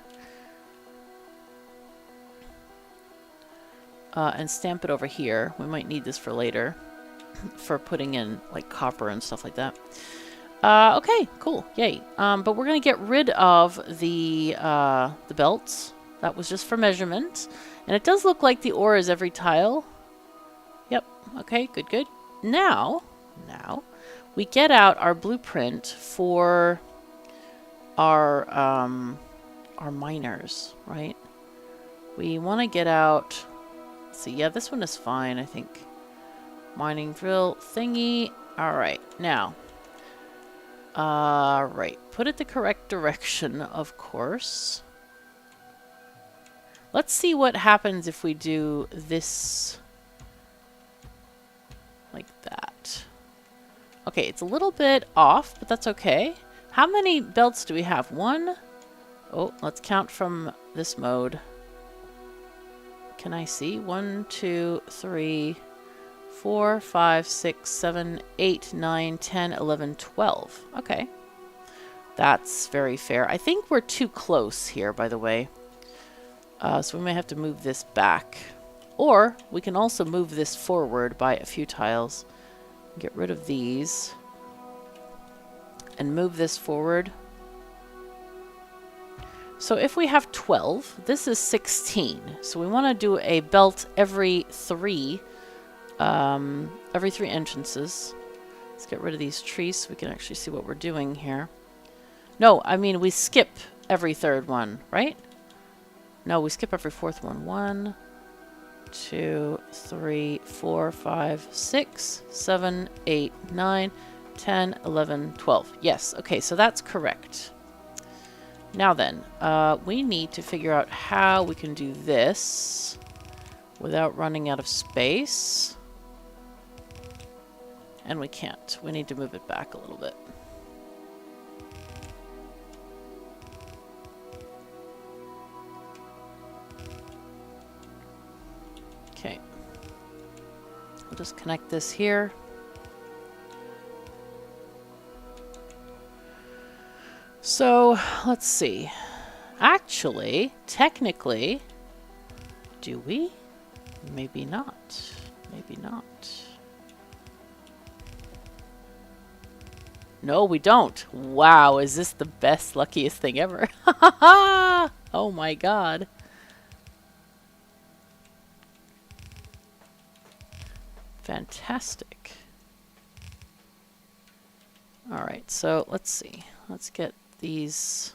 and stamp it over here. We might need this for later for putting in like copper and stuff like that. Okay, cool, yay. But we're gonna get rid of the belts. That was just for measurement. And it does look like the ore is every tile. Yep, okay, good. Now, we get out our blueprint for our miners, right? We want to get out, let's see, yeah, this one is fine, I think. Mining drill thingy. All right, now, right, put it the correct direction, of course. Let's see what happens if we do this like that. Okay, it's a little bit off, but that's okay. How many belts do we have? 1? Oh, let's count from this mode. Can I see? 1, 2, 3, 4, 5, 6, 7, 8, 9, 10, 11, 12. Okay. That's very fair. I think we're too close here, by the way. So we may have to move this back. Or we can also move this forward by a few tiles. Get rid of these. And move this forward. So if we have 12, this is 16. So we want to do a belt every 3 entrances. Let's get rid of these trees so we can actually see what we're doing here. No, I mean we skip every 3rd one, right? No, we skip every 4th one. 1, 2, 3, 4, 5, 6, 7, 8, 9, 10, 11, 12. Yes, okay, so that's correct. Now then, we need to figure out how we can do this without running out of space. And we can't. We need to move it back a little bit. Okay. We'll just connect this here. So, let's see. Actually, technically, do we? Maybe not. Maybe not. No, we don't. Wow, is this the best, luckiest thing ever? Oh my god. Fantastic. Alright, so let's see. Let's get these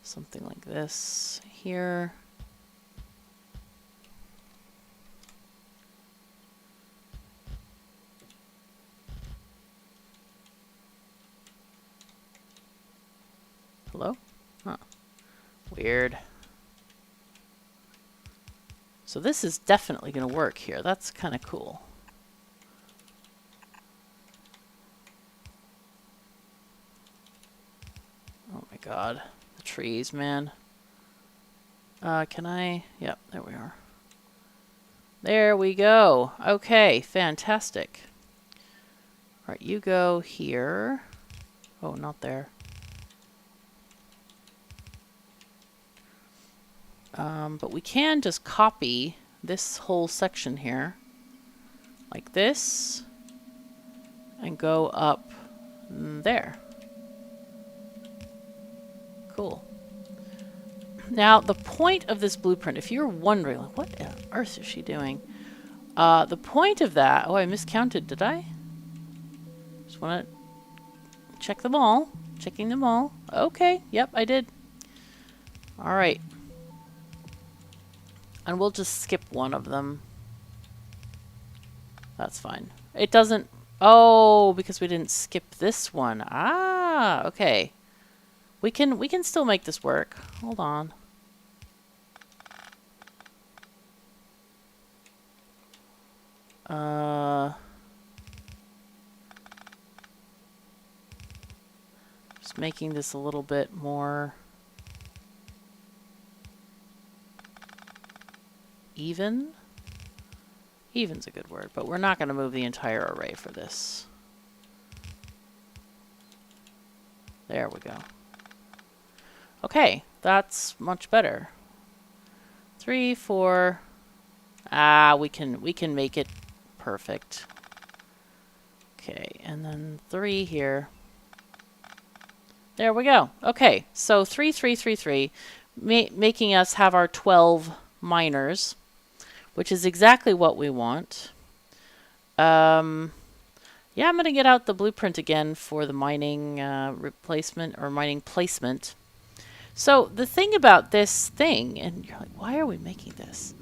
something like this here. Hello? Huh. Weird. So this is definitely going to work here. That's kind of cool. Oh my god. The trees, man. Can I? Yep, there we are. There we go. Okay, fantastic. Alright, you go here. Oh, not there. But we can just copy this whole section here, like this, and go up there. Cool. Now, the point of this blueprint, if you're wondering, like, what on earth is she doing? The point of that... Oh, I miscounted, did I? Just want to check them all. Checking them all. Okay, yep, I did. All right. And we'll just skip one of them. That's fine. It doesn't... Oh, because we didn't skip this one. Ah, okay. We can still make this work. Hold on. Just making this a little bit more even. Even's a good word, but we're not going to move the entire array for this. There we go. Okay, that's much better. 3, 4. Ah, we can make it perfect. Okay, and then 3 here. There we go. Okay, so 3, 3, 3, 3, making us have our 12 miners, which is exactly what we want. Yeah, I'm going to get out the blueprint again for the mining replacement or mining placement. So the thing about this thing, and you're like, why are we making this?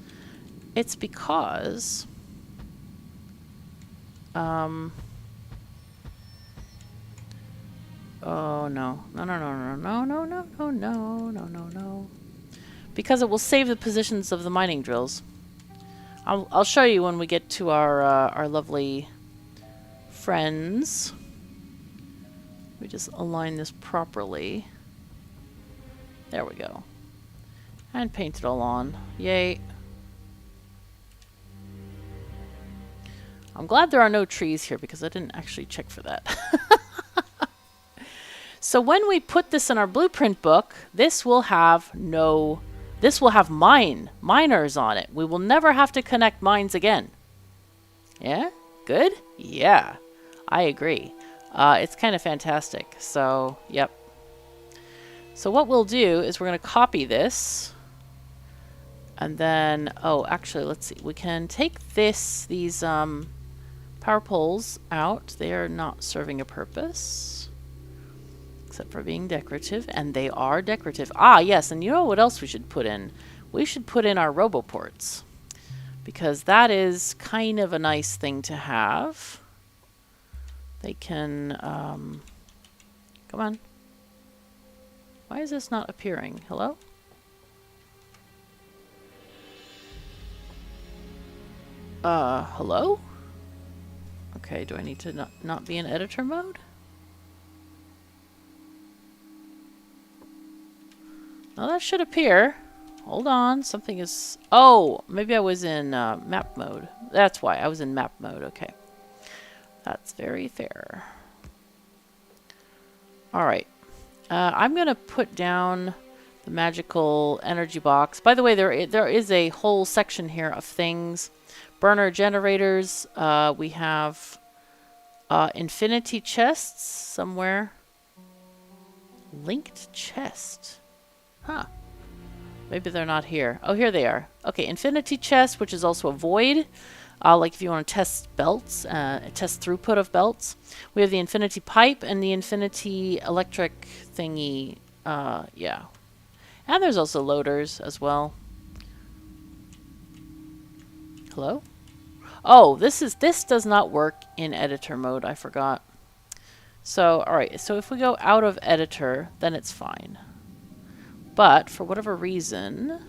It's because oh no. No, no, no, no, no, no, no, no, no, no, no, no. Because it will save the positions of the mining drills. I'll show you when we get to our lovely friends. We just align this properly. There we go. And paint it all on. Yay. I'm glad there are no trees here because I didn't actually check for that. So when we put this in our blueprint book, this will have miners on it. We will never have to connect mines again. Yeah? Good? Yeah. I agree. It's kind of fantastic. So, yep. So what we'll do is we're going to copy this. And then, oh, actually, let's see. We can take these power poles out. They are not serving a purpose. Except for being decorative. And they are decorative. Ah, yes. And you know what else we should put in? We should put in our roboports. Because that is kind of a nice thing to have. They can... come on. Why is this not appearing? Hello? Hello? Okay, do I need to not be in editor mode? Now that should appear. Hold on, something is... Oh, maybe I was in map mode. That's why, I was in map mode, okay. That's very fair. Alright. I'm going to put down the magical energy box. By the way, there is a whole section here of things. Burner generators. We have infinity chests somewhere. Linked chest. Huh. Maybe they're not here. Oh, here they are. Okay, infinity chest, which is also a void. Like if you want to test belts, test throughput of belts. We have the infinity pipe and the infinity electric thingy. Yeah. And there's also loaders as well. Hello? Oh, this does not work in editor mode. I forgot. So, alright. So if we go out of editor, then it's fine. But for whatever reason,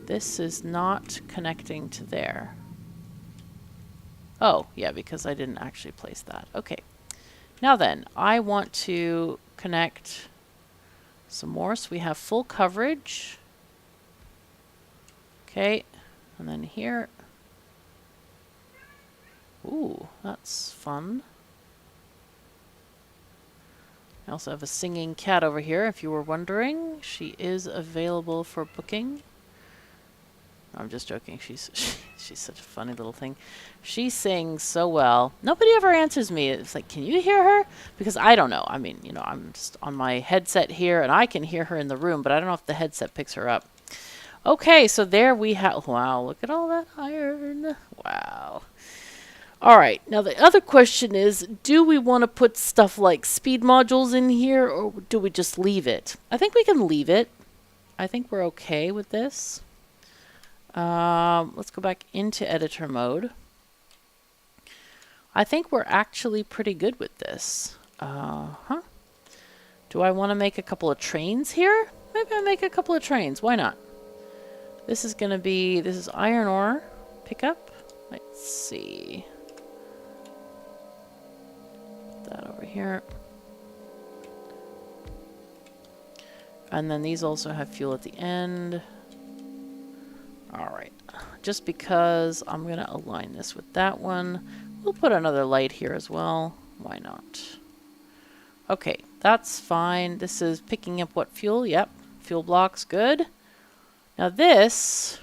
this is not connecting to there. Oh, yeah, because I didn't actually place that. Okay. Now then, I want to connect some more so we have full coverage. Okay. And then here. Ooh, that's fun. I also have a singing cat over here, if you were wondering. She is available for booking. I'm just joking. She's such a funny little thing. She sings so well. Nobody ever answers me. It's like, can you hear her? Because I don't know. I mean, you know, I'm just on my headset here, and I can hear her in the room, but I don't know if the headset picks her up. Okay, so there we have... Wow, look at all that iron. Wow. All right, now the other question is, do we want to put stuff like speed modules in here, or do we just leave it? I think we can leave it. I think we're okay with this. Let's go back into editor mode. I think we're actually pretty good with this. Do I want to make a couple of trains here? Maybe I'll make a couple of trains. Why not? This is going to be, this is iron ore pickup. Let's see. That over here. And then these also have fuel at the end. Alright. Just because I'm going to align this with that one. We'll put another light here as well. Why not? Okay, that's fine. This is picking up what fuel? Yep. Fuel blocks, good. Now this...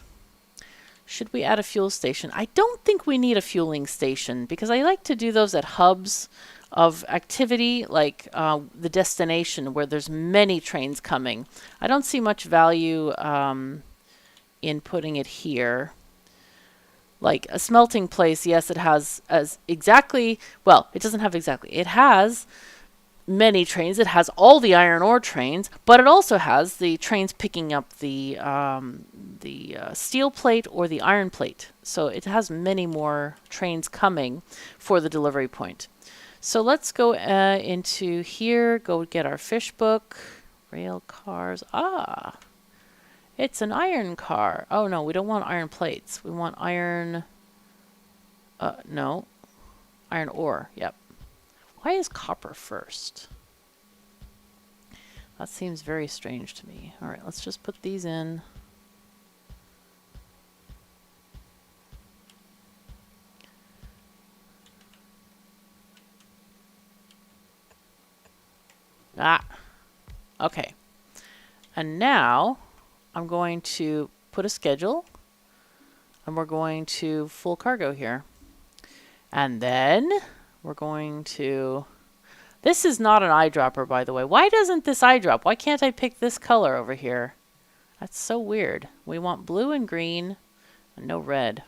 Should we add a fuel station? I don't think we need a fueling station because I like to do those at hubs of activity, like the destination where there's many trains coming. I don't see much value in putting it here. Like a smelting place, yes, it has exactly, well, it doesn't have exactly. It has many trains. It has all the iron ore trains, but it also has the trains picking up the steel plate or the iron plate. So it has many more trains coming for the delivery point. So let's go into here, go get our fish book, rail cars. Ah, it's an iron car. Oh no, we don't want iron plates. We want iron, no, iron ore, yep. Why is copper first? That seems very strange to me. All right, let's just put these in. Ah, okay. And now I'm going to put a schedule and we're going to full cargo here. And then we're going to, this is not an eyedropper, by the way. Why doesn't this eyedrop? Why can't I pick this color over here? That's so weird. We want blue and green and no red.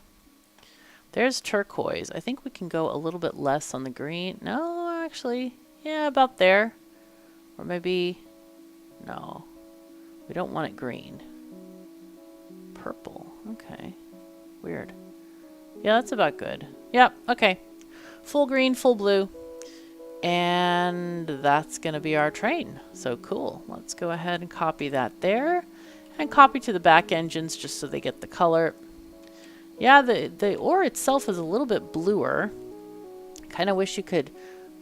There's turquoise. I think we can go a little bit less on the green. No, actually, yeah, about there. Or maybe, no, we don't want it green. Purple, okay, weird. Yeah, that's about good. Yep, okay. Full green, full blue. And that's going to be our train. So cool. Let's go ahead and copy that there. And copy to the back engines just so they get the color. Yeah, the ore itself is a little bit bluer. Kind of wish you could...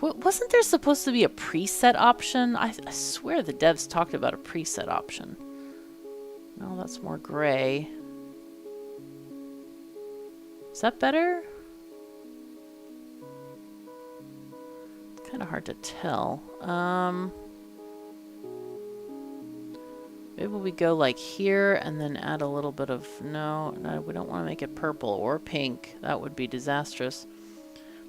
Wasn't there supposed to be a preset option? I swear the devs talked about a preset option. No, that's more gray. Is that better? It's kind of hard to tell. Maybe we go like here and then add a little bit of... No, we don't want to make it purple or pink. That would be disastrous.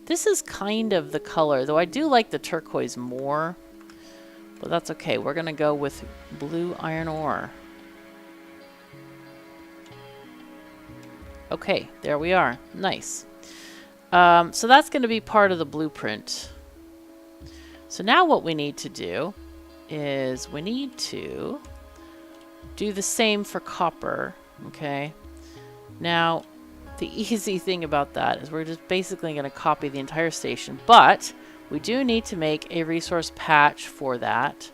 This is kind of the color, though I do like the turquoise more. But that's okay. We're going to go with blue iron ore. Okay, there we are. Nice. So that's going to be part of the blueprint. So now what we need to do is we need to do the same for copper. Okay. Now, the easy thing about that is we're just basically going to copy the entire station, but we do need to make a resource patch for that.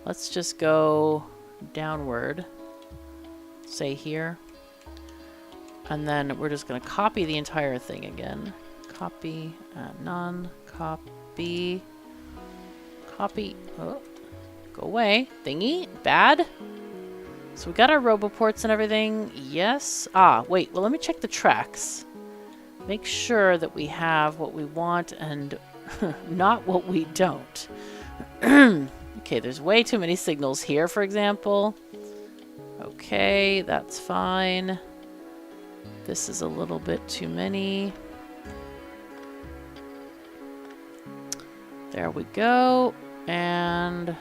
Let's just go downward, say here, and then we're just going to copy the entire thing again. Copy, none, copy, copy, oh, go away, thingy, bad. So we got our roboports and everything. Yes. Ah, wait. Well, let me check the tracks. Make sure that we have what we want and not what we don't. Okay, there's way too many signals here, for example. Okay, that's fine. This is a little bit too many. There we go. And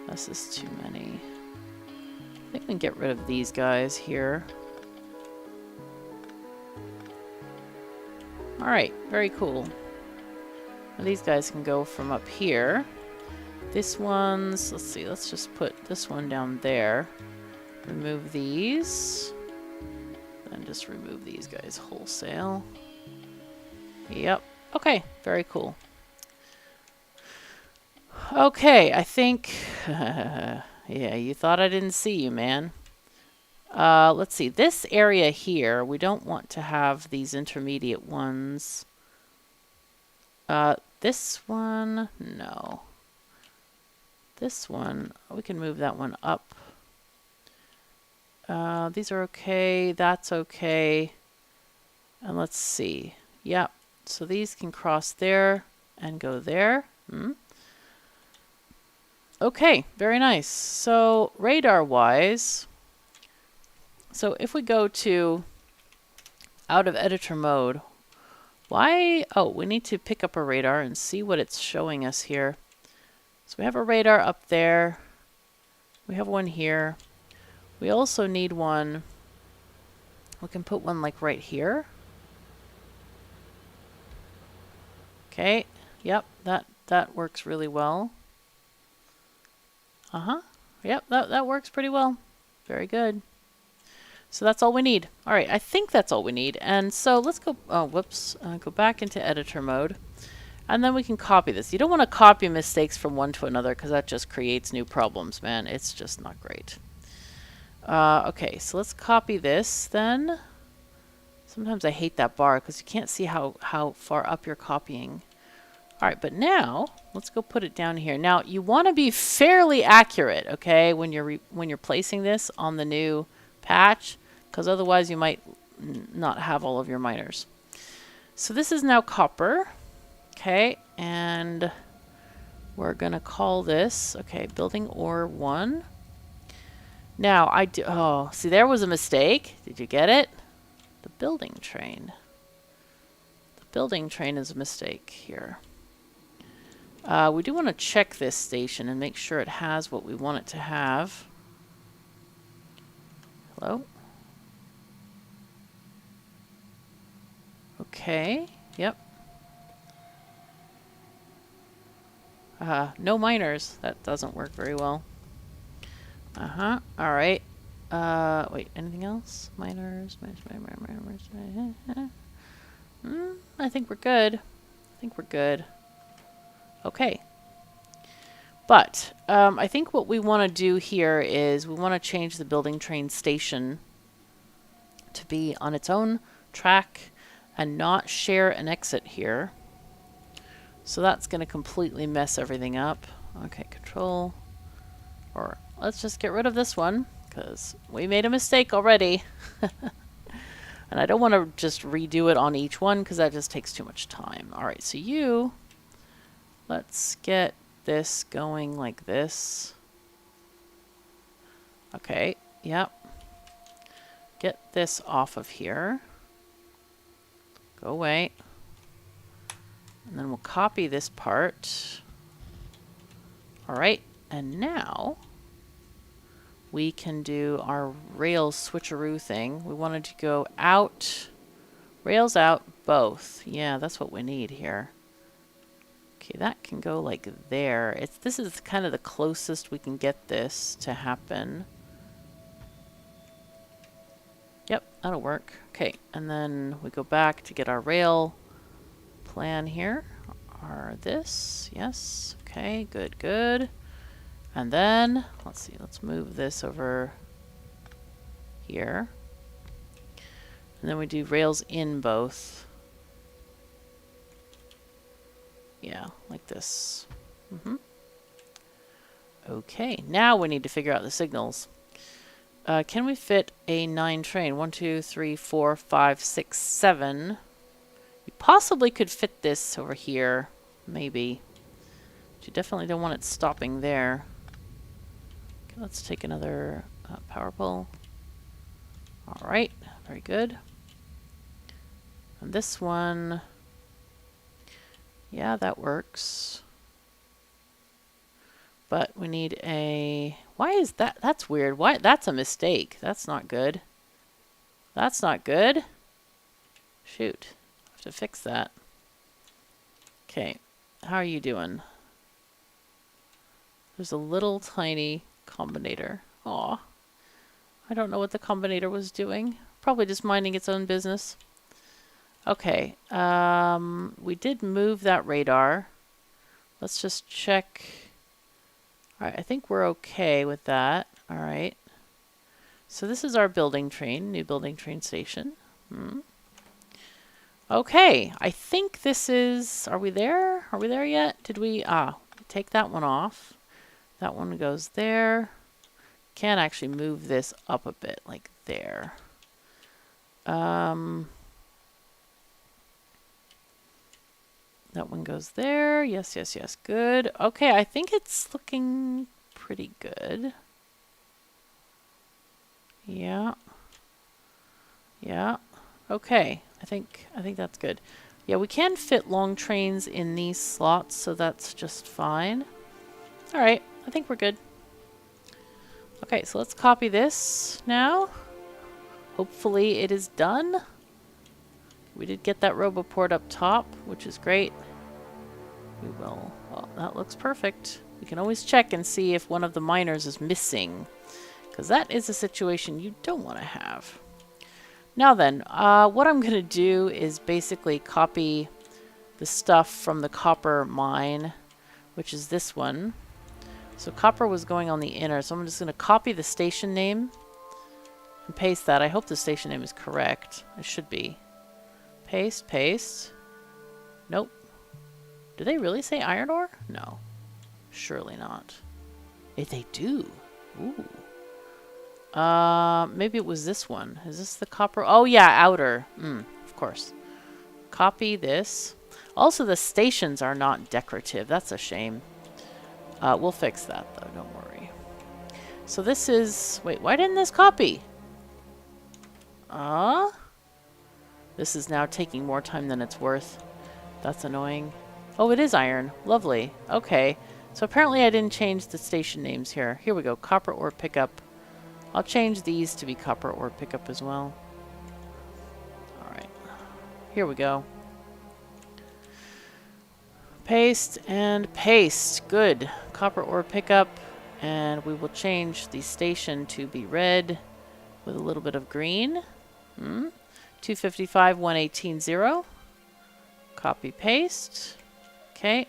this is too many. I think we can get rid of these guys here. Alright, very cool. Now these guys can go from up here. This one's, let's see, let's just put this one down there. Remove these. Then just remove these guys wholesale. Yep. Okay, very cool. Okay, I think... yeah, you thought I didn't see you, man. Let's see. This area here, we don't want to have these intermediate ones. This one, no. This one, we can move that one up. These are okay. That's okay. And let's see. Yep. So these can cross there and go there. Okay, very nice. So radar-wise, so if we go to out of editor mode, why? Oh, we need to pick up a radar and see what it's showing us here. So we have a radar up there. We have one here. We also need one. We can put one like right here. Okay. Yep, that works really well. Yep, that works pretty well. Very good. So that's all we need. All right, I think that's all we need. And so let's go, oh, whoops, go back into editor mode. And then we can copy this. You don't want to copy mistakes from one to another because that just creates new problems, man. It's just not great. Okay, so let's copy this then. Sometimes I hate that bar because you can't see how far up you're copying. All right, but now let's go put it down here. Now you want to be fairly accurate, okay, when you're placing this on the new patch, because otherwise you might not have all of your miners. So this is now copper, okay, and we're gonna call this, okay, building ore 1. Now oh, see, there was a mistake. Did you get it? The building train. The building train is a mistake here. We do want to check this station and make sure it has what we want it to have. Hello? Okay, yep. No miners. That doesn't work very well. Alright. Wait, anything else? Miners. I think we're good. I think we're good. Okay. But I think what we want to do here is we want to change the building train station to be on its own track and not share an exit here. So that's going to completely mess everything up. Okay, control. Or let's just get rid of this one because we made a mistake already. And I don't want to just redo it on each one because that just takes too much time. All right, so let's get this going like this. Okay, yep. Get this off of here. Go away. And then we'll copy this part. All right, and now we can do our rails switcheroo thing. We wanted to go out, rails out, both. Yeah, that's what we need here. Okay, that can go like there. This is kind of the closest we can get this to happen. Yep, that'll work. Okay, and then we go back to get our rail plan here. Yes. Okay, good, good. And then, let's see, let's move this over here. And then we do rails in both. Yeah, like this. Okay, now we need to figure out the signals. Can we fit a 9 train? 1, 2, 3, 4, 5, 6, 7. We possibly could fit this over here, maybe. But you definitely don't want it stopping there. Okay, let's take another power pole. All right, very good. And this one, yeah, that works. But we need a, why is that? That's weird. Why? That's a mistake. That's not good. That's not good. Shoot, I have to fix that. Okay, how are you doing? There's a little tiny combinator. Aw, I don't know what the combinator was doing. Probably just minding its own business. Okay, we did move that radar. Let's just check. All right, I think we're okay with that. All right. So this is our building train, new building train station. Okay, I think this is, are we there? Are we there yet? Did we, take that one off. That one goes there. Can actually move this up a bit, like there. That one goes there. Yes, yes, yes. Good. Okay, I think it's looking pretty good. Yeah. Yeah. Okay. I think that's good. Yeah, we can fit long trains in these slots, so that's just fine. All right. I think we're good. Okay, so let's copy this now. Hopefully it is done. We did get that roboport up top, which is great. We will, well, that looks perfect. We can always check and see if one of the miners is missing, because that is a situation you don't want to have. Now then, what I'm going to do is basically copy the stuff from the copper mine, which is this one. So copper was going on the inner, so I'm just going to copy the station name and paste that. I hope the station name is correct. It should be. Paste, paste. Nope. Do they really say iron ore? No. Surely not. If they do. Ooh. Maybe it was this one. Is this the copper? Oh yeah, outer. Of course. Copy this. Also, the stations are not decorative. That's a shame. We'll fix that though, don't worry. So this is, wait, why didn't this copy? This is now taking more time than it's worth. That's annoying. Oh, it is iron. Lovely. Okay. So apparently I didn't change the station names here. Here we go. Copper ore pickup. I'll change these to be copper ore pickup as well. Alright. Here we go. Paste and paste. Good. Copper ore pickup. And we will change the station to be red with a little bit of green. 255, 118, 0. Copy, paste. Okay.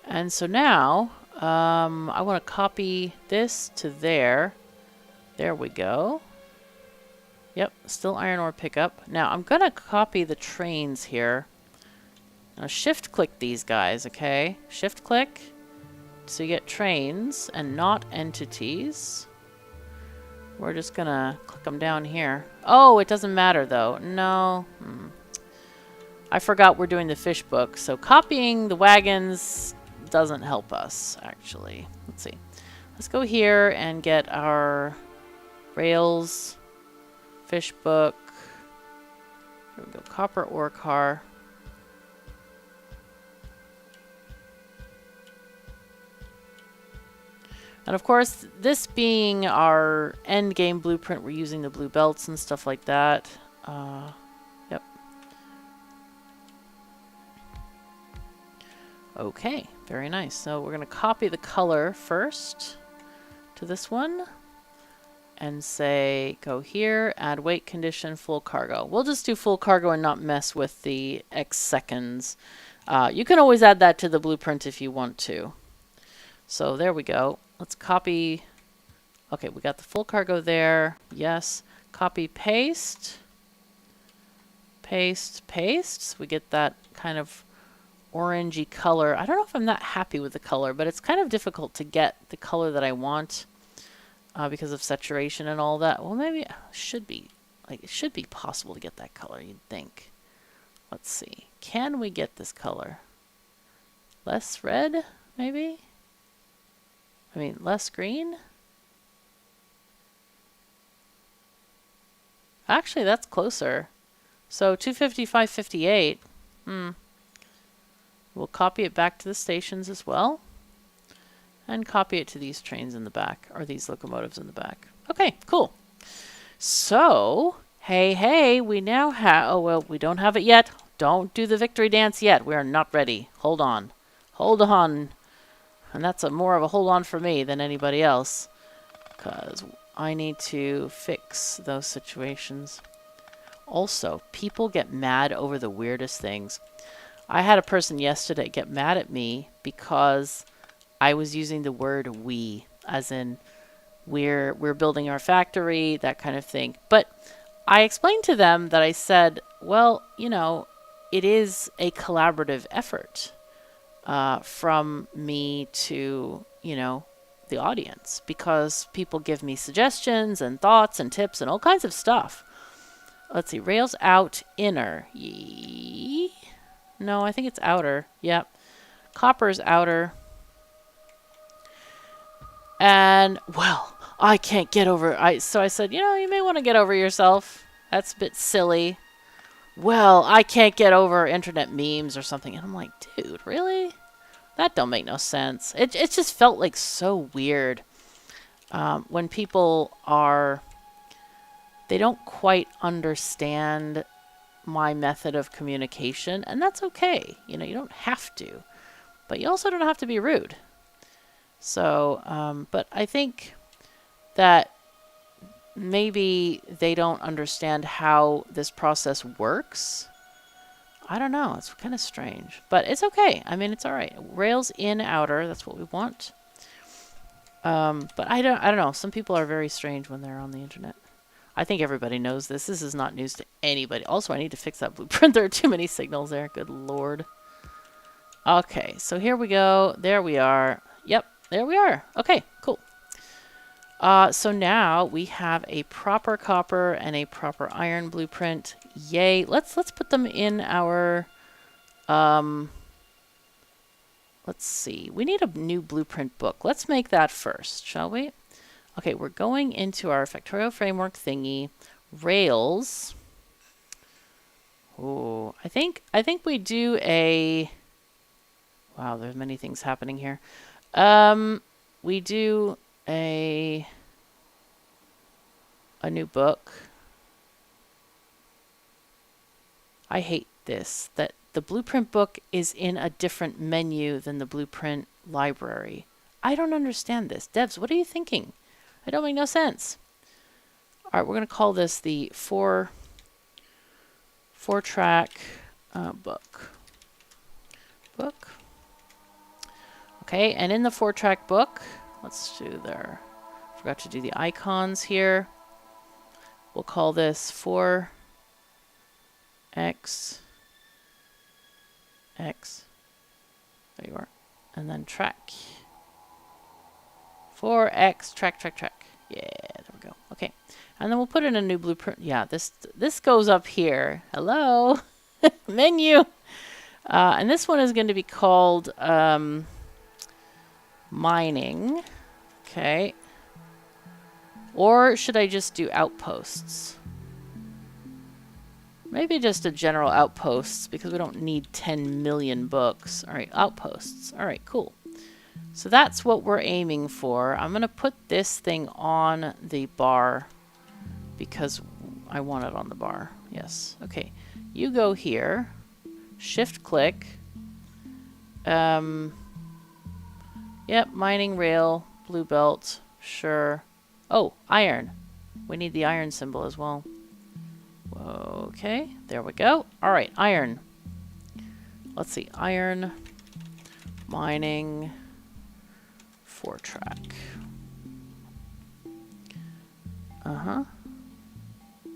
And so now, I want to copy this to there. There we go. Yep, still iron ore pickup. Now I'm gonna copy the trains here. Now shift click these guys, okay? Shift click so you get trains and not entities. We're just gonna click them down here. Oh, it doesn't matter though. No. I forgot we're doing the fish book, so copying the wagons doesn't help us, actually. Let's see. Let's go here and get our rails, fish book. Here we go, copper ore car. And of course, this being our end game blueprint, we're using the blue belts and stuff like that. Yep. Okay, very nice. So we're going to copy the color first to this one and say, go here, add weight condition, full cargo. We'll just do full cargo and not mess with the X seconds. You can always add that to the blueprint if you want to. So there we go. Let's copy. Okay, we got the full cargo there. Yes. Copy, paste. Paste, paste. So we get that kind of orangey color. I don't know if I'm that happy with the color, but it's kind of difficult to get the color that I want because of saturation and all that. Well, maybe it should be. Like, it should be possible to get that color, you'd think. Let's see. Can we get this color? Less red, maybe? I mean, less green? Actually, that's closer. So 250, 558. We'll copy it back to the stations as well. And copy it to these trains in the back, or these locomotives in the back. Okay, cool. So, hey, we now have... Oh, well, we don't have it yet. Don't do the victory dance yet. We are not ready. Hold on. Hold on. And that's more of a hold on for me than anybody else. Because I need to fix those situations. Also, people get mad over the weirdest things. I had a person yesterday get mad at me because I was using the word we, as in we're building our factory, that kind of thing. But I explained to them that I said, well, you know, it is a collaborative effort from me to, you know, the audience, because people give me suggestions and thoughts and tips and all kinds of stuff. Let's see, rails out, inner. No, I think it's outer. Yep. Copper's outer. And, well, I can't get over... So I said, you know, you may want to get over yourself. That's a bit silly. Well, I can't get over internet memes or something. And I'm like, dude, really? That don't make no sense. It just felt like so weird when people are... They don't quite understand my method of communication, and that's okay. You know, you don't have to. But you also don't have to be rude. So, but I think that maybe they don't understand how this process works. I don't know. It's kind of strange. But it's okay. I mean, it's all right. Rails in, outer. That's what we want. But I don't know. Some people are very strange when they're on the internet. I think everybody knows this. This is not news to anybody. Also, I need to fix that blueprint. There are too many signals there. Good Lord. Okay, so here we go. There we are. Yep, there we are. Okay, cool. So now we have a proper copper and a proper iron blueprint. Yay. Let's put them in our... let's see. We need a new blueprint book. Let's make that first, shall we? Okay, we're going into our Factorio framework thingy. Rails. Oh, I think we do a... Wow, there's many things happening here. We do a new book. I hate this, that the blueprint book is in a different menu than the blueprint library. I don't understand this. Devs, what are you thinking? It don't make no sense. All right, we're going to call this the four-track book. Okay, and in the 4-track book, let's do forgot to do the icons here. We'll call this 4x, x, there you are, and then track. 4x, track. Yeah, there we go. Okay. And then we'll put in a new blueprint. Yeah, this goes up here. Hello. Menu. And this one is going to be called mining. Okay. Or should I just do outposts? Maybe just a general outposts because we don't need 10 million books. All right, outposts. All right, cool. So that's what we're aiming for. I'm going to put this thing on the bar because I want it on the bar. Yes. Okay. You go here. Shift click. Yep, mining rail, blue belt. Sure. Oh, iron. We need the iron symbol as well. Okay, there we go. All right, iron. Let's see. Iron, mining, 4-track.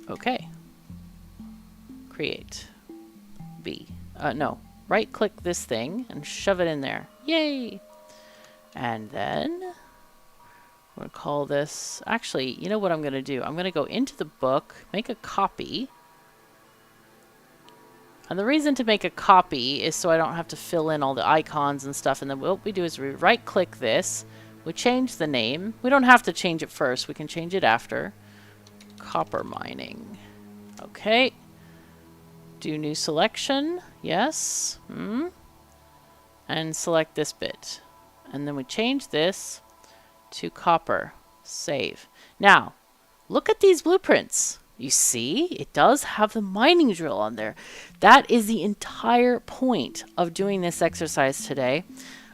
Okay. Create. B. No. Right click this thing and shove it in there. Yay! And then I'm going to call this... Actually, you know what I'm going to do? I'm going to go into the book, make a copy. And the reason to make a copy is so I don't have to fill in all the icons and stuff. And then what we do is we right-click this. We change the name. We don't have to change it first. We can change it after. Copper mining. Okay. Do new selection. Yes. And select this bit. And then we change this to copper. Save. Now, look at these blueprints. You see, it does have the mining drill on there. That is the entire point of doing this exercise today.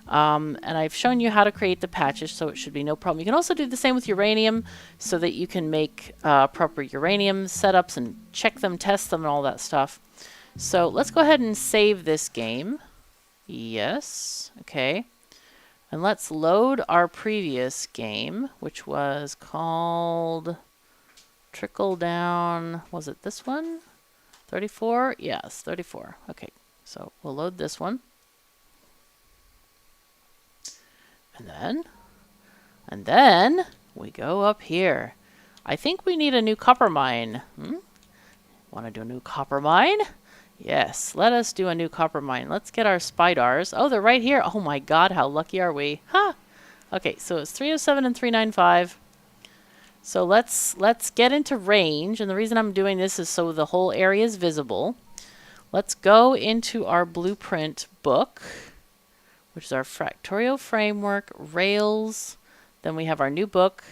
And I've shown you how to create the patches, so it should be no problem. You can also do the same with uranium so that you can make proper uranium setups and check them, test them, and all that stuff. So let's go ahead and save this game. Yes. Okay. And let's load our previous game, which was called Trickle Down. Was it this one? 34? Yes, 34. Okay. So we'll load this one. And then we go up here. I think we need a new copper mine. Want to do a new copper mine? Yes, let us do a new copper mine. Let's get our spiders. Oh, they're right here. Oh my god, how lucky are we? Ha! Okay, so it's 307 and 395. So let's get into range. And the reason I'm doing this is so the whole area is visible. Let's go into our blueprint book, which is our Factorio framework, Rails. Then we have our new book,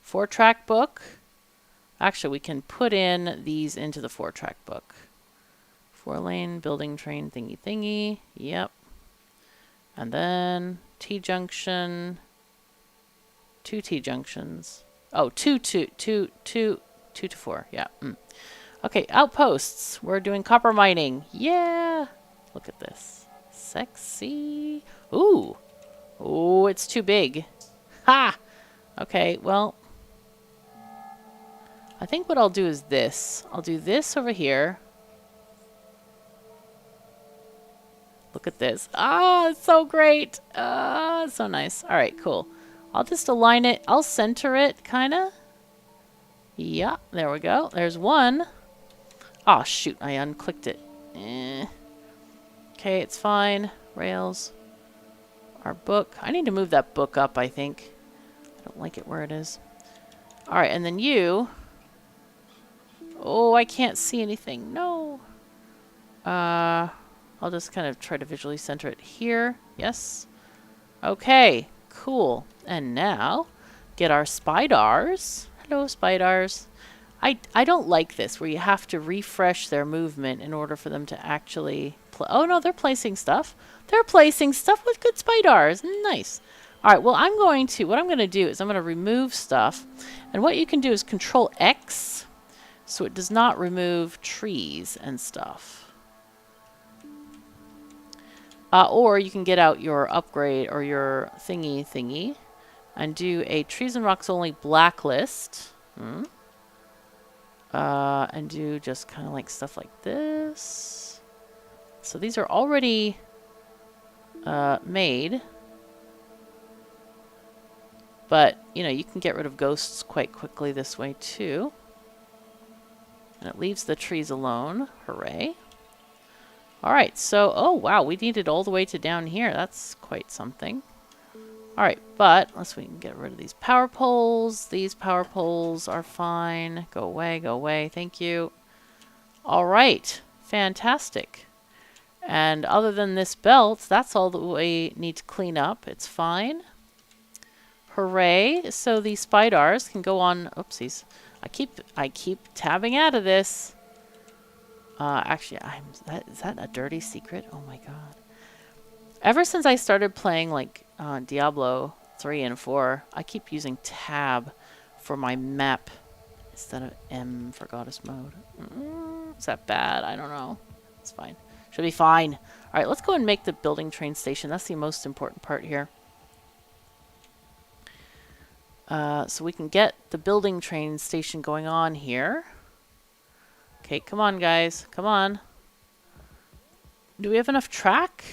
4-track book. Actually, we can put in these into the 4-track book. 4-lane building train thingy. Yep. And then T-junction. 2 T-junctions. Oh, 2 to 4. Yeah. Okay, outposts. We're doing copper mining. Yeah. Look at this. Sexy. Ooh. Oh, it's too big. Ha! Okay, well, I think what I'll do is this. I'll do this over here. Look at this. Ah, it's so great. Ah, it's so nice. All right, cool. I'll just align it. I'll center it, kind of. Yeah, there we go. There's one. Oh, shoot. I unclicked it. Okay, it's fine. Rails. Our book. I need to move that book up, I think. I don't like it where it is. All right, and then you. Oh, I can't see anything. No. I'll just kind of try to visually center it here. Yes. Okay, cool. And now, get our spiders. Hello, spiders. I don't like this, where you have to refresh their movement in order for them to actually... Oh, no, they're placing stuff. They're placing stuff with good spiders. Nice. All right, well, what I'm going to do is I'm going to remove stuff. And what you can do is Control X, so it does not remove trees and stuff. Or you can get out your upgrade or your thingy and do a trees and rocks only blacklist. and do just kind of like stuff like this. So these are already made. But, you know, you can get rid of ghosts quite quickly this way too. And it leaves the trees alone. Hooray. Alright, so, oh wow, we need it all the way to down here. That's quite something. Alright, but, unless we can get rid of these power poles. These power poles are fine. Go away, thank you. Alright, fantastic. And other than this belt, that's all that we need to clean up. It's fine. Hooray. So the spiders can go on. Oopsies. I keep tabbing out of this. Actually, is that a dirty secret? Oh my god. Ever since I started playing like Diablo 3 and 4, I keep using tab for my map instead of M for goddess mode. Is that bad? I don't know. It's fine. Should be fine. All right, let's go and make the building train station. That's the most important part here. So we can get the building train station going on here. Okay, come on, guys. Come on. Do we have enough track?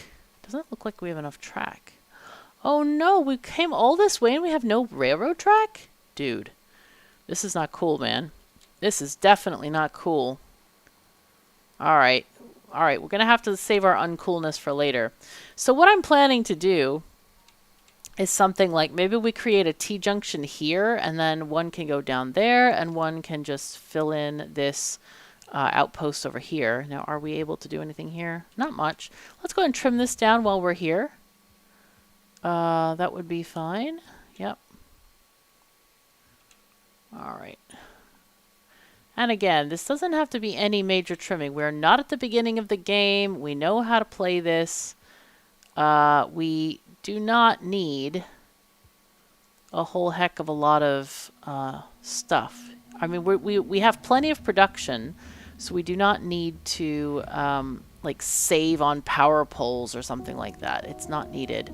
Doesn't look like we have enough track. Oh no, we came all this way and we have no railroad track? Dude, this is not cool, man. This is definitely not cool. Alright. Alright, we're going to have to save our uncoolness for later. So what I'm planning to do is something like maybe we create a T-junction here and then one can go down there and one can just fill in this outpost over here. Now, are we able to do anything here? Not much. Let's go ahead and trim this down while we're here. That would be fine. Yep. All right. And again, this doesn't have to be any major trimming. We're not at the beginning of the game. We know how to play this. We do not need a whole heck of a lot of stuff. I mean, we have plenty of production, so we do not need to like save on power poles or something like that. It's not needed.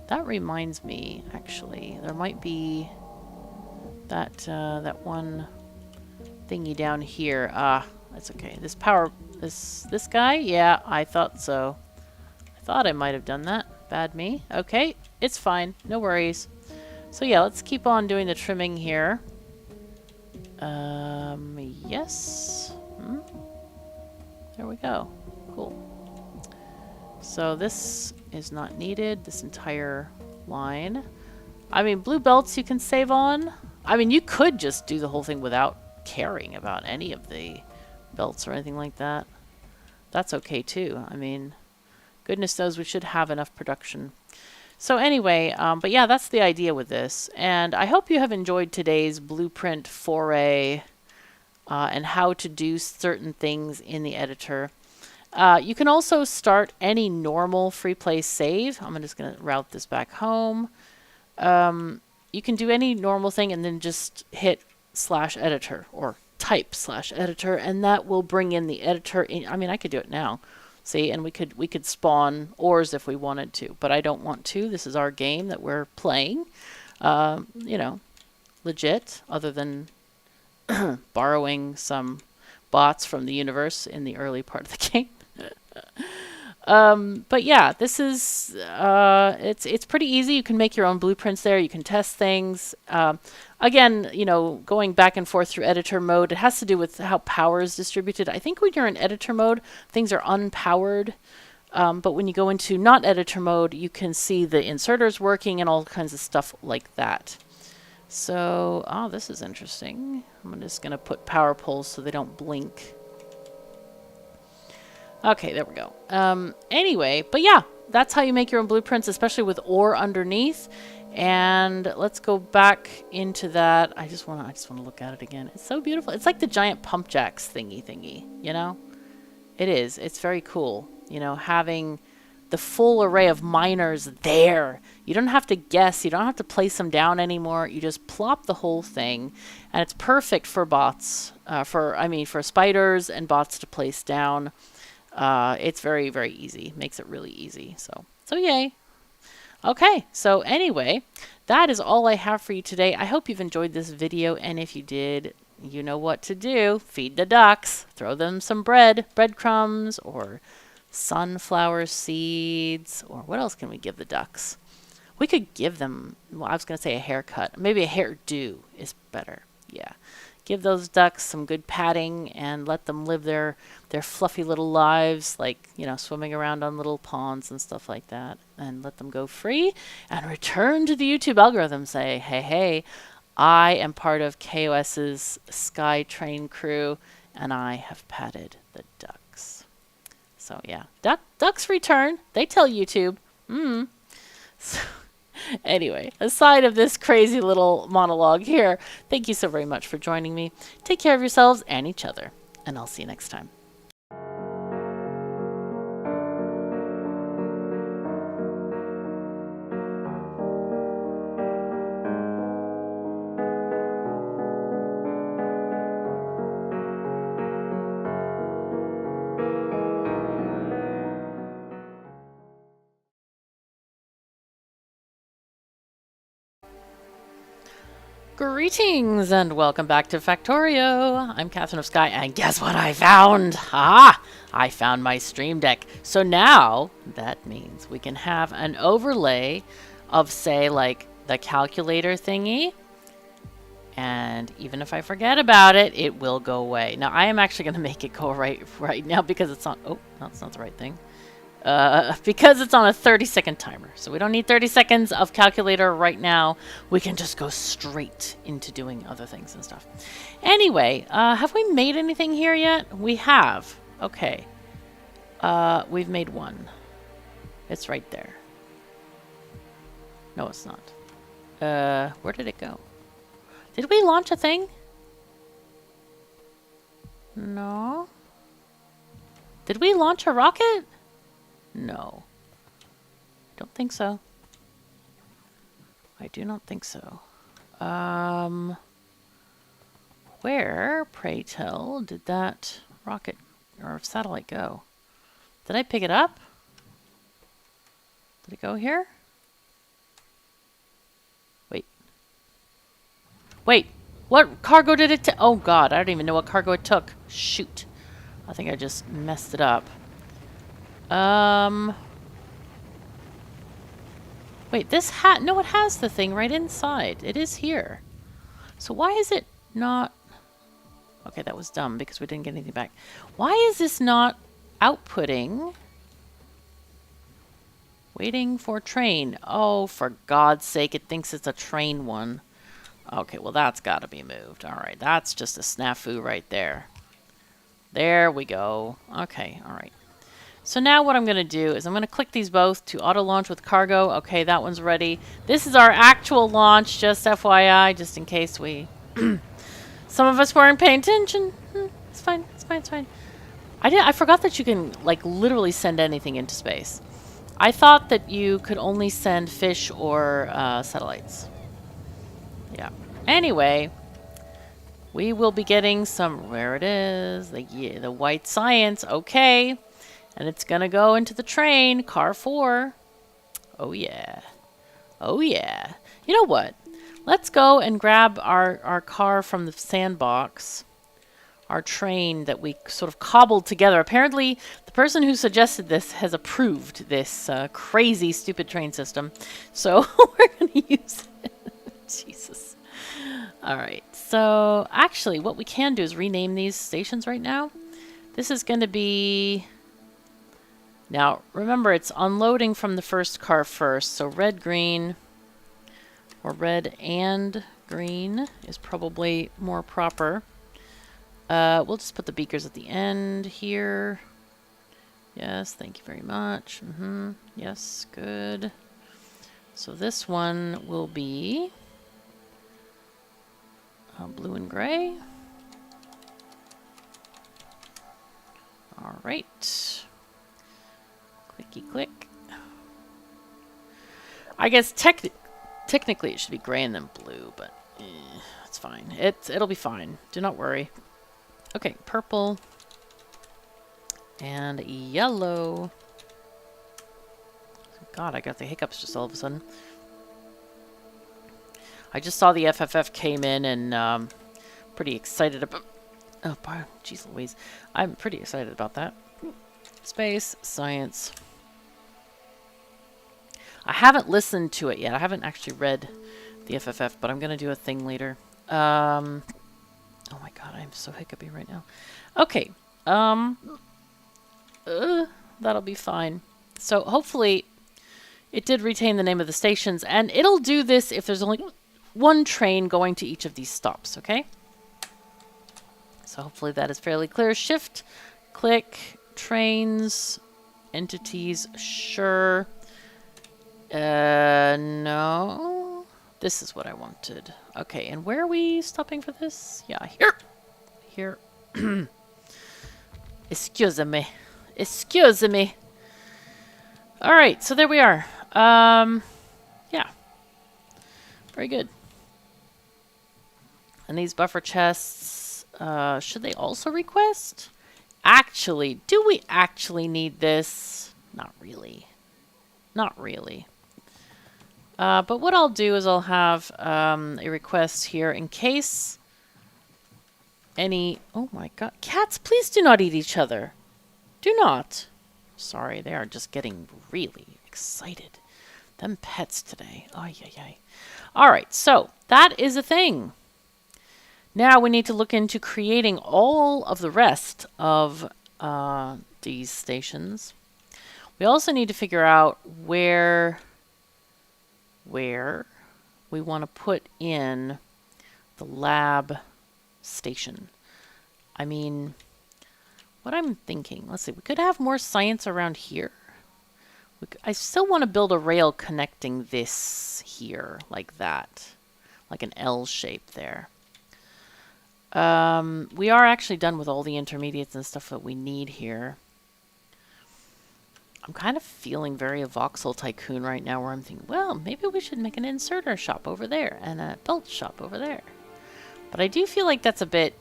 That reminds me, actually, there might be that that one thingy down here. That's okay. This this guy? Yeah, I thought so. I thought I might have done that. Bad me. Okay, it's fine. No worries. So yeah, let's keep on doing the trimming here. Yes. There we go. Cool. So this is not needed, this entire line. I mean, blue belts you can save on. I mean, you could just do the whole thing without caring about any of the belts or anything like that. That's okay too. I mean, goodness knows we should have enough production. So anyway, but yeah, that's the idea with this. And I hope you have enjoyed today's blueprint foray and how to do certain things in the editor. You can also start any normal free play save. I'm just going to route this back home. You can do any normal thing and then just hit /editor or type /editor, and that will bring in the editor. I mean, I could do it now. See, and we could spawn ores if we wanted to, but I don't want to. This is our game that we're playing. You know, legit, other than borrowing some bots from the universe in the early part of the game. But yeah, this is it's pretty easy. You can make your own blueprints there. You can test things. Again, you know, going back and forth through editor mode, it has to do with how power is distributed. I think when you're in editor mode, things are unpowered. But when you go into not editor mode, you can see the inserters working and all kinds of stuff like that. So, this is interesting. I'm just going to put power poles so they don't blink. Okay, there we go. Anyway, but yeah, that's how you make your own blueprints, especially with ore underneath. And let's go back into that. I just want to look at it again. It's so beautiful. It's like the giant pump jacks thingy, you know? It is. It's very cool, you know, having the full array of miners there. You don't have to guess. You don't have to place them down anymore. You just plop the whole thing, and it's perfect for bots, for spiders and bots to place down. It's very, very easy. Makes it really easy. So yay. Okay, so anyway, that is all I have for you today. I hope you've enjoyed this video, and if you did, you know what to do. Feed the ducks. Throw them some breadcrumbs, or sunflower seeds, or what else can we give the ducks? We could give them, well, I was going to say a haircut. Maybe a hairdo is better. Yeah. Give those ducks some good patting and let them live their fluffy little lives, like, you know, swimming around on little ponds and stuff like that. And let them go free and return to the YouTube algorithm. Say, hey, hey, I am part of KoS's Sky Train crew, and I have patted the ducks. So, yeah. Ducks return. They tell YouTube. So, anyway, aside of this crazy little monologue here, thank you so very much for joining me. Take care of yourselves and each other, and I'll see you next time. Greetings and welcome back to Factorio. I'm KatherineOfSky, and guess what I found? Ha! I found my Stream Deck. So now that means we can have an overlay of, say, like the calculator thingy. And even if I forget about it, it will go away. Now I am actually going to make it go right now because it's on. Oh, that's not the right thing. Because it's on a 30-second timer. So we don't need 30 seconds of calculator right now. We can just go straight into doing other things and stuff. Anyway, have we made anything here yet? We have. Okay. We've made one. It's right there. No, it's not. Where did it go? Did we launch a thing? No. Did we launch a rocket? No. Don't think so. I do not think so. Where, pray tell, did that rocket or satellite go? Did I pick it up? Did it go here? Wait. Wait. What cargo did it take? Oh god, I don't even know what cargo it took. Shoot. I think I just messed it up. Wait, this no, it has the thing right inside. It is here. So why is it not... Okay, that was dumb because we didn't get anything back. Why is this not outputting? Waiting for train. Oh, for God's sake, it thinks it's a train one. Okay, well, that's got to be moved. All right, that's just a snafu right there. There we go. Okay, all right. So now what I'm going to do is I'm going to click these both to auto launch with cargo. Okay, that one's ready. This is our actual launch, just FYI, just in case we... Some of us weren't paying attention. It's fine, it's fine, it's fine. I forgot that you can, like, literally send anything into space. I thought that you could only send fish or satellites. Yeah. Anyway, we will be getting some... Where it is. The white science. Okay. And it's going to go into the train. Car 4. Oh, yeah. Oh, yeah. You know what? Let's go and grab our car from the sandbox. Our train that we sort of cobbled together. Apparently, the person who suggested this has approved this crazy, stupid train system. So, we're going to use it. Jesus. All right. So, actually, what we can do is rename these stations right now. This is going to be... Now, remember, it's unloading from the first car first, so red, green, or red and green is probably more proper. We'll just put the beakers at the end here. Yes, thank you very much. Yes, good. So this one will be blue and gray. All right. Clicky click. I guess technically it should be gray and then blue, but it's fine. It'll be fine. Do not worry. Okay, purple and yellow. God, I got the hiccups just all of a sudden. I just saw the FFF came in and pretty excited about... Oh, jeez Louise. I'm pretty excited about that. Space, science. I haven't listened to it yet. I haven't actually read the FFF, but I'm going to do a thing later. Oh my god, I'm so hiccupy right now. Okay. That'll be fine. So hopefully it did retain the name of the stations, and it'll do this if there's only one train going to each of these stops, okay? So hopefully that is fairly clear. Shift, click, trains, entities, sure. No. This is what I wanted. Okay, and where are we stopping for this? Yeah, here. Here. Excuse me. Excuse me. Alright, so there we are. Yeah. Very good. And these buffer chests, should they also request? Actually, do we actually need this? Not really. Not really. But what I'll do is I'll have a request here in case any... Oh my god. Cats, please do not eat each other. Do not. Sorry, they are just getting really excited. Them pets today. Ay, ay, ay. Alright, so that is a thing. Now we need to look into creating all of the rest of these stations. We also need to figure out where we want to put in the lab station. I mean, what I'm thinking, let's see, we could have more science around here. I still want to build a rail connecting this here, like that. Like an L shape there. We are actually done with all the intermediates and stuff that we need here. I'm kind of feeling very a voxel tycoon right now where I'm thinking, well, maybe we should make an inserter shop over there and a belt shop over there. But I do feel like that's a bit...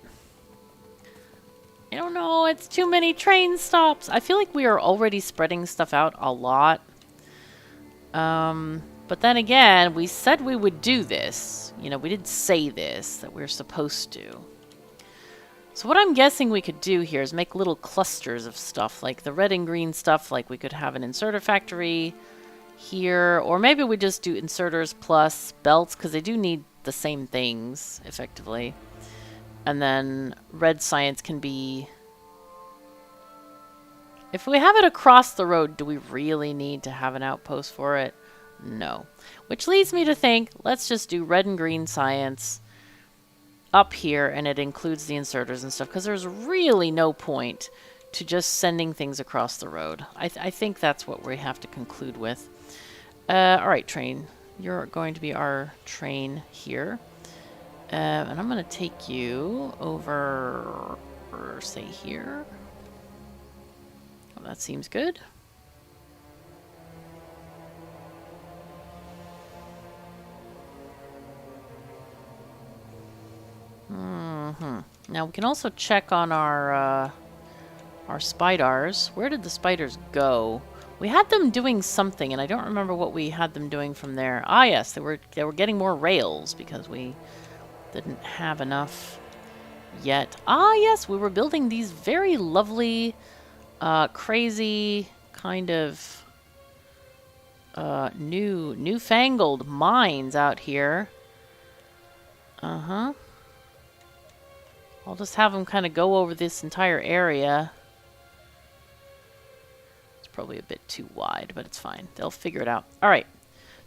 I don't know, it's too many train stops. I feel like we are already spreading stuff out a lot. But then again, we said we would do this. You know, we did say this, that we're supposed to. So what I'm guessing we could do here is make little clusters of stuff, like the red and green stuff, like we could have an inserter factory here, or maybe we just do inserters plus belts, because they do need the same things, effectively. And then red science can be... If we have it across the road, do we really need to have an outpost for it? No. Which leads me to think, let's just do red and green science up here, and it includes the inserters and stuff, because there's really no point to just sending things across the road. I think that's what we have to conclude with. Alright, train. You're going to be our train here. And I'm going to take you over, say, here. Well, that seems good. Now we can also check on our spiders. Where did the spiders go? We had them doing something, and I don't remember what we had them doing from there. Ah, yes, they were getting more rails because we didn't have enough yet. Ah, yes, we were building these very lovely, crazy kind of newfangled mines out here. Uh-huh. I'll just have them kind of go over this entire area. It's probably a bit too wide, but it's fine. They'll figure it out. All right.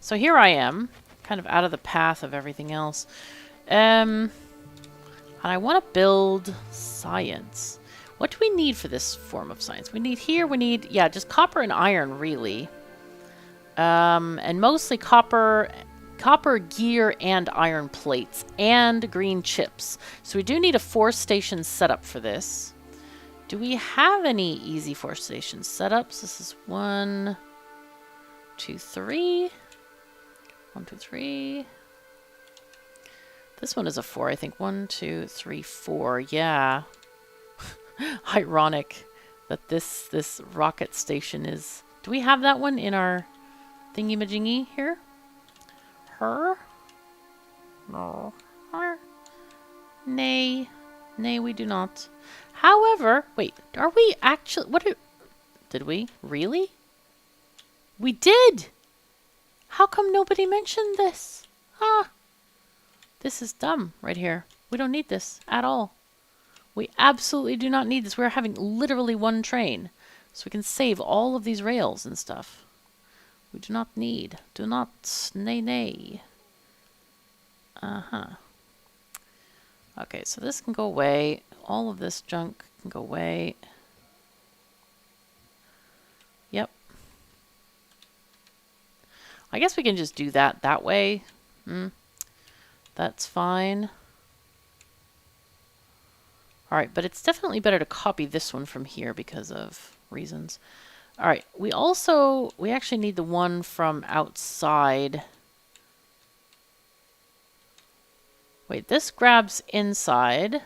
So here I am, kind of out of the path of everything else. And I want to build science. What do we need for this form of science? We need, yeah, just copper and iron, really. And mostly copper gear and iron plates and green chips. So we do need a 4-station setup for this. Do we have any easy 4-station setups? This is 1, 2, 3. 1, 2, 3. This one is a 4, I think. 1, 2, 3, 4. Yeah. Ironic that this rocket station is... Do we have that one in our thingy-majingy here? Her? No. Her? Nay. Nay, we do not. However, wait, are we actually... Did we? Really? We did! How come nobody mentioned this? Ah. This is dumb right here. We don't need this at all. We absolutely do not need this. We're having literally one train. So we can save all of these rails and stuff. We do not need. Do not. Nay, nay. Uh-huh. Okay, so this can go away. All of this junk can go away. Yep. I guess we can just do that way. That's fine. Alright, but it's definitely better to copy this one from here because of reasons. Alright, we actually need the one from outside. Wait, this grabs inside.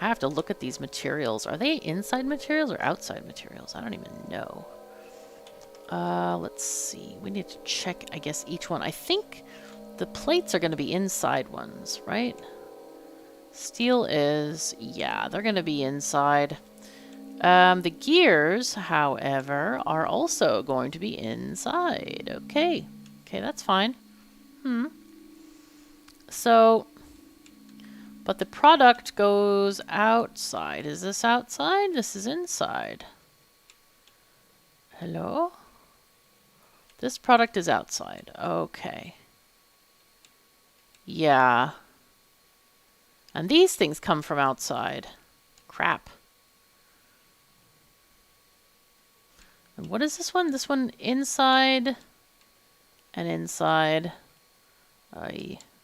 I have to look at these materials. Are they inside materials or outside materials? I don't even know. Let's see. We need to check, I guess, each one. I think the plates are going to be inside ones, right? Steel is, yeah, they're going to be inside. The gears, however, are also going to be inside. Okay. Okay, that's fine. So, but the product goes outside. Is this outside? This is inside. Hello? This product is outside. Okay. Yeah. And these things come from outside. Crap. And what is this one? This one inside and inside.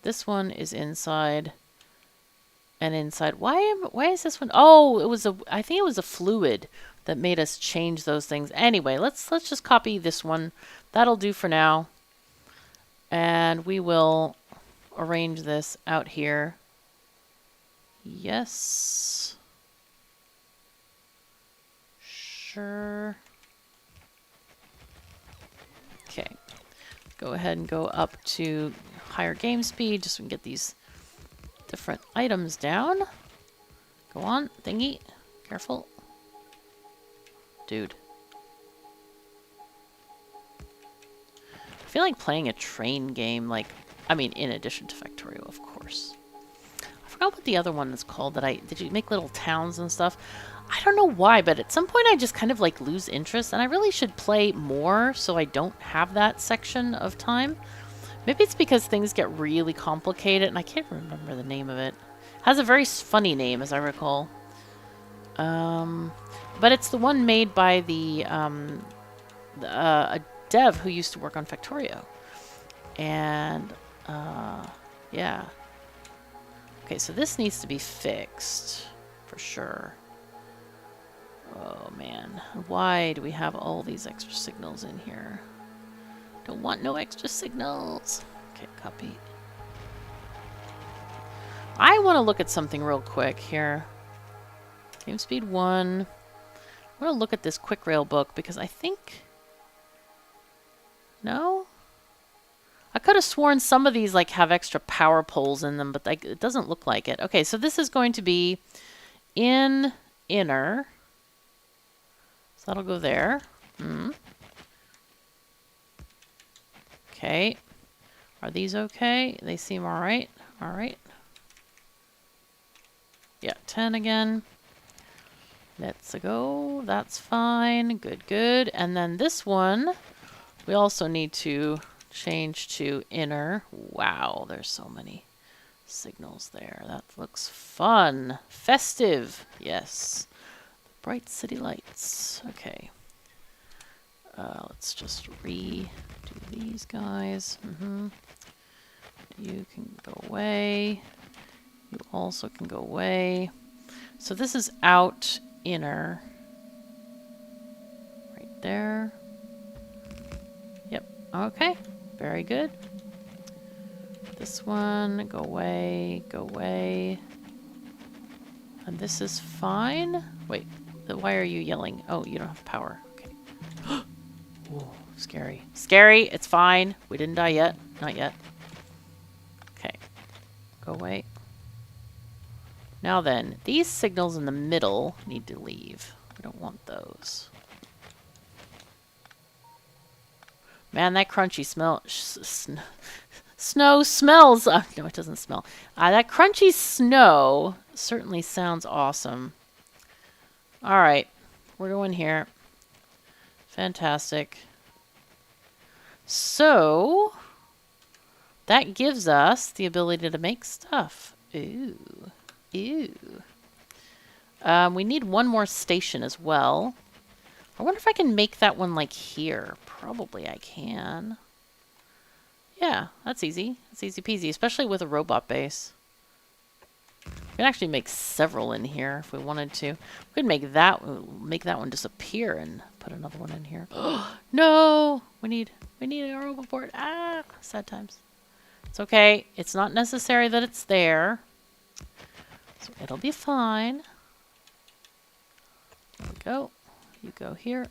This one is inside and inside. Why is this one? Oh, I think it was a fluid that made us change those things. Anyway, let's just copy this one. That'll do for now. And we will arrange this out here. Yes. Sure. Okay. Go ahead and go up to higher game speed just so we can get these different items down. Go on, thingy. Careful. Dude. I feel like playing a train game, like, I mean, in addition to Factorio, of course. I forgot what the other one is called did you make little towns and stuff? I don't know why, but at some point I just kind of like lose interest, and I really should play more so I don't have that section of time. Maybe it's because things get really complicated, and I can't remember the name of it. It has a very funny name, as I recall. But it's the one made by a dev who used to work on Factorio. And, yeah. Okay, so this needs to be fixed, for sure. Oh, man. Why do we have all these extra signals in here? Don't want no extra signals. Okay, copy. I want to look at something real quick here. Game speed 1. I want to look at this quick rail book because I think... No? I could have sworn some of these like have extra power poles in them, but it doesn't look like it. Okay, so this is going to be inner. So that'll go there. Okay. Are these okay? They seem all right. All right. Yeah, 10 again. Let's go. That's fine. Good, good. And then this one, we also need to change to inner. Wow, there's so many signals there. That looks fun. Festive. Yes. Bright city lights. Okay. Let's just redo these guys. You can go away. You also can go away. So this is out inner. Right there. Yep. Okay. Very good. This one, go away, go away. And this is fine. Wait, why are you yelling? Oh, you don't have power. Okay. Ooh, scary. Scary, it's fine. We didn't die yet. Not yet. Okay. Go away. Now then, these signals in the middle need to leave. We don't want those. Man, that crunchy snow smells. No, it doesn't smell. That crunchy snow certainly sounds awesome. All right, we're going here. Fantastic. So that gives us the ability to make stuff. Ooh, ooh. We need one more station as well. I wonder if I can make that one like here. Probably I can. Yeah, that's easy. That's easy peasy, especially with a robot base. We can actually make several in here if we wanted to. We could make that one disappear and put another one in here. No, we need a robot board. Ah, sad times. It's okay. It's not necessary that it's there, so it'll be fine. There we go. You go here.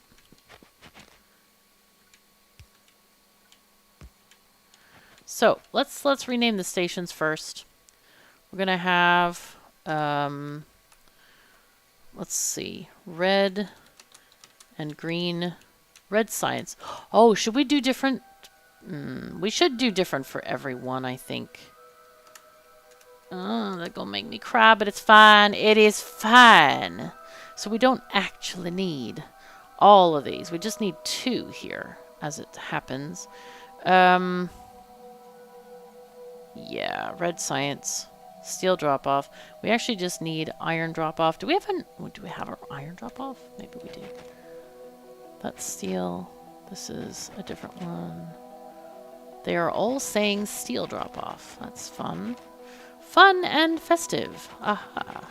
So let's rename the stations first. We're gonna have let's see, red and green. Red science. Oh, should we do different? We should do different for everyone, I think. Oh, they're gonna make me cry, but it's fine. It is fine. So we don't actually need all of these. We just need 2 here, as it happens. Yeah, red science, steel drop-off. We actually just need iron drop-off. Do we have our iron drop-off? Maybe we do. That's steel. This is a different one. They are all saying steel drop-off. That's fun. Fun and festive. Aha.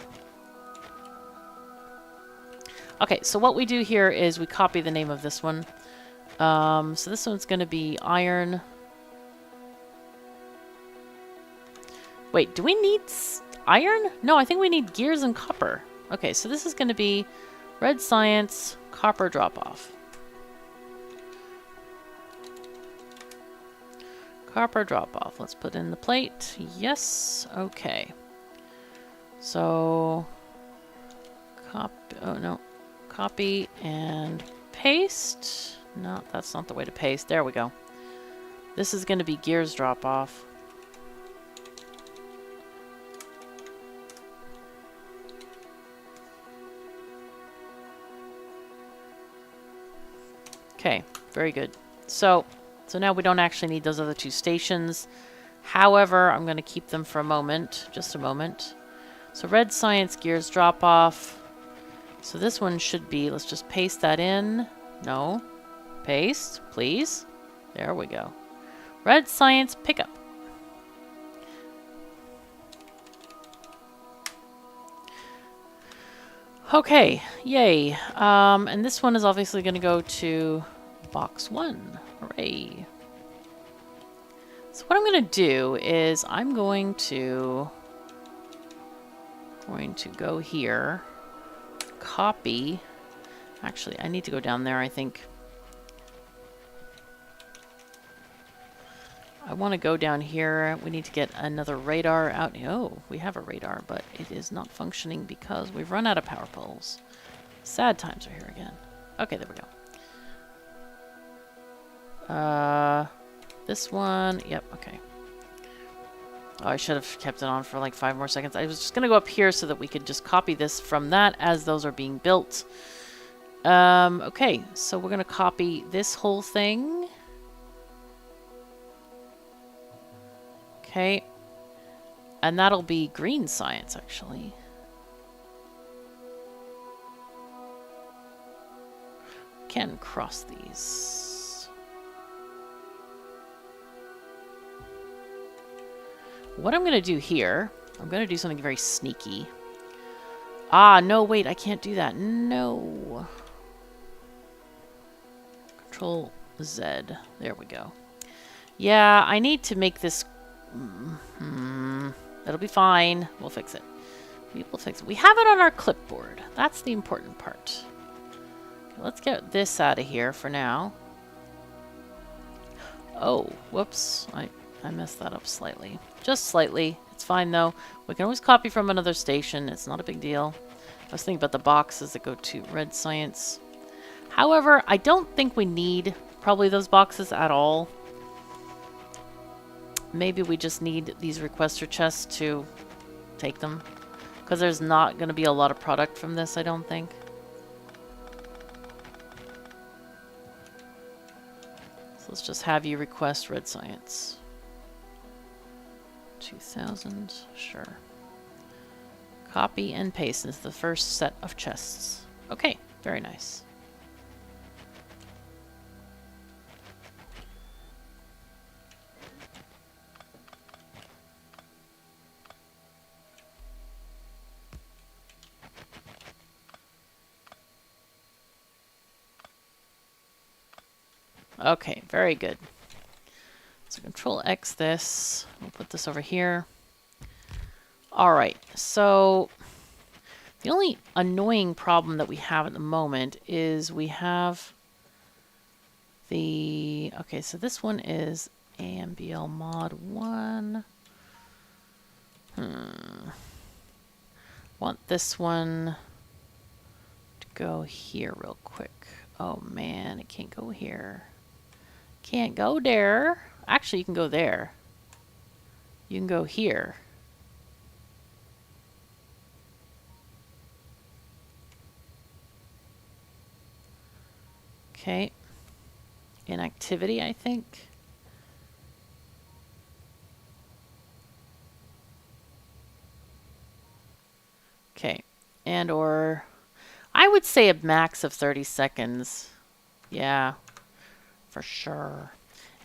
Okay, so what we do here is we copy the name of this one. So this one's going to be iron. Wait, do we need iron? No, I think we need gears and copper. Okay, so this is going to be red science, copper drop-off. Copper drop-off. Let's put in the plate. Yes. Okay. So, copy and paste. No, that's not the way to paste. There we go. This is going to be gears drop-off. Okay, very good. So now we don't actually need those other 2 stations. However, I'm going to keep them for a moment, just a moment. So red science gears drop off. So this one should be, let's just paste that in. No, paste, please. There we go. Red science pickup. Okay, yay. And this one is obviously going to go to box 1. Hooray. So what I'm going to do is I'm going to go here, copy. Actually, I need to go down there, I think. I want to go down here. We need to get another radar out. Oh, we have a radar, but it is not functioning because we've run out of power poles. Sad times are here again. Okay, there we go. This one, yep, okay. Oh, I should have kept it on for like 5 more seconds. I was just going to go up here so that we could just copy this from that as those are being built. Okay, so we're going to copy this whole thing. Okay. And that'll be green science, actually. Can cross these. What I'm going to do here, I'm going to do something very sneaky. Ah, no, wait, I can't do that. No. Control Z. There we go. Yeah, I need to make this... It'll be fine. We'll fix it. We will fix it. We have it on our clipboard. That's the important part. Okay, let's get this out of here for now. Oh, whoops. I messed that up slightly. Just slightly. It's fine though. We can always copy from another station. It's not a big deal. I was thinking about the boxes that go to red science. However, I don't think we need probably those boxes at all. Maybe we just need these requester chests to take them. Because there's not going to be a lot of product from this, I don't think. So let's just have you request red science. 2000, sure. Copy and paste into the first set of chests. Okay, very nice. Okay, very good. So Control X this. We'll put this over here. Alright, so the only annoying problem that we have at the moment is we have the... Okay, so this one is AMBL mod 1. Want this one to go here real quick. Oh man, it can't go here. Can't go there. Actually, you can go there. You can go here. Okay. Inactivity, I think. Okay. And or I would say a max of 30 seconds. Yeah. For sure.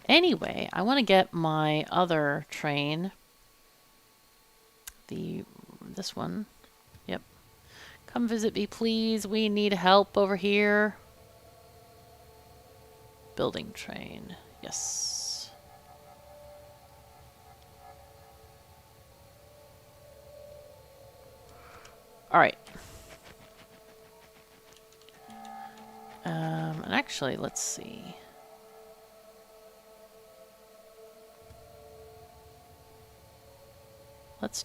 Anyway, I want to get my other train. This one. Yep. Come visit me, please. We need help over here. Building train. Yes. All right. And actually, let's see. Let's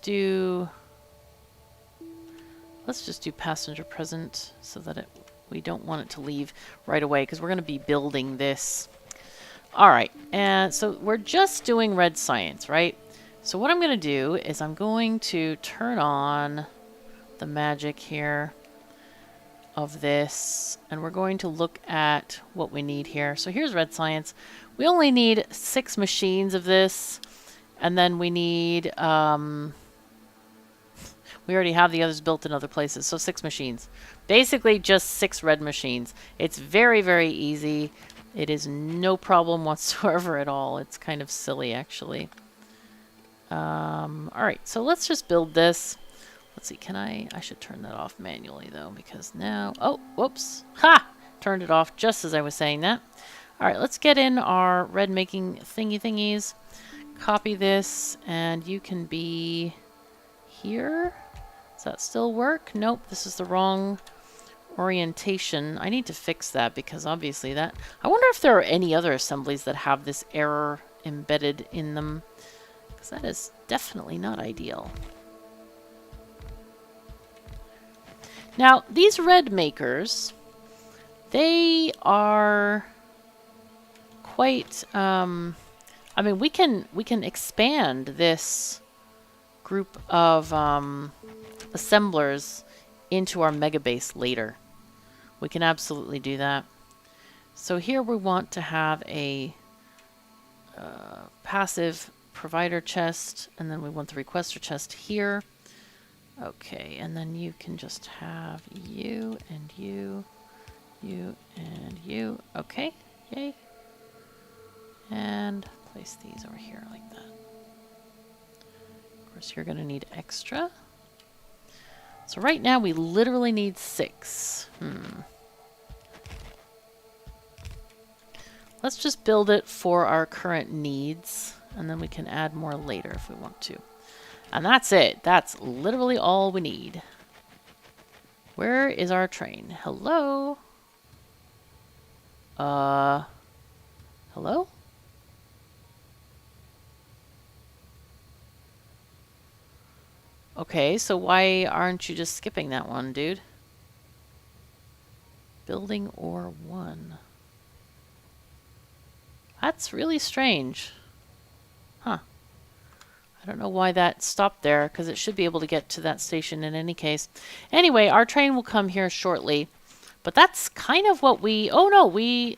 just do passenger present so that we don't want it to leave right away because we're going to be building this. All right, and so we're just doing red science, right? So what I'm going to do is I'm going to turn on the magic here of this, and we're going to look at what we need here. So here's red science. We only need 6 machines of this, and then we need... we already have the others built in other places, so 6 machines. Basically, just 6 red machines. It's very, very easy. It is no problem whatsoever at all. It's kind of silly, actually. Alright, so let's just build this. Let's see, can I should turn that off manually, though, because now... Oh, whoops. Ha! Turned it off just as I was saying that. Alright, let's get in our red making thingies. Copy this, and you can be here. Does that still work? Nope, this is the wrong orientation. I need to fix that because obviously that... I wonder if there are any other assemblies that have this error embedded in them. Because that is definitely not ideal. Now, these red makers, they are quite... I mean, we can expand this group of assemblers into our Megabase later. We can absolutely do that. So here we want to have a passive provider chest, and then we want the requester chest here. Okay, and then you can just have you and you, you and you. Okay, yay. And place these over here like that. Of course, you're going to need extra. So right now we literally need 6. Let's just build it for our current needs, and then we can add more later if we want to. And that's it. That's literally all we need. Where is our train? Hello? Hello? Okay, so why aren't you just skipping that one, dude? Building or 1. That's really strange. Huh. I don't know why that stopped there, because it should be able to get to that station in any case. Anyway, our train will come here shortly. But that's kind of what we... Oh, no,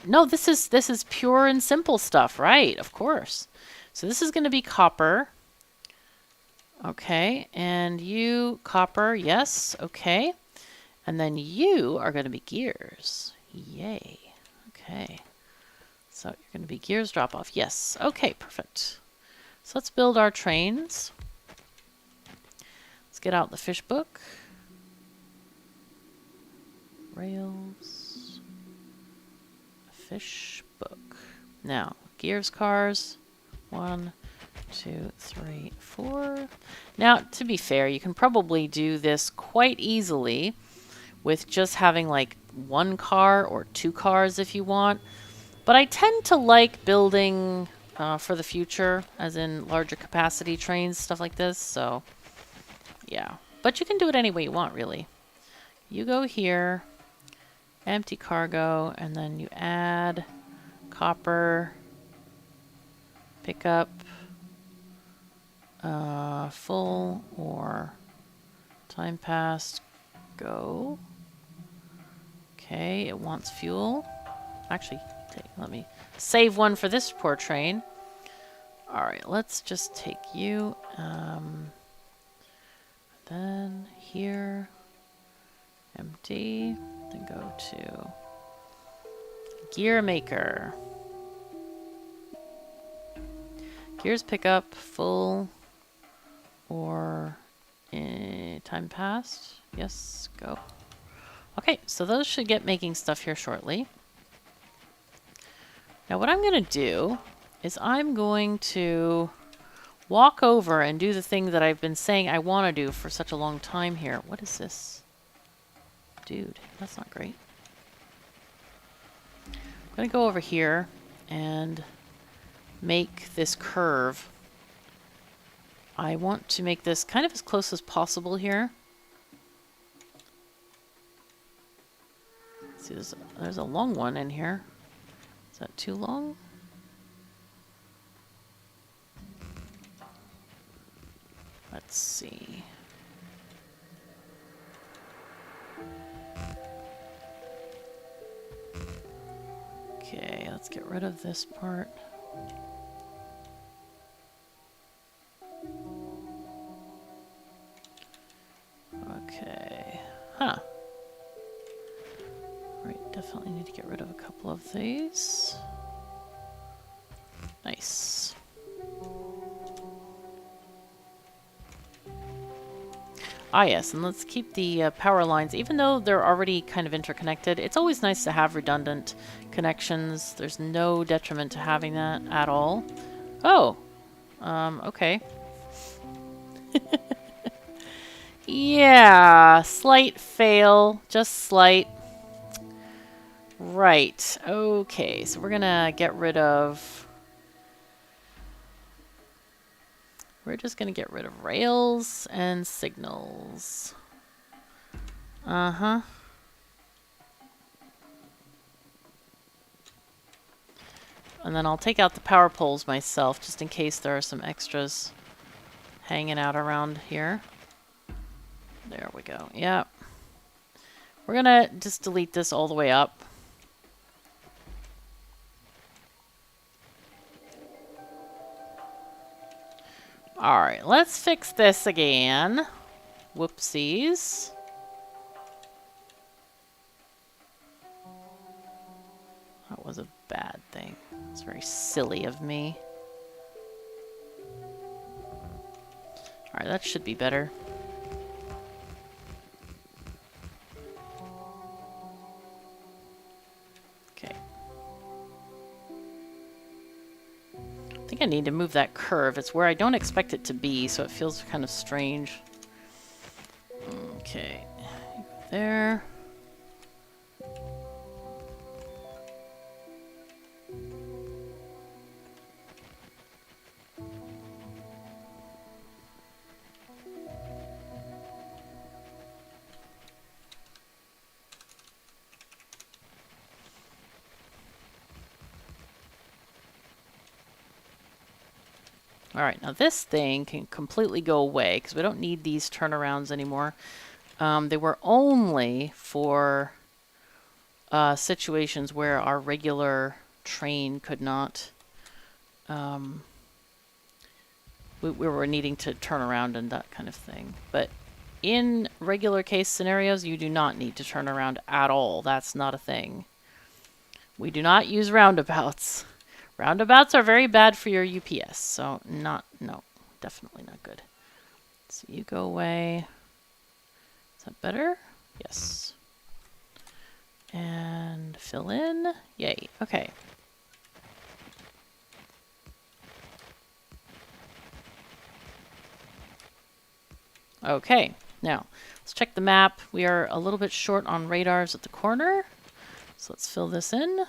No, this is pure and simple stuff, right? Of course. So this is going to be copper. Okay, and you, copper, yes, okay. And then you are going to be gears. Yay. Okay. So you're going to be gears drop off. Yes. Okay, perfect. So let's build our trains. Let's get out the fish book. Rails. Fish book. Now, gears cars. 1, 2, 3, 4. Now, to be fair, you can probably do this quite easily with just having like 1 car or 2 cars if you want. But I tend to like building for the future, as in larger capacity trains, stuff like this. So, yeah. But you can do it any way you want, really. You go here, empty cargo, and then you add copper, pick up full or time passed, go. Okay, it wants fuel. Actually, let me save one for this poor train. Alright, let's just take you. Then here, empty. Then go to gear maker. Gears pick up full or time passed. Yes, go. Okay, so those should get making stuff here shortly. Now what I'm going to do is I'm going to walk over and do the thing that I've been saying I want to do for such a long time here. What is this? Dude, that's not great. I'm going to go over here and make this curve. I want to make this kind of as close as possible here. See, there's a long one in here. Is that too long? Let's see. Okay, let's get rid of this part. Okay. Huh. Right, definitely need to get rid of a couple of these. Nice. Ah yes, and let's keep the power lines, even though they're already kind of interconnected. It's always nice to have redundant connections. There's no detriment to having that at all. Oh, okay. Yeah, slight fail, just slight. Right, okay, so we're gonna get rid of... We're just gonna get rid of rails and signals. Uh-huh. And then I'll take out the power poles myself, just in case there are some extras hanging out around here. There we go. Yep. We're gonna just delete this all the way up. Alright, let's fix this again. Whoopsies. That was a bad thing. It's very silly of me. Alright, that should be better. Okay. I think I need to move that curve. It's where I don't expect it to be, so it feels kind of strange. Okay. There. All right, now this thing can completely go away because we don't need these turnarounds anymore. They were only for situations where our regular train could not... we were needing to turn around and that kind of thing. But in regular case scenarios, you do not need to turn around at all. That's not a thing. We do not use roundabouts. Roundabouts are very bad for your UPS, so no, definitely not good. So you go away. Is that better? Yes. And fill in. Yay. Okay. Okay. Now, let's check the map. We are a little bit short on radars at the corner. So let's fill this in.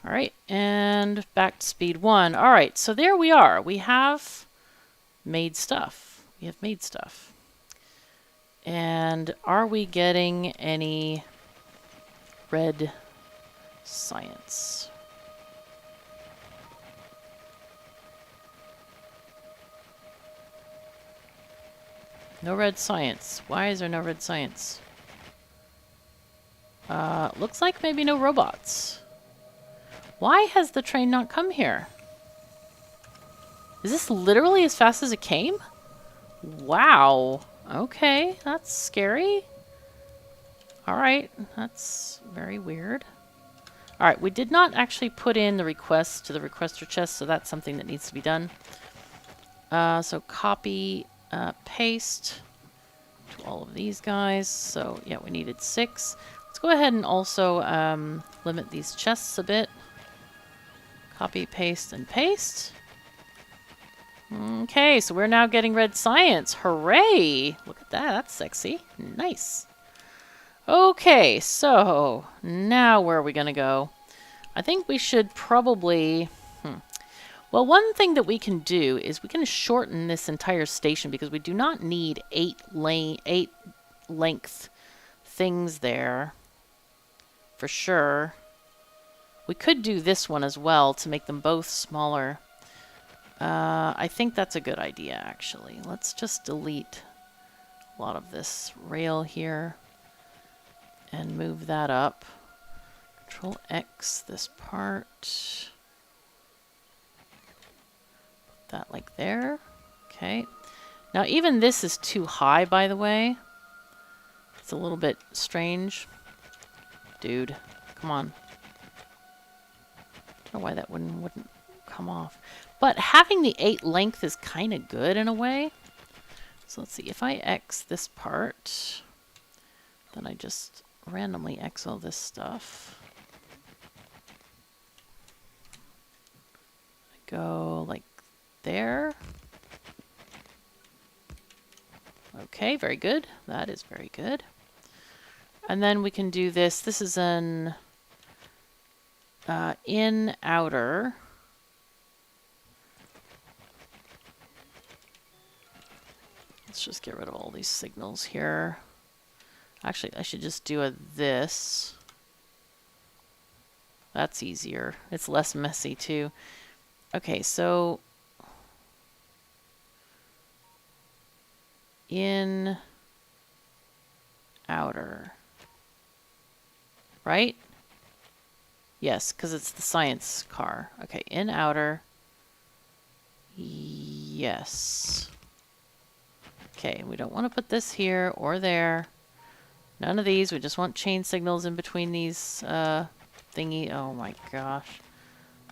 All right, and back to speed 1. All right, so there we are. We have made stuff. We have made stuff. And are we getting any red science? No red science. Why is there no red science? Looks like maybe no robots. Why has the train not come here? Is this literally as fast as it came? Wow. Okay, that's scary. Alright, that's very weird. Alright, we did not actually put in the request to the requester chest, so that's something that needs to be done. So copy, paste to all of these guys. So yeah, we needed 6. Let's go ahead and also limit these chests a bit. Copy, paste, and paste. Okay, so we're now getting red science. Hooray! Look at that. That's sexy. Nice. Okay, so now where are we going to go? I think we should probably... Well, one thing that we can do is we can shorten this entire station because we do not need 8 length things there. For sure. We could do this one as well to make them both smaller. I think that's a good idea, actually. Let's just delete a lot of this rail here and move that up. Control X this part. Put that like there. Okay. Now even this is too high, by the way. It's a little bit strange. Dude, come on. I don't know why that wouldn't come off. But having the 8 length is kind of good in a way. So let's see. If I X this part, then I just randomly X all this stuff. I go like there. Okay, very good. That is very good. And then we can do this. This is an in outer. Let's just get rid of all these signals here. Actually, I should just do a this. That's easier. It's less messy too. Okay, so in outer. Right? Yes, because it's the science car. Okay, in outer. Yes. Okay, we don't want to put this here or there. None of these. We just want chain signals in between these thingy. Oh my gosh.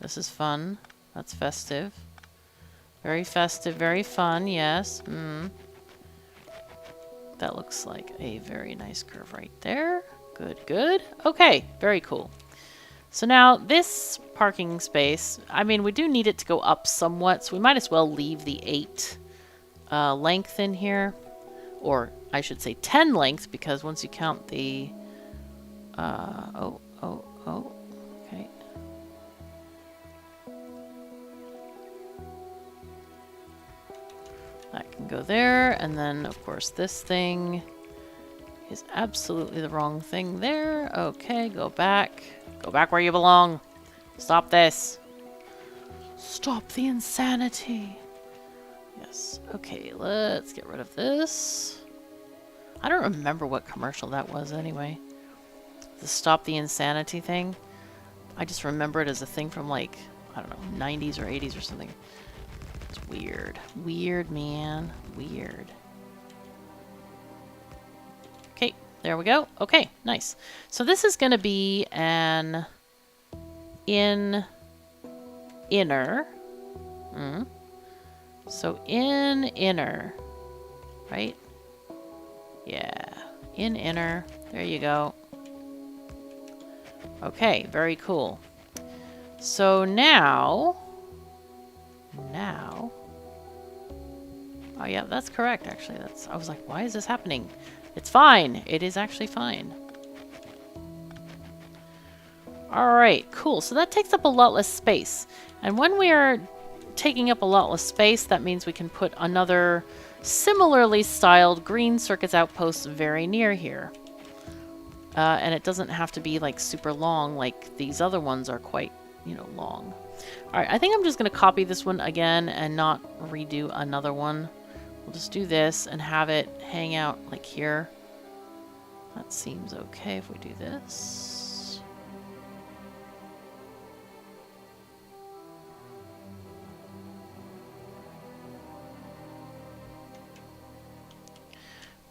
This is fun. That's festive. Very festive, very fun, yes. That looks like a very nice curve right there. Good, good. Okay, very cool. So now this parking space, I mean, we do need it to go up somewhat, so we might as well leave the 8 length in here. Or I should say 10 length, because once you count the... okay. That can go there, and then, of course, this thing is absolutely the wrong thing there. Okay, go back. Go back where you belong. Stop this. Stop the insanity. Yes. Okay, let's get rid of this. I don't remember what commercial that was anyway. The Stop the Insanity thing. I just remember it as a thing from like, I don't know, 90s or 80s or something. It's weird. Weird, man. Weird. Okay, there we go. Okay, nice. So this is going to be an inner. So inner, right? Yeah, inner. There you go. Okay, very cool. So now, oh yeah, that's correct actually. I was like, why is this happening? It's fine. It is actually fine. All right, cool. So that takes up a lot less space. And when we are taking up a lot less space, that means we can put another similarly styled green circuits outpost very near here. And it doesn't have to be like super long like these other ones are quite, you know, long. All right, I think I'm just going to copy this one again and not redo another one. We'll just do this and have it hang out like here. That seems okay if we do this.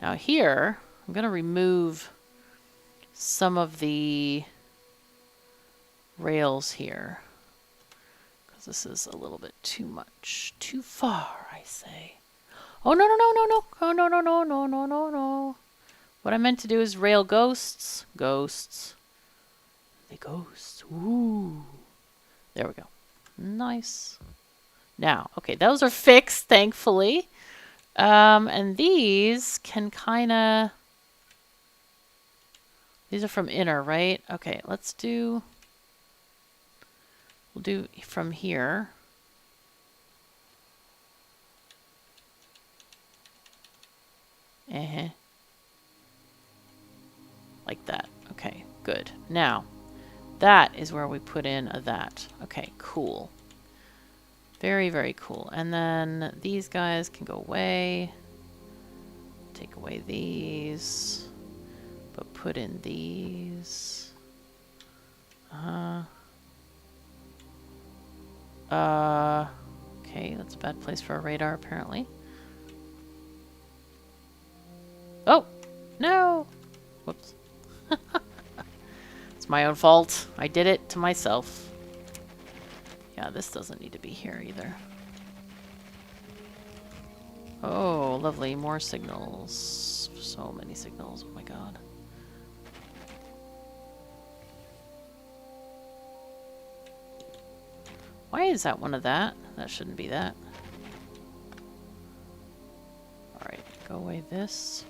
Now here, I'm going to remove some of the rails here because this is a little bit too much, too far, I say. Oh, no, no, no, no, no. Oh, no, no, no, no, no, no, no. What I meant to do is rail ghosts. Ghosts. The ghosts. Ooh. There we go. Nice. Now, okay, those are fixed, thankfully. And these can kind of... These are from inner, right? Okay, let's do... We'll do from here. Like that. Okay, good. Now, that is where we put in a that. Okay, cool. Very, very cool. And then these guys can go away. Take away these. But put in these. Okay, that's a bad place for a radar, apparently. Oh! No! Whoops. It's my own fault. I did it to myself. Yeah, this doesn't need to be here either. Oh, lovely. More signals. So many signals. Oh my god. Why is that one of that? That shouldn't be that. Alright, go away this.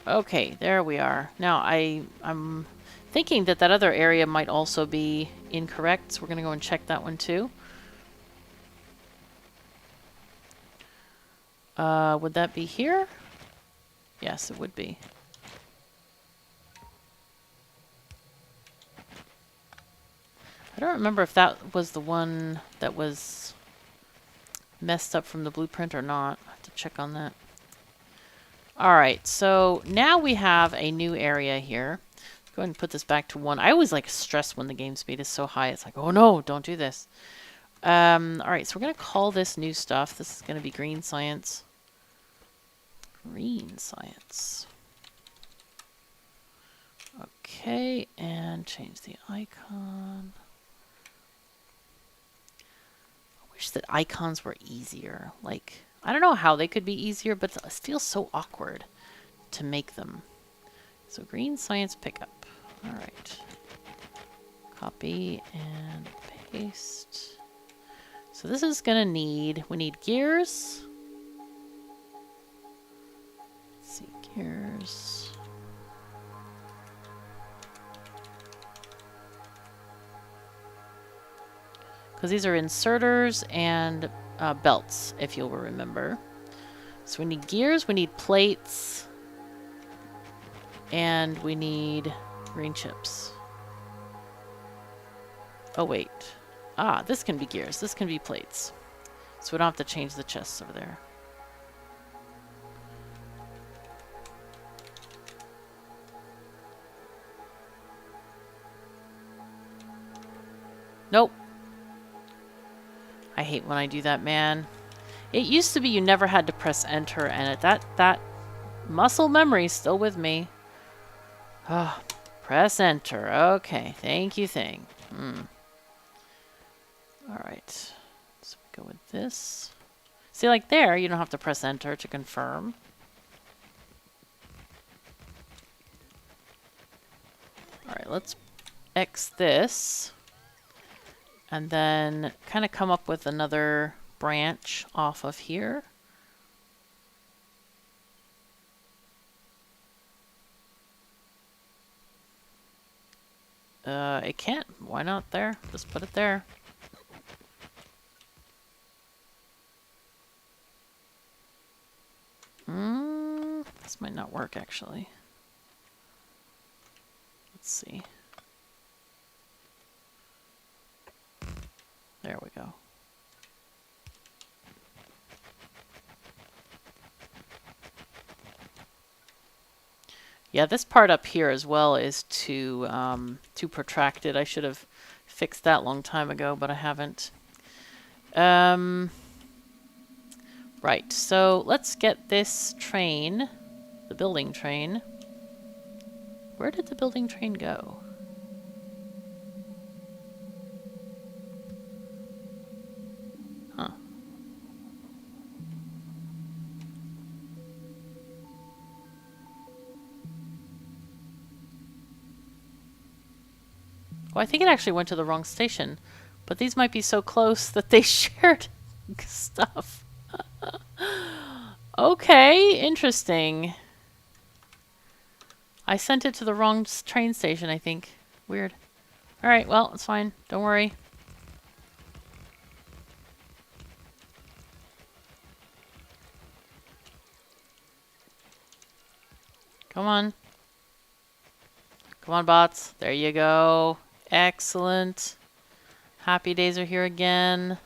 Okay, there we are. Now, I'm thinking that that other area might also be incorrect, so we're going to go and check that one too. Would that be here? Yes, it would be. I don't remember if that was the one that was messed up from the blueprint or not. I have to check on that. Alright, so now we have a new area here. Go ahead and put this back to 1. I always like stress when the game speed is so high. It's like, oh no, don't do this. Alright, so we're going to call this new stuff. This is going to be green science. Green science. Okay, and change the icon. I wish that icons were easier. Like, I don't know how they could be easier, but it feels so awkward to make them. So green science pickup. All right. Copy and paste. So this is going to need, we need gears. Let's see, gears. Because these are inserters and belts, if you'll remember. So we need gears, we need plates, and we need green chips. Oh, wait. Ah, this can be gears. This can be plates. So we don't have to change the chests over there. Nope. I hate when I do that, man. It used to be you never had to press enter, and that muscle memory is still with me. Ah, oh, press enter. Okay, thank you, thing. Alright. So we go with this. See, like there, you don't have to press enter to confirm. Alright, let's X this. And then kind of come up with another branch off of here. It can't. Why not there? Just put it there. This might not work, actually. Let's see. There we go. Yeah, this part up here as well is too protracted. I should have fixed that a long time ago, but I haven't. Right, so let's get this train, the building train. Where did the building train go? Huh. Well, I think it actually went to the wrong station, but these might be so close that they shared stuff. Okay, interesting. I sent it to the wrong train station, I think. Weird. Alright, well, it's fine. Don't worry. Come on. Come on, bots. There you go. Excellent. Happy days are here again.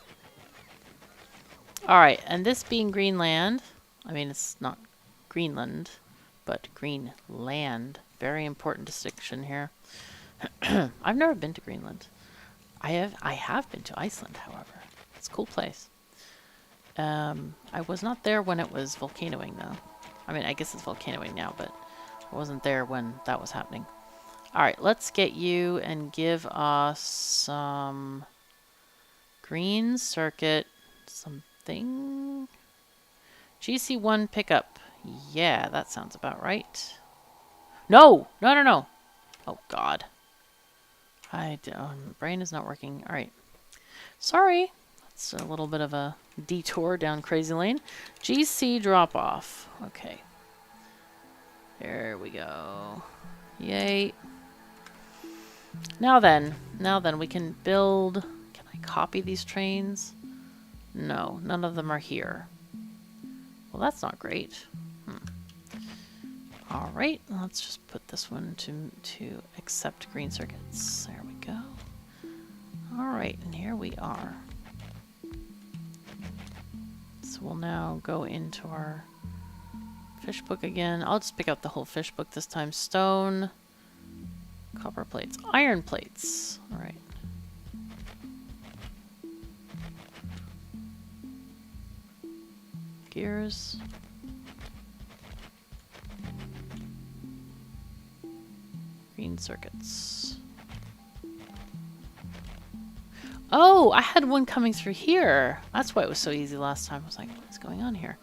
Alright, and this being Greenland, I mean, it's not Greenland, but Greenland. Very important distinction here. I've never been to Greenland. I have been to Iceland, however. It's a cool place. I was not there when it was volcanoing, though. I mean, I guess it's volcanoing now, but I wasn't there when that was happening. Alright, let's get you and give us some green circuit something. GC1 pickup. Yeah, that sounds about right. No! No, no, no! Oh, God. My brain is not working. Alright. Sorry. That's a little bit of a detour down crazy lane. GC drop off. Okay. There we go. Yay. Now then, we can build... Can I copy these trains? No, none of them are here. Well, that's not great. Alright, let's just put this one to accept green circuits. There we go. Alright, and here we are. So we'll now go into our fish book again. I'll just pick out the whole fish book this time. Stone, copper plates, iron plates. Alright. Gears. Green circuits. Oh, I had one coming through here. That's why it was so easy last time. I was like, what's going on here?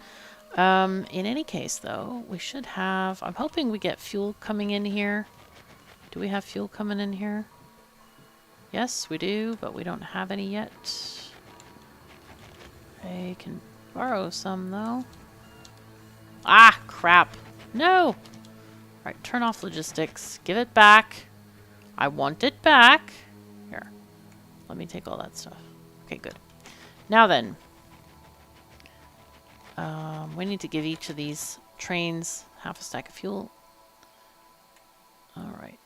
In any case, though, we should have... I'm hoping we get fuel coming in here. Do we have fuel coming in here? Yes, we do, but we don't have any yet. I can borrow some, though. Ah, crap. No! Alright, turn off logistics. Give it back. I want it back. Here. Let me take all that stuff. Okay, good. Now then. We need to give each of these trains half a stack of fuel. All right.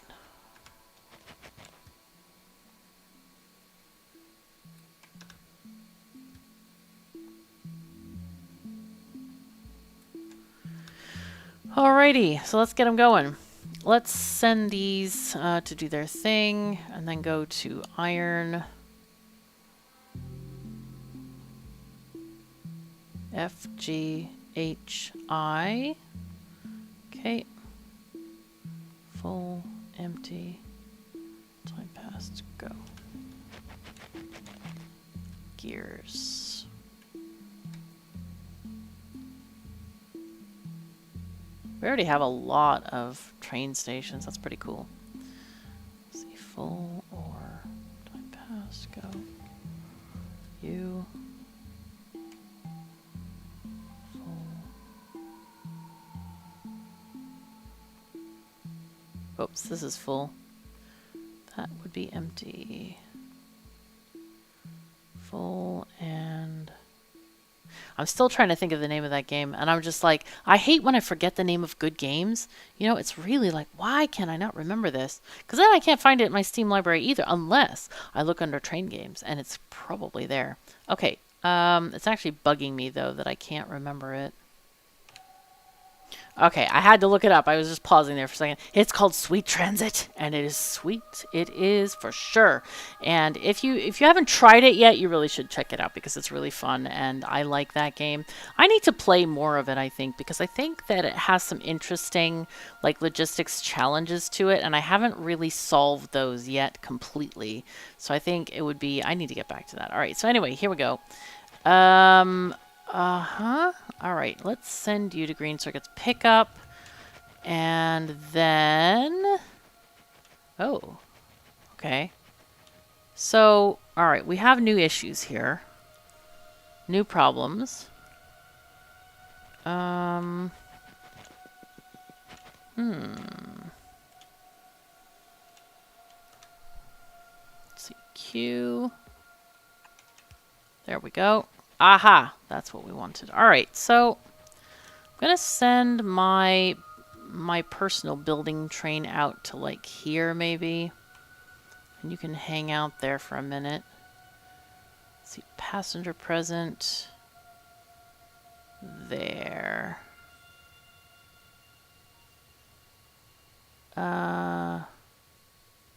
Alrighty, so let's get them going. Let's send these to do their thing, and then go to iron. FGHI. Okay. Full, empty, time passed, go. Gears. We already have a lot of train stations. That's pretty cool. Let's see, full or time passed, go. You. Oops, this is full. That would be empty. Full and... I'm still trying to think of the name of that game, and I'm just like, I hate when I forget the name of good games. You know, it's really like, why can I not remember this? Because then I can't find it in my Steam library either, unless I look under train games, and it's probably there. Okay, it's actually bugging me, though, that I can't remember it. Okay, I had to look it up. I was just pausing there for a second. It's called Sweet Transit, and it is sweet. It is for sure. And if you haven't tried it yet, you really should check it out because it's really fun, and I like that game. I need to play more of it, I think, because I think that it has some interesting like logistics challenges to it, and I haven't really solved those yet completely. So I think it would be, I need to get back to that. All right, so anyway, here we go. All right, let's send you to green circuits pickup. And then... Oh, okay. So, all right, we have new issues here. New problems. Let's see, Q. There we go. Aha! That's what we wanted. Alright, so I'm going to send my personal building train out to like here maybe. And you can hang out there for a minute. Let's see, passenger present. There.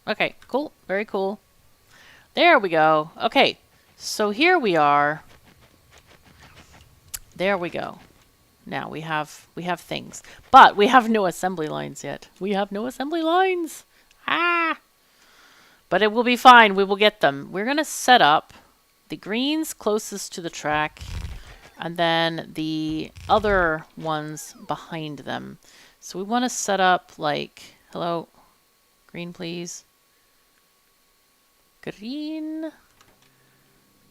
Okay, cool. Very cool. There we go. Okay, so here we are. There we go. Now we have things, but we have no assembly lines yet. We have no assembly lines. Ah! But it will be fine. We will get them. We're going to set up the greens closest to the track and then the other ones behind them. So we want to set up like, hello, green please. Green.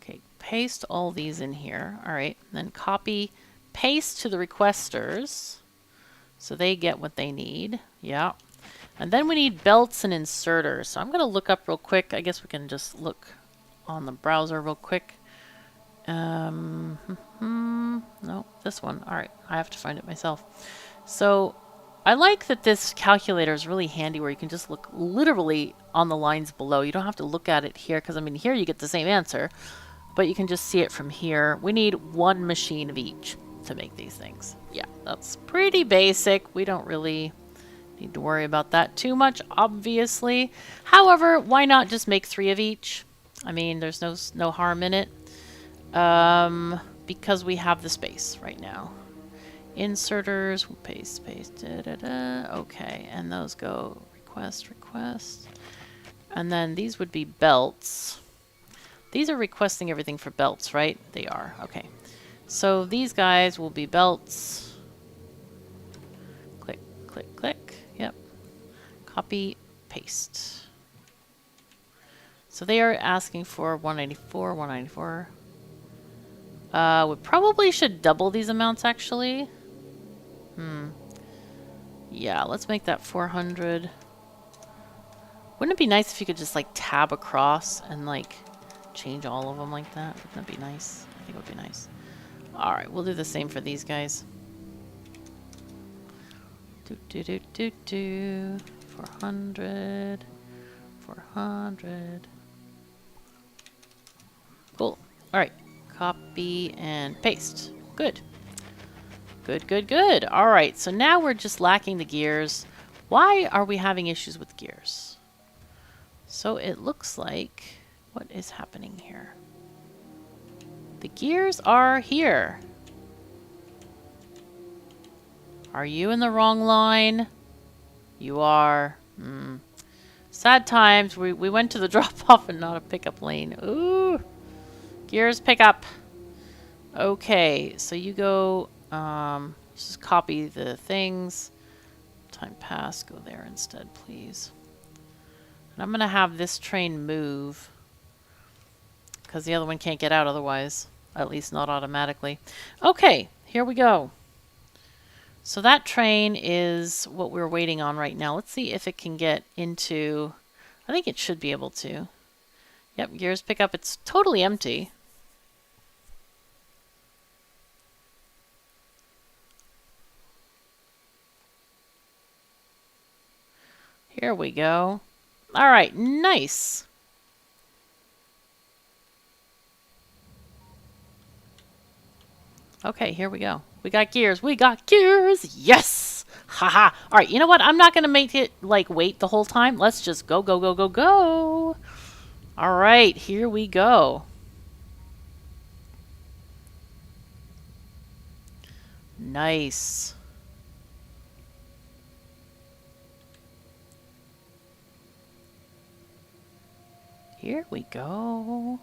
Okay, paste all these in here. All right, then copy, paste to the requesters so they get what they need. Yeah. And then we need belts and inserters. So I'm going to look up real quick. I guess we can just look on the browser real quick. No, this one. All right, I have to find it myself. So I like that this calculator is really handy where you can just look literally on the lines below. You don't have to look at it here because, I mean, here you get the same answer. But you can just see it from here. We need one machine of each to make these things. Yeah, that's pretty basic. We don't really need to worry about that too much, obviously. However, why not just make 3 of each? I mean, there's no harm in it. Because we have the space right now. Inserters, paste, okay, and those go request. And then these would be belts. These are requesting everything for belts, right? They are. Okay. So these guys will be belts. Click, click, click. Yep. Copy, paste. So they are asking for 194, 194. We probably should double these amounts, actually. Yeah, let's make that 400. Wouldn't it be nice if you could just, like, tab across and, like, change all of them like that? Wouldn't that be nice? I think it would be nice. Alright, we'll do the same for these guys. 400. 400. Cool. Alright. Copy and paste. Good. Good, good, good. Alright, so now we're just lacking the gears. Why are we having issues with gears? So it looks like... What is happening here? The gears are here. Are you in the wrong line? You are. Sad times. We went to the drop-off and not a pickup lane. Ooh. Gears pickup. Okay, so you go... just copy the things. Time pass. Go there instead, please. And I'm going to have this train move. Because the other one can't get out otherwise. At least not automatically. Okay, here we go. So that train is what we're waiting on right now. Let's see if it can get into... I think it should be able to. Yep, gears pick up. It's totally empty. Here we go. All right, nice. Okay, here we go. We got gears. We got gears. Yes. Haha. All right, you know what? I'm not going to make it like wait the whole time. Let's just go, go, go, go, go. All right, here we go. Nice. Here we go.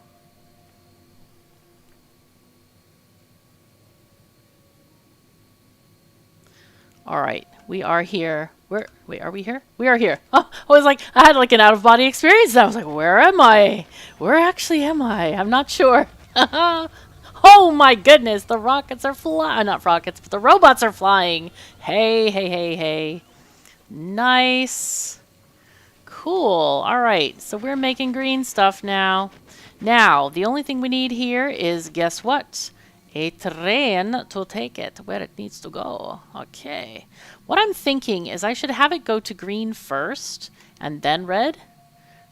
All right, we are here. Wait, are we here? We are here. Oh, I was like, I had like an out-of-body experience. I was like, where am I? Where actually am I? I'm not sure. Oh my goodness, the rockets are flying. Not rockets, but the robots are flying. Hey, hey, hey, hey. Nice. Cool. All right, so we're making green stuff now. Now, the only thing we need here is, guess what? A train to take it where it needs to go. Okay. What I'm thinking is I should have it go to green first and then red.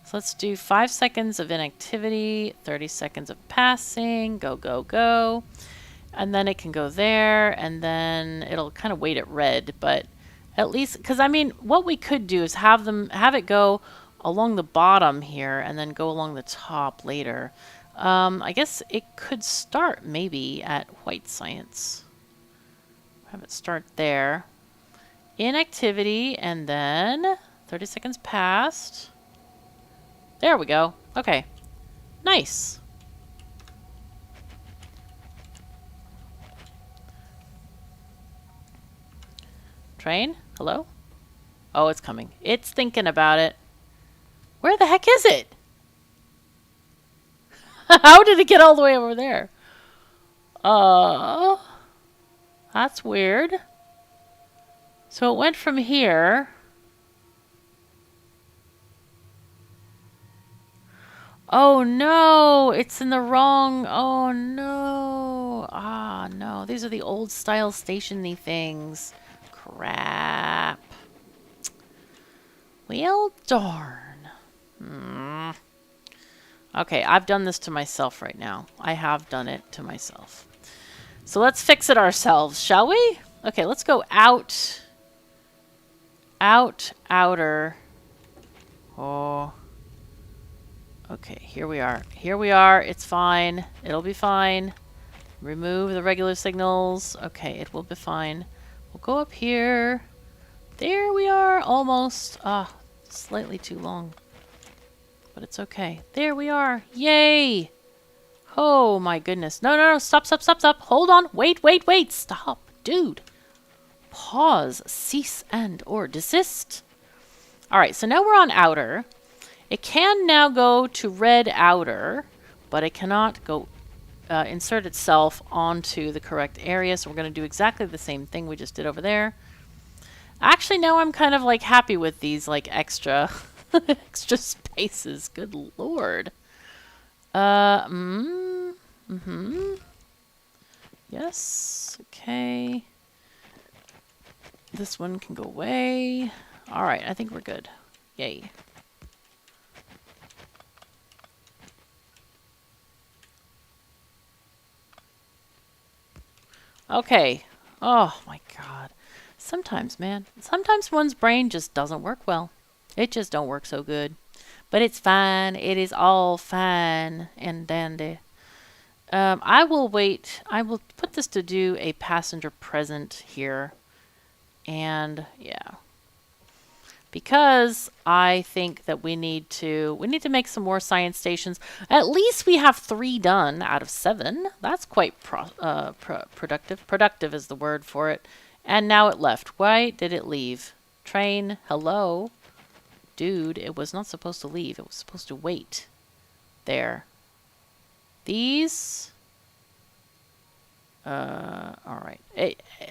So let's do 5 seconds of inactivity, 30 seconds of passing, go, go, go. And then it can go there, and then it'll kind of wait at red, but at least, because I mean, what we could do is have it go along the bottom here and then go along the top later. I guess it could start maybe at white science. Have it start there. Inactivity, and then 30 seconds passed. There we go. Okay. Nice. Train? Hello? Oh, it's coming. It's thinking about it. Where the heck is it? How did it get all the way over there? That's weird. So it went from here. Oh no, it's in the wrong. Oh no. Ah, no. These are the old style station-y things. Crap. Well, darn. Okay, I've done this to myself right now. I have done it to myself. So let's fix it ourselves, shall we? Okay, let's go out. Out, outer. Oh. Okay, here we are. Here we are. It's fine. It'll be fine. Remove the regular signals. Okay, it will be fine. We'll go up here. There we are. Almost. Ah, slightly too long. But it's okay. There we are. Yay! Oh my goodness. No, no, no. Stop, stop, stop, stop. Hold on. Wait, wait, wait. Stop. Dude. Pause. Cease and or desist. All right, so now we're on outer. It can now go to red outer, but it cannot go insert itself onto the correct area. So we're going to do exactly the same thing we just did over there. Actually, now I'm kind of like happy with these like extra extra spaces. Good lord. Yes. Okay. This one can go away. All right, I think we're good. Yay. Okay. Oh my God. Sometimes, man. Sometimes one's brain just doesn't work well. It just don't work so good. But it's fine. It is all fine and dandy. I will wait. I will put this to do a passenger present here. And yeah. Because I think that we need to make some more science stations. At least we have 3 done out of 7. That's quite productive. Productive is the word for it. And now it left. Why did it leave? Train, hello? Dude, it was not supposed to leave. It was supposed to wait. There. These... alright.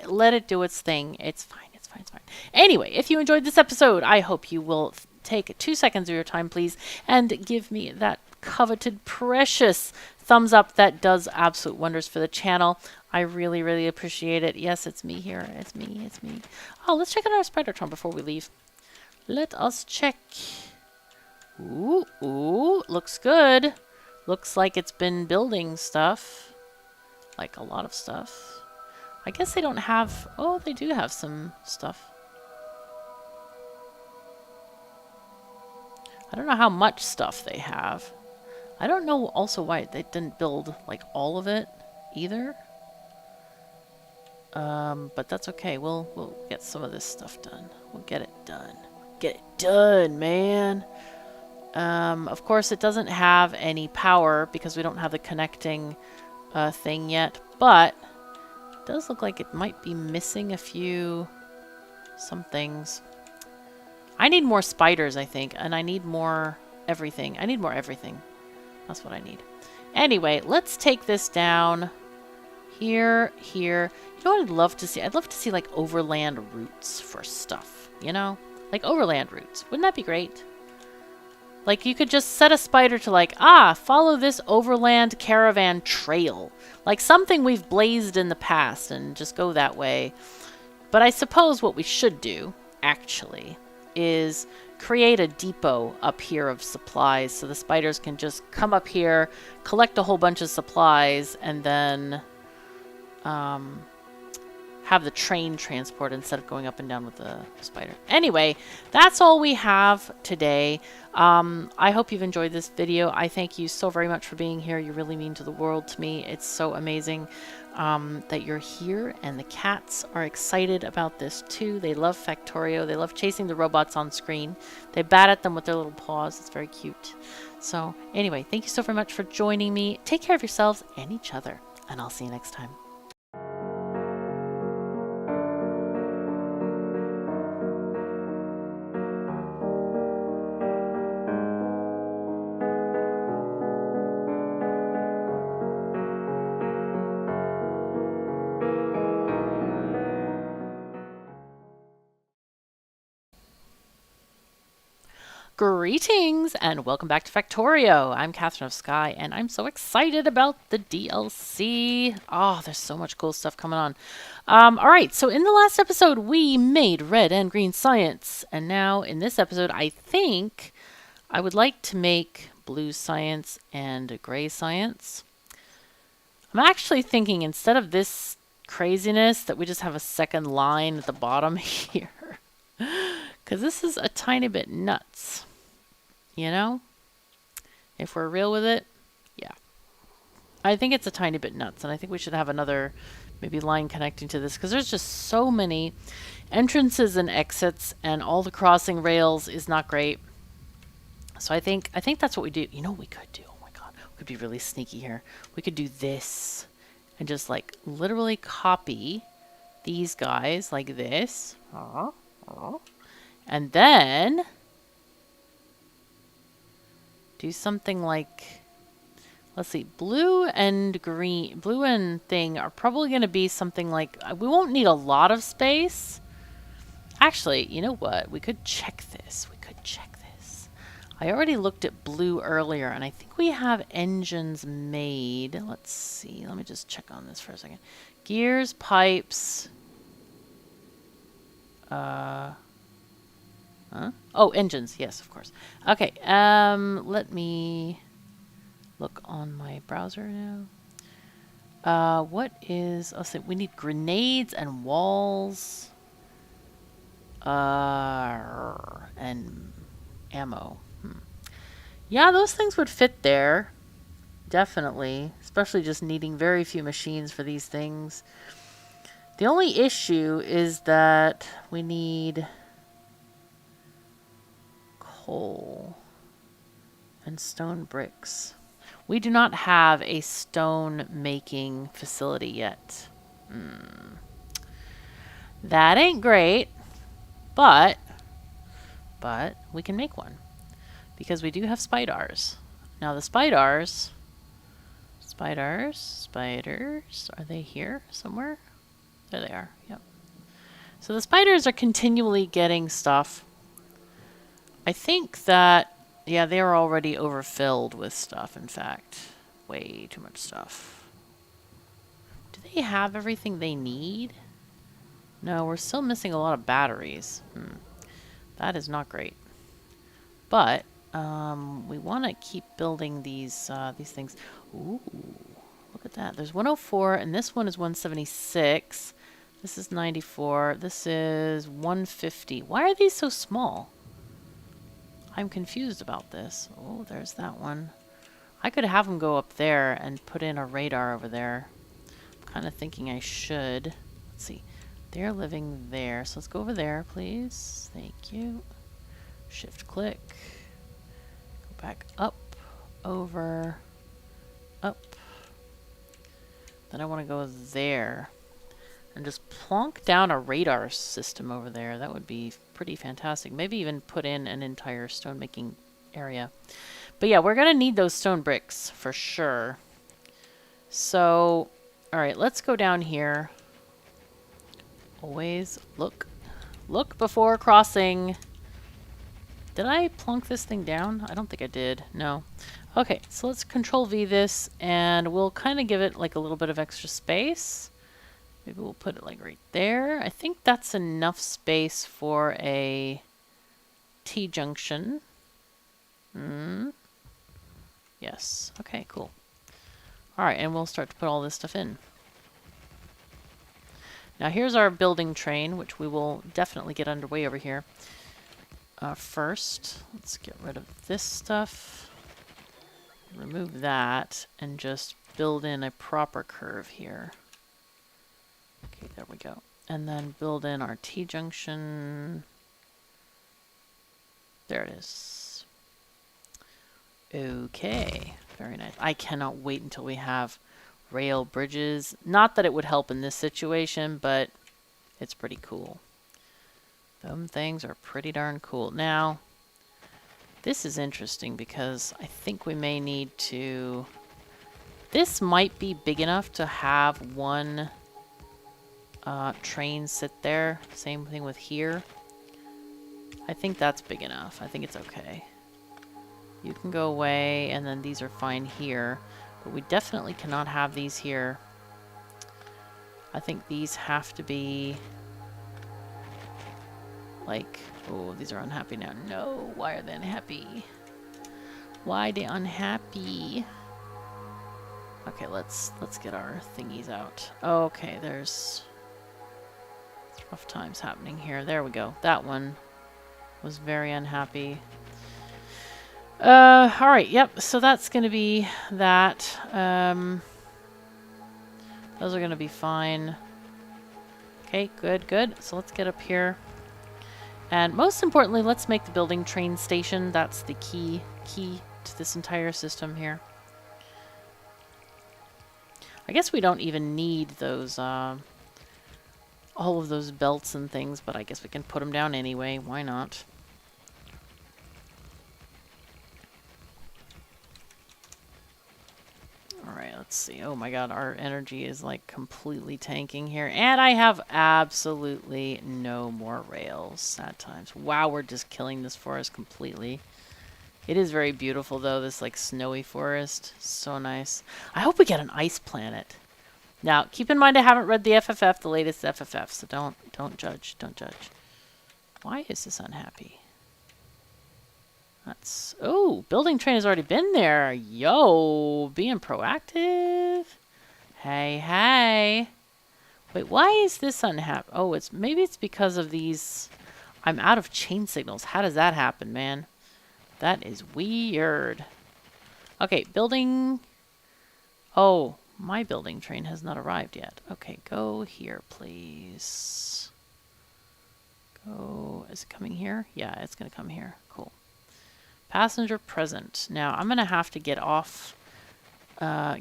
Let it do its thing. It's fine. It's fine. It's fine. Anyway, if you enjoyed this episode, I hope you will take 2 seconds of your time, please, and give me that coveted, precious thumbs up. That does absolute wonders for the channel. I really, really appreciate it. Yes, it's me here. It's me. It's me. Oh, let's check out our spidertron before we leave. Let us check. Ooh, ooh, looks good. Looks like it's been building stuff. Like a lot of stuff. I guess they don't have... Oh, they do have some stuff. I don't know how much stuff they have. I don't know also why they didn't build like all of it either. But that's okay. We'll get some of this stuff done. We'll get it done. Get it done, man. Of course, it doesn't have any power because we don't have the connecting thing yet, but it does look like it might be missing a few some things. I need more spiders, I think, and I need more everything. I need more everything. That's what I need. Anyway, let's take this down here, here. You know what I'd love to see? I'd love to see like overland routes for stuff, you know? Like overland routes. Wouldn't that be great? Like you could just set a spider to like, follow this overland caravan trail. Like something we've blazed in the past and just go that way. But I suppose what we should do, actually, is create a depot up here of supplies so the spiders can just come up here, collect a whole bunch of supplies, and then have the train transport instead of going up and down with the spider. Anyway, that's all we have today. I hope you've enjoyed this video. I thank you so very much for being here. You really mean to the world to me. It's so amazing that you're here, and the cats are excited about this too. They love Factorio. They love chasing the robots on screen. They bat at them with their little paws. It's very cute. So anyway, thank you so very much for joining me. Take care of yourselves and each other, and I'll see you next time. Greetings and welcome back to Factorio. I'm KatherineOfSky and I'm so excited about the DLC. Oh, there's so much cool stuff coming on. Alright, so in the last episode we made red and green science, and now in this episode I think I would like to make blue science and gray science. I'm actually thinking instead of this craziness that we just have a second line at the bottom here. Because this is a tiny bit nuts. You know? If we're real with it, yeah. I think it's a tiny bit nuts, and I think we should have another maybe line connecting to this, because there's just so many entrances and exits, and all the crossing rails is not great. So I think that's what we do. You know what we could do? Oh my god. We could be really sneaky here. We could do this and just like literally copy these guys like this. And then do something like, let's see, blue and green, blue and thing are probably going to be something like, we won't need a lot of space. Actually, you know what? We could check this. We could check this. I already looked at blue earlier, and I think we have engines made. Let's see. Let me just check on this for a second. Gears, pipes. Huh? Oh, engines. Yes, of course. Okay. Let me look on my browser now. What is... Let's see. We need grenades and walls. And ammo. Yeah, those things would fit there. Definitely. Especially just needing very few machines for these things. The only issue is that we need coal and stone bricks. We do not have a stone making facility yet. That ain't great, but we can make one because we do have spiders. Now the spiders, are they here somewhere? There they are. Yep. So the spiders are continually getting stuff. I think that, yeah, they are already overfilled with stuff, in fact. Way too much stuff. Do they have everything they need? No, we're still missing a lot of batteries. That is not great. But we want to keep building these things. Ooh, look at that. There's 104, and this one is 176. This is 94. This is 150. Why are these so small? I'm confused about this. Oh, there's that one. I could have them go up there and put in a radar over there. I'm kind of thinking I should. Let's see. They're living there. So let's go over there, please. Thank you. Shift click. Go back up, over, up. Then I want to go there. And just plonk down a radar system over there. That would be pretty fantastic. Maybe even put in an entire stone making area. But yeah, we're going to need those stone bricks for sure. So, alright, let's go down here. Always look. Look before crossing. Did I plonk this thing down? I don't think I did. No. Okay, so let's Control V this, and we'll kind of give it like a little bit of extra space. Maybe we'll put it like right there. I think that's enough space for a T-junction. Yes. Okay, cool. Alright, and we'll start to put all this stuff in. Now here's our building train, which we will definitely get underway over here. First, let's get rid of this stuff. Remove that, and just build in a proper curve here. Okay, there we go. And then build in our T-junction. There it is. Okay, very nice. I cannot wait until we have rail bridges. Not that it would help in this situation, but it's pretty cool. Them things are pretty darn cool. Now, this is interesting because I think we may need to... This might be big enough to have one train sit there. Same thing with here. I think that's big enough. I think it's okay. You can go away, and then these are fine here. But we definitely cannot have these here. I think these have to be... Like, oh, these are unhappy now. No, why are they unhappy? Why are they unhappy? Okay, let's get our thingies out. Okay, there's rough times happening here. There we go. That one was very unhappy. Alright, yep, so that's gonna be that. Those are gonna be fine. Okay, good, good. So let's get up here. And most importantly, let's make the building train station. That's the key to this entire system here. I guess we don't even need those, all of those belts and things, but I guess we can put them down anyway. Why not? Alright, let's see. Oh my god, our energy is like completely tanking here. And I have absolutely no more rails at times. Wow, we're just killing this forest completely. It is very beautiful though, this like snowy forest. So nice. I hope we get an ice planet. Now, keep in mind I haven't read the FFF, the latest FFF, so don't judge, don't judge. Why is this unhappy? That's... Oh, building train has already been there. Yo, being proactive. Hey, hey. Wait, why is this unhappy? Oh, maybe it's because of these... I'm out of chain signals. How does that happen, man? That is weird. Okay, building... Oh, my building train has not arrived yet. Okay, go here, please. Go... Is it coming here? Yeah, it's going to come here. Cool. Passenger present. Now, I'm going to have to get off...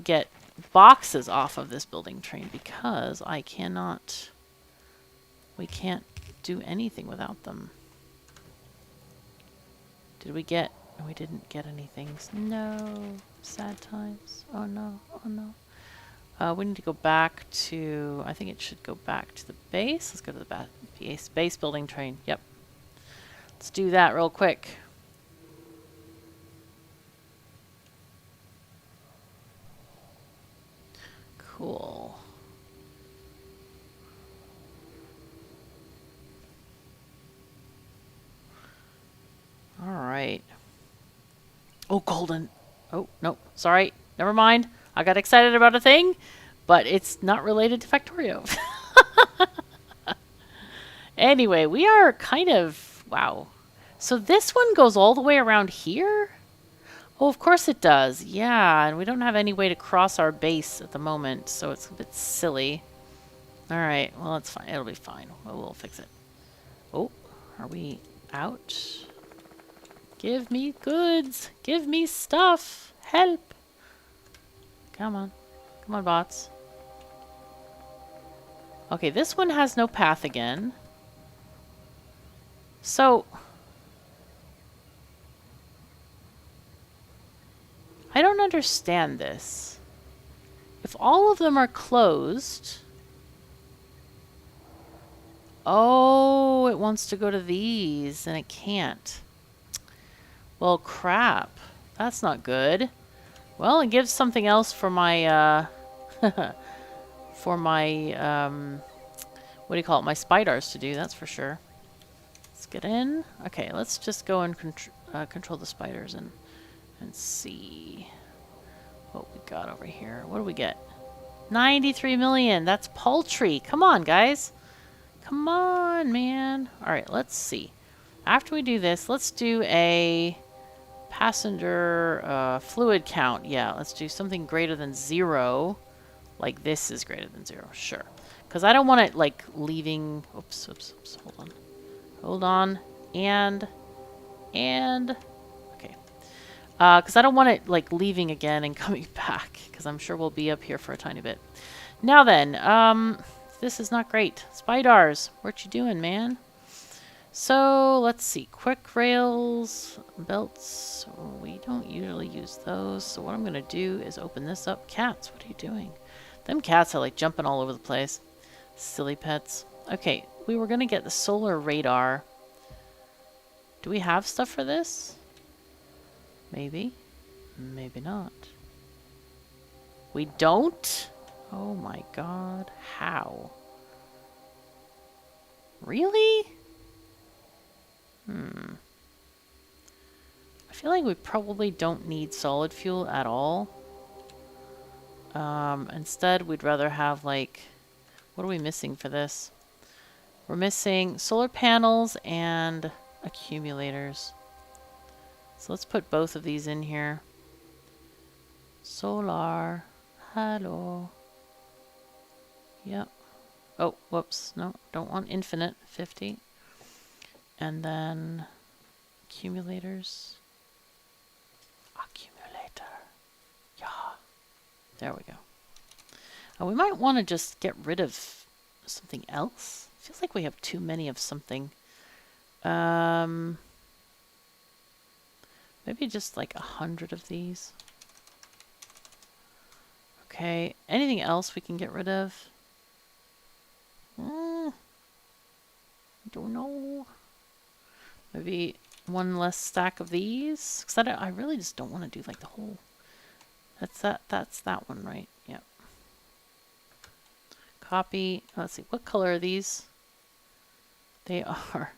get boxes off of this building train because I cannot... We can't do anything without them. Did we get... We didn't get anything. No. Sad times. Oh no. Oh no. We need to go back to... I think it should go back to the base. Let's go to the base building train. Yep. Let's do that real quick. Cool. All right. Oh, golden. Oh, no. Sorry. Never mind. I got excited about a thing, but it's not related to Factorio. Anyway, we are kind of... Wow. So this one goes all the way around here? Oh, of course it does. Yeah, and we don't have any way to cross our base at the moment, so it's a bit silly. All right. Well, it's fine. It'll be fine. We'll fix it. Oh, are we out? Give me goods. Give me stuff. Help. Come on. Come on, bots. Okay, this one has no path again. So... I don't understand this. If all of them are closed... Oh, it wants to go to these, and it can't. Well, crap. That's not good. Well, it gives something else for my, for my, what do you call it? My spiders to do, that's for sure. Let's get in. Okay, let's just go and control the spiders and see what we got over here. What do we get? 93 million. That's paltry. Come on, guys. Come on, man. All right, let's see. After we do this, let's do a passenger fluid count. Yeah, let's do something greater than 0. Like this is greater than 0. Sure. Because I don't want it, like, leaving... Oops, oops, oops. Hold on. Hold on. And... Okay. Because I don't want it, like, leaving again and coming back. Because I'm sure we'll be up here for a tiny bit. Now then, this is not great. Spiders, what you doing, man? So, let's see. Quick rails, belts. We don't usually use those. So what I'm going to do is open this up. Cats, what are you doing? Them cats are, like, jumping all over the place. Silly pets. Okay, we were going to get the solar radar. Do we have stuff for this? Maybe. Maybe not. We don't? Oh my god. How? Really? I feel like we probably don't need solid fuel at all. Instead, we'd rather have, like... What are we missing for this? We're missing solar panels and accumulators. So let's put both of these in here. Solar. Hello. Yep. Oh, whoops. No, don't want infinite. 50. And then accumulators. Accumulator. Yeah. There we go. We might want to just get rid of something else. Feels like we have too many of something. Maybe just like 100 of these. Okay. Anything else we can get rid of? I don't know. Maybe one less stack of these. Because I really just don't want to do like the whole... That's that one, right? Yep. Copy. Let's see. What color are these? They are...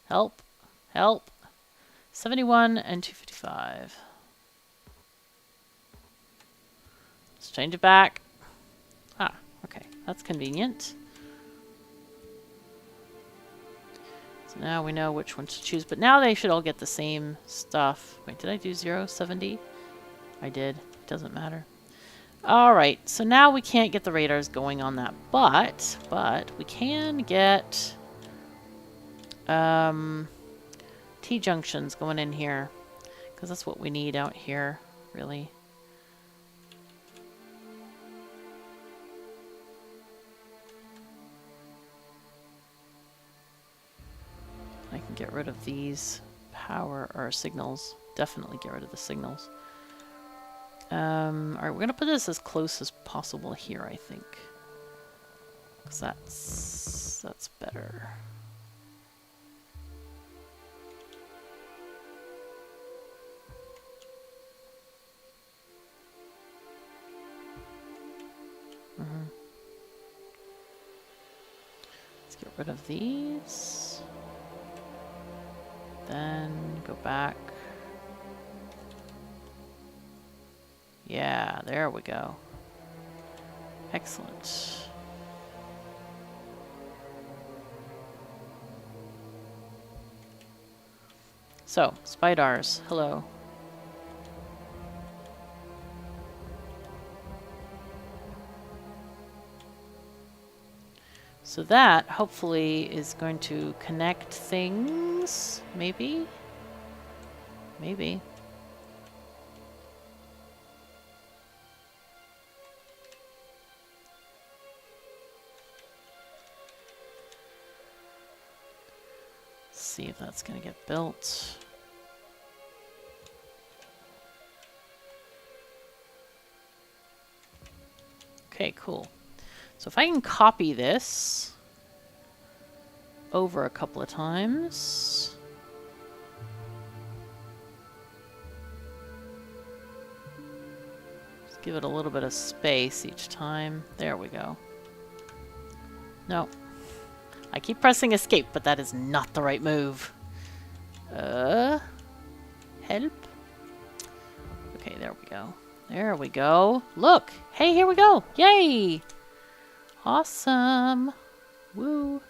Help. Help. 71 and 255. Let's change it back. Ah, okay. That's convenient. So now we know which ones to choose. But now they should all get the same stuff. Wait, did I do 070? I did. Doesn't matter. Alright, so now we can't get the radars going on that. But we can get... T-junctions going in here, because that's what we need out here, really. I can get rid of these power or signals. Definitely get rid of the signals. Alright, we're going to put this as close as possible here, I think. Because that's better. Let's get rid of these. Then go back. Yeah, there we go. Excellent. So, spiders, hello. So that, hopefully, is going to connect things, maybe? Maybe. Let's see if that's going to get built. Okay, cool. So if I can copy this over a couple of times. Just give it a little bit of space each time. There we go. No. I keep pressing escape, but that is not the right move. Help. Okay, there we go. There we go. Look! Hey, here we go! Yay! Awesome! Woo!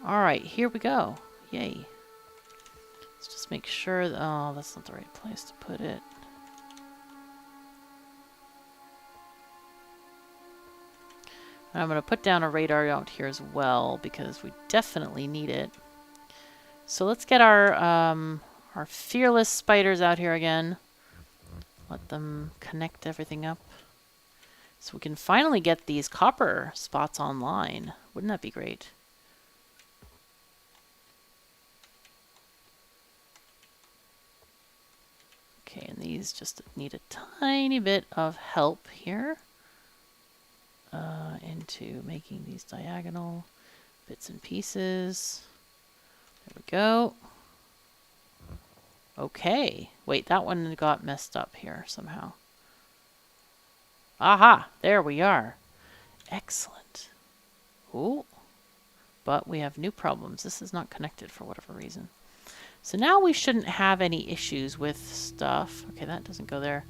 Alright, here we go. Yay. Let's just make sure that... Oh, that's not the right place to put it. And I'm going to put down a radar out here as well, because we definitely need it. So let's get our fearless spiders out here again. Let them connect everything up. So we can finally get these copper spots online. Wouldn't that be great? Okay, and these just need a tiny bit of help here. Into making these diagonal bits and pieces. There we go. Okay. Wait, that one got messed up here somehow. Aha! There we are. Excellent. Ooh. But we have new problems. This is not connected for whatever reason. So now we shouldn't have any issues with stuff. Okay, that doesn't go there.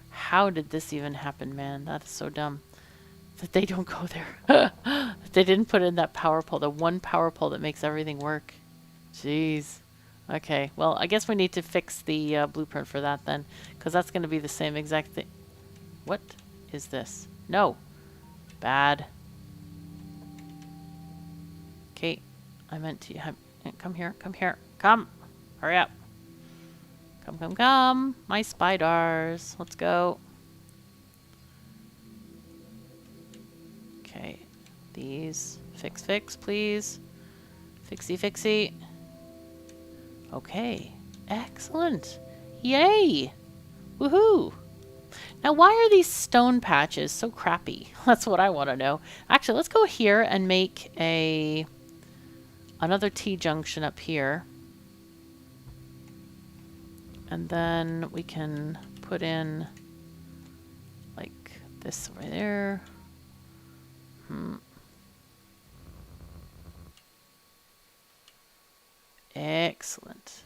How did this even happen, man? That is so dumb. That they don't go there. They didn't put in that power pole. The one power pole that makes everything work. Jeez. Okay, well, I guess we need to fix the blueprint for that then, because that's going to be the same exact thing. What is this? No. Bad. Okay, I meant to have... Come here, come here, come! Hurry up. Come, come, come! My spiders. Let's go. Okay, these. Fix, fix, please. Fixie, fixie. Okay, excellent. Yay! Woohoo! Now, why are these stone patches so crappy? That's what I want to know. Actually, let's go here and make a another T-junction up here. And then we can put in like this right there. Excellent.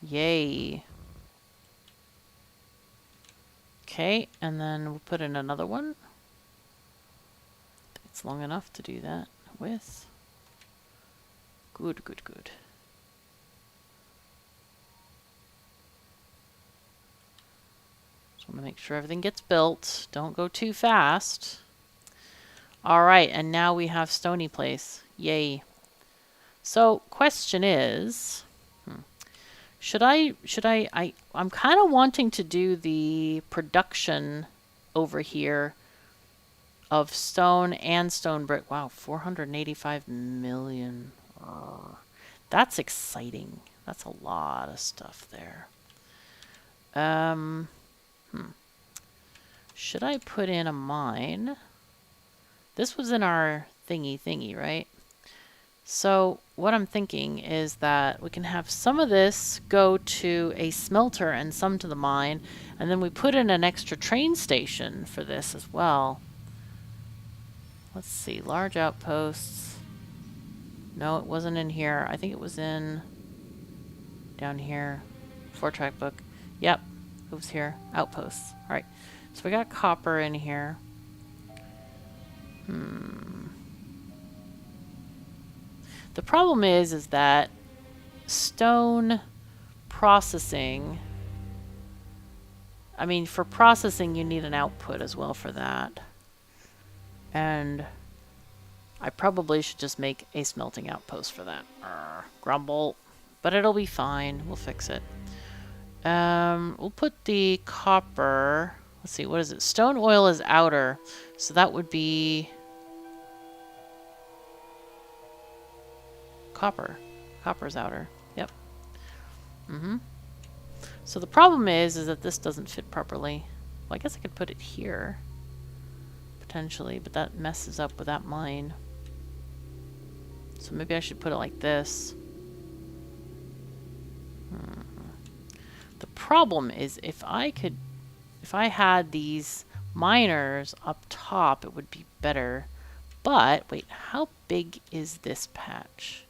Yay. Okay, and then we'll put in another one. It's long enough to do that with. Good, good, good. Just want to make sure everything gets built. Don't go too fast. All right, and now we have Stony Place. Yay. So, question is, I'm kind of wanting to do the production over here of stone and stone brick. Wow, 485 million. That's exciting. That's a lot of stuff there. Should I put in a mine? This was in our thingy, right? So what I'm thinking is that we can have some of this go to a smelter and some to the mine, and then we put in an extra train station for this as well. Let's see, large outposts. No, it wasn't in here. I think it was in down here. 4-track book. Yep, it was here. Outposts. All right, so we got copper in here. The problem is that stone processing, I mean, for processing you need an output as well for that. And I probably should just make a smelting outpost for that. Grumble. But it'll be fine. We'll fix it. We'll put the copper, let's see, what is it? Stone oil is outer, so that would be copper. Copper's outer. Yep. So the problem is that this doesn't fit properly. Well, I guess I could put it here potentially, but that messes up with that mine. So maybe I should put it like this. The problem is if I had these miners up top, it would be better. But wait, how big is this patch?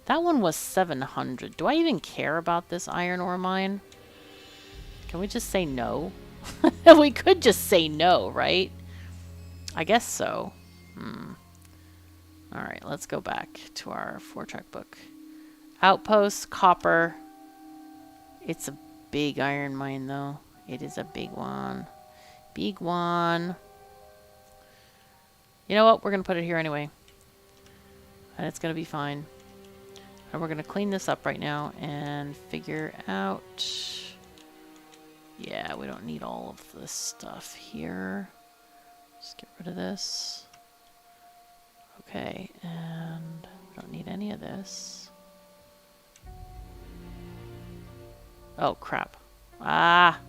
That one was 700. Do I even care about this iron ore mine? Can we just say no? We could just say no, right? I guess so. Alright, let's go back to our 4-track book. Outpost, copper. It's a big iron mine, though. It is a big one. Big one. You know what? We're going to put it here anyway. And it's going to be fine. And we're going to clean this up right now and figure out... Yeah, we don't need all of this stuff here. Just get rid of this. Okay, and we don't need any of this. Oh, crap. Ah!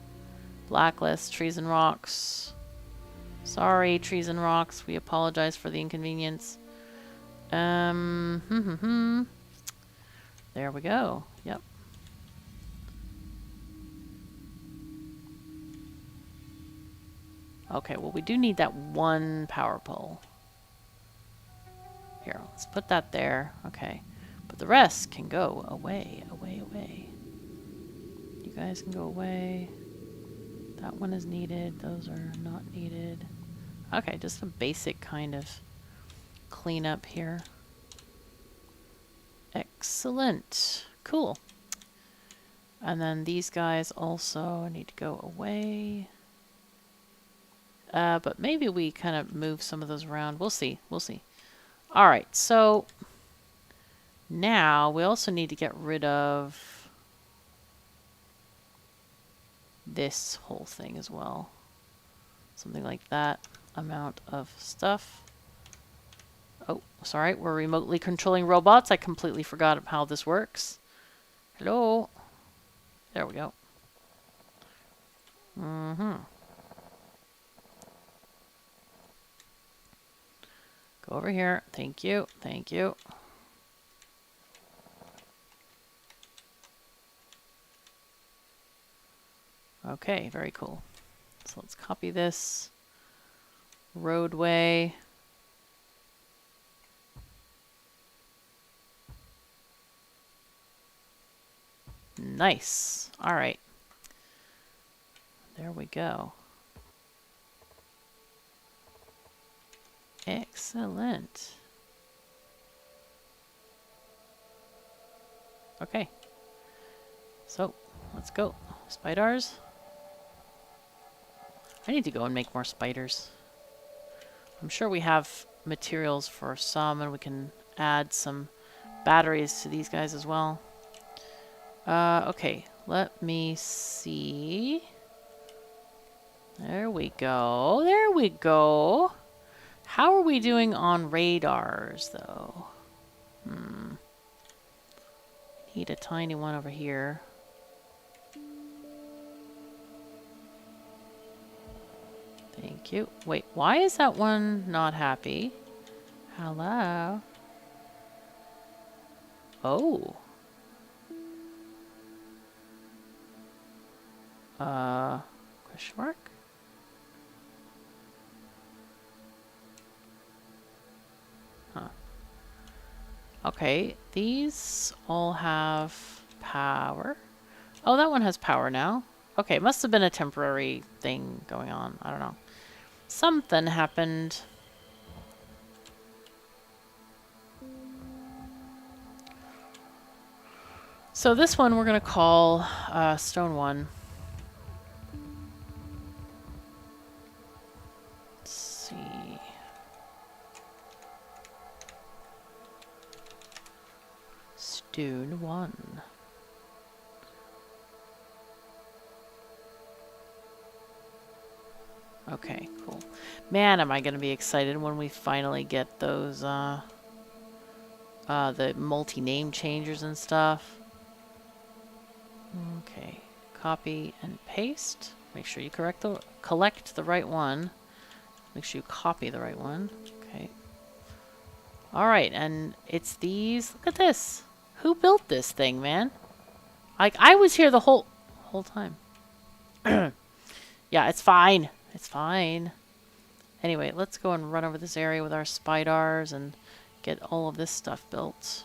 Blacklist, trees and rocks. Sorry, trees and rocks. We apologize for the inconvenience. There we go. Yep. Okay, well, we do need that one power pole. Here, let's put that there. Okay. But the rest can go away, away, away. You guys can go away. That one is needed. Those are not needed. Okay, just a basic kind of cleanup here. Excellent. Cool. And then these guys also need to go away. But maybe we kind of move some of those around. We'll see. We'll see. All right, so now we also need to get rid of this whole thing as well. Something like that amount of stuff. Oh, sorry, we're remotely controlling robots. I completely forgot how this works. Hello. There we go. Go Go over here. Thank you. Thank you. Okay, very cool. So let's copy this roadway. Nice. All right. There we go. Excellent. Okay. So, let's go. Spiders. I need to go and make more spiders. I'm sure we have materials for some, and we can add some batteries to these guys as well. Okay, let me see. There we go. There we go. How are we doing on radars, though? Need a tiny one over here. Thank you. Wait, why is that one not happy? Hello? Oh. Question mark? Huh. Okay, these all have power. Oh, that one has power now. Okay, it must have been a temporary thing going on. I don't know. Something happened. So this one we're going to call Stone 1. Let's see. Stone 1. Okay, cool. Man, am I going to be excited when we finally get those, the multi-name changers and stuff. Okay, copy and paste. Make sure you collect the right one. Make sure you copy the right one. Okay. Alright, and it's these. Look at this. Who built this thing, man? Like, I was here the whole time. Yeah, it's fine. It's fine. Anyway, let's go and run over this area with our spiders and get all of this stuff built.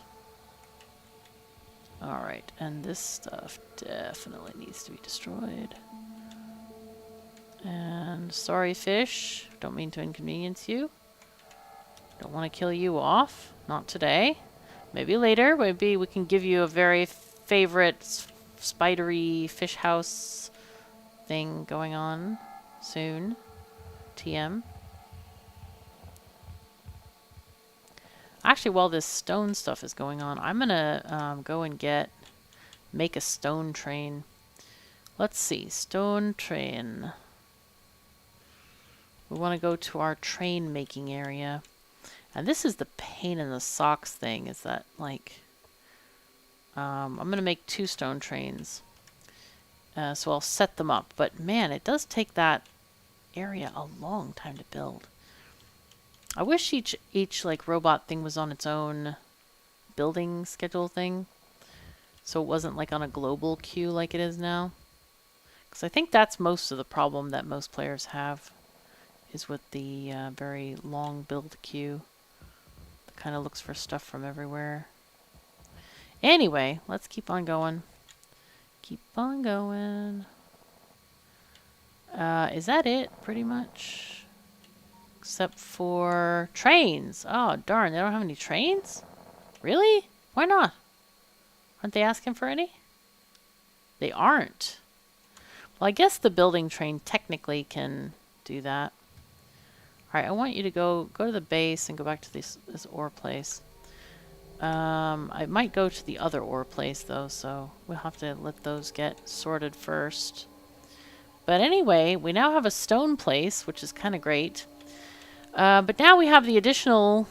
Alright, and this stuff definitely needs to be destroyed. And sorry, fish. Don't mean to inconvenience you. Don't want to kill you off. Not today. Maybe later. Maybe we can give you a very favorite spidery fish house thing going on soon. TM. Actually, while this stone stuff is going on, I'm gonna go and make a stone train. Let's see, stone train. We want to go to our train making area. And this is the pain in the socks thing, is that, like, I'm going to make 2 stone trains. So I'll set them up. But, man, it does take that area a long time to build. I wish each like, robot thing was on its own building schedule thing. So it wasn't, like, on a global queue like it is now. Because I think that's most of the problem that most players have, is with the very long build queue. That kind of looks for stuff from everywhere. Anyway, let's keep on going. Keep on going. Is that it, pretty much? Except for trains. Oh, darn, they don't have any trains? Really? Why not? Aren't they asking for any? They aren't. Well, I guess the building train technically can do that. Alright, I want you to go to the base and go back to this ore place. I might go to the other ore place, though, so we'll have to let those get sorted first. But anyway, we now have a stone place, which is kind of great. But now we have the additional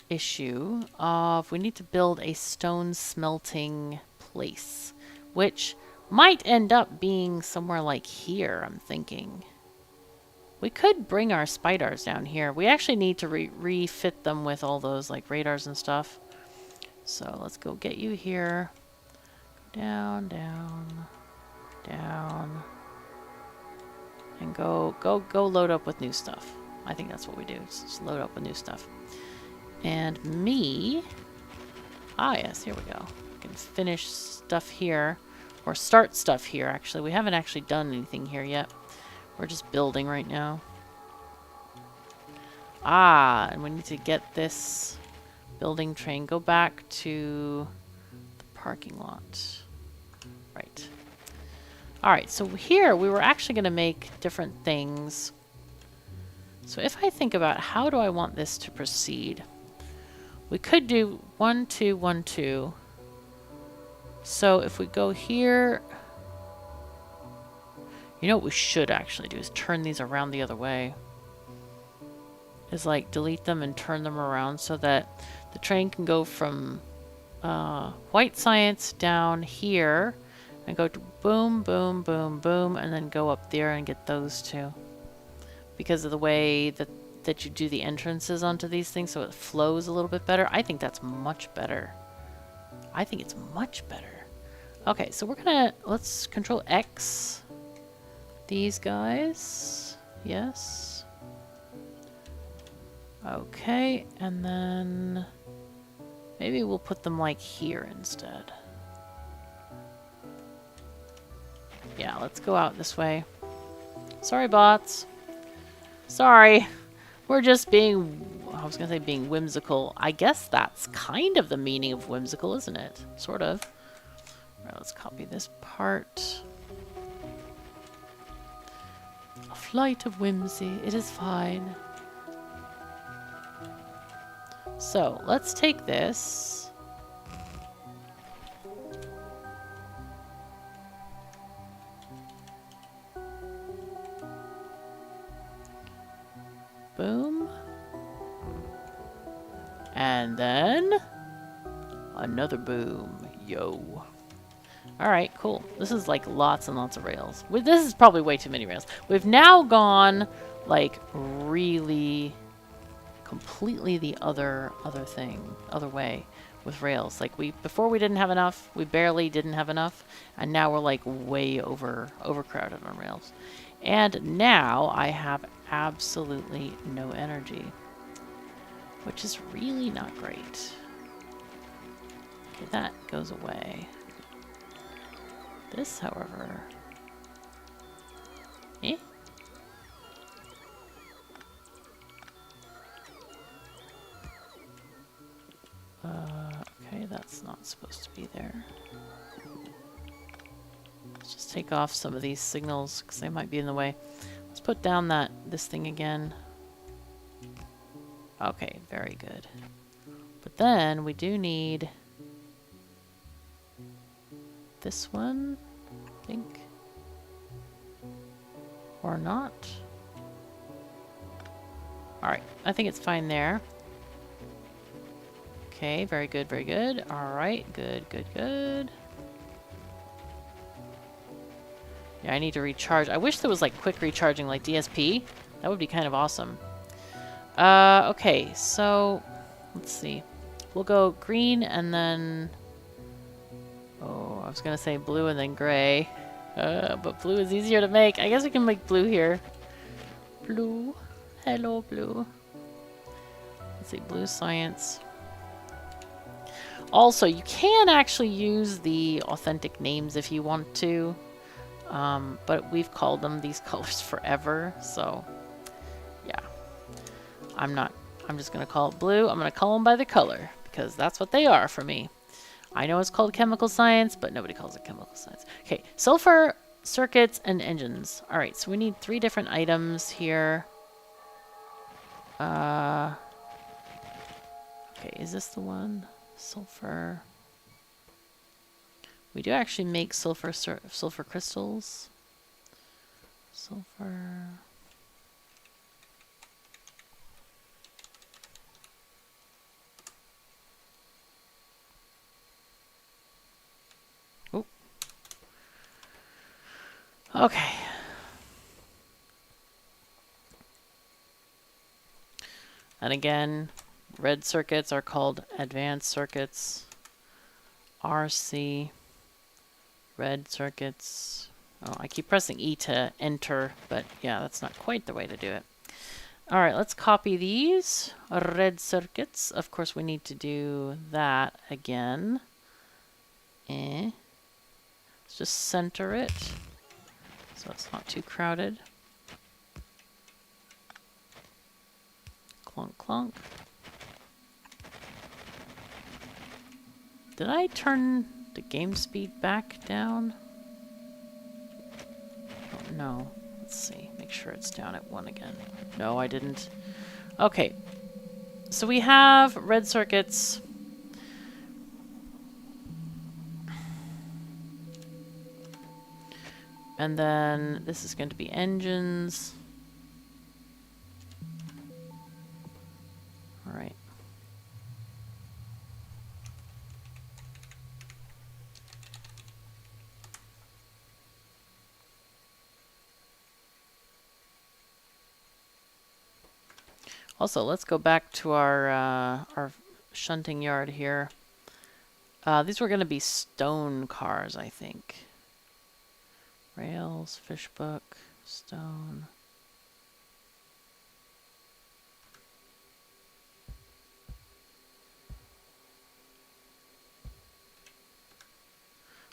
issue of we need to build a stone smelting place, which might end up being somewhere like here, I'm thinking. We could bring our spiders down here. We actually need to refit them with all those like radars and stuff. So let's go get you here. Down, down, down. And go load up with new stuff. I think that's what we do. Just load up with new stuff. And me... Ah, yes, here we go. We can finish stuff here. Or start stuff here, actually. We haven't actually done anything here yet. We're just building right now. Ah, and we need to get this building train. Go back to the parking lot. Right. Alright, so here we were actually going to make different things. So if I think about how do I want this to proceed, we could do 1, 2, 1, 2. So if we go here, you know what we should actually do is turn these around the other way. Is like delete them and turn them around so that the train can go from white science down here and go to boom, boom, boom, boom, and then go up there and get those two. Because of the way that you do the entrances onto these things, so it flows a little bit better. I think that's much better. I think it's much better. Okay, so we're gonna, let's control X these guys. Yes. Okay, and then maybe we'll put them like here instead. Yeah, let's go out this way. Sorry, bots. Sorry. We're just being, I was going to say being whimsical. I guess that's kind of the meaning of whimsical, isn't it? Sort of. All right, let's copy this part. A flight of whimsy. It is fine. So, let's take this. Boom. And then another boom. Yo. Alright, cool. This is like lots and lots of rails. This is probably way too many rails. We've now gone like really completely the other way with rails. Like before we didn't have enough, we barely didn't have enough, and now we're like way overcrowded on rails. And now I have absolutely no energy, which is really not great. Okay, that goes away. This, however... Eh? Okay, that's not supposed to be there. Let's just take off some of these signals because they might be in the way. Let's put down this thing again. Okay, very good. But then we do need this one, I think. Or not. Alright, I think it's fine there. Okay, very good, very good. Alright, good, good, good. Yeah, I need to recharge. I wish there was like quick recharging like DSP. That would be kind of awesome. Okay, so let's see. We'll go green and then... Oh, I was going to say blue and then gray. But blue is easier to make. I guess we can make blue here. Blue. Hello, blue. Let's see, blue science. Also, you can actually use the authentic names if you want to. But we've called them these colors forever, so yeah. I'm just going to call it blue. I'm going to call them by the color because that's what they are for me. I know it's called chemical science, but nobody calls it chemical science. Okay, sulfur, circuits, and engines. All right, so we need 3 different items here. Okay, is this the one? Sulfur. We do actually make sulfur crystals. Sulfur. Oh. Okay. And again, red circuits are called advanced circuits. RC, red circuits. Oh, I keep pressing E to enter, but yeah, that's not quite the way to do it. All right, let's copy these red circuits. Of course, we need to do that again. Let's just center it so it's not too crowded. Clunk, clunk. Did I turn the game speed back down? Oh, no. Let's see. Make sure it's down at 1 again. No, I didn't. Okay. So we have red circuits. And then this is going to be engines. All right. Also, let's go back to our shunting yard here. These were going to be stone cars, I think. Rails, fishbook, stone.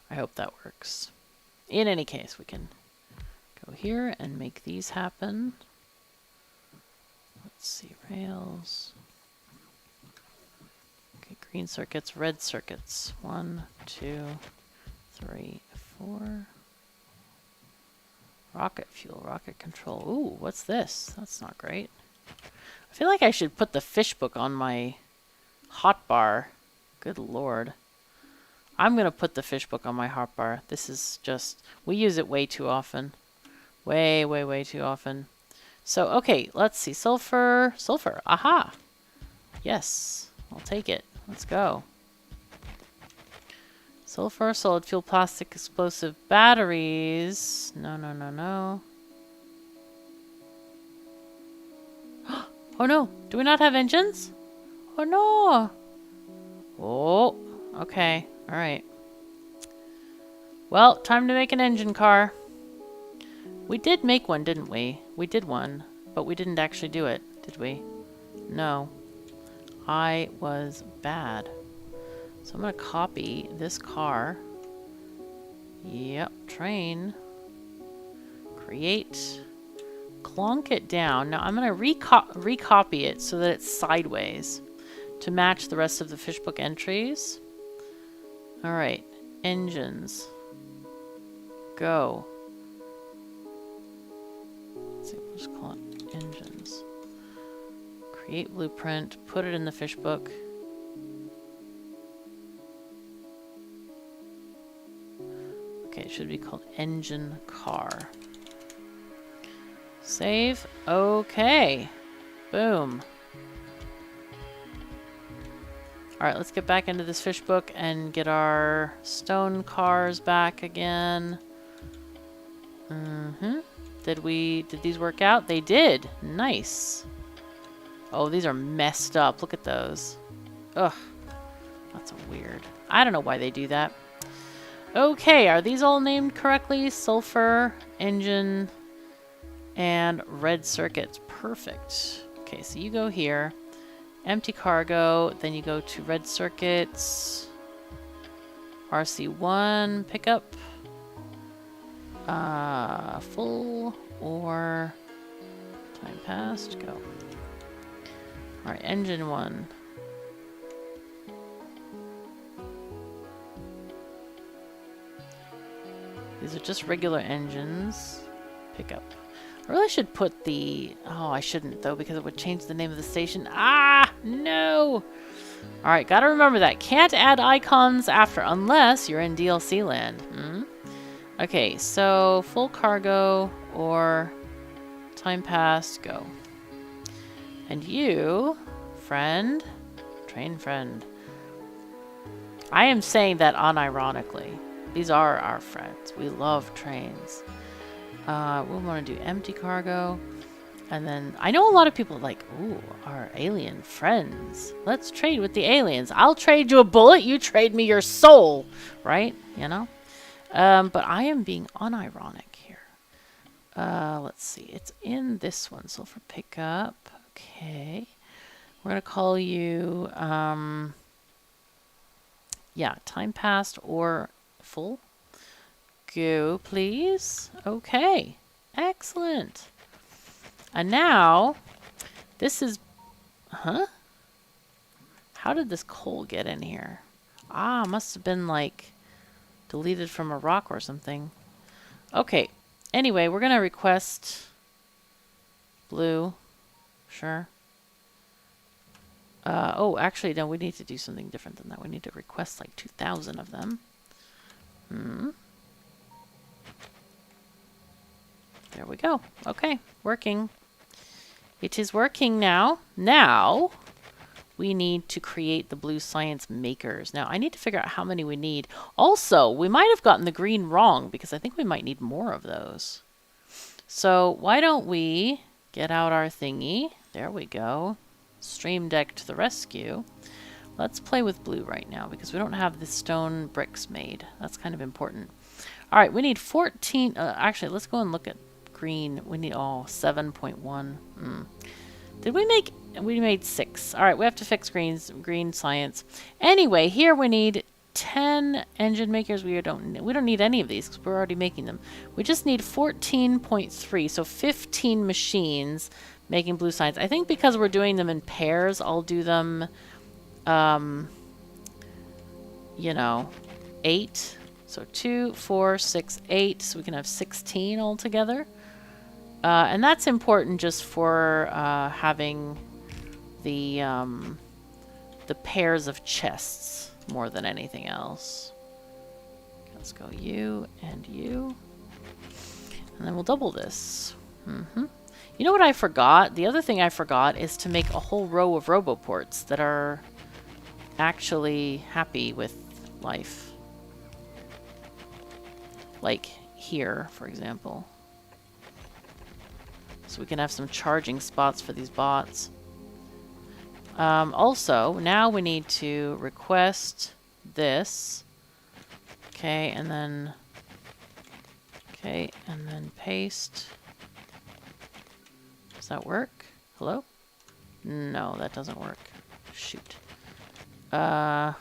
I hope that works. In any case, we can go here and make these happen. Let's see, rails. Okay, green circuits, red circuits. 1, 2, 3, 4. Rocket fuel, rocket control. Ooh, what's this? That's not great. I feel like I should put the fishbook on my hotbar. Good lord. I'm going to put the fishbook on my hotbar. This is just... we use it way too often. Way, way, way too often. So, okay, let's see. Sulfur. Sulfur. Aha! Yes. I'll take it. Let's go. Sulfur, solid fuel, plastic, explosive, batteries. No, no, no, no. Oh no! Do we not have engines? Oh no! Oh, okay. Alright. Well, time to make an engine car. We did make one, didn't we? We did one, but we didn't actually do it, did we? No. I was bad. So I'm going to copy this car. Yep, train. Create. Clonk it down. Now I'm going to recopy it so that it's sideways to match the rest of the fishbook entries. Alright, engines. Go. Let's see, we'll just call it engines. Create blueprint, put it in the fishbook. Okay, it should be called engine car. Save. Okay. Boom. Alright, let's get back into this fishbook and get our stone cars back again. Did these work out? They did. Nice. Oh, these are messed up. Look at those. Ugh. That's weird. I don't know why they do that. Okay, are these all named correctly? Sulfur, engine, and red circuits. Perfect. Okay, so you go here. Empty cargo, then you go to red circuits. RC1 pickup. Full or time passed. Go. Alright, engine 1. These are just regular engines. Pickup. I really should put the... oh, I shouldn't, though, because it would change the name of the station. Ah! No! Alright, gotta remember that. Can't add icons after unless you're in DLC land. Okay, so full cargo or time passed, go. And you, friend, train friend. I am saying that unironically. These are our friends. We love trains. We want to do empty cargo. And then I know a lot of people are like, ooh, our alien friends. Let's trade with the aliens. I'll trade you a bullet. You trade me your soul. Right? You know? But I am being unironic here. Let's see. It's in this one. So for pickup. Okay. We're going to call you, yeah, time passed or full. Go, please. Okay. Excellent. And now, this is... Huh? How did this coal get in here? Ah, must have been, like, deleted from a rock or something. Okay. Anyway, we're going to request blue. Sure. Oh, actually, no, we need to do something different than that. We need to request, like, 2,000 of them. There we go. Okay, working. It is working now. Now, we need to create the blue science makers. Now, I need to figure out how many we need. Also, we might have gotten the green wrong because I think we might need more of those. So, why don't we get out our thingy? There we go. Stream Deck to the rescue. Let's play with blue right now because we don't have the stone bricks made. That's kind of important. All right, we need 14. Actually, let's go and look at green. We need 7.1. Did we make? We made 6. All right, we have to fix green science. Anyway, here we need 10 engine makers. We don't need any of these because we're already making them. We just need 14.3, so 15 machines making blue science. I think because we're doing them in pairs, I'll do them, you know, 8. So 2, 4, 6, 8. So we can have 16 altogether. And that's important just for having the pairs of chests more than anything else. Let's go you and you. And then we'll double this. You know what I forgot? The other thing I forgot is to make a whole row of roboports that are actually happy with life. Like here, for example. So we can have some charging spots for these bots. Also, now we need to request this. Okay, and then paste. Does that work? Hello? No, that doesn't work. Shoot. That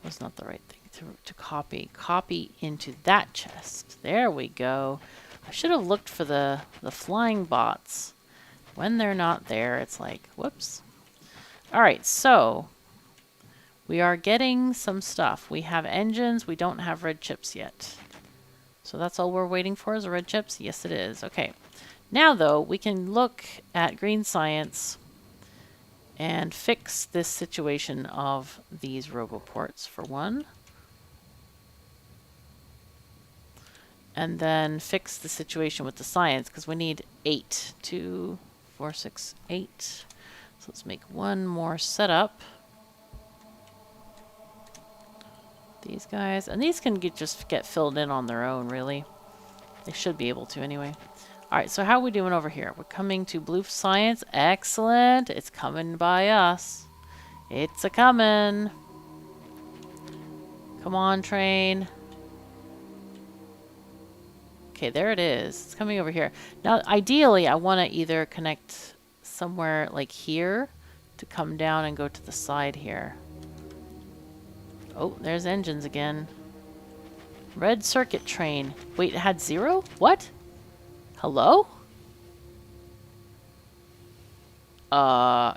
was not the right thing to copy. Copy into that chest. There we go. I should have looked for the flying bots. When they're not there, it's like, whoops. All right, so we are getting some stuff. We have engines. We don't have red chips yet. So that's all we're waiting for is the red chips? Yes, it is. Okay. Now, though, we can look at green science and fix this situation of these roboports for one. And then fix the situation with the science because we need 8. 2, 4, 6, 8. So let's make one more setup. These guys. And these can just get filled in on their own, really. They should be able to anyway. Alright, so how are we doing over here? We're coming to blue science. Excellent. It's coming by us. It's a-coming. Come on, train. Okay, there it is. It's coming over here. Now, ideally, I want to either connect somewhere like here to come down and go to the side here. Oh, there's engines again. Red circuit train. Wait, it had 0? What? Hello?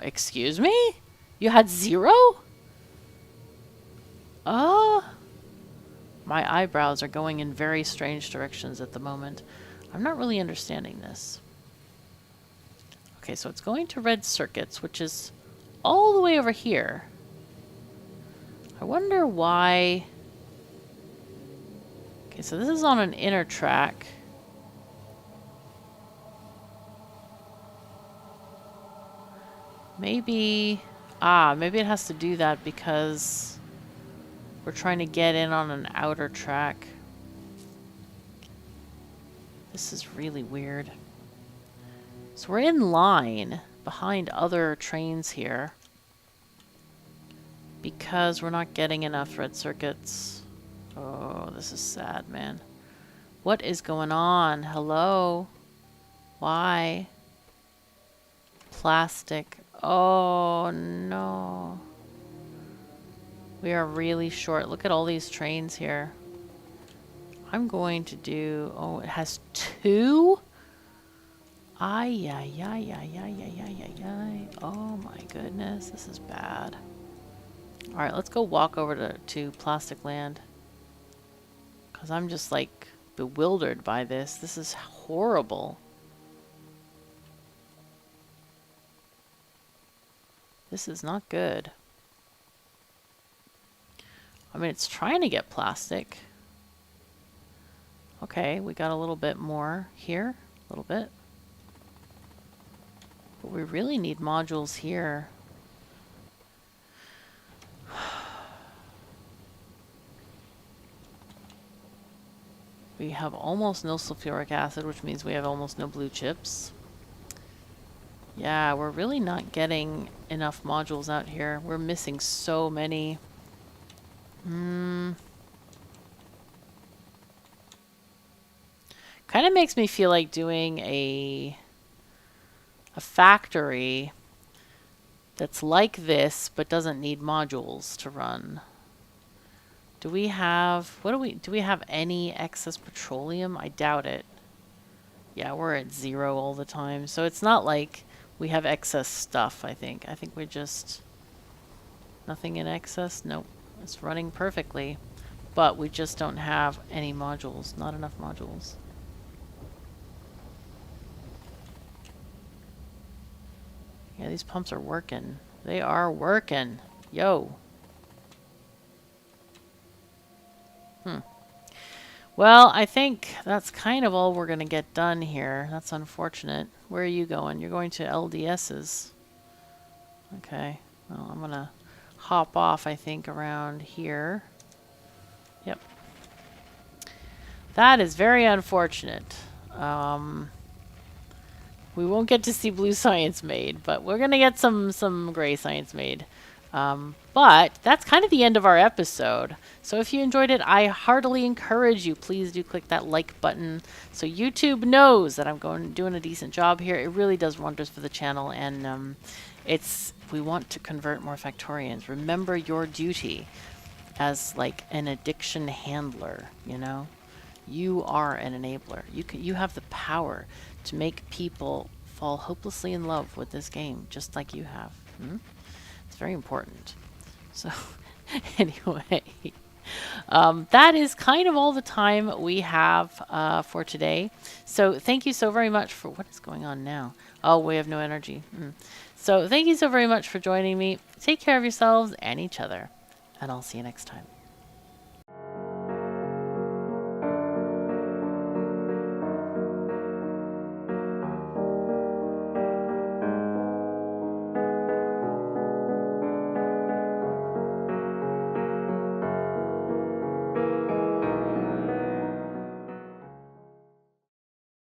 Excuse me? You had 0? My eyebrows are going in very strange directions at the moment. I'm not really understanding this. Okay, so it's going to red circuits, which is all the way over here. I wonder why... Okay, so this is on an inner track. Maybe... maybe it has to do that because we're trying to get in on an outer track. This is really weird. So we're in line behind other trains here because we're not getting enough thread circuits. Oh, this is sad, man. What is going on? Hello? Why? Plastic. Oh, no. We are really short. Look at all these trains here. I'm going to do... Oh, it has 2? Ay, ay, ay, ay, ay, ay, ay, ay, ay. Oh my goodness, this is bad. Alright, let's go walk over to Plastic Land. Because I'm just like bewildered by this. This is horrible. This is not good. I mean, it's trying to get plastic. Okay, we got a little bit more here. A little bit. But we really need modules here. We have almost no sulfuric acid, which means we have almost no blue chips. Yeah, we're really not getting enough modules out here. We're missing so many. Kind of makes me feel like doing a factory that's like this but doesn't need modules to run. Do we have do we have any excess petroleum? I doubt it. Yeah, we're at 0 all the time. So it's not like we have excess stuff, I think. I think we're just nothing in excess. Nope. It's running perfectly. But we just don't have any modules. Not enough modules. Yeah, these pumps are working. They are working. Yo. Well, I think that's kind of all we're going to get done here. That's unfortunate. Where are you going? You're going to LDS's. Okay. Well, I'm going to hop off, I think, around here. Yep. That is very unfortunate. We won't get to see blue science made, but we're going to get some gray science made. But that's kind of the end of our episode. So if you enjoyed it, I heartily encourage you, please do click that like button so YouTube knows that I'm doing a decent job here. It really does wonders for the channel, and we want to convert more Factorians. Remember your duty as like an addiction handler, you know? You are an enabler. You have the power to make people fall hopelessly in love with this game, just like you have. It's very important. So, anyway, that is kind of all the time we have for today. So, thank you so very much for... What is going on now? Oh, we have no energy. So, thank you so very much for joining me. Take care of yourselves and each other, and I'll see you next time.